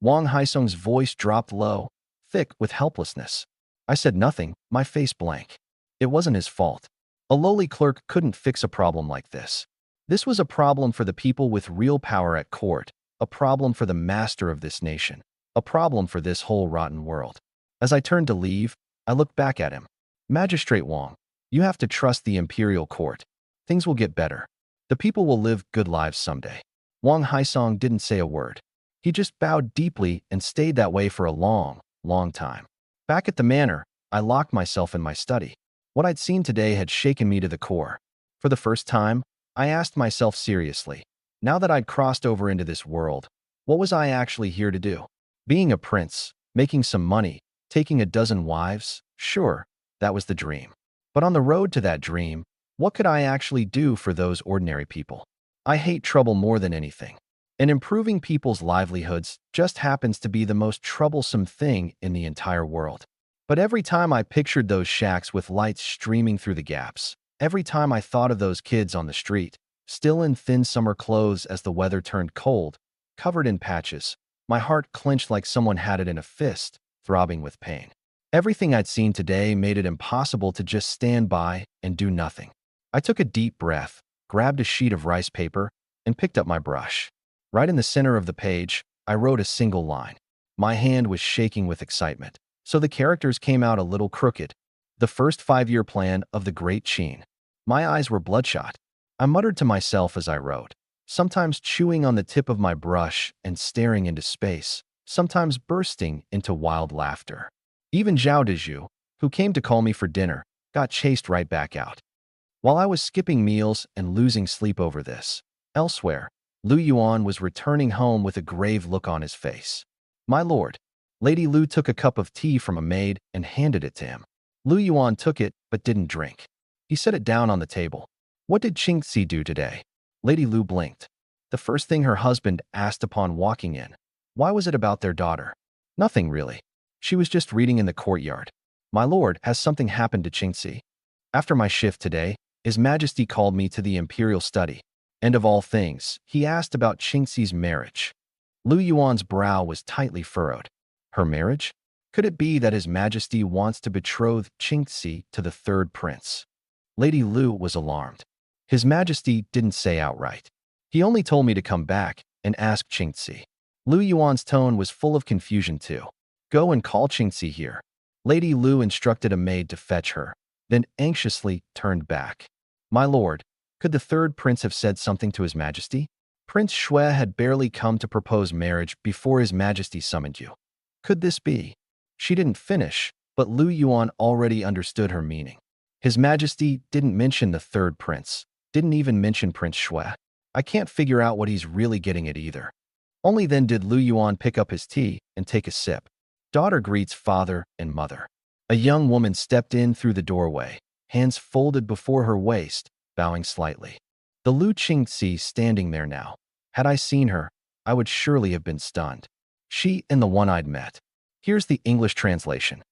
Wang Haisong's voice dropped low, thick with helplessness. I said nothing, my face blank. It wasn't his fault. A lowly clerk couldn't fix a problem like this. This was a problem for the people with real power at court, a problem for the master of this nation, a problem for this whole rotten world. As I turned to leave, I looked back at him. Magistrate Wang, you have to trust the imperial court. Things will get better. The people will live good lives someday. Wang Haisong didn't say a word. He just bowed deeply and stayed that way for a long, long time. Back at the manor, I locked myself in my study. What I'd seen today had shaken me to the core. For the first time, I asked myself seriously, now that I'd crossed over into this world, what was I actually here to do? Being a prince, making some money, taking a dozen wives, sure, that was the dream. But on the road to that dream, what could I actually do for those ordinary people? I hate trouble more than anything. And improving people's livelihoods just happens to be the most troublesome thing in the entire world. But every time I pictured those shacks with lights streaming through the gaps, every time I thought of those kids on the street, still in thin summer clothes as the weather turned cold, covered in patches, my heart clenched like someone had it in a fist, throbbing with pain. Everything I'd seen today made it impossible to just stand by and do nothing. I took a deep breath, grabbed a sheet of rice paper, and picked up my brush. Right in the center of the page, I wrote a single line. My hand was shaking with excitement, so the characters came out a little crooked. The first 5-year plan of the Great Qin. My eyes were bloodshot. I muttered to myself as I wrote, sometimes chewing on the tip of my brush and staring into space, sometimes bursting into wild laughter. Even Zhao Dezhu, who came to call me for dinner, got chased right back out. While I was skipping meals and losing sleep over this, elsewhere, Lu Yuan was returning home with a grave look on his face. My lord. Lady Lu took a cup of tea from a maid and handed it to him. Lu Yuan took it but didn't drink. He set it down on the table. What did Qingxi do today? Lady Lu blinked. The first thing her husband asked upon walking in. Why was it about their daughter? Nothing really. She was just reading in the courtyard. My lord, has something happened to Qingxi? After my shift today, His Majesty called me to the imperial study. And of all things, he asked about Qingxi's marriage. Lu Yuan's brow was tightly furrowed. Her marriage? Could it be that His Majesty wants to betroth Qingxi to the third prince? Lady Lu was alarmed. His Majesty didn't say outright. He only told me to come back and ask Qingxi. Lu Yuan's tone was full of confusion too. Go and call Qingxi here. Lady Lu instructed a maid to fetch her, then anxiously turned back. My lord, could the third prince have said something to His Majesty? Prince Shui had barely come to propose marriage before His Majesty summoned you. Could this be? She didn't finish, but Lu Yuan already understood her meaning. His Majesty didn't mention the third prince, didn't even mention Prince Shui. I can't figure out what he's really getting at either. Only then did Lu Yuan pick up his tea and take a sip. Daughter greets father and mother. A young woman stepped in through the doorway, hands folded before her waist, bowing slightly. The Lu Qingxi standing there now. Had I seen her, I would surely have been stunned. She and the one I'd met. Here's the English translation.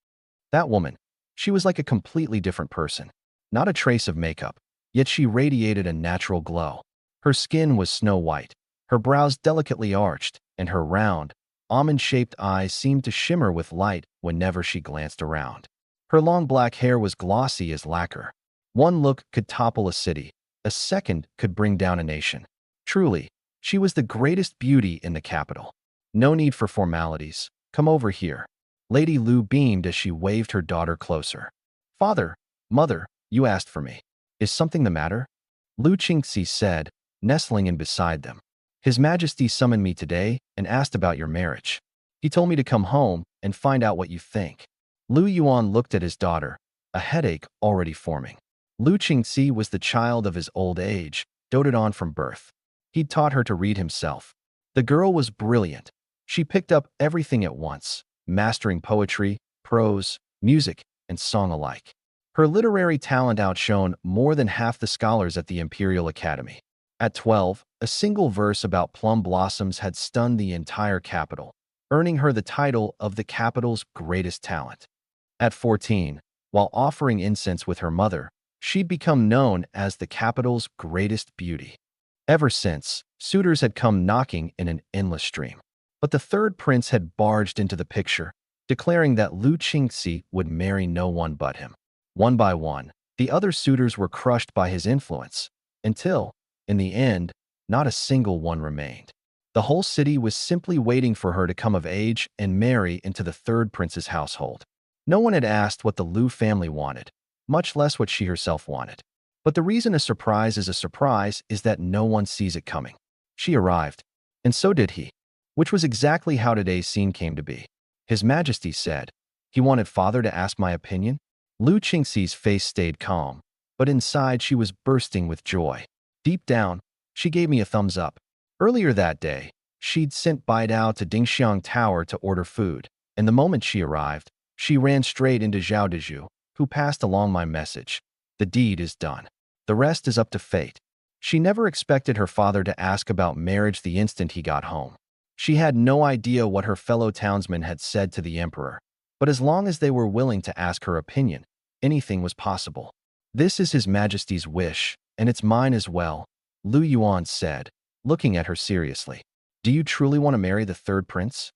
That woman, she was like a completely different person. Not a trace of makeup, yet she radiated a natural glow. Her skin was snow white, her brows delicately arched, and her round, almond-shaped eyes seemed to shimmer with light whenever she glanced around. Her long black hair was glossy as lacquer. One look could topple a city. A second could bring down a nation. Truly, she was the greatest beauty in the capital. No need for formalities. Come over here. Lady Lu beamed as she waved her daughter closer. Father, mother, you asked for me. Is something the matter? Lu Qingxi said, nestling in beside them. His Majesty summoned me today and asked about your marriage. He told me to come home and find out what you think. Lu Yuan looked at his daughter, a headache already forming. Lu Qingxi was the child of his old age, doted on from birth. He'd taught her to read himself. The girl was brilliant. She picked up everything at once, mastering poetry, prose, music, and song alike. Her literary talent outshone more than half the scholars at the Imperial Academy. At 12, a single verse about plum blossoms had stunned the entire capital, earning her the title of the capital's greatest talent. At 14, while offering incense with her mother, she'd become known as the capital's greatest beauty. Ever since, suitors had come knocking in an endless stream. But the third prince had barged into the picture, declaring that Lu Qingxi would marry no one but him. One by one, the other suitors were crushed by his influence, until, in the end, not a single one remained. The whole city was simply waiting for her to come of age and marry into the third prince's household. No one had asked what the Lu family wanted, much less what she herself wanted. But the reason a surprise is that no one sees it coming. She arrived, and so did he, which was exactly how today's scene came to be. His Majesty said, "He wanted father to ask my opinion?" Lu Qingxi's face stayed calm, but inside she was bursting with joy. Deep down, she gave me a thumbs up. Earlier that day, she'd sent Bai Dao to Dingxiang Tower to order food, and the moment she arrived, she ran straight into Zhao Dezhu, who passed along my message. The deed is done. The rest is up to fate. She never expected her father to ask about marriage the instant he got home. She had no idea what her fellow townsmen had said to the emperor, but as long as they were willing to ask her opinion, anything was possible. This is His Majesty's wish, and it's mine as well, Lu Yuan said, looking at her seriously. Do you truly want to marry the third prince?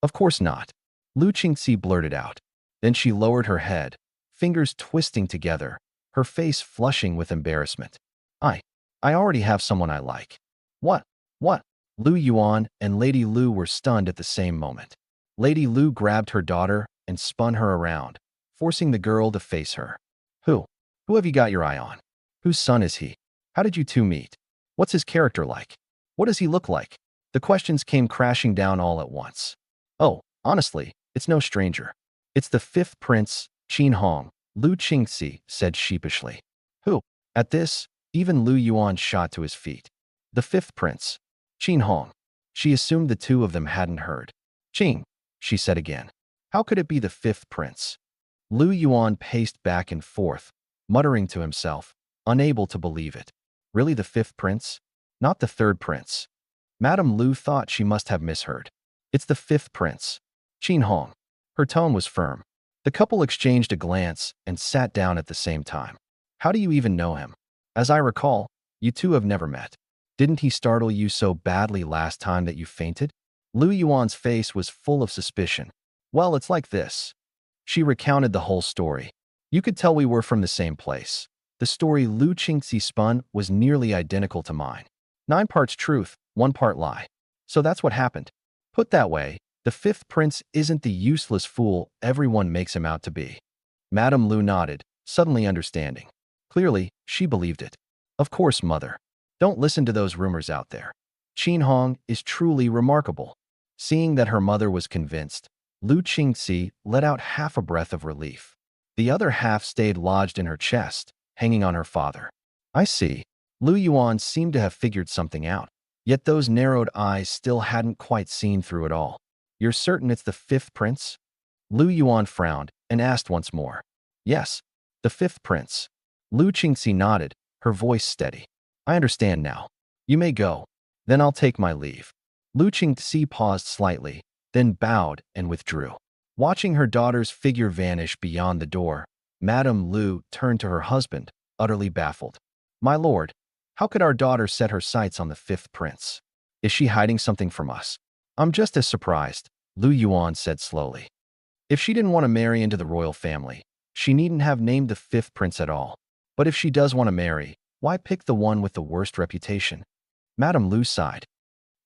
Of course not. Lu Qingxi blurted out. Then she lowered her head, fingers twisting together, her face flushing with embarrassment. I already have someone I like. What? What? Lu Yuan and Lady Lu were stunned at the same moment. Lady Lu grabbed her daughter and spun her around, forcing the girl to face her. Who? Who have you got your eye on? Whose son is he? How did you two meet? What's his character like? What does he look like? The questions came crashing down all at once. Oh, honestly, it's no stranger. It's the fifth prince, Qin Hong, Lu Qingxi said sheepishly. Who? At this, even Lu Yuan shot to his feet. The fifth prince, Qin Hong. She assumed the two of them hadn't heard. Qing, she said again. How could it be the fifth prince? Lu Yuan paced back and forth, muttering to himself, unable to believe it. Really the fifth prince? Not the third prince. Madame Lu thought she must have misheard. It's the fifth prince, Qin Hong. Her tone was firm. The couple exchanged a glance and sat down at the same time. How do you even know him? As I recall, you two have never met. Didn't he startle you so badly last time that you fainted? Lu Yuan's face was full of suspicion. Well, it's like this. She recounted the whole story. You could tell we were from the same place. The story Lu Qingxi spun was nearly identical to mine. 9 parts truth, 1 part lie. So that's what happened. Put that way, the fifth prince isn't the useless fool everyone makes him out to be. Madame Lu nodded, suddenly understanding. Clearly, she believed it. Of course, mother. Don't listen to those rumors out there. Qin Hong is truly remarkable. Seeing that her mother was convinced, Lu Qingxi let out half a breath of relief. The other half stayed lodged in her chest, hanging on her father. I see. Lu Yuan seemed to have figured something out. Yet those narrowed eyes still hadn't quite seen through it all. You're certain it's the fifth prince? Lu Yuan frowned and asked once more. Yes, the fifth prince. Lu Qingxi nodded, her voice steady. I understand now. You may go. Then I'll take my leave. Lu Qingxi paused slightly, then bowed and withdrew. Watching her daughter's figure vanish beyond the door, Madame Lu turned to her husband, utterly baffled. My lord, how could our daughter set her sights on the fifth prince? Is she hiding something from us? I'm just as surprised, Lu Yuan said slowly. If she didn't want to marry into the royal family, She needn't have named the fifth prince at all. But if she does want to marry, why pick the one with the worst reputation? Madame Lu sighed.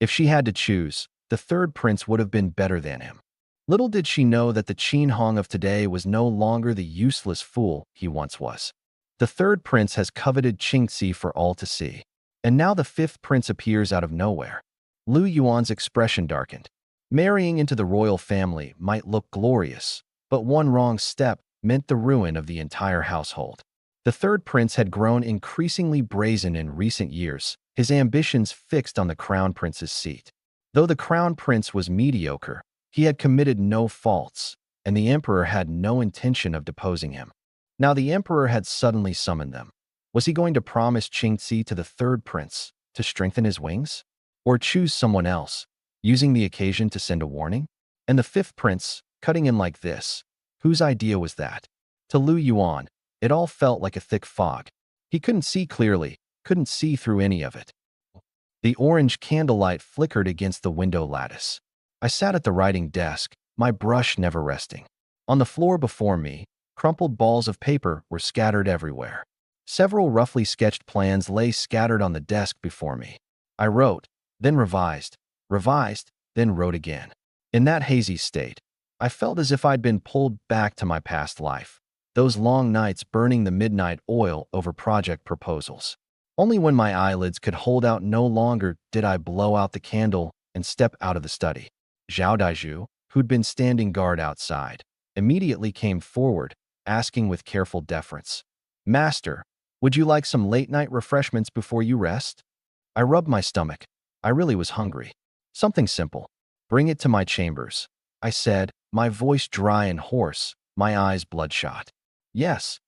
If she had to choose, the third prince would have been better than him. Little did she know that the Qin Hong of today was no longer the useless fool he once was. The third prince has coveted Qingxi for all to see. And now the fifth prince appears out of nowhere. Lu Yuan's expression darkened. Marrying into the royal family might look glorious, but one wrong step meant the ruin of the entire household. The third prince had grown increasingly brazen in recent years, his ambitions fixed on the crown prince's seat. Though the crown prince was mediocre, he had committed no faults, and the emperor had no intention of deposing him. Now the emperor had suddenly summoned them. Was he going to promise Qingxi to the third prince to strengthen his wings? Or choose someone else, using the occasion to send a warning? And the fifth prince, cutting in like this, whose idea was that? To Lu Yuan, it all felt like a thick fog. He couldn't see clearly, couldn't see through any of it. The orange candlelight flickered against the window lattice. I sat at the writing desk, my brush never resting. On the floor before me, crumpled balls of paper were scattered everywhere. Several roughly sketched plans lay scattered on the desk before me. I wrote, then revised, then wrote again. In that hazy state, I felt as if I'd been pulled back to my past life, those long nights burning the midnight oil over project proposals. Only when my eyelids could hold out no longer did I blow out the candle and step out of the study. Zhao Daiju, who'd been standing guard outside, immediately came forward, asking with careful deference, "Master, would you like some late-night refreshments before you rest?" I rubbed my stomach. I really was hungry. Something simple. "Bring it to my chambers," I said, my voice dry and hoarse, my eyes bloodshot. "Yes."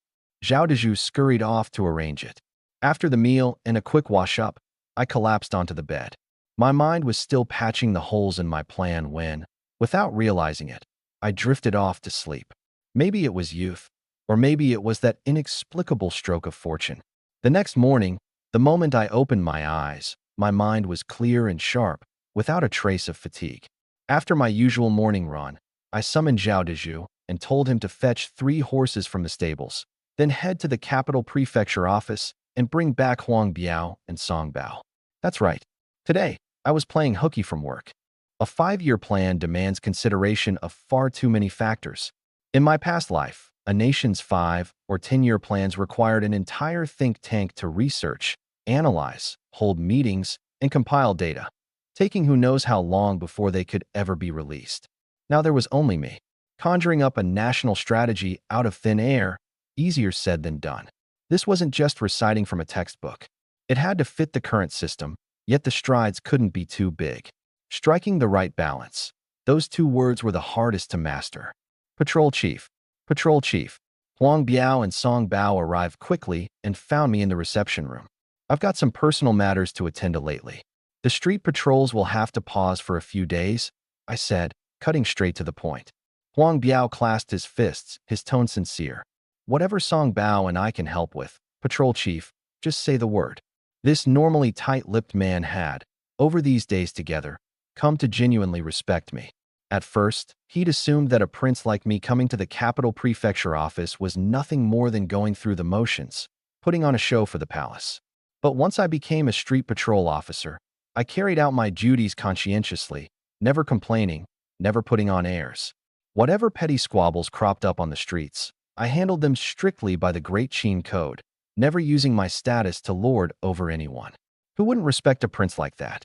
Zhao Daiju scurried off to arrange it. After the meal and a quick wash-up, I collapsed onto the bed. My mind was still patching the holes in my plan when, without realizing it, I drifted off to sleep. Maybe it was youth, or maybe it was that inexplicable stroke of fortune. The next morning, the moment I opened my eyes, my mind was clear and sharp, without a trace of fatigue. After my usual morning run, I summoned Zhao Daiju and told him to fetch 3 horses from the stables, then head to the capital prefecture office and bring back Huang Biao and Song Bao. That's right. Today, I was playing hooky from work. A 5-year plan demands consideration of far too many factors. In my past life, a nation's 5 or 10-year plans required an entire think tank to research, analyze, hold meetings, and compile data, taking who knows how long before they could ever be released. Now there was only me, conjuring up a national strategy out of thin air, easier said than done. This wasn't just reciting from a textbook. It had to fit the current system, yet the strides couldn't be too big. Striking the right balance. Those 2 words were the hardest to master. Patrol Chief. Patrol Chief. Huang Biao and Song Bao arrived quickly and found me in the reception room. I've got some personal matters to attend to lately. The street patrols will have to pause for a few days, I said, cutting straight to the point. Huang Biao clasped his fists, his tone sincere. Whatever Song Bao and I can help with, Patrol Chief, just say the word. This normally tight-lipped man had, over these days together, come to genuinely respect me. At first, he'd assumed that a prince like me coming to the capital prefecture office was nothing more than going through the motions, putting on a show for the palace. But once I became a street patrol officer, I carried out my duties conscientiously, never complaining, never putting on airs. Whatever petty squabbles cropped up on the streets, I handled them strictly by the Great Qin Code, never using my status to lord over anyone. Who wouldn't respect a prince like that?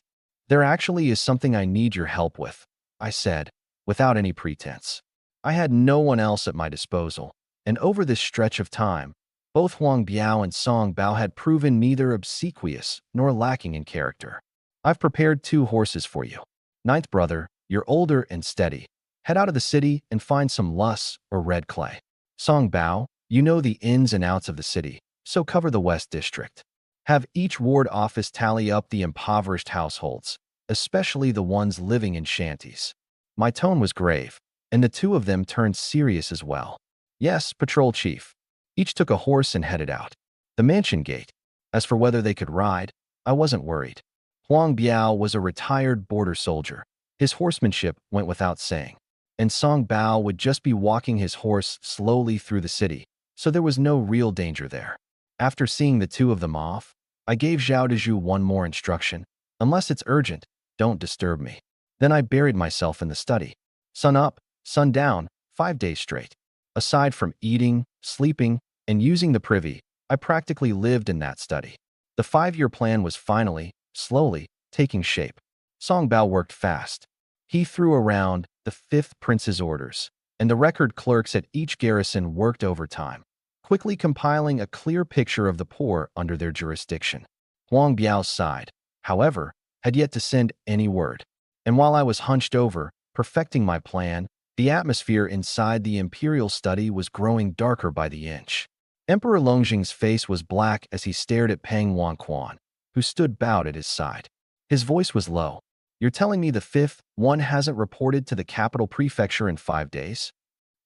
There actually is something I need your help with, I said, without any pretense. I had no one else at my disposal, and over this stretch of time, both Huang Biao and Song Bao had proven neither obsequious nor lacking in character. I've prepared 2 horses for you. Ninth brother, you're older and steady. Head out of the city and find some lus or red clay. Song Bao, you know the ins and outs of the city, so cover the West District. Have each ward office tally up the impoverished households, especially the ones living in shanties. My tone was grave, and the 2 of them turned serious as well. Yes, Patrol Chief. Each took a horse and headed out. The mansion gate. As for whether they could ride, I wasn't worried. Huang Biao was a retired border soldier. His horsemanship went without saying. and Song Bao would just be walking his horse slowly through the city, so there was no real danger there. After seeing the two of them off, I gave Zhao Dezhu one more instruction. Unless it's urgent, don't disturb me. Then I buried myself in the study. Sun up, sun down, 5 days straight. Aside from eating, sleeping, and using the privy, I practically lived in that study. The 5-year plan was finally, slowly, taking shape. Song Bao worked fast. He threw around the 5th prince's orders, and the record clerks at each garrison worked overtime, quickly compiling a clear picture of the poor under their jurisdiction. Huang Biao's side, however, had yet to send any word. And while I was hunched over, perfecting my plan, the atmosphere inside the imperial study was growing darker by the inch. Emperor Longjing's face was black as he stared at Peng Wanquan, who stood bowed at his side. His voice was low. You're telling me the 5th one hasn't reported to the capital prefecture in 5 days?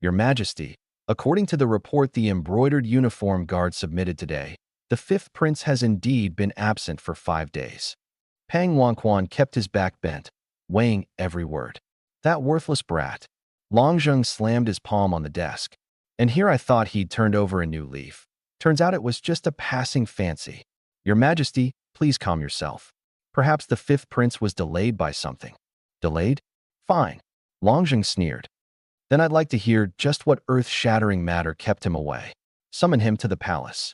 Your Majesty, according to the report the embroidered uniform guard submitted today, the 5th prince has indeed been absent for 5 days. Peng Wanquan kept his back bent, weighing every word. That worthless brat. Longjing slammed his palm on the desk. And here I thought he'd turned over a new leaf. Turns out it was just a passing fancy. Your Majesty, please calm yourself. Perhaps the 5th prince was delayed by something. Delayed? Fine. Longjing sneered. Then I'd like to hear just what earth-shattering matter kept him away. Summon him to the palace.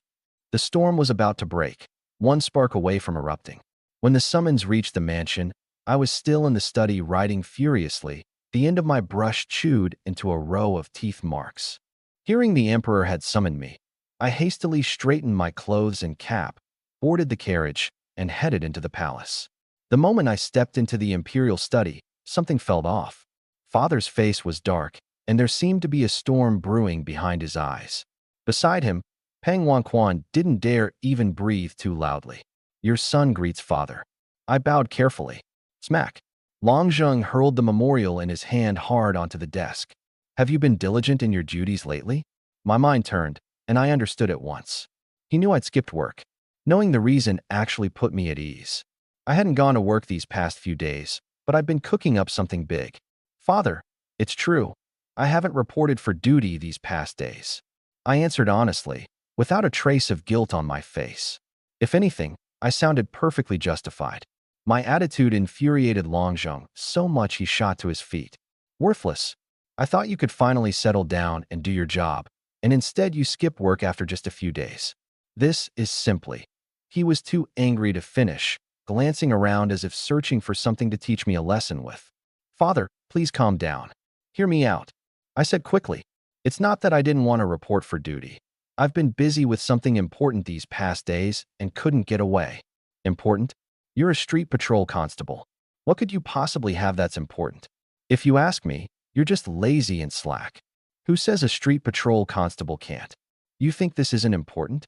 The storm was about to break, one spark away from erupting. When the summons reached the mansion, I was still in the study writing furiously, the end of my brush chewed into a row of teeth marks. Hearing the emperor had summoned me, I hastily straightened my clothes and cap, boarded the carriage, and headed into the palace. The moment I stepped into the imperial study, something felt off. Father's face was dark, and there seemed to be a storm brewing behind his eyes. Beside him, Peng Wanquan didn't dare even breathe too loudly. Your son greets father. I bowed carefully. Smack. Longjing hurled the memorial in his hand hard onto the desk. Have you been diligent in your duties lately? My mind turned, and I understood at once. He knew I'd skipped work. Knowing the reason actually put me at ease. I hadn't gone to work these past few days, but I'd been cooking up something big. Father, it's true. I haven't reported for duty these past days. I answered honestly, without a trace of guilt on my face. If anything, I sounded perfectly justified. My attitude infuriated Longjing so much he shot to his feet. Worthless. I thought you could finally settle down and do your job, and instead you skip work after just a few days. This is simply. He was too angry to finish, glancing around as if searching for something to teach me a lesson with. Father, please calm down. Hear me out. I said quickly. It's not that I didn't want to report for duty. I've been busy with something important these past days and couldn't get away. Important? You're a street patrol constable. What could you possibly have that's important? If you ask me, you're just lazy and slack. Who says a street patrol constable can't? You think this isn't important?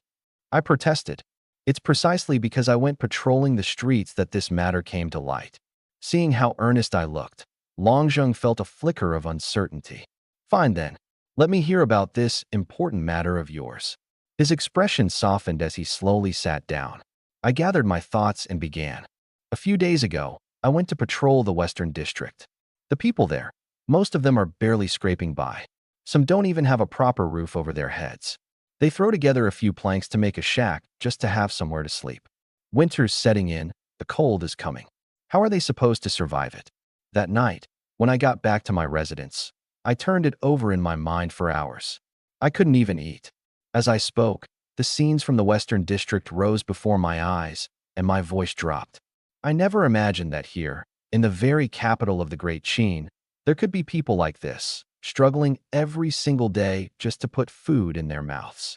I protested. It's precisely because I went patrolling the streets that this matter came to light. Seeing how earnest I looked, Longjing felt a flicker of uncertainty. Fine then. Let me hear about this important matter of yours. His expression softened as he slowly sat down. I gathered my thoughts and began. A few days ago, I went to patrol the Western District. The people there, most of them are barely scraping by. Some don't even have a proper roof over their heads. They throw together a few planks to make a shack just to have somewhere to sleep. Winter's setting in, the cold is coming. How are they supposed to survive it? That night, when I got back to my residence, I turned it over in my mind for hours. I couldn't even eat. As I spoke, the scenes from the Western District rose before my eyes, and my voice dropped. I never imagined that here, in the very capital of the Great Qin, there could be people like this, struggling every single day just to put food in their mouths.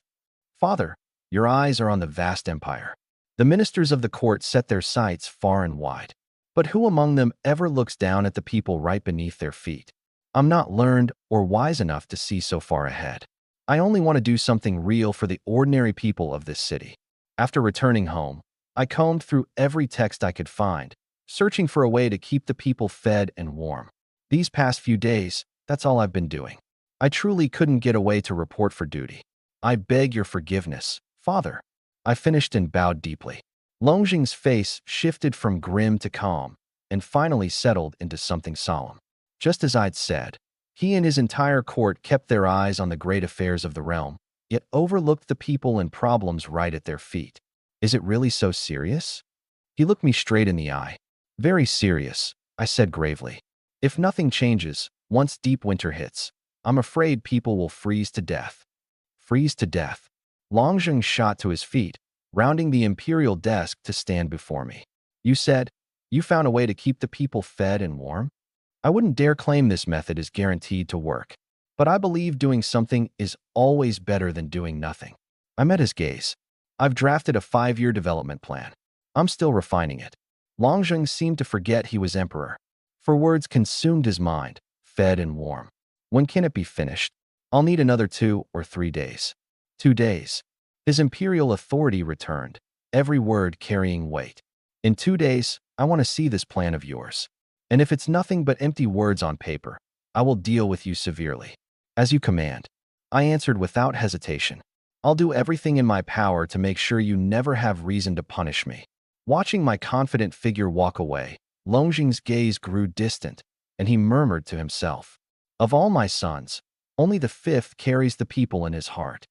Father, your eyes are on the vast empire. The ministers of the court set their sights far and wide. But who among them ever looks down at the people right beneath their feet? I'm not learned or wise enough to see so far ahead. I only want to do something real for the ordinary people of this city. After returning home, I combed through every text I could find, searching for a way to keep the people fed and warm. These past few days, that's all I've been doing. I truly couldn't get away to report for duty. I beg your forgiveness, Father. I finished and bowed deeply. Longjing's face shifted from grim to calm, and finally settled into something solemn. Just as I'd said, He and his entire court kept their eyes on the great affairs of the realm, yet overlooked the people and problems right at their feet. Is it really so serious? He looked me straight in the eye. Very serious, I said gravely. If nothing changes, once deep winter hits, I'm afraid people will freeze to death. Freeze to death. Longjung shot to his feet, rounding the imperial desk to stand before me. You said, you found a way to keep the people fed and warm? I wouldn't dare claim this method is guaranteed to work, but I believe doing something is always better than doing nothing. I met his gaze. I've drafted a 5-year development plan. I'm still refining it. Longjung seemed to forget he was emperor. For words consumed his mind, fed and warm. When can it be finished? I'll need another 2 or 3 days. 2 days. His imperial authority returned, every word carrying weight. In 2 days, I want to see this plan of yours. And if it's nothing but empty words on paper, I will deal with you severely. As you command. I answered without hesitation. I'll do everything in my power to make sure you never have reason to punish me. Watching my confident figure walk away, Longjing's gaze grew distant, and he murmured to himself, of all my sons, only the 5th carries the people in his heart.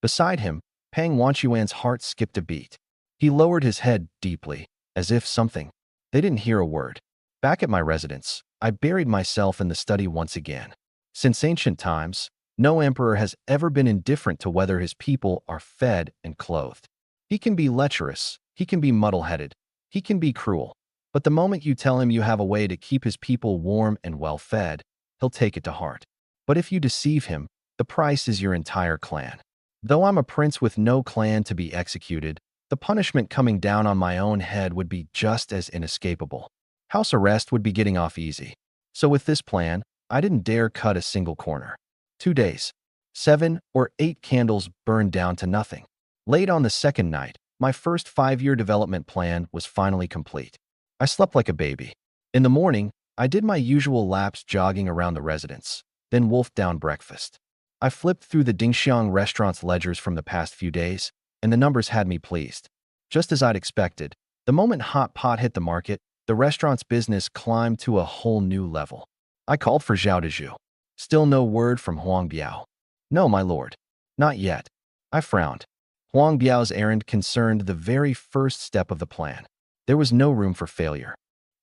Beside him, Pang Wanchuan's heart skipped a beat. He lowered his head deeply, as if something. They didn't hear a word. Back at my residence, I buried myself in the study once again. Since ancient times, no emperor has ever been indifferent to whether his people are fed and clothed. He can be lecherous, he can be muddle-headed, he can be cruel, but the moment you tell him you have a way to keep his people warm and well-fed, he'll take it to heart. But if you deceive him, the price is your entire clan. Though I'm a prince with no clan to be executed, the punishment coming down on my own head would be just as inescapable. House arrest would be getting off easy. So with this plan, I didn't dare cut a single corner. 2 days. 7 or 8 candles burned down to nothing. Late on the second night, my first 5-year development plan was finally complete. I slept like a baby. In the morning, I did my usual laps jogging around the residence, then wolfed down breakfast. I flipped through the Dingxiang restaurant's ledgers from the past few days, and the numbers had me pleased. Just as I'd expected, the moment Hot Pot hit the market, the restaurant's business climbed to a whole new level. I called for Zhao Dezhu. Still no word from Huang Biao. No, my lord. Not yet. I frowned. Huang Biao's errand concerned the very first step of the plan. There was no room for failure.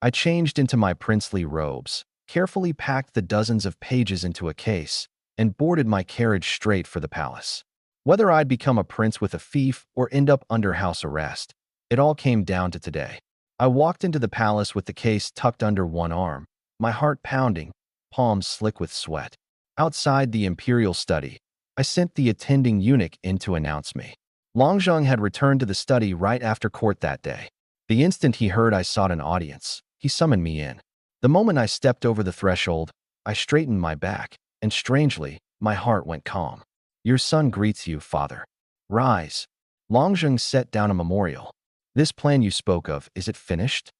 I changed into my princely robes, carefully packed the dozens of pages into a case, and boarded my carriage straight for the palace. Whether I'd become a prince with a fief or end up under house arrest, it all came down to today. I walked into the palace with the case tucked under one arm, my heart pounding, palms slick with sweat. Outside the imperial study, I sent the attending eunuch in to announce me. Longjung had returned to the study right after court that day. The instant he heard I sought an audience, he summoned me in. The moment I stepped over the threshold, I straightened my back, and strangely, my heart went calm. Your son greets you, father. Rise. Longjung set down a memorial. This plan you spoke of, is it finished?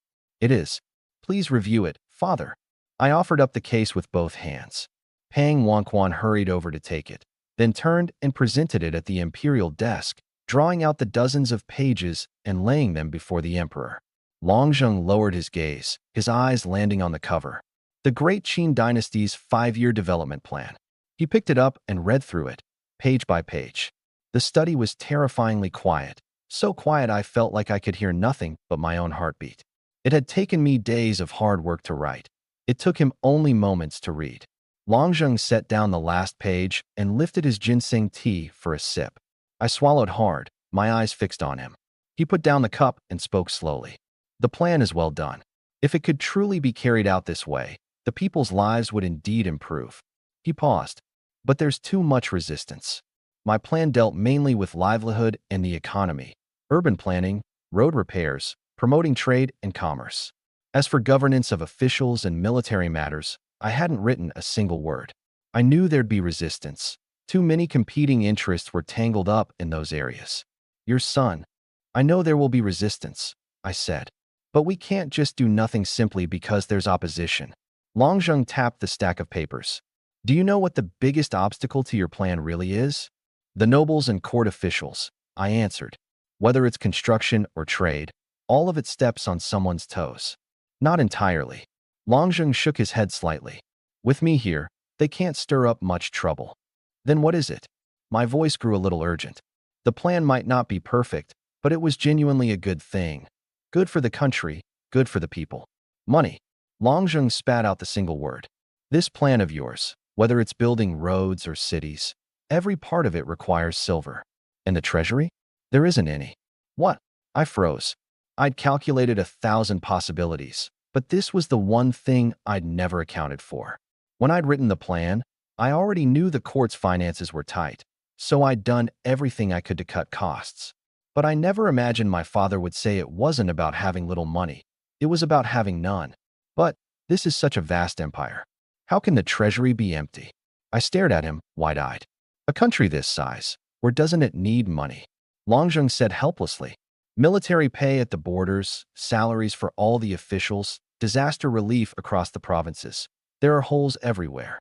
It is. Please review it, father. I offered up the case with both hands. Pang Wanquan hurried over to take it, then turned and presented it at the imperial desk, drawing out the dozens of pages and laying them before the emperor. Longjung lowered his gaze, his eyes landing on the cover. The Great Qin Dynasty's 5-year development plan. He picked it up and read through it, page by page. The study was terrifyingly quiet, so quiet I felt like I could hear nothing but my own heartbeat. It had taken me days of hard work to write. It took him only moments to read. Longjung set down the last page and lifted his ginseng tea for a sip. I swallowed hard, my eyes fixed on him. He put down the cup and spoke slowly. The plan is well done. If it could truly be carried out this way, the people's lives would indeed improve. He paused. But there's too much resistance. My plan dealt mainly with livelihood and the economy, urban planning, road repairs, promoting trade and commerce. As for governance of officials and military matters, I hadn't written a single word. I knew there'd be resistance. Too many competing interests were tangled up in those areas. Your son. I know there will be resistance, I said. But we can't just do nothing simply because there's opposition. Longjung tapped the stack of papers. Do you know what the biggest obstacle to your plan really is? The nobles and court officials, I answered. Whether it's construction or trade, all of it steps on someone's toes. Not entirely. Longjung shook his head slightly. With me here, They can't stir up much trouble. Then what is it? My voice grew a little urgent. The plan might not be perfect, but it was genuinely a good thing. Good for the country, good for the people. Money. Longjung spat out the single word. This plan of yours, whether it's building roads or cities, every part of it requires silver. And the treasury? There isn't any. What? I froze. I'd calculated 1,000 possibilities, but this was the one thing I'd never accounted for. When I'd written the plan, I already knew the court's finances were tight, so I'd done everything I could to cut costs. But I never imagined my father would say it wasn't about having little money. It was about having none. But this is such a vast empire. How can the treasury be empty? I stared at him, wide-eyed. A country this size, where doesn't it need money? Longjung said helplessly. Military pay at the borders, salaries for all the officials, disaster relief across the provinces. There are holes everywhere.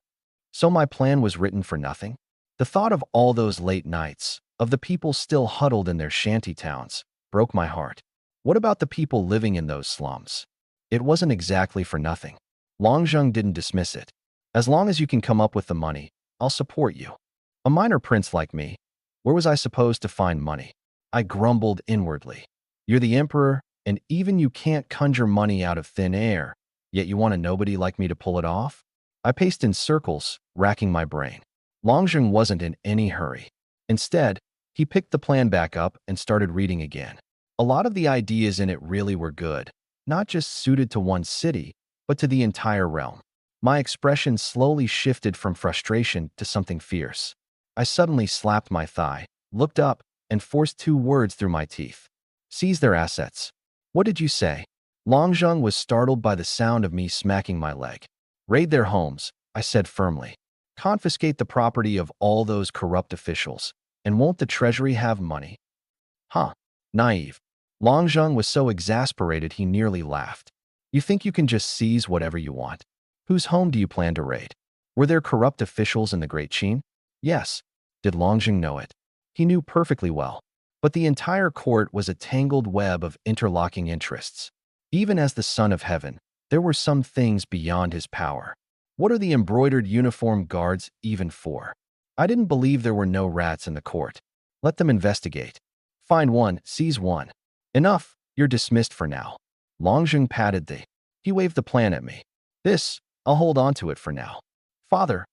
So my plan was written for nothing? The thought of all those late nights, of the people still huddled in their shanty towns, broke my heart. What about the people living in those slums? It wasn't exactly for nothing. Longjung didn't dismiss it. As long as you can come up with the money, I'll support you. A minor prince like me, where was I supposed to find money? I grumbled inwardly. You're the emperor, and even you can't conjure money out of thin air, yet you want a nobody like me to pull it off? I paced in circles, racking my brain. Longjung wasn't in any hurry. Instead, he picked the plan back up and started reading again. A lot of the ideas in it really were good, not just suited to one city, but to the entire realm. My expression slowly shifted from frustration to something fierce. I suddenly slapped my thigh, looked up, and forced 2 words through my teeth. Seize their assets. What did you say? Longjung was startled by the sound of me smacking my leg. Raid their homes, I said firmly. Confiscate the property of all those corrupt officials, and won't the treasury have money? Huh. Naive. Longjung was so exasperated he nearly laughed. You think you can just seize whatever you want? Whose home do you plan to raid? Were there corrupt officials in the Great Qin? Yes. Did Longjung know it? He knew perfectly well. But the entire court was a tangled web of interlocking interests. Even as the son of heaven, there were some things beyond his power. What are the embroidered uniform guards even for? I didn't believe there were no rats in the court. Let them investigate. Find one, seize one. Enough, you're dismissed for now. Longjung patted the. He waved the plan at me. This, I'll hold on to it for now. Father,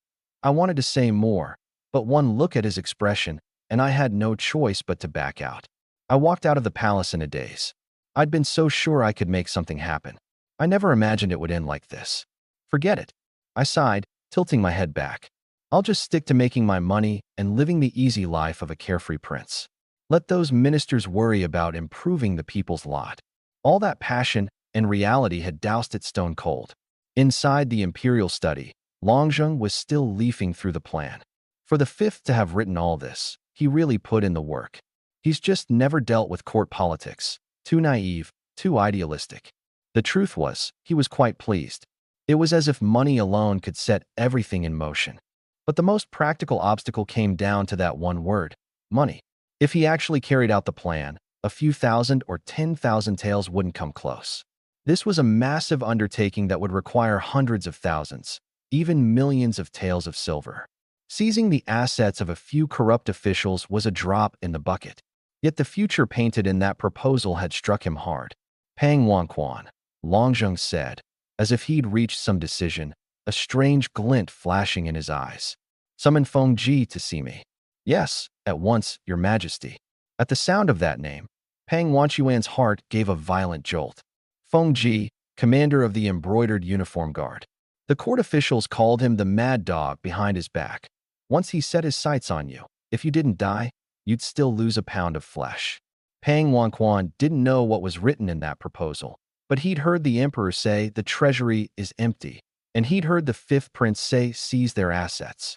I wanted to say more, but one look at his expression, and I had no choice but to back out. I walked out of the palace in a daze. I'd been so sure I could make something happen. I never imagined it would end like this. Forget it. I sighed, tilting my head back. I'll just stick to making my money and living the easy life of a carefree prince. Let those ministers worry about improving the people's lot. All that passion and reality had doused it stone cold. Inside the imperial study, Longjung was still leafing through the plan. For the fifth to have written all this, he really put in the work. He's just never dealt with court politics. Too naive, too idealistic. The truth was, he was quite pleased. It was as if money alone could set everything in motion. But the most practical obstacle came down to that one word, money. If he actually carried out the plan, a few thousand or 10,000 taels wouldn't come close. This was a massive undertaking that would require hundreds of thousands, even millions of taels of silver. Seizing the assets of a few corrupt officials was a drop in the bucket. Yet the future painted in that proposal had struck him hard. Pang Wanquan, Longjung said, as if he'd reached some decision, a strange glint flashing in his eyes. Summon Feng Ji to see me. Yes, at once, your majesty. At the sound of that name, Pang Wanquan's heart gave a violent jolt. Feng Ji, commander of the embroidered uniform guard. The court officials called him the mad dog behind his back. Once he set his sights on you, if you didn't die, you'd still lose a pound of flesh. Pang Wanquan didn't know what was written in that proposal, but he'd heard the emperor say the treasury is empty, and he'd heard the fifth prince say seize their assets.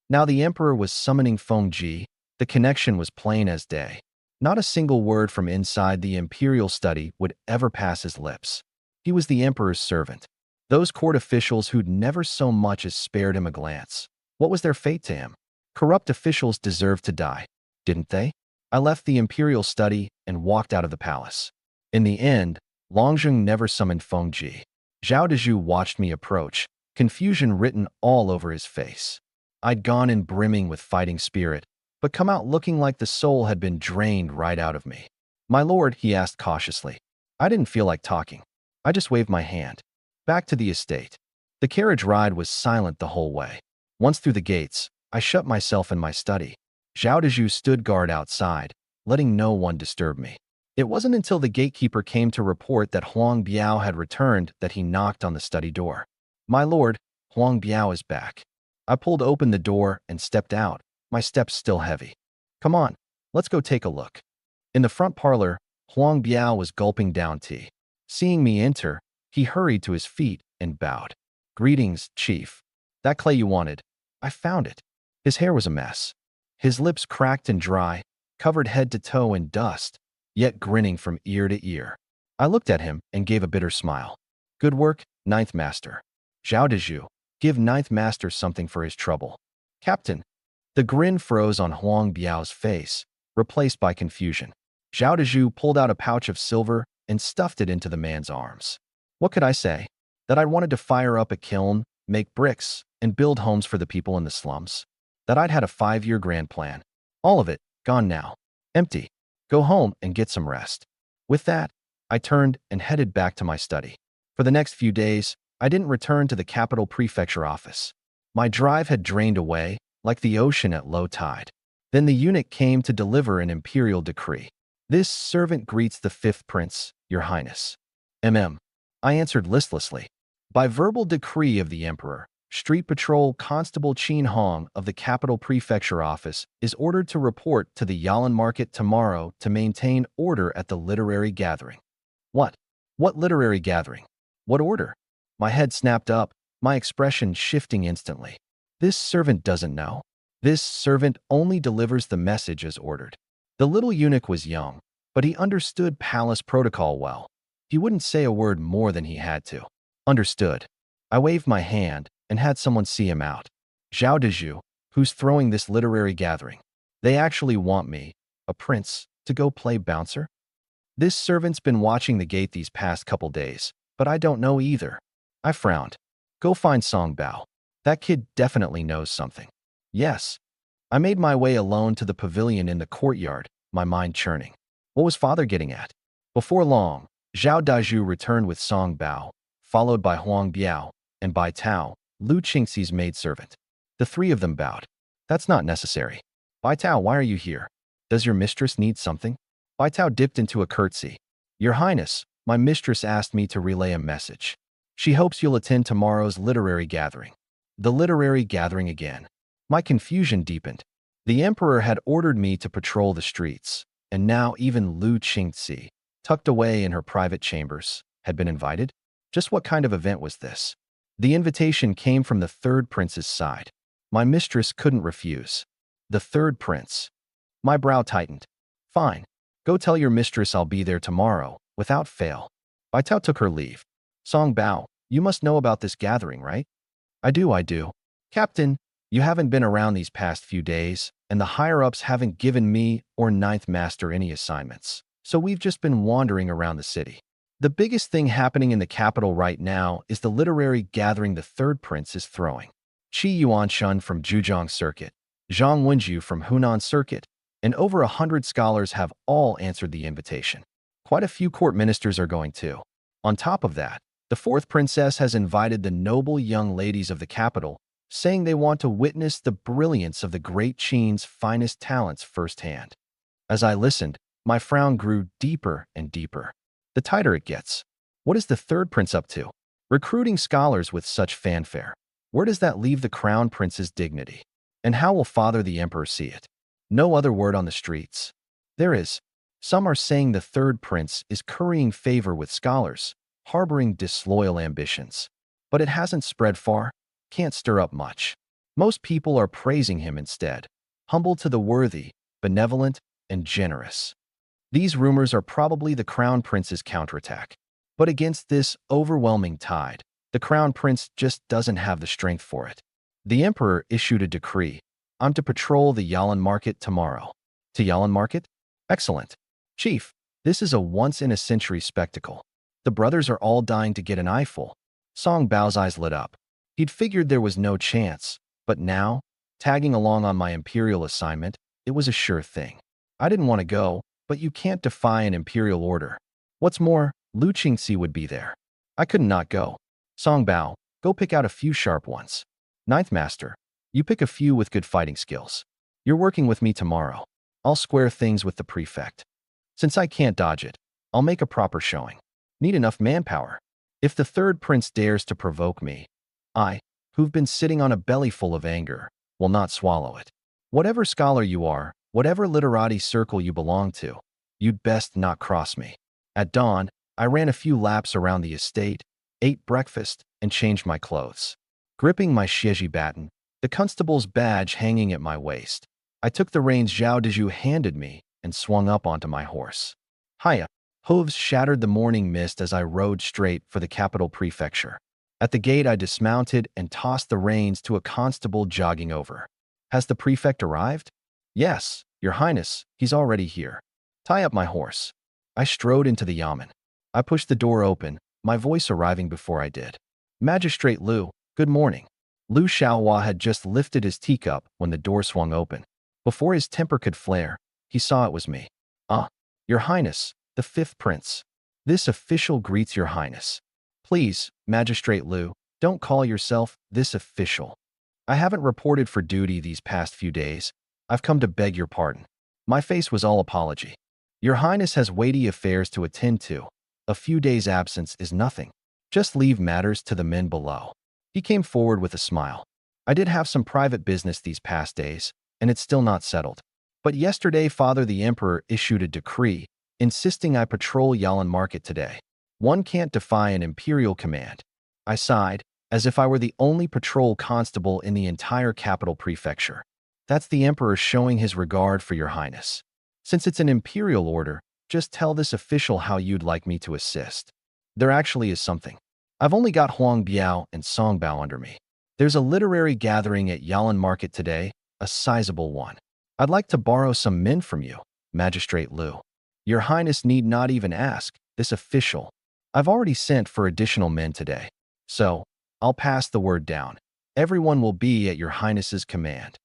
Now the emperor was summoning Feng Ji. The connection was plain as day. Not a single word from inside the imperial study would ever pass his lips. He was the emperor's servant. Those court officials who'd never so much as spared him a glance. What was their fate to him? Corrupt officials deserved to die, didn't they? I left the imperial study and walked out of the palace. In the end, Longjung never summoned Feng Ji. Zhao Dezhu watched me approach, confusion written all over his face. I'd gone in brimming with fighting spirit, but come out looking like the soul had been drained right out of me. "My lord," he asked cautiously. I didn't feel like talking. I just waved my hand. Back to the estate. The carriage ride was silent the whole way. Once through the gates, I shut myself in my study. Zhao Dezhu stood guard outside, letting no one disturb me. It wasn't until the gatekeeper came to report that Huang Biao had returned that he knocked on the study door. "My lord, Huang Biao is back." I pulled open the door and stepped out, my steps still heavy. "Come on, let's go take a look." In the front parlor, Huang Biao was gulping down tea. Seeing me enter, he hurried to his feet and bowed. "Greetings, chief. That clay you wanted, I found it." His hair was a mess. His lips cracked and dry, covered head to toe in dust, yet grinning from ear to ear. I looked at him and gave a bitter smile. "Good work, Ninth Master. Zhao Dezhu, give Ninth Master something for his trouble." "Captain." The grin froze on Huang Biao's face, replaced by confusion. Zhao Dezhu pulled out a pouch of silver and stuffed it into the man's arms. What could I say? That I wanted to fire up a kiln, make bricks, and build homes for the people in the slums? That I'd had a 5-year grand plan? All of it, gone now. Empty. Go home and get some rest. With that, I turned and headed back to my study. For the next few days, I didn't return to the capital prefecture office. My drive had drained away, like the ocean at low tide. Then the eunuch came to deliver an imperial decree. "This servant greets the 5th prince, your highness." I answered listlessly. "By verbal decree of the emperor, Street Patrol Constable Qin Hong of the Capital Prefecture Office is ordered to report to the Yalan Market tomorrow to maintain order at the literary gathering." What? What literary gathering? What order? My head snapped up, my expression shifting instantly. This servant doesn't know. This servant only delivers the message as ordered. The little eunuch was young, but he understood palace protocol well. He wouldn't say a word more than he had to. Understood. I waved my hand and had someone see him out. "Zhao Dezhu, who's throwing this literary gathering? They actually want me, a prince, to go play bouncer?" "This servant's been watching the gate these past couple days, but I don't know either." I frowned. "Go find Song Bao. That kid definitely knows something." "Yes." I made my way alone to the pavilion in the courtyard, my mind churning. What was father getting at? Before long, Zhao Dazhu returned with Song Bao, followed by Huang Biao, and by Tao, Lu Qingxi's maidservant. The 3 of them bowed. "That's not necessary." "Bai Tao, why are you here? Does your mistress need something?" Bai Tao dipped into a curtsy. "Your Highness, my mistress asked me to relay a message. She hopes you'll attend tomorrow's literary gathering." The literary gathering again. My confusion deepened. The emperor had ordered me to patrol the streets, and now even Lu Qingxi, tucked away in her private chambers, had been invited? Just what kind of event was this? The invitation came from the 3rd prince's side. My mistress couldn't refuse. The 3rd prince. My brow tightened. "Fine. Go tell your mistress I'll be there tomorrow, without fail." Bai Tao took her leave. "Song Bao, you must know about this gathering, right?" I do. "Captain, you haven't been around these past few days, and the higher-ups haven't given me or Ninth Master any assignments. So we've just been wandering around the city. The biggest thing happening in the capital right now is the literary gathering the 3rd prince is throwing. Qi Yuanshun from Zhujiang Circuit, Zhang Wenju from Hunan Circuit, and over 100 scholars have all answered the invitation. Quite a few court ministers are going too. On top of that, the 4th princess has invited the noble young ladies of the capital, saying they want to witness the brilliance of the great Qin's finest talents firsthand." As I listened, my frown grew deeper and deeper. The tighter it gets. What is the 3rd prince up to? Recruiting scholars with such fanfare. Where does that leave the crown prince's dignity? And how will Father the Emperor see it? No other word on the streets. There is. Some are saying the 3rd prince is currying favor with scholars, harboring disloyal ambitions. But it hasn't spread far, can't stir up much. Most people are praising him instead. Humble to the worthy, benevolent, and generous. These rumors are probably the crown prince's counterattack. But against this overwhelming tide, the crown prince just doesn't have the strength for it. The emperor issued a decree. I'm to patrol the Yalan Market tomorrow. To Yalan Market? Excellent. Chief, this is a once-in-a-century spectacle. The brothers are all dying to get an eyeful. Song Bao's eyes lit up. He'd figured there was no chance, but now, tagging along on my imperial assignment, it was a sure thing. I didn't want to go, but you can't defy an imperial order. What's more, Lu Qingxi would be there. I could not go. Song Bao, go pick out a few sharp ones. Ninth Master, you pick a few with good fighting skills. You're working with me tomorrow. I'll square things with the prefect. Since I can't dodge it, I'll make a proper showing. Need enough manpower. If the third prince dares to provoke me, I, who've been sitting on a belly full of anger, will not swallow it. Whatever scholar you are, whatever literati circle you belong to, you'd best not cross me. At dawn, I ran a few laps around the estate, ate breakfast, and changed my clothes. Gripping my Xieji baton, the constable's badge hanging at my waist, I took the reins Zhao Dezhu handed me and swung up onto my horse. Hiya! Hooves shattered the morning mist as I rode straight for the capital prefecture. At the gate, I dismounted and tossed the reins to a constable jogging over. Has the prefect arrived? Yes, Your Highness, he's already here. Tie up my horse. I strode into the yamen. I pushed the door open, my voice arriving before I did. Magistrate Lu, good morning. Lu Xiaohua had just lifted his teacup when the door swung open. Before his temper could flare, he saw it was me. Your Highness, the fifth prince. This official greets Your Highness. Please, Magistrate Lu, don't call yourself this official. I haven't reported for duty these past few days. I've come to beg your pardon. My face was all apology. Your Highness has weighty affairs to attend to. A few days' absence is nothing. Just leave matters to the men below. He came forward with a smile. I did have some private business these past days, and it's still not settled. But yesterday, Father the Emperor issued a decree insisting I patrol Yalan Market today. One can't defy an imperial command. I sighed, as if I were the only patrol constable in the entire capital prefecture. That's the Emperor showing his regard for Your Highness. Since it's an imperial order, just tell this official how you'd like me to assist. There actually is something. I've only got Huang Biao and Song Bao under me. There's a literary gathering at Yalan Market today, a sizable one. I'd like to borrow some men from you, Magistrate Lu. Your Highness need not even ask, this official. I've already sent for additional men today. So, I'll pass the word down. Everyone will be at Your Highness's command.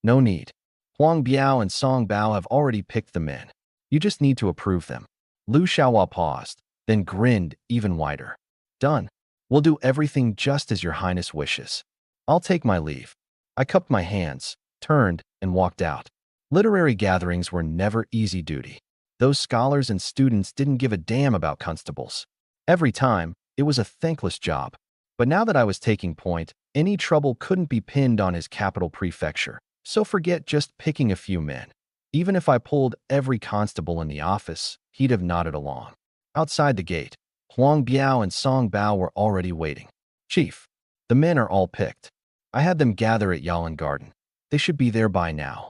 No need. Huang Biao and Song Bao have already picked the men. You just need to approve them. Lu Xiaohua paused, then grinned even wider. Done. We'll do everything just as Your Highness wishes. I'll take my leave. I cupped my hands, turned, and walked out. Literary gatherings were never easy duty. Those scholars and students didn't give a damn about constables. Every time, it was a thankless job. But now that I was taking point, any trouble couldn't be pinned on his capital prefecture, so forget just picking a few men. Even if I pulled every constable in the office, he'd have nodded along. Outside the gate, Huang Biao and Song Bao were already waiting. Chief, the men are all picked. I had them gather at Yalan Garden. They should be there by now.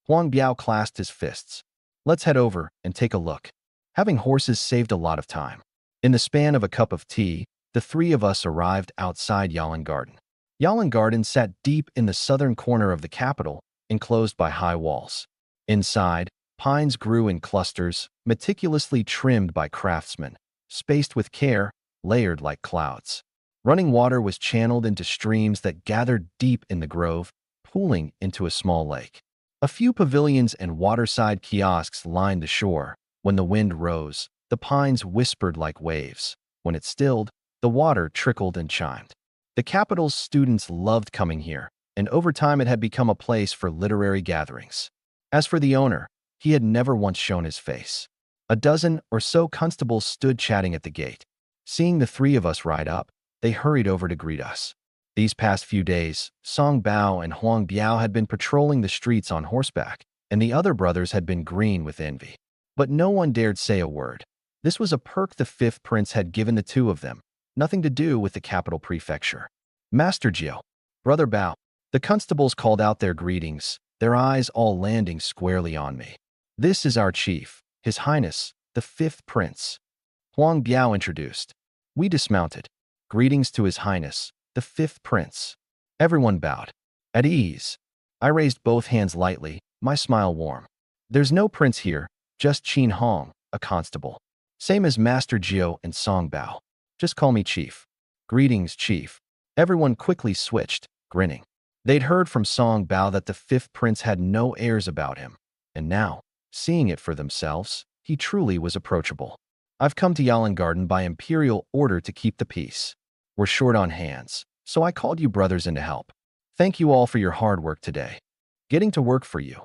Huang Biao clasped his fists. Let's head over and take a look. Having horses saved a lot of time. In the span of a cup of tea, the three of us arrived outside Yalan Garden. Yalan Garden sat deep in the southern corner of the capital, enclosed by high walls. Inside, pines grew in clusters, meticulously trimmed by craftsmen, spaced with care, layered like clouds. Running water was channeled into streams that gathered deep in the grove, pooling into a small lake. A few pavilions and waterside kiosks lined the shore. When the wind rose, the pines whispered like waves. When it stilled, the water trickled and chimed. The capital's students loved coming here, and over time it had become a place for literary gatherings. As for the owner, he had never once shown his face. A dozen or so constables stood chatting at the gate. Seeing the three of us ride up, they hurried over to greet us. These past few days, Song Bao and Huang Biao had been patrolling the streets on horseback, and the other brothers had been green with envy. But no one dared say a word. This was a perk the fifth prince had given the two of them, nothing to do with the capital prefecture. Master Jiao, Brother Bao, the constables called out their greetings, their eyes all landing squarely on me. This is our chief, His Highness, the fifth prince. Huang Biao introduced. We dismounted. Greetings to His Highness, the fifth prince. Everyone bowed. At ease. I raised both hands lightly, my smile warm. There's no prince here, just Qin Hong, a constable. Same as Master Jiao and Song Bao. Just call me Chief. Greetings, Chief. Everyone quickly switched, grinning. They'd heard from Song Bao that the fifth prince had no airs about him, and now, seeing it for themselves, he truly was approachable. I've come to Yalan Garden by imperial order to keep the peace. We're short on hands, so I called you brothers in to help. Thank you all for your hard work today. Getting to work for you,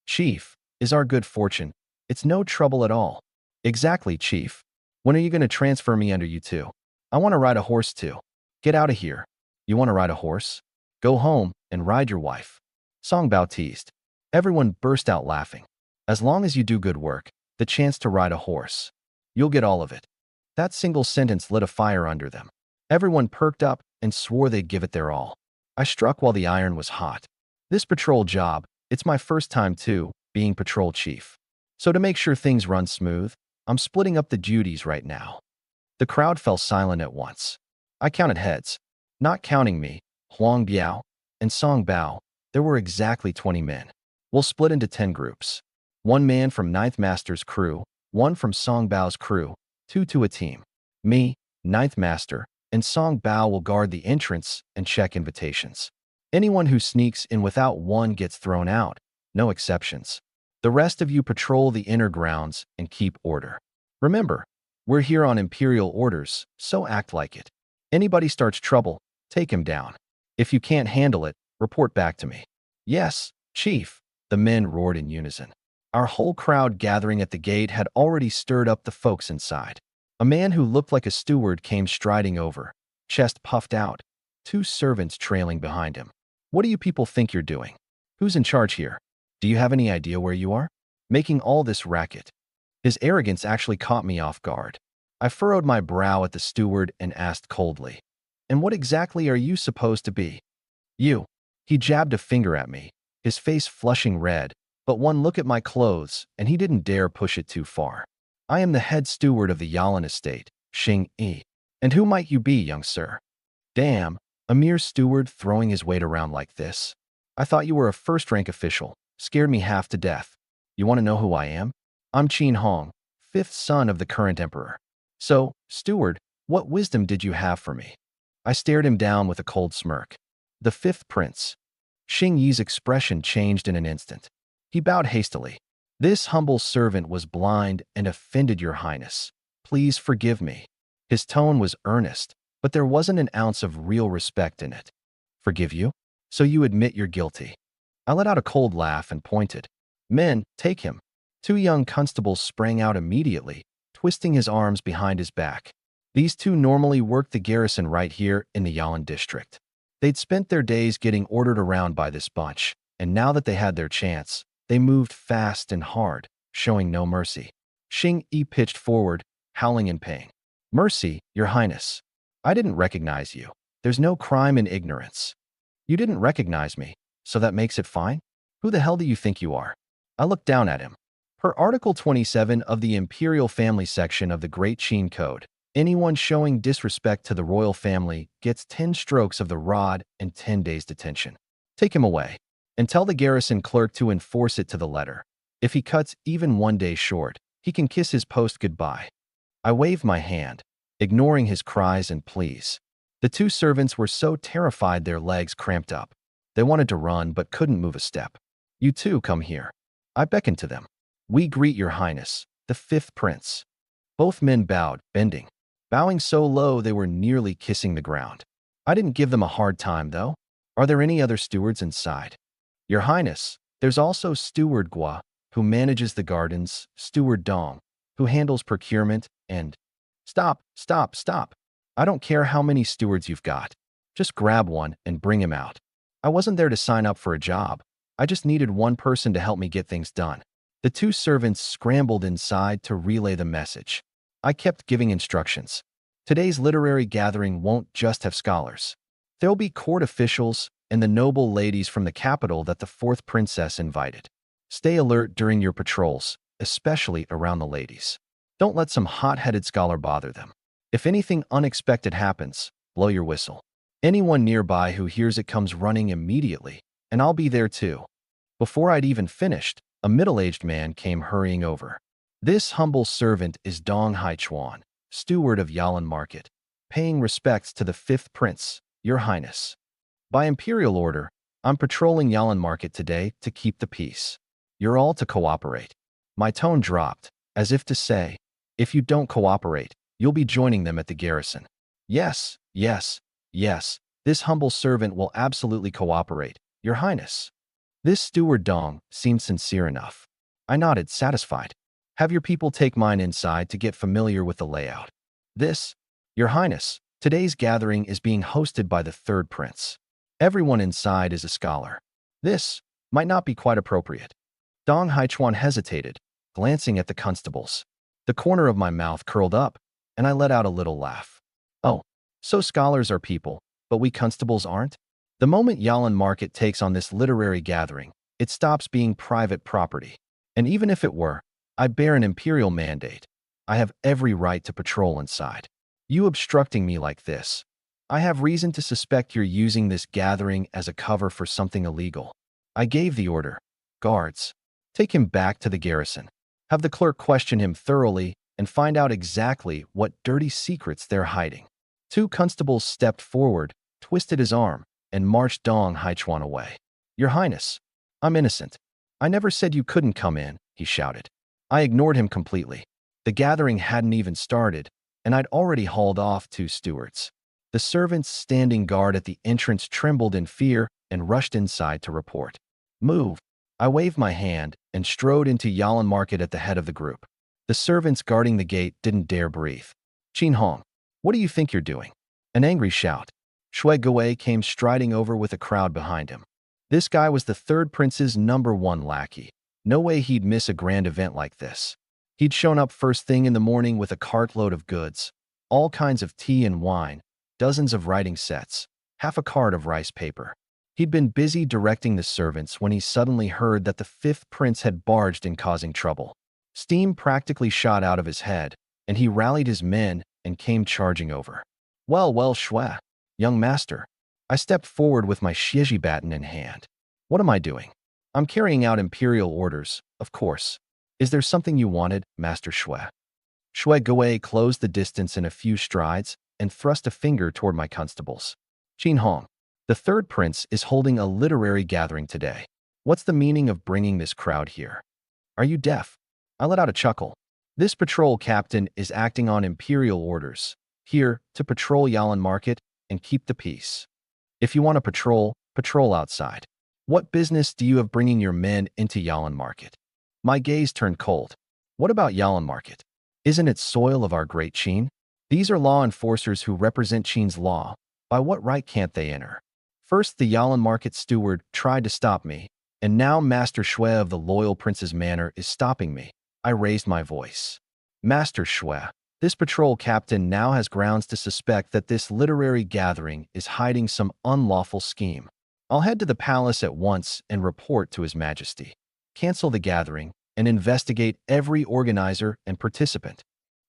Chief, is our good fortune. It's no trouble at all. Exactly, Chief. When are you going to transfer me under you two? I want to ride a horse too. Get out of here. You want to ride a horse? Go home and ride your wife. Song Bao teased. Everyone burst out laughing. As long as you do good work, the chance to ride a horse, you'll get all of it. That single sentence lit a fire under them. Everyone perked up and swore they'd give it their all. I struck while the iron was hot. This patrol job, it's my first time too, being patrol chief. So to make sure things run smooth, I'm splitting up the duties right now. The crowd fell silent at once. I counted heads. Not counting me, Huang Biao, and Song Bao, there were exactly 20 men. We'll split into 10 groups. 1 man from Ninth Master's crew, 1 from Song Bao's crew, 2 to a team. Me, Ninth Master, and Song Bao will guard the entrance and check invitations. Anyone who sneaks in without one gets thrown out, no exceptions. The rest of you patrol the inner grounds and keep order. Remember, we're here on imperial orders, so act like it. Anybody starts trouble, take him down. If you can't handle it, report back to me. Yes, Chief, the men roared in unison. Our whole crowd gathering at the gate had already stirred up the folks inside. A man who looked like a steward came striding over, chest puffed out, 2 servants trailing behind him. What do you people think you're doing? Who's in charge here? Do you have any idea where you are? Making all this racket. His arrogance actually caught me off guard. I furrowed my brow at the steward and asked coldly, "And what exactly are you supposed to be?" "You." He jabbed a finger at me, his face flushing red, but one look at my clothes and he didn't dare push it too far. "I am the head steward of the Yalan estate, Xing Yi. And who might you be, young sir?" "Damn, a mere steward throwing his weight around like this. I thought you were a first-rank official. Scared me half to death. You want to know who I am? I'm Qin Hong, 5th son of the current emperor. So, steward, what wisdom did you have for me?" I stared him down with a cold smirk. The 5th prince. Xing Yi's expression changed in an instant. He bowed hastily. "This humble servant was blind and offended your highness. Please forgive me." His tone was earnest, but there wasn't an ounce of real respect in it. "Forgive you? So you admit you're guilty?" I let out a cold laugh and pointed. "Men, take him." 2 young constables sprang out immediately, twisting his arms behind his back. These 2 normally worked the garrison right here in the Yalan district. They'd spent their days getting ordered around by this bunch, and now that they had their chance, they moved fast and hard, showing no mercy. Xing Yi pitched forward, howling in pain. "Mercy, your highness. I didn't recognize you. There's no crime in ignorance." "You didn't recognize me, so that makes it fine? Who the hell do you think you are?" I looked down at him. Per Article 27 of the Imperial Family section of the Great Qin Code, anyone showing disrespect to the royal family gets 10 strokes of the rod and 10 days detention. Take him away, and tell the garrison clerk to enforce it to the letter. If he cuts even 1 day short, he can kiss his post goodbye. I waved my hand, ignoring his cries and pleas. The 2 servants were so terrified their legs cramped up. They wanted to run but couldn't move a step. "You two come here." I beckoned to them. "We greet your highness, the 5th prince." Both men bowed, bending. Bowing so low they were nearly kissing the ground. I didn't give them a hard time, though. "Are there any other stewards inside?" "Your highness, there's also Steward Gua, who manages the gardens, Steward Dong, who handles procurement, and—" "Stop, stop, stop. I don't care how many stewards you've got. Just grab one and bring him out. I wasn't there to sign up for a job. I just needed one person to help me get things done." The 2 servants scrambled inside to relay the message. I kept giving instructions. Today's literary gathering won't just have scholars. There'll be court officials and the noble ladies from the capital that the 4th princess invited. Stay alert during your patrols, especially around the ladies. Don't let some hot-headed scholar bother them. If anything unexpected happens, blow your whistle. Anyone nearby who hears it comes running immediately, and I'll be there too. Before I'd even finished, a middle-aged man came hurrying over. "This humble servant is Dong Haichuan, steward of Yalan Market, paying respects to the 5th prince, Your Highness. By imperial order, I'm patrolling Yalan Market today to keep the peace. You're all to cooperate. My tone dropped, as if to say, if you don't cooperate, you'll be joining them at the garrison. Yes, yes, yes, this humble servant will absolutely cooperate, Your Highness. This steward Dong seemed sincere enough. I nodded, satisfied. Have your people take mine inside to get familiar with the layout. This, Your Highness, today's gathering is being hosted by the third prince. Everyone inside is a scholar. This might not be quite appropriate. Dong Haichuan hesitated, glancing at the constables. The corner of my mouth curled up, and I let out a little laugh. Oh, so scholars are people, but we constables aren't? The moment Yalan Market takes on this literary gathering, it stops being private property. And even if it were, I bear an imperial mandate. I have every right to patrol inside. You obstructing me like this, I have reason to suspect you're using this gathering as a cover for something illegal. I gave the order. Guards, take him back to the garrison. Have the clerk question him thoroughly and find out exactly what dirty secrets they're hiding. Two constables stepped forward, twisted his arm, and marched Dong Haichuan away. Your Highness, I'm innocent. I never said you couldn't come in, he shouted. I ignored him completely. The gathering hadn't even started, and I'd already hauled off 2 stewards. The servants standing guard at the entrance trembled in fear and rushed inside to report. Move. I waved my hand and strode into Yalan Market at the head of the group. The servants guarding the gate didn't dare breathe. Qin Hong, what do you think you're doing? An angry shout. Shui Gui came striding over with a crowd behind him. This guy was the third prince's #1 lackey. No way he'd miss a grand event like this. He'd shown up first thing in the morning with a cartload of goods, all kinds of tea and wine, dozens of writing sets, half a cart of rice paper. He'd been busy directing the servants when he suddenly heard that the 5th prince had barged in, causing trouble. Steam practically shot out of his head, and he rallied his men and came charging over. Well, Shui, young master. I stepped forward with my shiji baton in hand. What am I doing? I'm carrying out imperial orders, of course. Is there something you wanted, Master Shui? Shui Gui closed the distance in a few strides and thrust a finger toward my constables. Qin Hong, the third prince is holding a literary gathering today. What's the meaning of bringing this crowd here? Are you deaf? I let out a chuckle. This patrol captain is acting on imperial orders, here to patrol Yalan Market and keep the peace. If you want to patrol, patrol outside. What business do you have bringing your men into Yalan Market? My gaze turned cold. What about Yalan Market? Isn't it soil of our great Qin? These are law enforcers who represent Qin's law. By what right can't they enter? First, the Yalan Market steward tried to stop me, and now Master Shui of the Loyal Prince's Manor is stopping me. I raised my voice. Master Shui, this patrol captain now has grounds to suspect that this literary gathering is hiding some unlawful scheme. I'll head to the palace at once and report to His Majesty. Cancel the gathering and investigate every organizer and participant.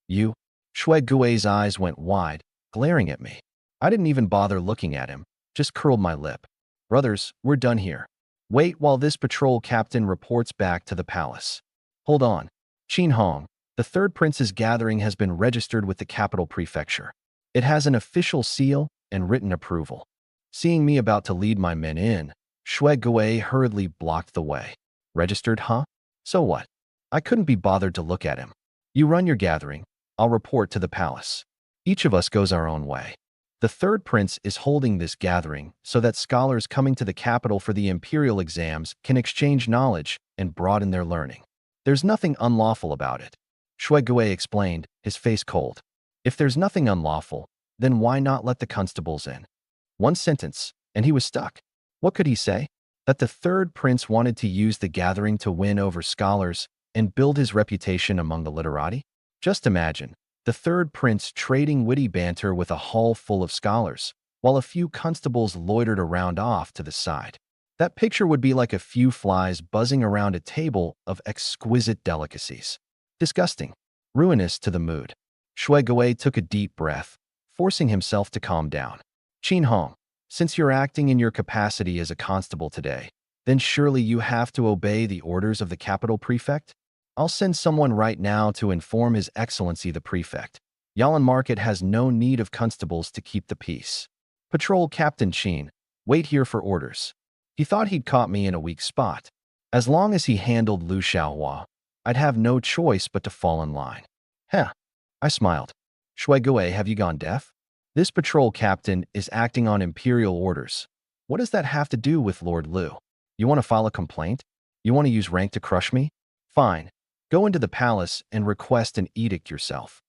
You? Shui Gui's eyes went wide, glaring at me. I didn't even bother looking at him, just curled my lip. Brothers, we're done here. Wait while this patrol captain reports back to the palace. Hold on. Qin Hong, the third prince's gathering has been registered with the capital prefecture. It has an official seal and written approval. Seeing me about to lead my men in, Shui Gui hurriedly blocked the way. Registered, huh? So what? I couldn't be bothered to look at him. You run your gathering. I'll report to the palace. Each of us goes our own way. The third prince is holding this gathering so that scholars coming to the capital for the imperial exams can exchange knowledge and broaden their learning. There's nothing unlawful about it. Shui Gui explained, his face cold. If there's nothing unlawful, then why not let the constables in? One sentence, and he was stuck. What could he say? That the third prince wanted to use the gathering to win over scholars and build his reputation among the literati? Just imagine, the third prince trading witty banter with a hall full of scholars, while a few constables loitered around off to the side. That picture would be like a few flies buzzing around a table of exquisite delicacies. Disgusting. Ruinous to the mood. Shui Gui took a deep breath, forcing himself to calm down. Qin Hong, since you're acting in your capacity as a constable today, then surely you have to obey the orders of the capital prefect? I'll send someone right now to inform His Excellency the Prefect. Yalan Market has no need of constables to keep the peace. Patrol Captain Chin, wait here for orders. He thought he'd caught me in a weak spot. As long as he handled Lu Xiaohua, I'd have no choice but to fall in line. Heh. I smiled. Shui Gui, have you gone deaf? This patrol captain is acting on imperial orders. What does that have to do with Lord Lu? You want to file a complaint? You want to use rank to crush me? Fine. Go into the palace and request an edict yourself.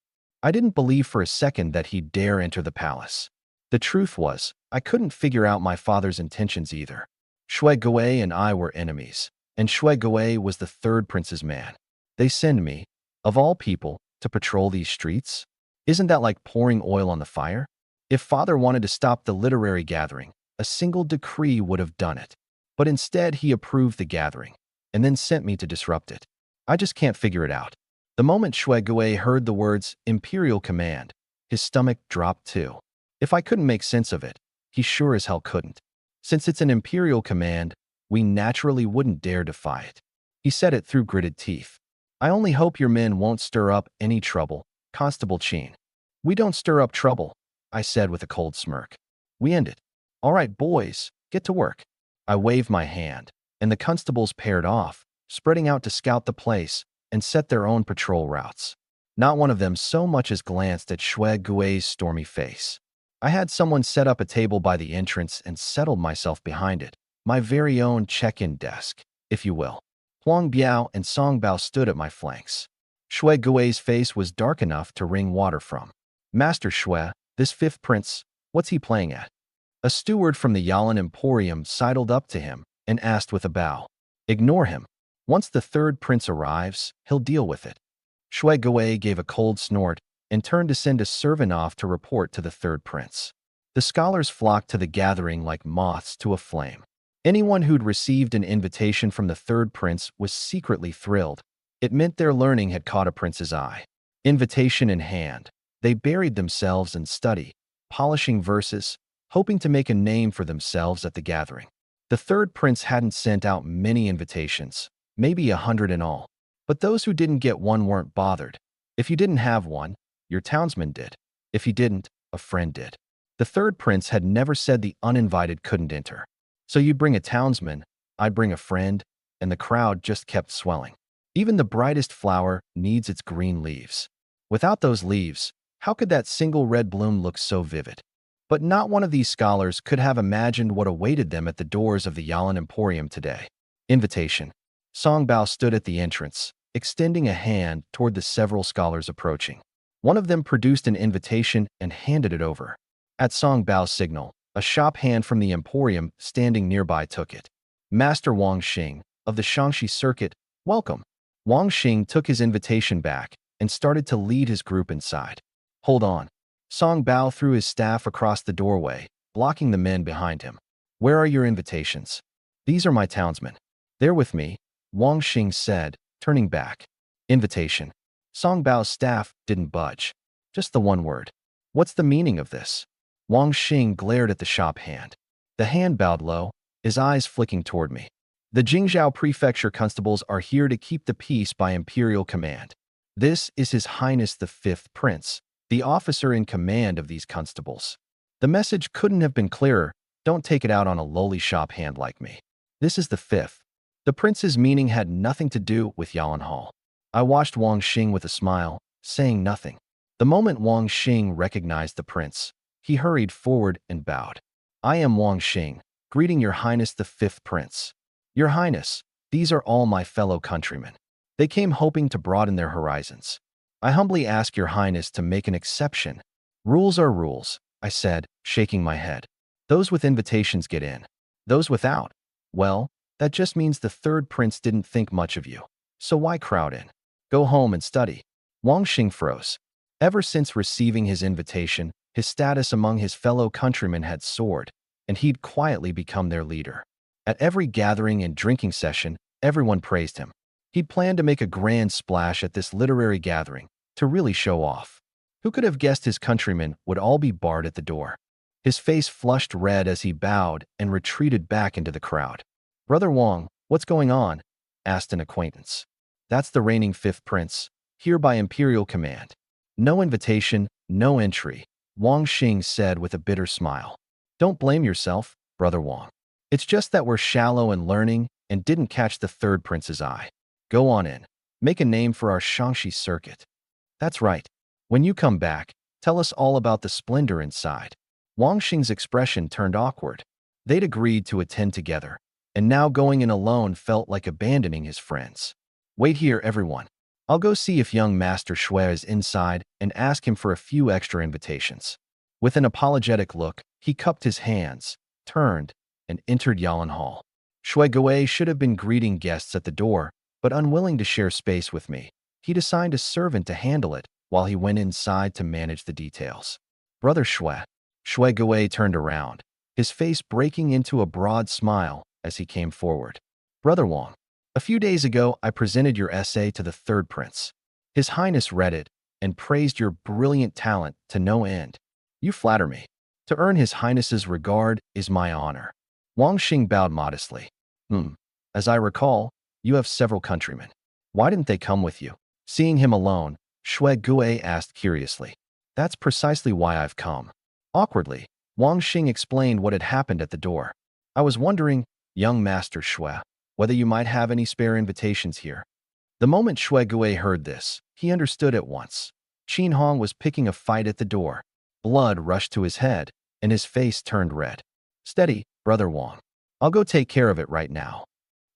I didn't believe for a second that he'd dare enter the palace. The truth was, I couldn't figure out my father's intentions either. Shui Gui and I were enemies, and Shui Gui was the third prince's man. They send me, of all people, to patrol these streets? Isn't that like pouring oil on the fire? If father wanted to stop the literary gathering, a single decree would have done it. But instead he approved the gathering, and then sent me to disrupt it. I just can't figure it out. The moment Shui Gui heard the words Imperial Command, his stomach dropped too. If I couldn't make sense of it, he sure as hell couldn't. Since it's an Imperial Command, we naturally wouldn't dare defy it. He said it through gritted teeth. I only hope your men won't stir up any trouble, Constable Chin. We don't stir up trouble, I said with a cold smirk. We end it. All right, boys, get to work. I waved my hand, and the constables paired off, spreading out to scout the place and set their own patrol routes. Not one of them so much as glanced at Shui Gui's stormy face. I had someone set up a table by the entrance and settled myself behind it, my very own check-in desk, if you will. Huang Biao and Song Bao stood at my flanks. Shui Gui's face was dark enough to wring water from. Master Shui, this fifth prince, what's he playing at? A steward from the Yalan Emporium sidled up to him and asked with a bow. Ignore him. Once the third prince arrives, he'll deal with it. Shui Gui gave a cold snort and turned to send a servant off to report to the third prince. The scholars flocked to the gathering like moths to a flame. Anyone who'd received an invitation from the third prince was secretly thrilled. It meant their learning had caught a prince's eye. Invitation in hand, they buried themselves in study, polishing verses, hoping to make a name for themselves at the gathering. The third prince hadn't sent out many invitations, maybe 100 in all. But those who didn't get one weren't bothered. If you didn't have one, your townsman did. If he didn't, a friend did. The third prince had never said the uninvited couldn't enter. So you'd bring a townsman, I'd bring a friend, and the crowd just kept swelling. Even the brightest flower needs its green leaves. Without those leaves, how could that single red bloom look so vivid? But not one of these scholars could have imagined what awaited them at the doors of the Yalan Emporium today. Invitation. Song Bao stood at the entrance, extending a hand toward the several scholars approaching. One of them produced an invitation and handed it over. At Song Bao's signal, a shop hand from the Emporium standing nearby took it. Master Wang Xing, of the Shangxi Circuit, welcome. Wang Xing took his invitation back and started to lead his group inside. Hold on. Song Bao threw his staff across the doorway, blocking the men behind him. Where are your invitations? These are my townsmen. They're with me, Wang Xing said, turning back. Invitation. Song Bao's staff didn't budge. Just the one word. What's the meaning of this? Wang Xing glared at the shop hand. The hand bowed low, his eyes flicking toward me. The Jingzhou Prefecture constables are here to keep the peace by imperial command. This is His Highness the Fifth Prince, the officer in command of these constables. The message couldn't have been clearer. Don't take it out on a lowly shop hand like me. This is the fifth. The prince's meaning had nothing to do with Yalan Hall. I watched Wang Xing with a smile, saying nothing. The moment Wang Xing recognized the prince, he hurried forward and bowed. I am Wang Xing, greeting Your Highness the Fifth Prince. Your Highness, these are all my fellow countrymen. They came hoping to broaden their horizons. I humbly ask Your Highness to make an exception. Rules are rules, I said, shaking my head. Those with invitations get in. Those without, well, that just means the third prince didn't think much of you. So why crowd in? Go home and study. Wang Xing froze. Ever since receiving his invitation, his status among his fellow countrymen had soared, and he'd quietly become their leader. At every gathering and drinking session, everyone praised him. He'd planned to make a grand splash at this literary gathering, to really show off. Who could have guessed his countrymen would all be barred at the door? His face flushed red as he bowed and retreated back into the crowd. Brother Wang, what's going on? Asked an acquaintance. That's the reigning fifth prince, here by imperial command. No invitation, no entry, Wang Xing said with a bitter smile. Don't blame yourself, Brother Wang. It's just that we're shallow and learning and didn't catch the third prince's eye. Go on in. Make a name for our Shangxi circuit. That's right. When you come back, tell us all about the splendor inside. Wang Xing's expression turned awkward. They'd agreed to attend together, and now going in alone felt like abandoning his friends. Wait here, everyone. I'll go see if young Master Shui is inside and ask him for a few extra invitations. With an apologetic look, he cupped his hands, turned, and entered Yalan Hall. Shui Gui should have been greeting guests at the door, but unwilling to share space with me, he'd assigned a servant to handle it while he went inside to manage the details. Brother Shui. Shui Gui turned around, his face breaking into a broad smile as he came forward. Brother Wang, a few days ago I presented your essay to the third prince. His Highness read it and praised your brilliant talent to no end. You flatter me. To earn His Highness's regard is my honor. Wang Xing bowed modestly. As I recall, you have several countrymen. Why didn't they come with you? Seeing him alone, Shui Gui asked curiously. That's precisely why I've come. Awkwardly, Wang Xing explained what had happened at the door. I was wondering, young Master Shui, whether you might have any spare invitations here. The moment Shui Gui heard this, he understood at once. Qin Hong was picking a fight at the door. Blood rushed to his head, and his face turned red. Steady, Brother Wang. I'll go take care of it right now.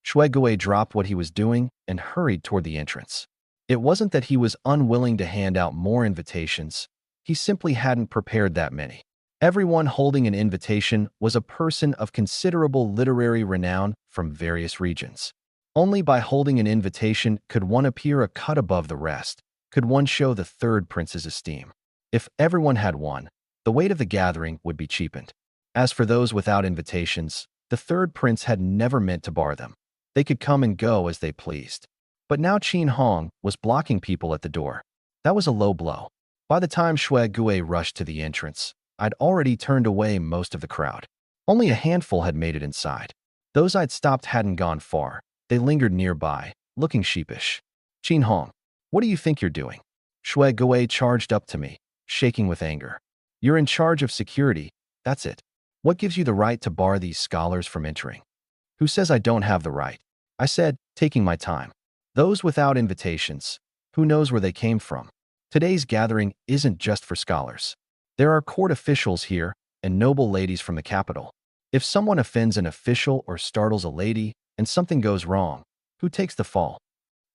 Shui Gui dropped what he was doing and hurried toward the entrance. It wasn't that he was unwilling to hand out more invitations. He simply hadn't prepared that many. Everyone holding an invitation was a person of considerable literary renown from various regions. Only by holding an invitation could one appear a cut above the rest, could one show the third prince's esteem. If everyone had one, the weight of the gathering would be cheapened. As for those without invitations, the third prince had never meant to bar them. They could come and go as they pleased. But now Qin Hong was blocking people at the door. That was a low blow. By the time Shui Gui rushed to the entrance, I'd already turned away most of the crowd. Only a handful had made it inside. Those I'd stopped hadn't gone far. They lingered nearby, looking sheepish. Qin Hong, what do you think you're doing? Shui Gui charged up to me, shaking with anger. You're in charge of security, that's it. What gives you the right to bar these scholars from entering? Who says I don't have the right? I said, taking my time. Those without invitations, who knows where they came from? Today's gathering isn't just for scholars. There are court officials here and noble ladies from the capital. If someone offends an official or startles a lady and something goes wrong, who takes the fall?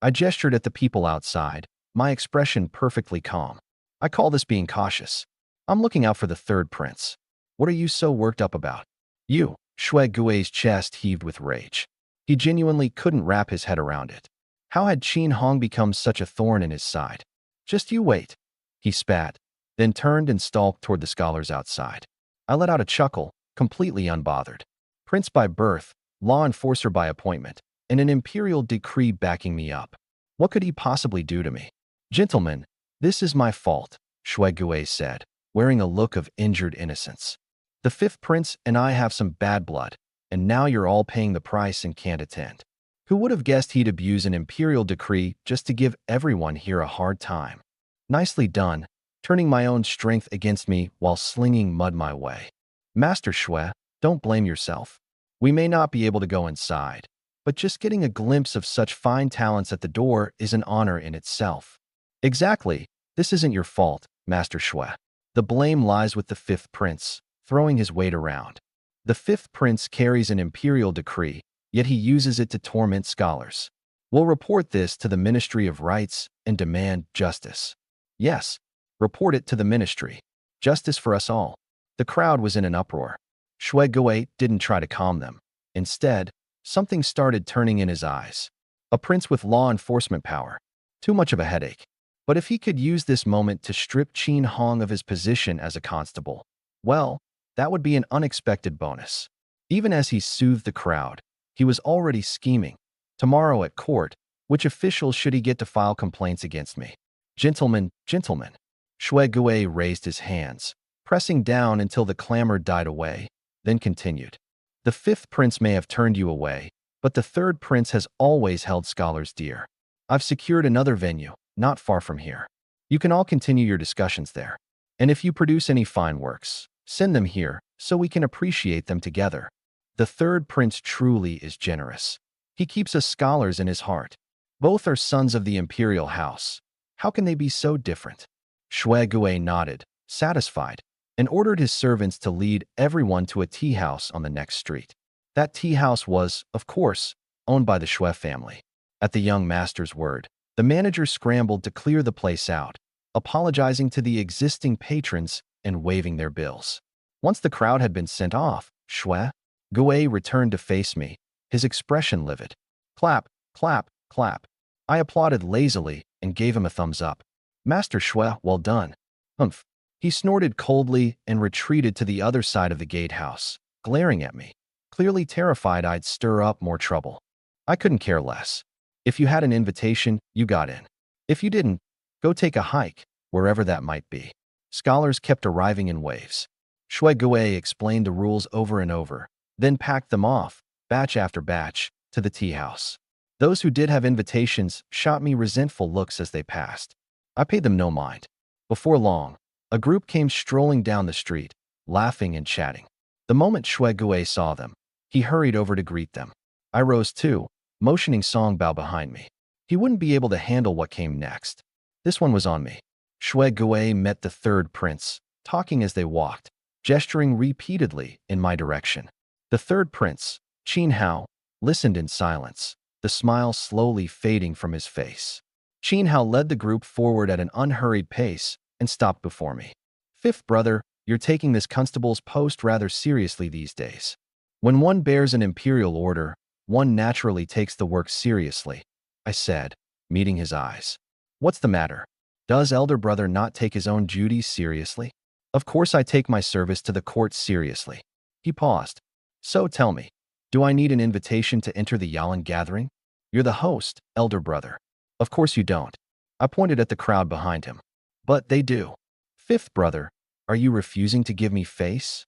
I gestured at the people outside, my expression perfectly calm. I call this being cautious. I'm looking out for the third prince. What are you so worked up about? You, Shui Gui's chest heaved with rage. He genuinely couldn't wrap his head around it. How had Qin Hong become such a thorn in his side? Just you wait. He spat, then turned and stalked toward the scholars outside. I let out a chuckle, completely unbothered. Prince by birth, law enforcer by appointment, and an imperial decree backing me up. What could he possibly do to me? Gentlemen, this is my fault, Shui Gui said, wearing a look of injured innocence. The fifth prince and I have some bad blood, and now you're all paying the price and can't attend. Who would have guessed he'd abuse an imperial decree just to give everyone here a hard time? Nicely done, turning my own strength against me while slinging mud my way. Master Shui, don't blame yourself. We may not be able to go inside, but just getting a glimpse of such fine talents at the door is an honor in itself. Exactly, this isn't your fault, Master Shui. The blame lies with the fifth prince, throwing his weight around. The fifth prince carries an imperial decree, yet he uses it to torment scholars. We'll report this to the Ministry of Rights and demand justice. Yes, report it to the ministry. Justice for us all. The crowd was in an uproar. Shui Gui didn't try to calm them. Instead, something started turning in his eyes. A prince with law enforcement power. Too much of a headache. But if he could use this moment to strip Qin Hong of his position as a constable, well, that would be an unexpected bonus. Even as he soothed the crowd, he was already scheming. Tomorrow at court, which officials should he get to file complaints against me? Gentlemen, gentlemen. Shui Gui raised his hands, pressing down until the clamor died away, then continued. The fifth prince may have turned you away, but the third prince has always held scholars dear. I've secured another venue, not far from here. You can all continue your discussions there. And if you produce any fine works, send them here, so we can appreciate them together. The third prince truly is generous. He keeps us scholars in his heart. Both are sons of the imperial house. How can they be so different? Shui Gui nodded, satisfied, and ordered his servants to lead everyone to a tea house on the next street. That tea house was, of course, owned by the Shui family. At the young master's word, the manager scrambled to clear the place out, apologizing to the existing patrons and waiving their bills. Once the crowd had been sent off, Shui Gui returned to face me, his expression livid. Clap, clap, clap. I applauded lazily and gave him a thumbs up. Master Shui, well done. Humph. He snorted coldly and retreated to the other side of the gatehouse, glaring at me, clearly terrified I'd stir up more trouble. I couldn't care less. If you had an invitation, you got in. If you didn't, go take a hike, wherever that might be. Scholars kept arriving in waves. Shui Gui explained the rules over and over, then packed them off, batch after batch, to the tea house. Those who did have invitations shot me resentful looks as they passed. I paid them no mind. Before long, a group came strolling down the street, laughing and chatting. The moment Shui Gui saw them, he hurried over to greet them. I rose too, motioning Songbao behind me. He wouldn't be able to handle what came next. This one was on me. Shui Gui met the third prince, talking as they walked, gesturing repeatedly in my direction. The third prince, Qin Hao, listened in silence, the smile slowly fading from his face. Qin Hao led the group forward at an unhurried pace and stopped before me. Fifth brother, you're taking this constable's post rather seriously these days. When one bears an imperial order, one naturally takes the work seriously, I said, meeting his eyes. What's the matter? Does elder brother not take his own duties seriously? Of course I take my service to the court seriously. He paused. So tell me, do I need an invitation to enter the Yalan gathering? You're the host, elder brother. Of course you don't. I pointed at the crowd behind him. But they do. Fifth brother, are you refusing to give me face?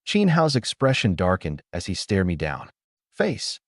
Qin Hao's expression darkened as he stared me down. Face?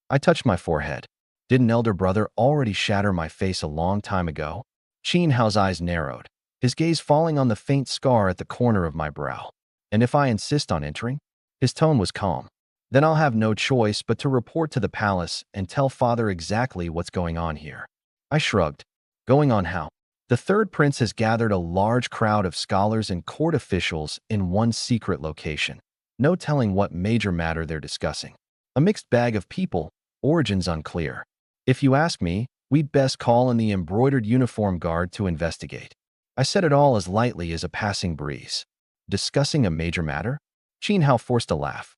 I touched my forehead. Didn't elder brother already shatter my face a long time ago? Qin Hao's eyes narrowed, his gaze falling on the faint scar at the corner of my brow. And if I insist on entering? His tone was calm. Then I'll have no choice but to report to the palace and tell father exactly what's going on here. I shrugged. Going on how? The third prince has gathered a large crowd of scholars and court officials in one secret location. No telling what major matter they're discussing. A mixed bag of people, origins unclear. If you ask me, we'd best call in the embroidered uniform guard to investigate. I said it all as lightly as a passing breeze. Discussing a major matter? Qin Hao forced a laugh.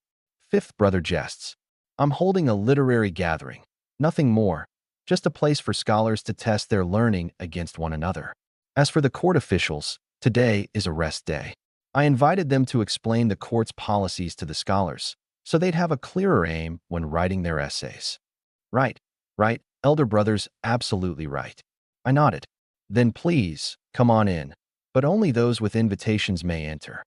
Fifth brother jests. I'm holding a literary gathering. Nothing more. Just a place for scholars to test their learning against one another. As for the court officials, today is a rest day. I invited them to explain the court's policies to the scholars, so they'd have a clearer aim when writing their essays. Right, elder brother's absolutely right. I nodded. Then please, come on in, but only those with invitations may enter.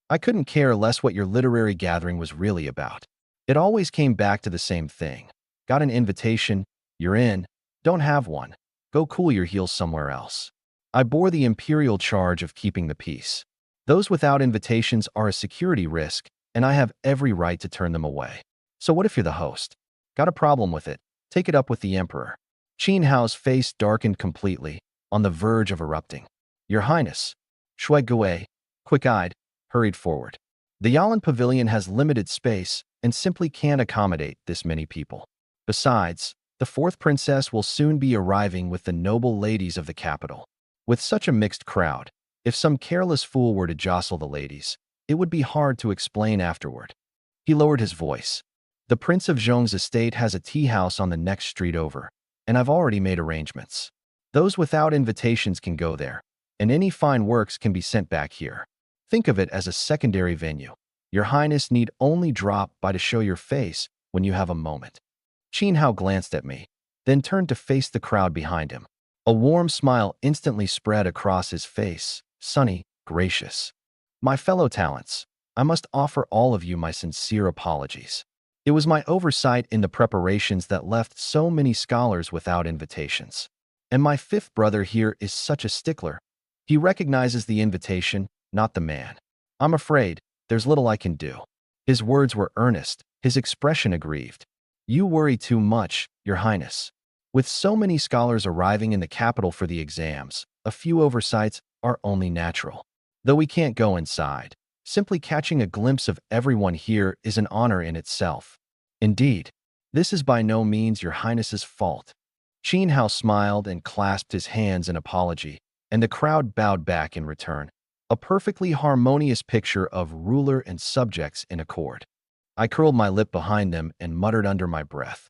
I couldn't care less what your literary gathering was really about. It always came back to the same thing. Got an invitation, you're in. Don't have one. Go cool your heels somewhere else. I bore the imperial charge of keeping the peace. Those without invitations are a security risk, and I have every right to turn them away. So what if you're the host? Got a problem with it? Take it up with the emperor. Qin Hao's face darkened completely, on the verge of erupting. Your Highness. Shui Gui, quick-eyed, hurried forward. The Yalan Pavilion has limited space and simply can't accommodate this many people. Besides, the fourth princess will soon be arriving with the noble ladies of the capital. With such a mixed crowd, if some careless fool were to jostle the ladies, it would be hard to explain afterward. He lowered his voice. The Prince of Zhong's estate has a tea house on the next street over, and I've already made arrangements. Those without invitations can go there, and any fine works can be sent back here. Think of it as a secondary venue. Your Highness need only drop by to show your face when you have a moment. Qin Hao glanced at me, then turned to face the crowd behind him. A warm smile instantly spread across his face, sunny, gracious. My fellow talents, I must offer all of you my sincere apologies. It was my oversight in the preparations that left so many scholars without invitations. And my fifth brother here is such a stickler. He recognizes the invitation, not the man. I'm afraid, there's little I can do." His words were earnest, his expression aggrieved. "You worry too much, Your Highness. With so many scholars arriving in the capital for the exams, a few oversights are only natural. Though we can't go inside, simply catching a glimpse of everyone here is an honor in itself. Indeed, this is by no means Your Highness's fault." Qin Hao smiled and clasped his hands in apology, and the crowd bowed back in return. A perfectly harmonious picture of ruler and subjects in accord. I curled my lip behind them and muttered under my breath,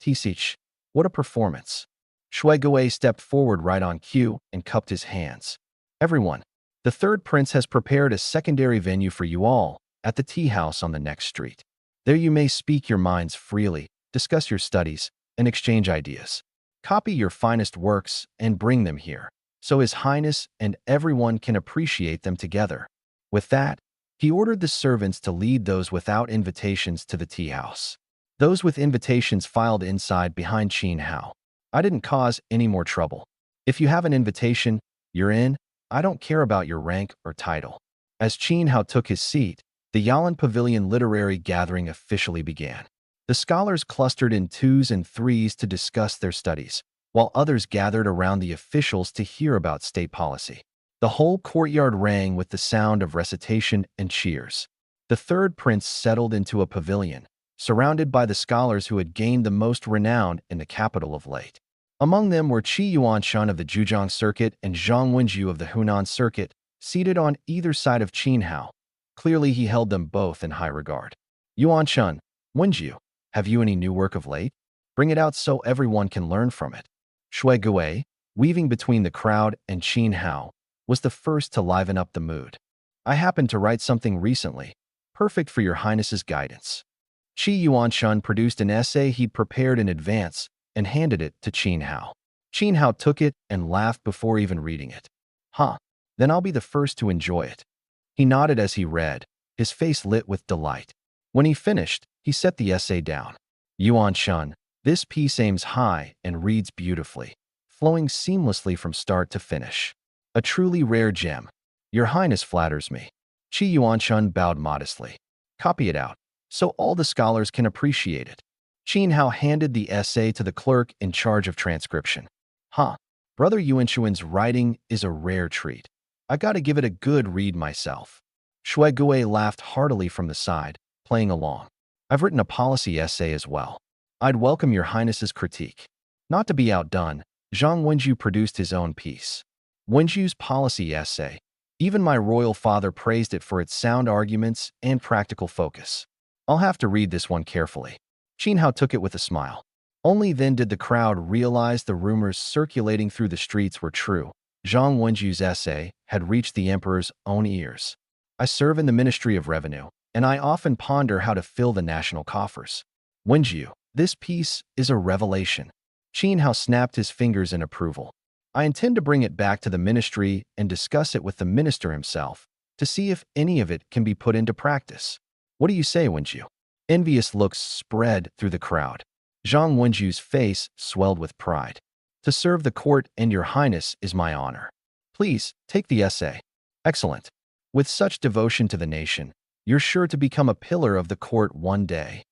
"Tisich, what a performance." Shui Gui stepped forward right on cue and cupped his hands. "Everyone, the third prince has prepared a secondary venue for you all at the tea house on the next street. There you may speak your minds freely, discuss your studies, and exchange ideas. Copy your finest works and bring them here, so His Highness and everyone can appreciate them together." With that, he ordered the servants to lead those without invitations to the tea house. Those with invitations filed inside behind Qin Hao. I didn't cause any more trouble. If you have an invitation, you're in. I don't care about your rank or title. As Qin Hao took his seat, the Yalan Pavilion literary gathering officially began. The scholars clustered in twos and threes to discuss their studies, while others gathered around the officials to hear about state policy. The whole courtyard rang with the sound of recitation and cheers. The third prince settled into a pavilion, surrounded by the scholars who had gained the most renown in the capital of late. Among them were Qi Yuanshan of the Zhejiang Circuit and Zhang Wenju of the Hunan Circuit, seated on either side of Qin Hao. Clearly he held them both in high regard. "Yuanshan, Wenju, have you any new work of late? Bring it out so everyone can learn from it." Shui Gui, weaving between the crowd and Qin Hao, was the first to liven up the mood. "I happened to write something recently, perfect for Your Highness's guidance." Qi Yuanshan produced an essay he'd prepared in advance and handed it to Qin Hao. Qin Hao took it and laughed before even reading it. "Huh, then I'll be the first to enjoy it." He nodded as he read, his face lit with delight. When he finished, he set the essay down. "Yuanshan, this piece aims high and reads beautifully, flowing seamlessly from start to finish. A truly rare gem. Your Highness flatters me." Qi Yuanshan bowed modestly. "Copy it out, so all the scholars can appreciate it." Qin Hao handed the essay to the clerk in charge of transcription. "Huh, Brother Yuanshuan's writing is a rare treat. I gotta give it a good read myself." Shui Gui laughed heartily from the side, playing along. "I've written a policy essay as well. I'd welcome Your Highness's critique." Not to be outdone, Zhang Wenju produced his own piece. Wenju's policy essay. Even my royal father praised it for its sound arguments and practical focus. "I'll have to read this one carefully." Qin Hao took it with a smile. Only then did the crowd realize the rumors circulating through the streets were true. Zhang Wenju's essay had reached the emperor's own ears. "I serve in the Ministry of Revenue, and I often ponder how to fill the national coffers. Wenju, this piece is a revelation." Qin Hao snapped his fingers in approval. "I intend to bring it back to the ministry and discuss it with the minister himself to see if any of it can be put into practice. What do you say, Wenju?" Envious looks spread through the crowd. Zhang Wenju's face swelled with pride. "To serve the court and Your Highness is my honor. Please, take the essay. Excellent. With such devotion to the nation, you're sure to become a pillar of the court one day."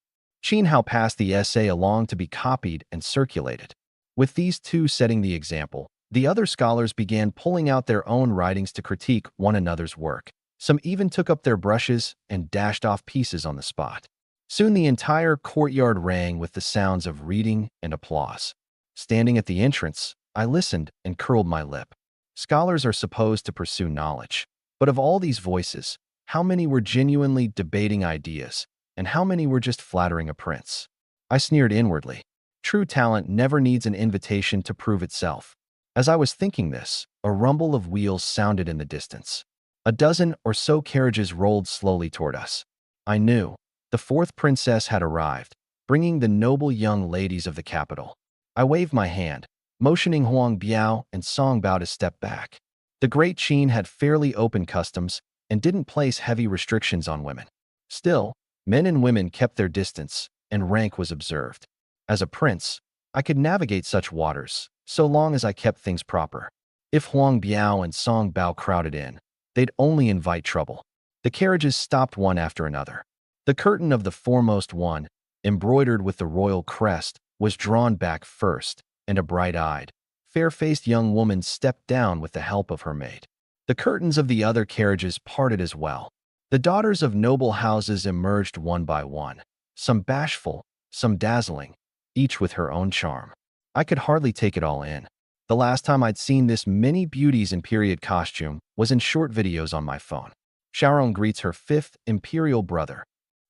Qin Hao passed the essay along to be copied and circulated. With these two setting the example, the other scholars began pulling out their own writings to critique one another's work. Some even took up their brushes and dashed off pieces on the spot. Soon the entire courtyard rang with the sounds of reading and applause. Standing at the entrance, I listened and curled my lip. Scholars are supposed to pursue knowledge. But of all these voices, how many were genuinely debating ideas, and how many were just flattering a prince? I sneered inwardly. True talent never needs an invitation to prove itself. As I was thinking this, a rumble of wheels sounded in the distance. A dozen or so carriages rolled slowly toward us. I knew. The fourth princess had arrived, bringing the noble young ladies of the capital. I waved my hand, motioning Huang Biao and Song Bao to step back. The Great Qin had fairly open customs and didn't place heavy restrictions on women. Still, men and women kept their distance, and rank was observed. As a prince, I could navigate such waters, so long as I kept things proper. If Huang Biao and Song Bao crowded in, they'd only invite trouble. The carriages stopped one after another. The curtain of the foremost one, embroidered with the royal crest, was drawn back first, and a bright-eyed, fair-faced young woman stepped down with the help of her maid. The curtains of the other carriages parted as well. The daughters of noble houses emerged one by one, some bashful, some dazzling, each with her own charm. I could hardly take it all in. The last time I'd seen this many beauties in period costume was in short videos on my phone. Sharon greets her fifth imperial brother.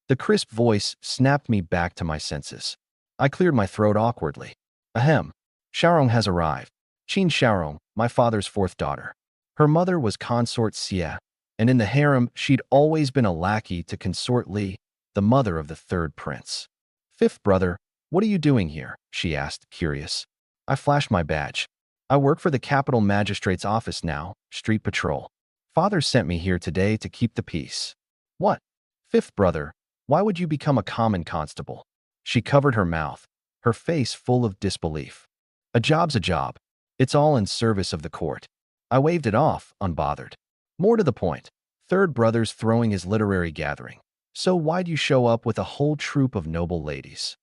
The crisp voice snapped me back to my senses. I cleared my throat awkwardly. Ahem. Sharon has arrived. Qin Sharon, my father's fourth daughter. Her mother was consort Xie, and in the harem she'd always been a lackey to consort Li, the mother of the third prince. Fifth brother, what are you doing here? She asked, curious. I flashed my badge. I work for the capital magistrate's office now, street patrol. Father sent me here today to keep the peace. What? Fifth brother, why would you become a common constable? She covered her mouth, her face full of disbelief. A job's a job. It's all in service of the court. I waved it off, unbothered. More to the point, third brother's throwing his literary gathering. So why'd you show up with a whole troop of noble ladies?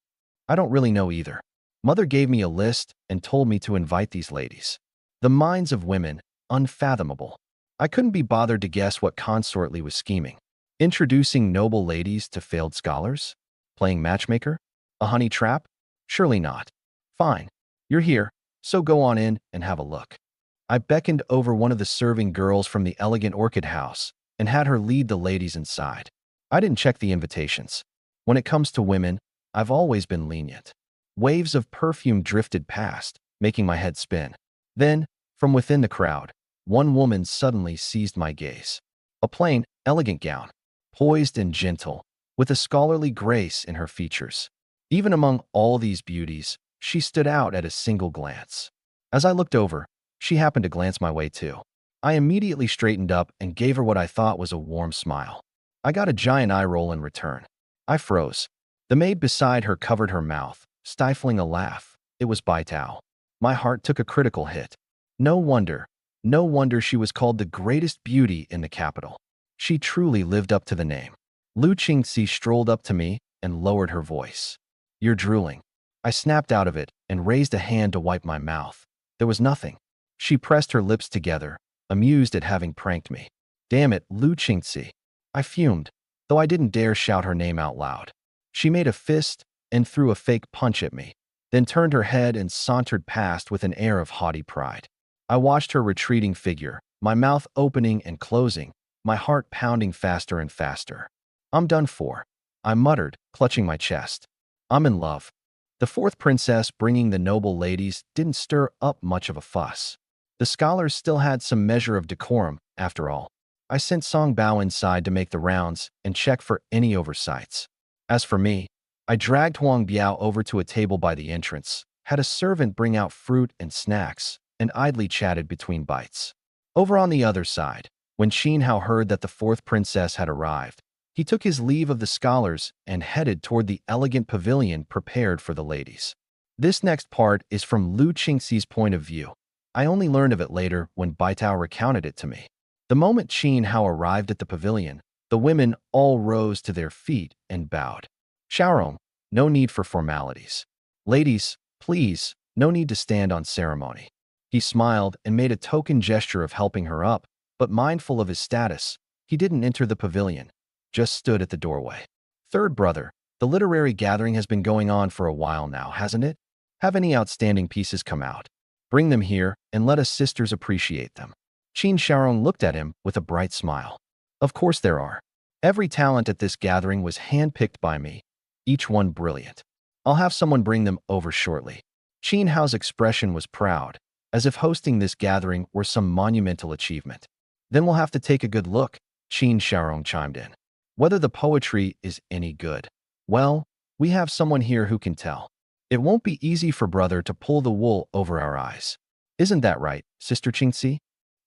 I don't really know either. Mother gave me a list and told me to invite these ladies. The minds of women, unfathomable. I couldn't be bothered to guess what consort Li was scheming. Introducing noble ladies to failed scholars? Playing matchmaker? A honey trap? Surely not. Fine. You're here, so go on in and have a look. I beckoned over one of the serving girls from the elegant orchid house and had her lead the ladies inside. I didn't check the invitations. When it comes to women, I've always been lenient. Waves of perfume drifted past, making my head spin. Then, from within the crowd, one woman suddenly seized my gaze. A plain, elegant gown, poised and gentle, with a scholarly grace in her features. Even among all these beauties, she stood out at a single glance. As I looked over, she happened to glance my way too. I immediately straightened up and gave her what I thought was a warm smile. I got a giant eye roll in return. I froze. The maid beside her covered her mouth, stifling a laugh. It was Bai Tao. My heart took a critical hit. No wonder she was called the greatest beauty in the capital. She truly lived up to the name. Lu Qingxi strolled up to me and lowered her voice. You're drooling. I snapped out of it and raised a hand to wipe my mouth. There was nothing. She pressed her lips together, amused at having pranked me. Damn it, Lu Qingxi. I fumed, though I didn't dare shout her name out loud. She made a fist and threw a fake punch at me, then turned her head and sauntered past with an air of haughty pride. I watched her retreating figure, my mouth opening and closing, my heart pounding faster and faster. I'm done for, I muttered, clutching my chest. I'm in love. The fourth princess bringing the noble ladies didn't stir up much of a fuss. The scholars still had some measure of decorum, after all. I sent Song Bao inside to make the rounds and check for any oversights. As for me, I dragged Huang Biao over to a table by the entrance, had a servant bring out fruit and snacks, and idly chatted between bites. Over on the other side, when Qin Hao heard that the fourth princess had arrived, he took his leave of the scholars and headed toward the elegant pavilion prepared for the ladies. This next part is from Lu Qingxi's point of view. I only learned of it later when Bai Tao recounted it to me. The moment Qin Hao arrived at the pavilion, the women all rose to their feet and bowed. Shaorong, no need for formalities. Ladies, please, no need to stand on ceremony. He smiled and made a token gesture of helping her up, but mindful of his status, he didn't enter the pavilion, just stood at the doorway. Third brother, the literary gathering has been going on for a while now, hasn't it? Have any outstanding pieces come out? Bring them here and let us sisters appreciate them. Qin Shaorong looked at him with a bright smile. Of course there are. Every talent at this gathering was handpicked by me, each one brilliant. I'll have someone bring them over shortly. Qin Hao's expression was proud, as if hosting this gathering were some monumental achievement. Then we'll have to take a good look, Qin Shaorong chimed in. Whether the poetry is any good. Well, we have someone here who can tell. It won't be easy for brother to pull the wool over our eyes. Isn't that right, Sister Qingxi?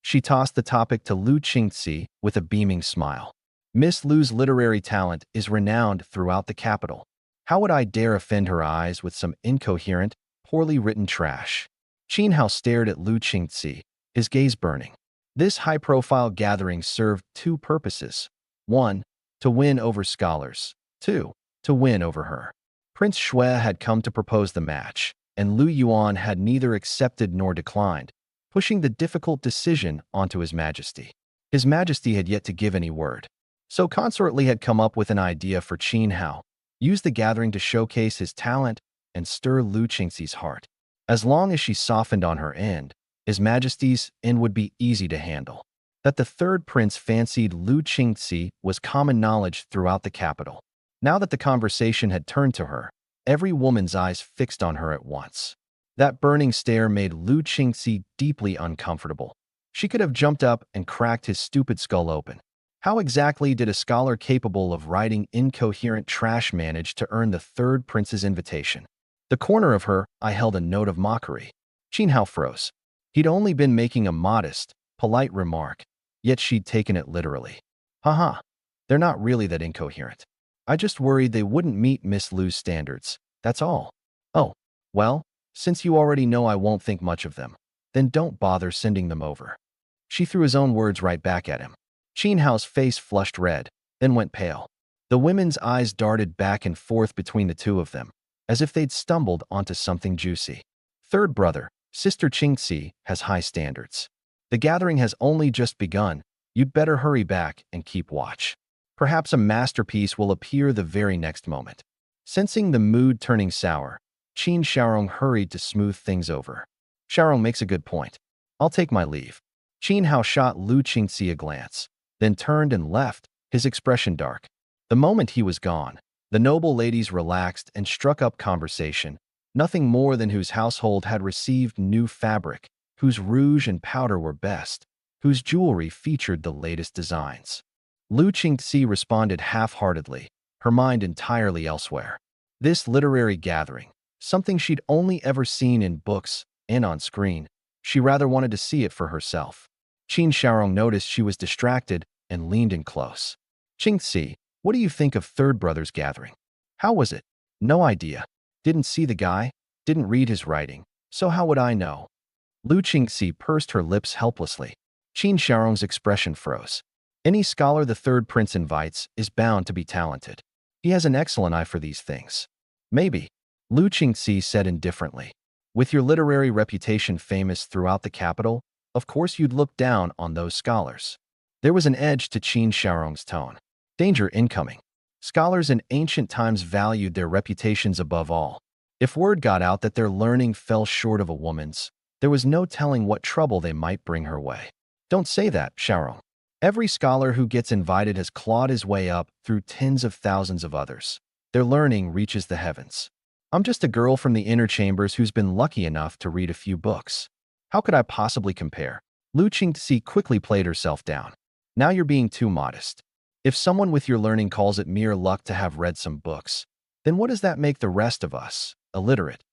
She tossed the topic to Lu Qingxi with a beaming smile. Miss Lu's literary talent is renowned throughout the capital. How would I dare offend her eyes with some incoherent, poorly written trash? Qin Hao stared at Lu Qingxi, his gaze burning. This high-profile gathering served two purposes. 1. To win over scholars. 2. To win over her. Prince Shui had come to propose the match, and Lu Yuan had neither accepted nor declined, pushing the difficult decision onto His Majesty. His Majesty had yet to give any word. So Consort Li had come up with an idea for Qin Hao, use the gathering to showcase his talent and stir Lu Qingxi's heart. As long as she softened on her end, His Majesty's end would be easy to handle. That the third prince fancied Lu Qingxi was common knowledge throughout the capital. Now that the conversation had turned to her, every woman's eyes fixed on her at once. That burning stare made Lu Qingxi deeply uncomfortable. She could have jumped up and cracked his stupid skull open. How exactly did a scholar capable of writing incoherent trash manage to earn the third prince's invitation? The corner of her eye held a note of mockery. Qin Hao froze. He'd only been making a modest, polite remark, yet she'd taken it literally. Haha, they're not really that incoherent. I just worried they wouldn't meet Miss Lu's standards, that's all. Oh, well, since you already know I won't think much of them, then don't bother sending them over. She threw his own words right back at him. Qin Hao's face flushed red, then went pale. The women's eyes darted back and forth between the two of them, as if they'd stumbled onto something juicy. Third brother, Sister Qingxi, has high standards. The gathering has only just begun. You'd better hurry back and keep watch. Perhaps a masterpiece will appear the very next moment. Sensing the mood turning sour, Qin Xiaorong hurried to smooth things over. Xiaorong makes a good point. I'll take my leave. Qin Hao shot Lu Qingxi a glance, then turned and left, his expression dark. The moment he was gone, the noble ladies relaxed and struck up conversation, nothing more than whose household had received new fabric, whose rouge and powder were best, whose jewelry featured the latest designs. Lu Qingxi responded half-heartedly, her mind entirely elsewhere. This literary gathering, something she'd only ever seen in books and on screen, she rather wanted to see it for herself. Qin Xiaorong noticed she was distracted and leaned in close. Qingxi, what do you think of third brother's gathering? How was it? No idea. Didn't see the guy, didn't read his writing, so how would I know? Lu Qingxi pursed her lips helplessly. Qin Xiaorong's expression froze. Any scholar the third prince invites is bound to be talented. He has an excellent eye for these things. Maybe, Lu Qingxi said indifferently. With your literary reputation famous throughout the capital, of course you'd look down on those scholars. There was an edge to Qin Xiaorong's tone. Danger incoming. Scholars in ancient times valued their reputations above all. If word got out that their learning fell short of a woman's, there was no telling what trouble they might bring her way. Don't say that, Xiaorong. Every scholar who gets invited has clawed his way up through tens of thousands of others. Their learning reaches the heavens. I'm just a girl from the inner chambers who's been lucky enough to read a few books. How could I possibly compare? Lu Qingxi quickly played herself down. Now you're being too modest. If someone with your learning calls it mere luck to have read some books, then what does that make the rest of us, illiterate?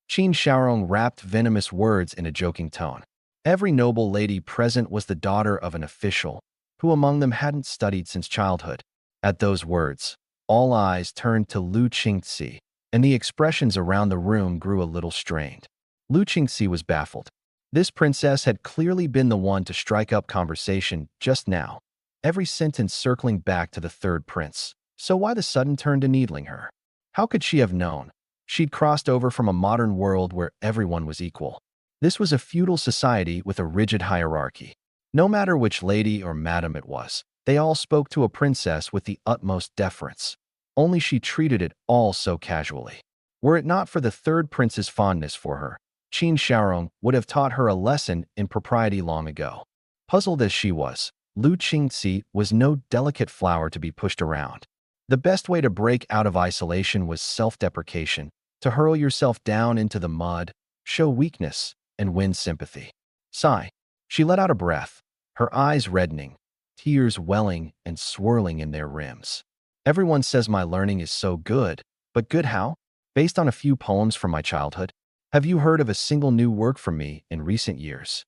Qin Xiaorong rapped venomous words in a joking tone. Every noble lady present was the daughter of an official, who among them hadn't studied since childhood. At those words, all eyes turned to Lu Qingxi, and the expressions around the room grew a little strained. Lu Qingxi was baffled. This princess had clearly been the one to strike up conversation just now, every sentence circling back to the third prince. So why the sudden turn to needling her? How could she have known? She'd crossed over from a modern world where everyone was equal. This was a feudal society with a rigid hierarchy. No matter which lady or madam it was, they all spoke to a princess with the utmost deference. Only she treated it all so casually. Were it not for the third prince's fondness for her, Qin Xiaorong would have taught her a lesson in propriety long ago. Puzzled as she was, Lu Qingxi was no delicate flower to be pushed around. The best way to break out of isolation was self-deprecation, to hurl yourself down into the mud, show weakness, and win sympathy. Sigh. She let out a breath, her eyes reddening, tears welling and swirling in their rims. Everyone says my learning is so good, but good how? Based on a few poems from my childhood? Have you heard of a single new work from me in recent years?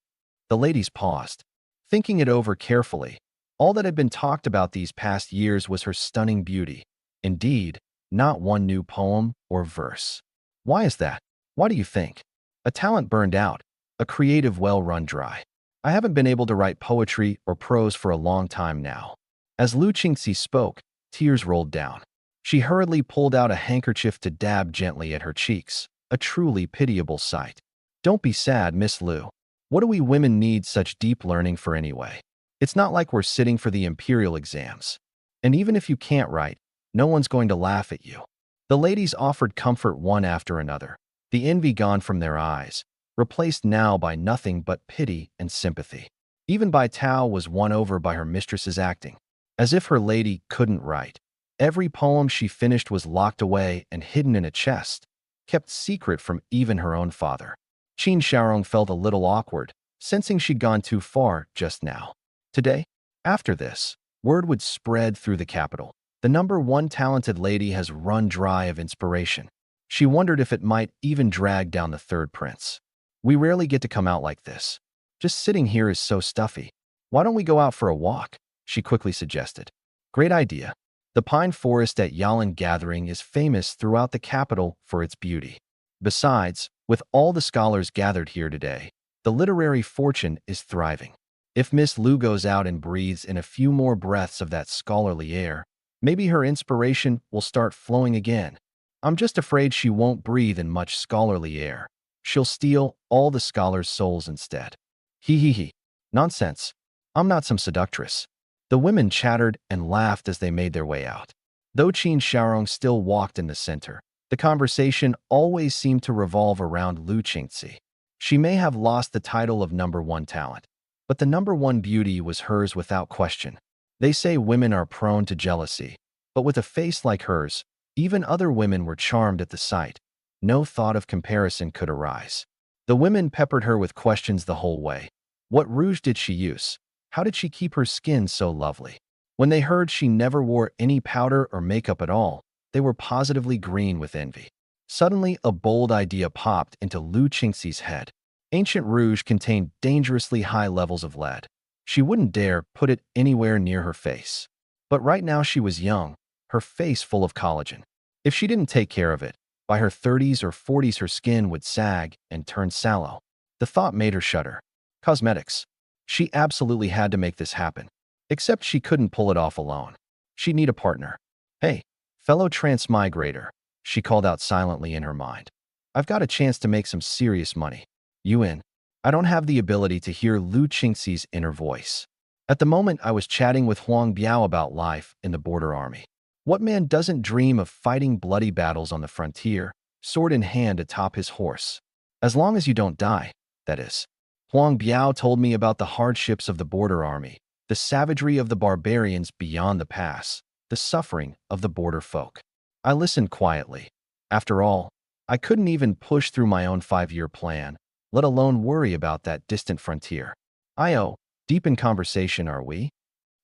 The ladies paused, thinking it over carefully. All that had been talked about these past years was her stunning beauty. Indeed, not one new poem or verse. Why is that? Why do you think? A talent burned out, a creative well run dry. I haven't been able to write poetry or prose for a long time now. As Lu Qingxi spoke, tears rolled down. She hurriedly pulled out a handkerchief to dab gently at her cheeks, a truly pitiable sight. Don't be sad, Miss Lu. What do we women need such deep learning for anyway? It's not like we're sitting for the imperial exams. And even if you can't write, no one's going to laugh at you. The ladies offered comfort one after another, the envy gone from their eyes, replaced now by nothing but pity and sympathy. Even Bai Tao was won over by her mistress's acting, as if her lady couldn't write. Every poem she finished was locked away and hidden in a chest, kept secret from even her own father. Qin Xiaorong felt a little awkward, sensing she'd gone too far just now. Today, after this, word would spread through the capital. The #1 talented lady has run dry of inspiration. She wondered if it might even drag down the third prince. We rarely get to come out like this. Just sitting here is so stuffy. Why don't we go out for a walk? She quickly suggested. Great idea. The pine forest at Yalan Gathering is famous throughout the capital for its beauty. Besides, with all the scholars gathered here today, the literary fortune is thriving. If Miss Lu goes out and breathes in a few more breaths of that scholarly air, maybe her inspiration will start flowing again. I'm just afraid she won't breathe in much scholarly air. She'll steal all the scholars' souls instead. He. Nonsense. I'm not some seductress. The women chattered and laughed as they made their way out. Though Qin Xiaorong still walked in the center, the conversation always seemed to revolve around Lu Qingxi. She may have lost the title of #1 talent, but the #1 beauty was hers without question. They say women are prone to jealousy, but with a face like hers, even other women were charmed at the sight. No thought of comparison could arise. The women peppered her with questions the whole way. What rouge did she use? How did she keep her skin so lovely? When they heard she never wore any powder or makeup at all, they were positively green with envy. Suddenly, a bold idea popped into Lu Qingxi's head. Ancient rouge contained dangerously high levels of lead. She wouldn't dare put it anywhere near her face. But right now she was young, her face full of collagen. If she didn't take care of it, by her 30s or 40s her skin would sag and turn sallow. The thought made her shudder. Cosmetics. She absolutely had to make this happen. Except she couldn't pull it off alone. She'd need a partner. Hey, fellow transmigrator, she called out silently in her mind. I've got a chance to make some serious money. You in? I don't have the ability to hear Lu Qingxi's inner voice. At the moment, I was chatting with Huang Biao about life in the border army. What man doesn't dream of fighting bloody battles on the frontier, sword in hand atop his horse? As long as you don't die, that is. Huang Biao told me about the hardships of the border army, the savagery of the barbarians beyond the pass, the suffering of the border folk. I listened quietly. After all, I couldn't even push through my own 5-year plan, let alone worry about that distant frontier. Deep in conversation are we?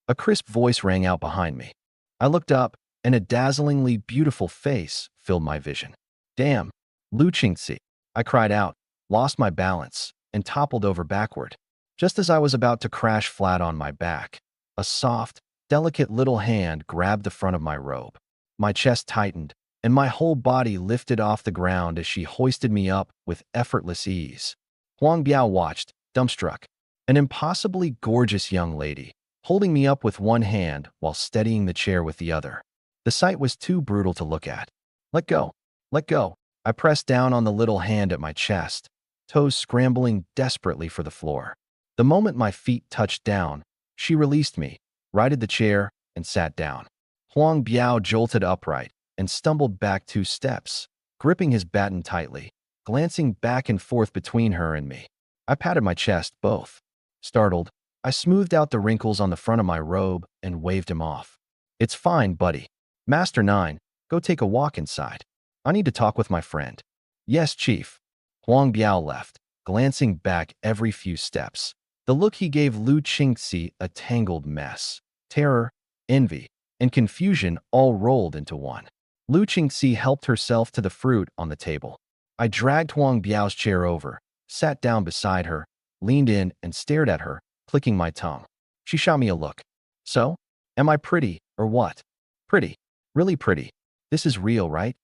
A crisp voice rang out behind me. I looked up, and a dazzlingly beautiful face filled my vision. Damn, Lu Qingxi, I cried out, lost my balance, and toppled over backward. Just as I was about to crash flat on my back, a soft, delicate little hand grabbed the front of my robe. My chest tightened, and my whole body lifted off the ground as she hoisted me up with effortless ease. Huang Biao watched, dumbstruck. An impossibly gorgeous young lady, holding me up with one hand while steadying the chair with the other. The sight was too brutal to look at. Let go. Let go. I pressed down on the little hand at my chest, toes scrambling desperately for the floor. The moment my feet touched down, she released me, righted the chair, and sat down. Huang Biao jolted upright and stumbled back 2 steps, gripping his baton tightly, glancing back and forth between her and me. I patted my chest, both. Startled, I smoothed out the wrinkles on the front of my robe and waved him off. It's fine, buddy. Master 9, go take a walk inside. I need to talk with my friend. Yes, Chief. Huang Biao left, glancing back every few steps. The look he gave Lu Qingxi a tangled mess. Terror, envy, and confusion all rolled into one. Lu Qingxi helped herself to the fruit on the table. I dragged Huang Biao's chair over, sat down beside her, leaned in and stared at her, clicking my tongue. She shot me a look. So? Am I pretty, or what? Pretty. Really pretty. This is real, right?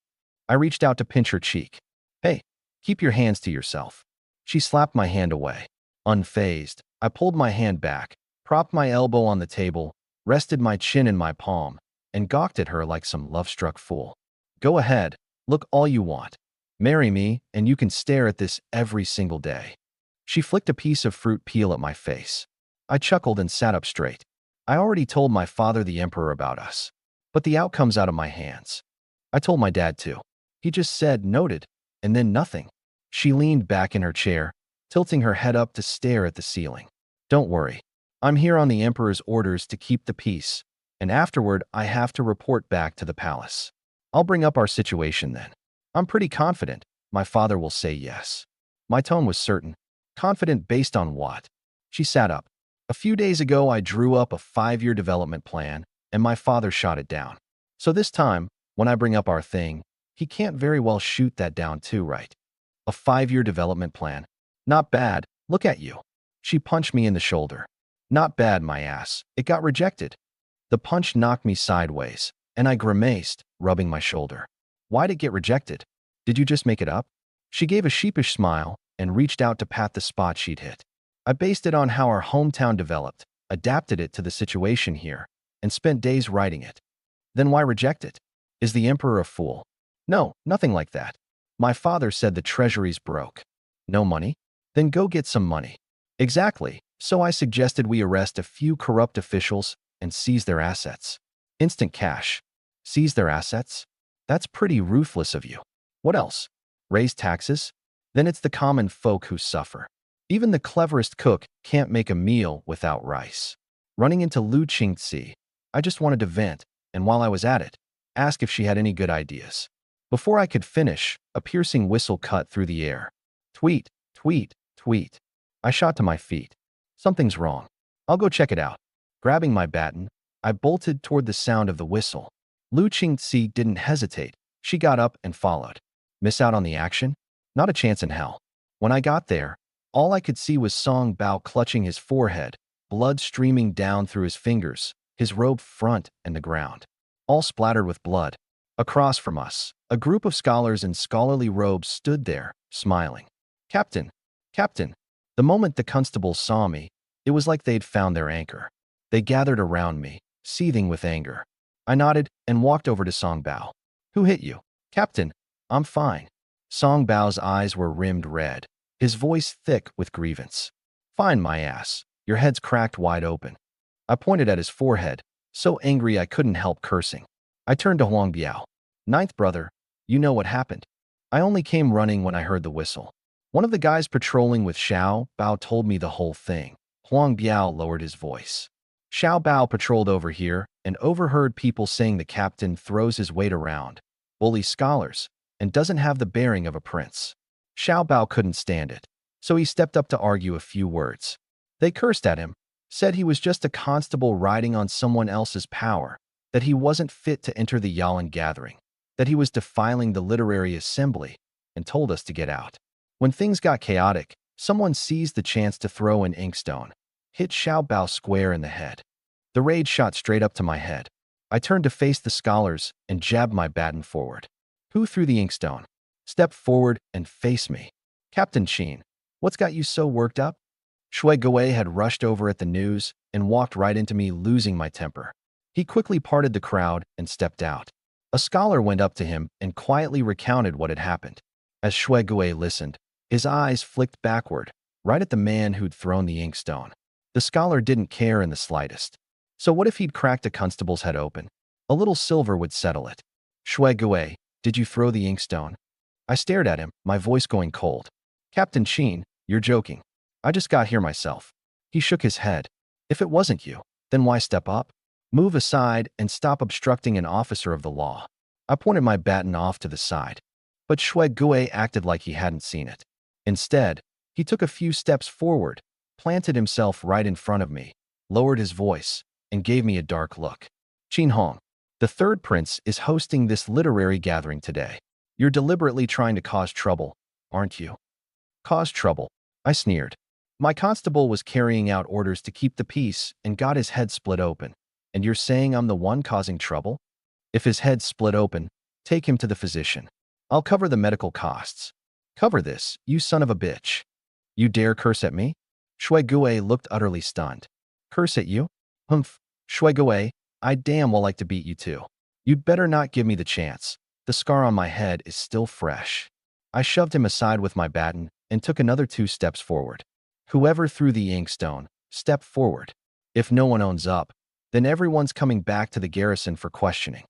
I reached out to pinch her cheek. Hey, keep your hands to yourself. She slapped my hand away. Unfazed, I pulled my hand back, propped my elbow on the table, rested my chin in my palm, and gawked at her like some love-struck fool. Go ahead, look all you want. Marry me, and you can stare at this every single day. She flicked a piece of fruit peel at my face. I chuckled and sat up straight. I already told my father the emperor about us, but the outcome's out of my hands. I told my dad too. He just said, noted, and then nothing. She leaned back in her chair, tilting her head up to stare at the ceiling. Don't worry. I'm here on the emperor's orders to keep the peace, and afterward I have to report back to the palace. I'll bring up our situation then. I'm pretty confident my father will say yes. My tone was certain. Confident based on what? She sat up. A few days ago, I drew up a 5-year development plan, and my father shot it down. So this time, when I bring up our thing, he can't very well shoot that down too, right? A 5-year development plan. Not bad. Look at you. She punched me in the shoulder. Not bad, my ass. It got rejected. The punch knocked me sideways, and I grimaced, rubbing my shoulder. Why'd it get rejected? Did you just make it up? She gave a sheepish smile and reached out to pat the spot she'd hit. I based it on how our hometown developed, adapted it to the situation here, and spent days writing it. Then why reject it? Is the emperor a fool? No, nothing like that. My father said the treasury's broke. No money? Then go get some money. Exactly, so I suggested we arrest a few corrupt officials and seize their assets. Instant cash. Seize their assets? That's pretty ruthless of you. What else? Raise taxes? Then it's the common folk who suffer. Even the cleverest cook can't make a meal without rice. Running into Lu Qingzi, I just wanted to vent, and while I was at it, ask if she had any good ideas. Before I could finish, a piercing whistle cut through the air. Tweet, tweet, tweet. I shot to my feet. Something's wrong. I'll go check it out. Grabbing my baton, I bolted toward the sound of the whistle. Lu Qingzi didn't hesitate. She got up and followed. Miss out on the action? Not a chance in hell. When I got there, all I could see was Song Bao clutching his forehead, blood streaming down through his fingers, his robe front and the ground. All splattered with blood. Across from us, a group of scholars in scholarly robes stood there, smiling. Captain! Captain! The moment the constables saw me, it was like they'd found their anchor. They gathered around me, seething with anger. I nodded and walked over to Song Bao. Who hit you? Captain, I'm fine. Song Bao's eyes were rimmed red, his voice thick with grievance. Fine, my ass. Your head's cracked wide open. I pointed at his forehead, so angry I couldn't help cursing. I turned to Huang Biao. Ninth brother, you know what happened. I only came running when I heard the whistle. One of the guys patrolling with Xiao Bao told me the whole thing. Huang Biao lowered his voice. Xiao Bao patrolled over here and overheard people saying the captain throws his weight around, bullies scholars, and doesn't have the bearing of a prince. Xiao Bao couldn't stand it, so he stepped up to argue a few words. They cursed at him, said he was just a constable riding on someone else's power, that he wasn't fit to enter the Yalan gathering, that he was defiling the literary assembly, and told us to get out. When things got chaotic, someone seized the chance to throw an inkstone, hit Xiao Bao square in the head. The rage shot straight up to my head. I turned to face the scholars and jabbed my baton forward. Who threw the inkstone? Step forward and face me. Captain Qin, what's got you so worked up? Shui Gui had rushed over at the news and walked right into me, losing my temper. He quickly parted the crowd and stepped out. A scholar went up to him and quietly recounted what had happened. As Shui Gui listened, his eyes flicked backward, right at the man who'd thrown the inkstone. The scholar didn't care in the slightest. So what if he'd cracked a constable's head open? A little silver would settle it. Shui Gui, did you throw the inkstone? I stared at him, my voice going cold. Captain Qin, you're joking. I just got here myself. He shook his head. If it wasn't you, then why step up? Move aside and stop obstructing an officer of the law. I pointed my baton off to the side. But Shui Gui acted like he hadn't seen it. Instead, he took a few steps forward, planted himself right in front of me, lowered his voice, and gave me a dark look. Qin Hong, the third prince is hosting this literary gathering today. You're deliberately trying to cause trouble, aren't you? Cause trouble, I sneered. My constable was carrying out orders to keep the peace and got his head split open. And you're saying I'm the one causing trouble? If his head's split open, take him to the physician. I'll cover the medical costs. Cover this, you son of a bitch. You dare curse at me? Shui Gui looked utterly stunned. Curse at you? Humph. Shuigui, I damn well like to beat you too. You'd better not give me the chance. The scar on my head is still fresh. I shoved him aside with my baton and took another 2 steps forward. Whoever threw the inkstone, step forward. If no one owns up, then everyone's coming back to the garrison for questioning.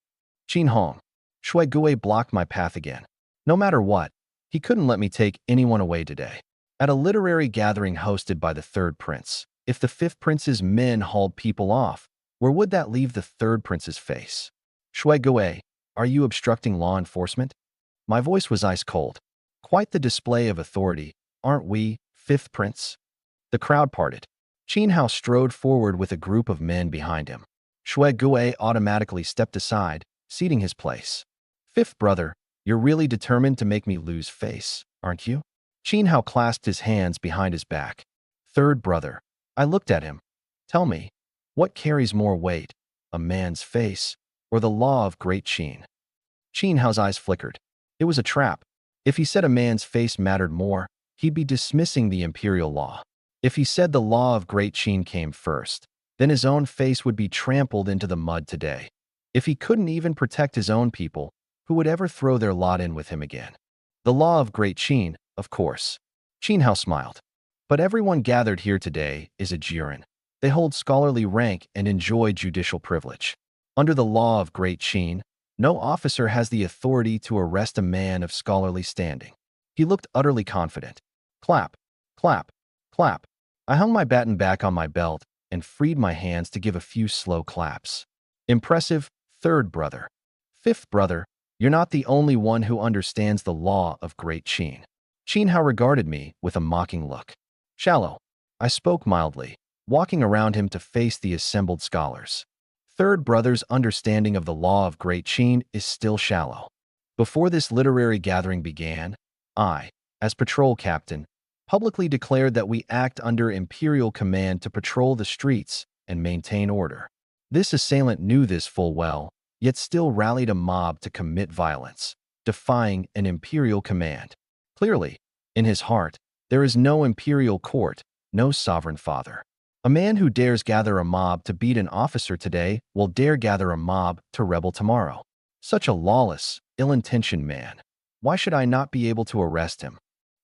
Qin Hong. Shuigui blocked my path again. No matter what, he couldn't let me take anyone away today. At a literary gathering hosted by the third prince, if the fifth prince's men hauled people off, where would that leave the third prince's face? Shuigui, are you obstructing law enforcement? My voice was ice cold. Quite the display of authority, aren't we, fifth prince? The crowd parted. Qin Hao strode forward with a group of men behind him. Shuigui automatically stepped aside, ceding his place. Fifth brother, you're really determined to make me lose face, aren't you? Qin Hao clasped his hands behind his back. Third brother. I looked at him. Tell me, what carries more weight, a man's face or the law of Great Qin? Qin Hao's eyes flickered. It was a trap. If he said a man's face mattered more, he'd be dismissing the imperial law. If he said the law of Great Qin came first, then his own face would be trampled into the mud today. If he couldn't even protect his own people, who would ever throw their lot in with him again? The law of Great Qin, of course. Qin Hao smiled. But everyone gathered here today is a jiren. They hold scholarly rank and enjoy judicial privilege. Under the law of Great Qin, no officer has the authority to arrest a man of scholarly standing. He looked utterly confident. Clap, clap, clap. I hung my baton back on my belt and freed my hands to give a few slow claps. Impressive, third brother. Fifth brother, you're not the only one who understands the law of Great Qin. Qin Hao regarded me with a mocking look. Shallow. I spoke mildly, walking around him to face the assembled scholars. Third brother's understanding of the law of Great Qin is still shallow. Before this literary gathering began, I, as patrol captain, publicly declared that we act under imperial command to patrol the streets and maintain order. This assailant knew this full well, yet still rallied a mob to commit violence, defying an imperial command. Clearly, in his heart, there is no imperial court, no sovereign father. A man who dares gather a mob to beat an officer today will dare gather a mob to rebel tomorrow. Such a lawless, ill-intentioned man. Why should I not be able to arrest him?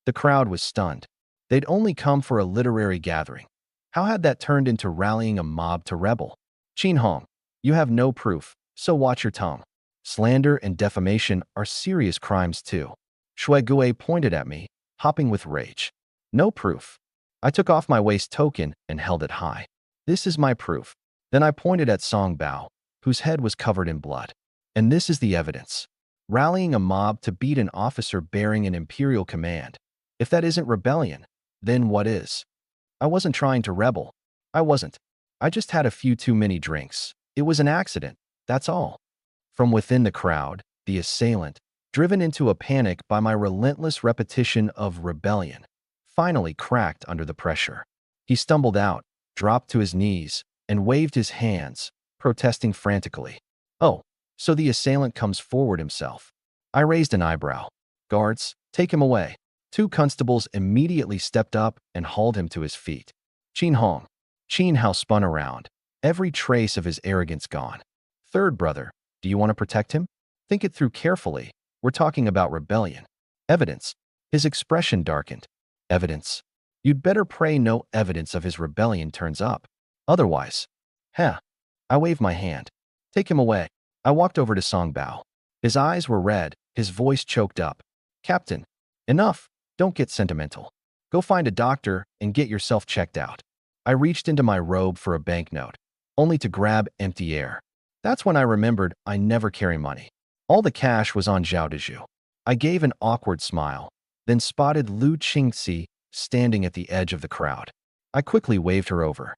The crowd was stunned. They'd only come for a literary gathering. How had that turned into rallying a mob to rebel? Qin Hong, you have no proof, so watch your tongue. Slander and defamation are serious crimes too. Shuigui pointed at me, hopping with rage. No proof. I took off my waist token and held it high. This is my proof. Then I pointed at Song Bao, whose head was covered in blood. And this is the evidence. Rallying a mob to beat an officer bearing an imperial command. If that isn't rebellion, then what is? I wasn't trying to rebel. I wasn't. I just had a few too many drinks. It was an accident, that's all. From within the crowd, the assailant, driven into a panic by my relentless repetition of rebellion, finally cracked under the pressure. He stumbled out, dropped to his knees, and waved his hands, protesting frantically. Oh, so the assailant comes forward himself. I raised an eyebrow. Guards, take him away. 2 constables immediately stepped up and hauled him to his feet. Qin Hong. Qin Hao spun around, every trace of his arrogance gone. Third brother, do you want to protect him? Think it through carefully. We're talking about rebellion. Evidence. His expression darkened. Evidence. You'd better pray no evidence of his rebellion turns up. Otherwise. Heh. I waved my hand. Take him away. I walked over to Song Bao. His eyes were red, his voice choked up. Captain. Enough. Don't get sentimental. Go find a doctor and get yourself checked out. I reached into my robe for a banknote, only to grab empty air. That's when I remembered I never carry money. All the cash was on Zhao Dezhu. I gave an awkward smile, then spotted Lu Qingzi standing at the edge of the crowd. I quickly waved her over.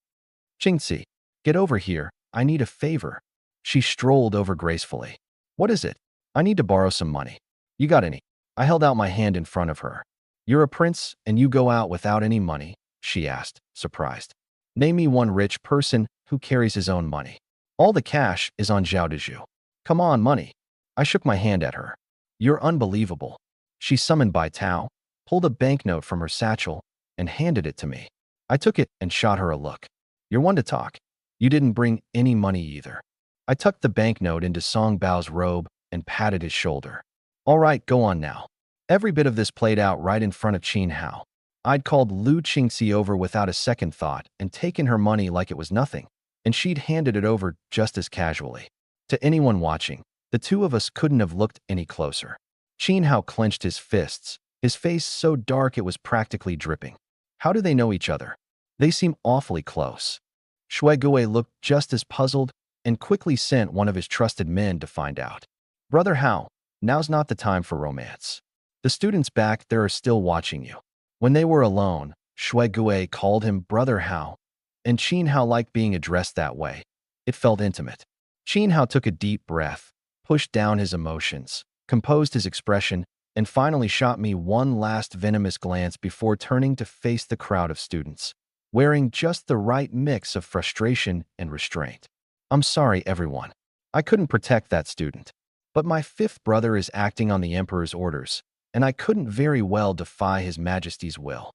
Qingzi, get over here, I need a favor. She strolled over gracefully. What is it? I need to borrow some money. You got any? I held out my hand in front of her. You're a prince and you go out without any money? She asked, surprised. Name me one rich person who carries his own money. All the cash is on Zhao Dezhu. Come on, money. I shook my hand at her. You're unbelievable. She summoned Bai Tao, pulled a banknote from her satchel, and handed it to me. I took it and shot her a look. You're one to talk. You didn't bring any money either. I tucked the banknote into Song Bao's robe and patted his shoulder. All right, go on now. Every bit of this played out right in front of Qin Hao. I'd called Lu Qingxi over without a second thought and taken her money like it was nothing, and she'd handed it over just as casually. To anyone watching, the two of us couldn't have looked any closer. Qin Hao clenched his fists, his face so dark it was practically dripping. How do they know each other? They seem awfully close. Shui Gui looked just as puzzled and quickly sent one of his trusted men to find out. Brother Hao, now's not the time for romance. The students back there are still watching you. When they were alone, Shui Gui called him Brother Hao, and Qin Hao liked being addressed that way. It felt intimate. Qin Hao took a deep breath, pushed down his emotions, composed his expression, and finally shot me one last venomous glance before turning to face the crowd of students, wearing just the right mix of frustration and restraint. I'm sorry, everyone. I couldn't protect that student. But my fifth brother is acting on the Emperor's orders, and I couldn't very well defy His Majesty's will.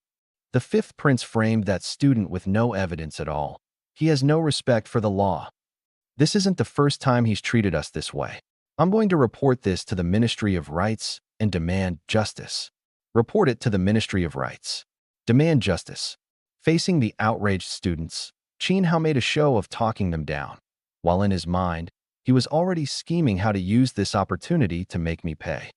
The fifth prince framed that student with no evidence at all. He has no respect for the law. This isn't the first time he's treated us this way. I'm going to report this to the Ministry of Rights and demand justice. Report it to the Ministry of Rights. Demand justice. Facing the outraged students, Qin Hao made a show of talking them down, while in his mind, he was already scheming how to use this opportunity to make me pay.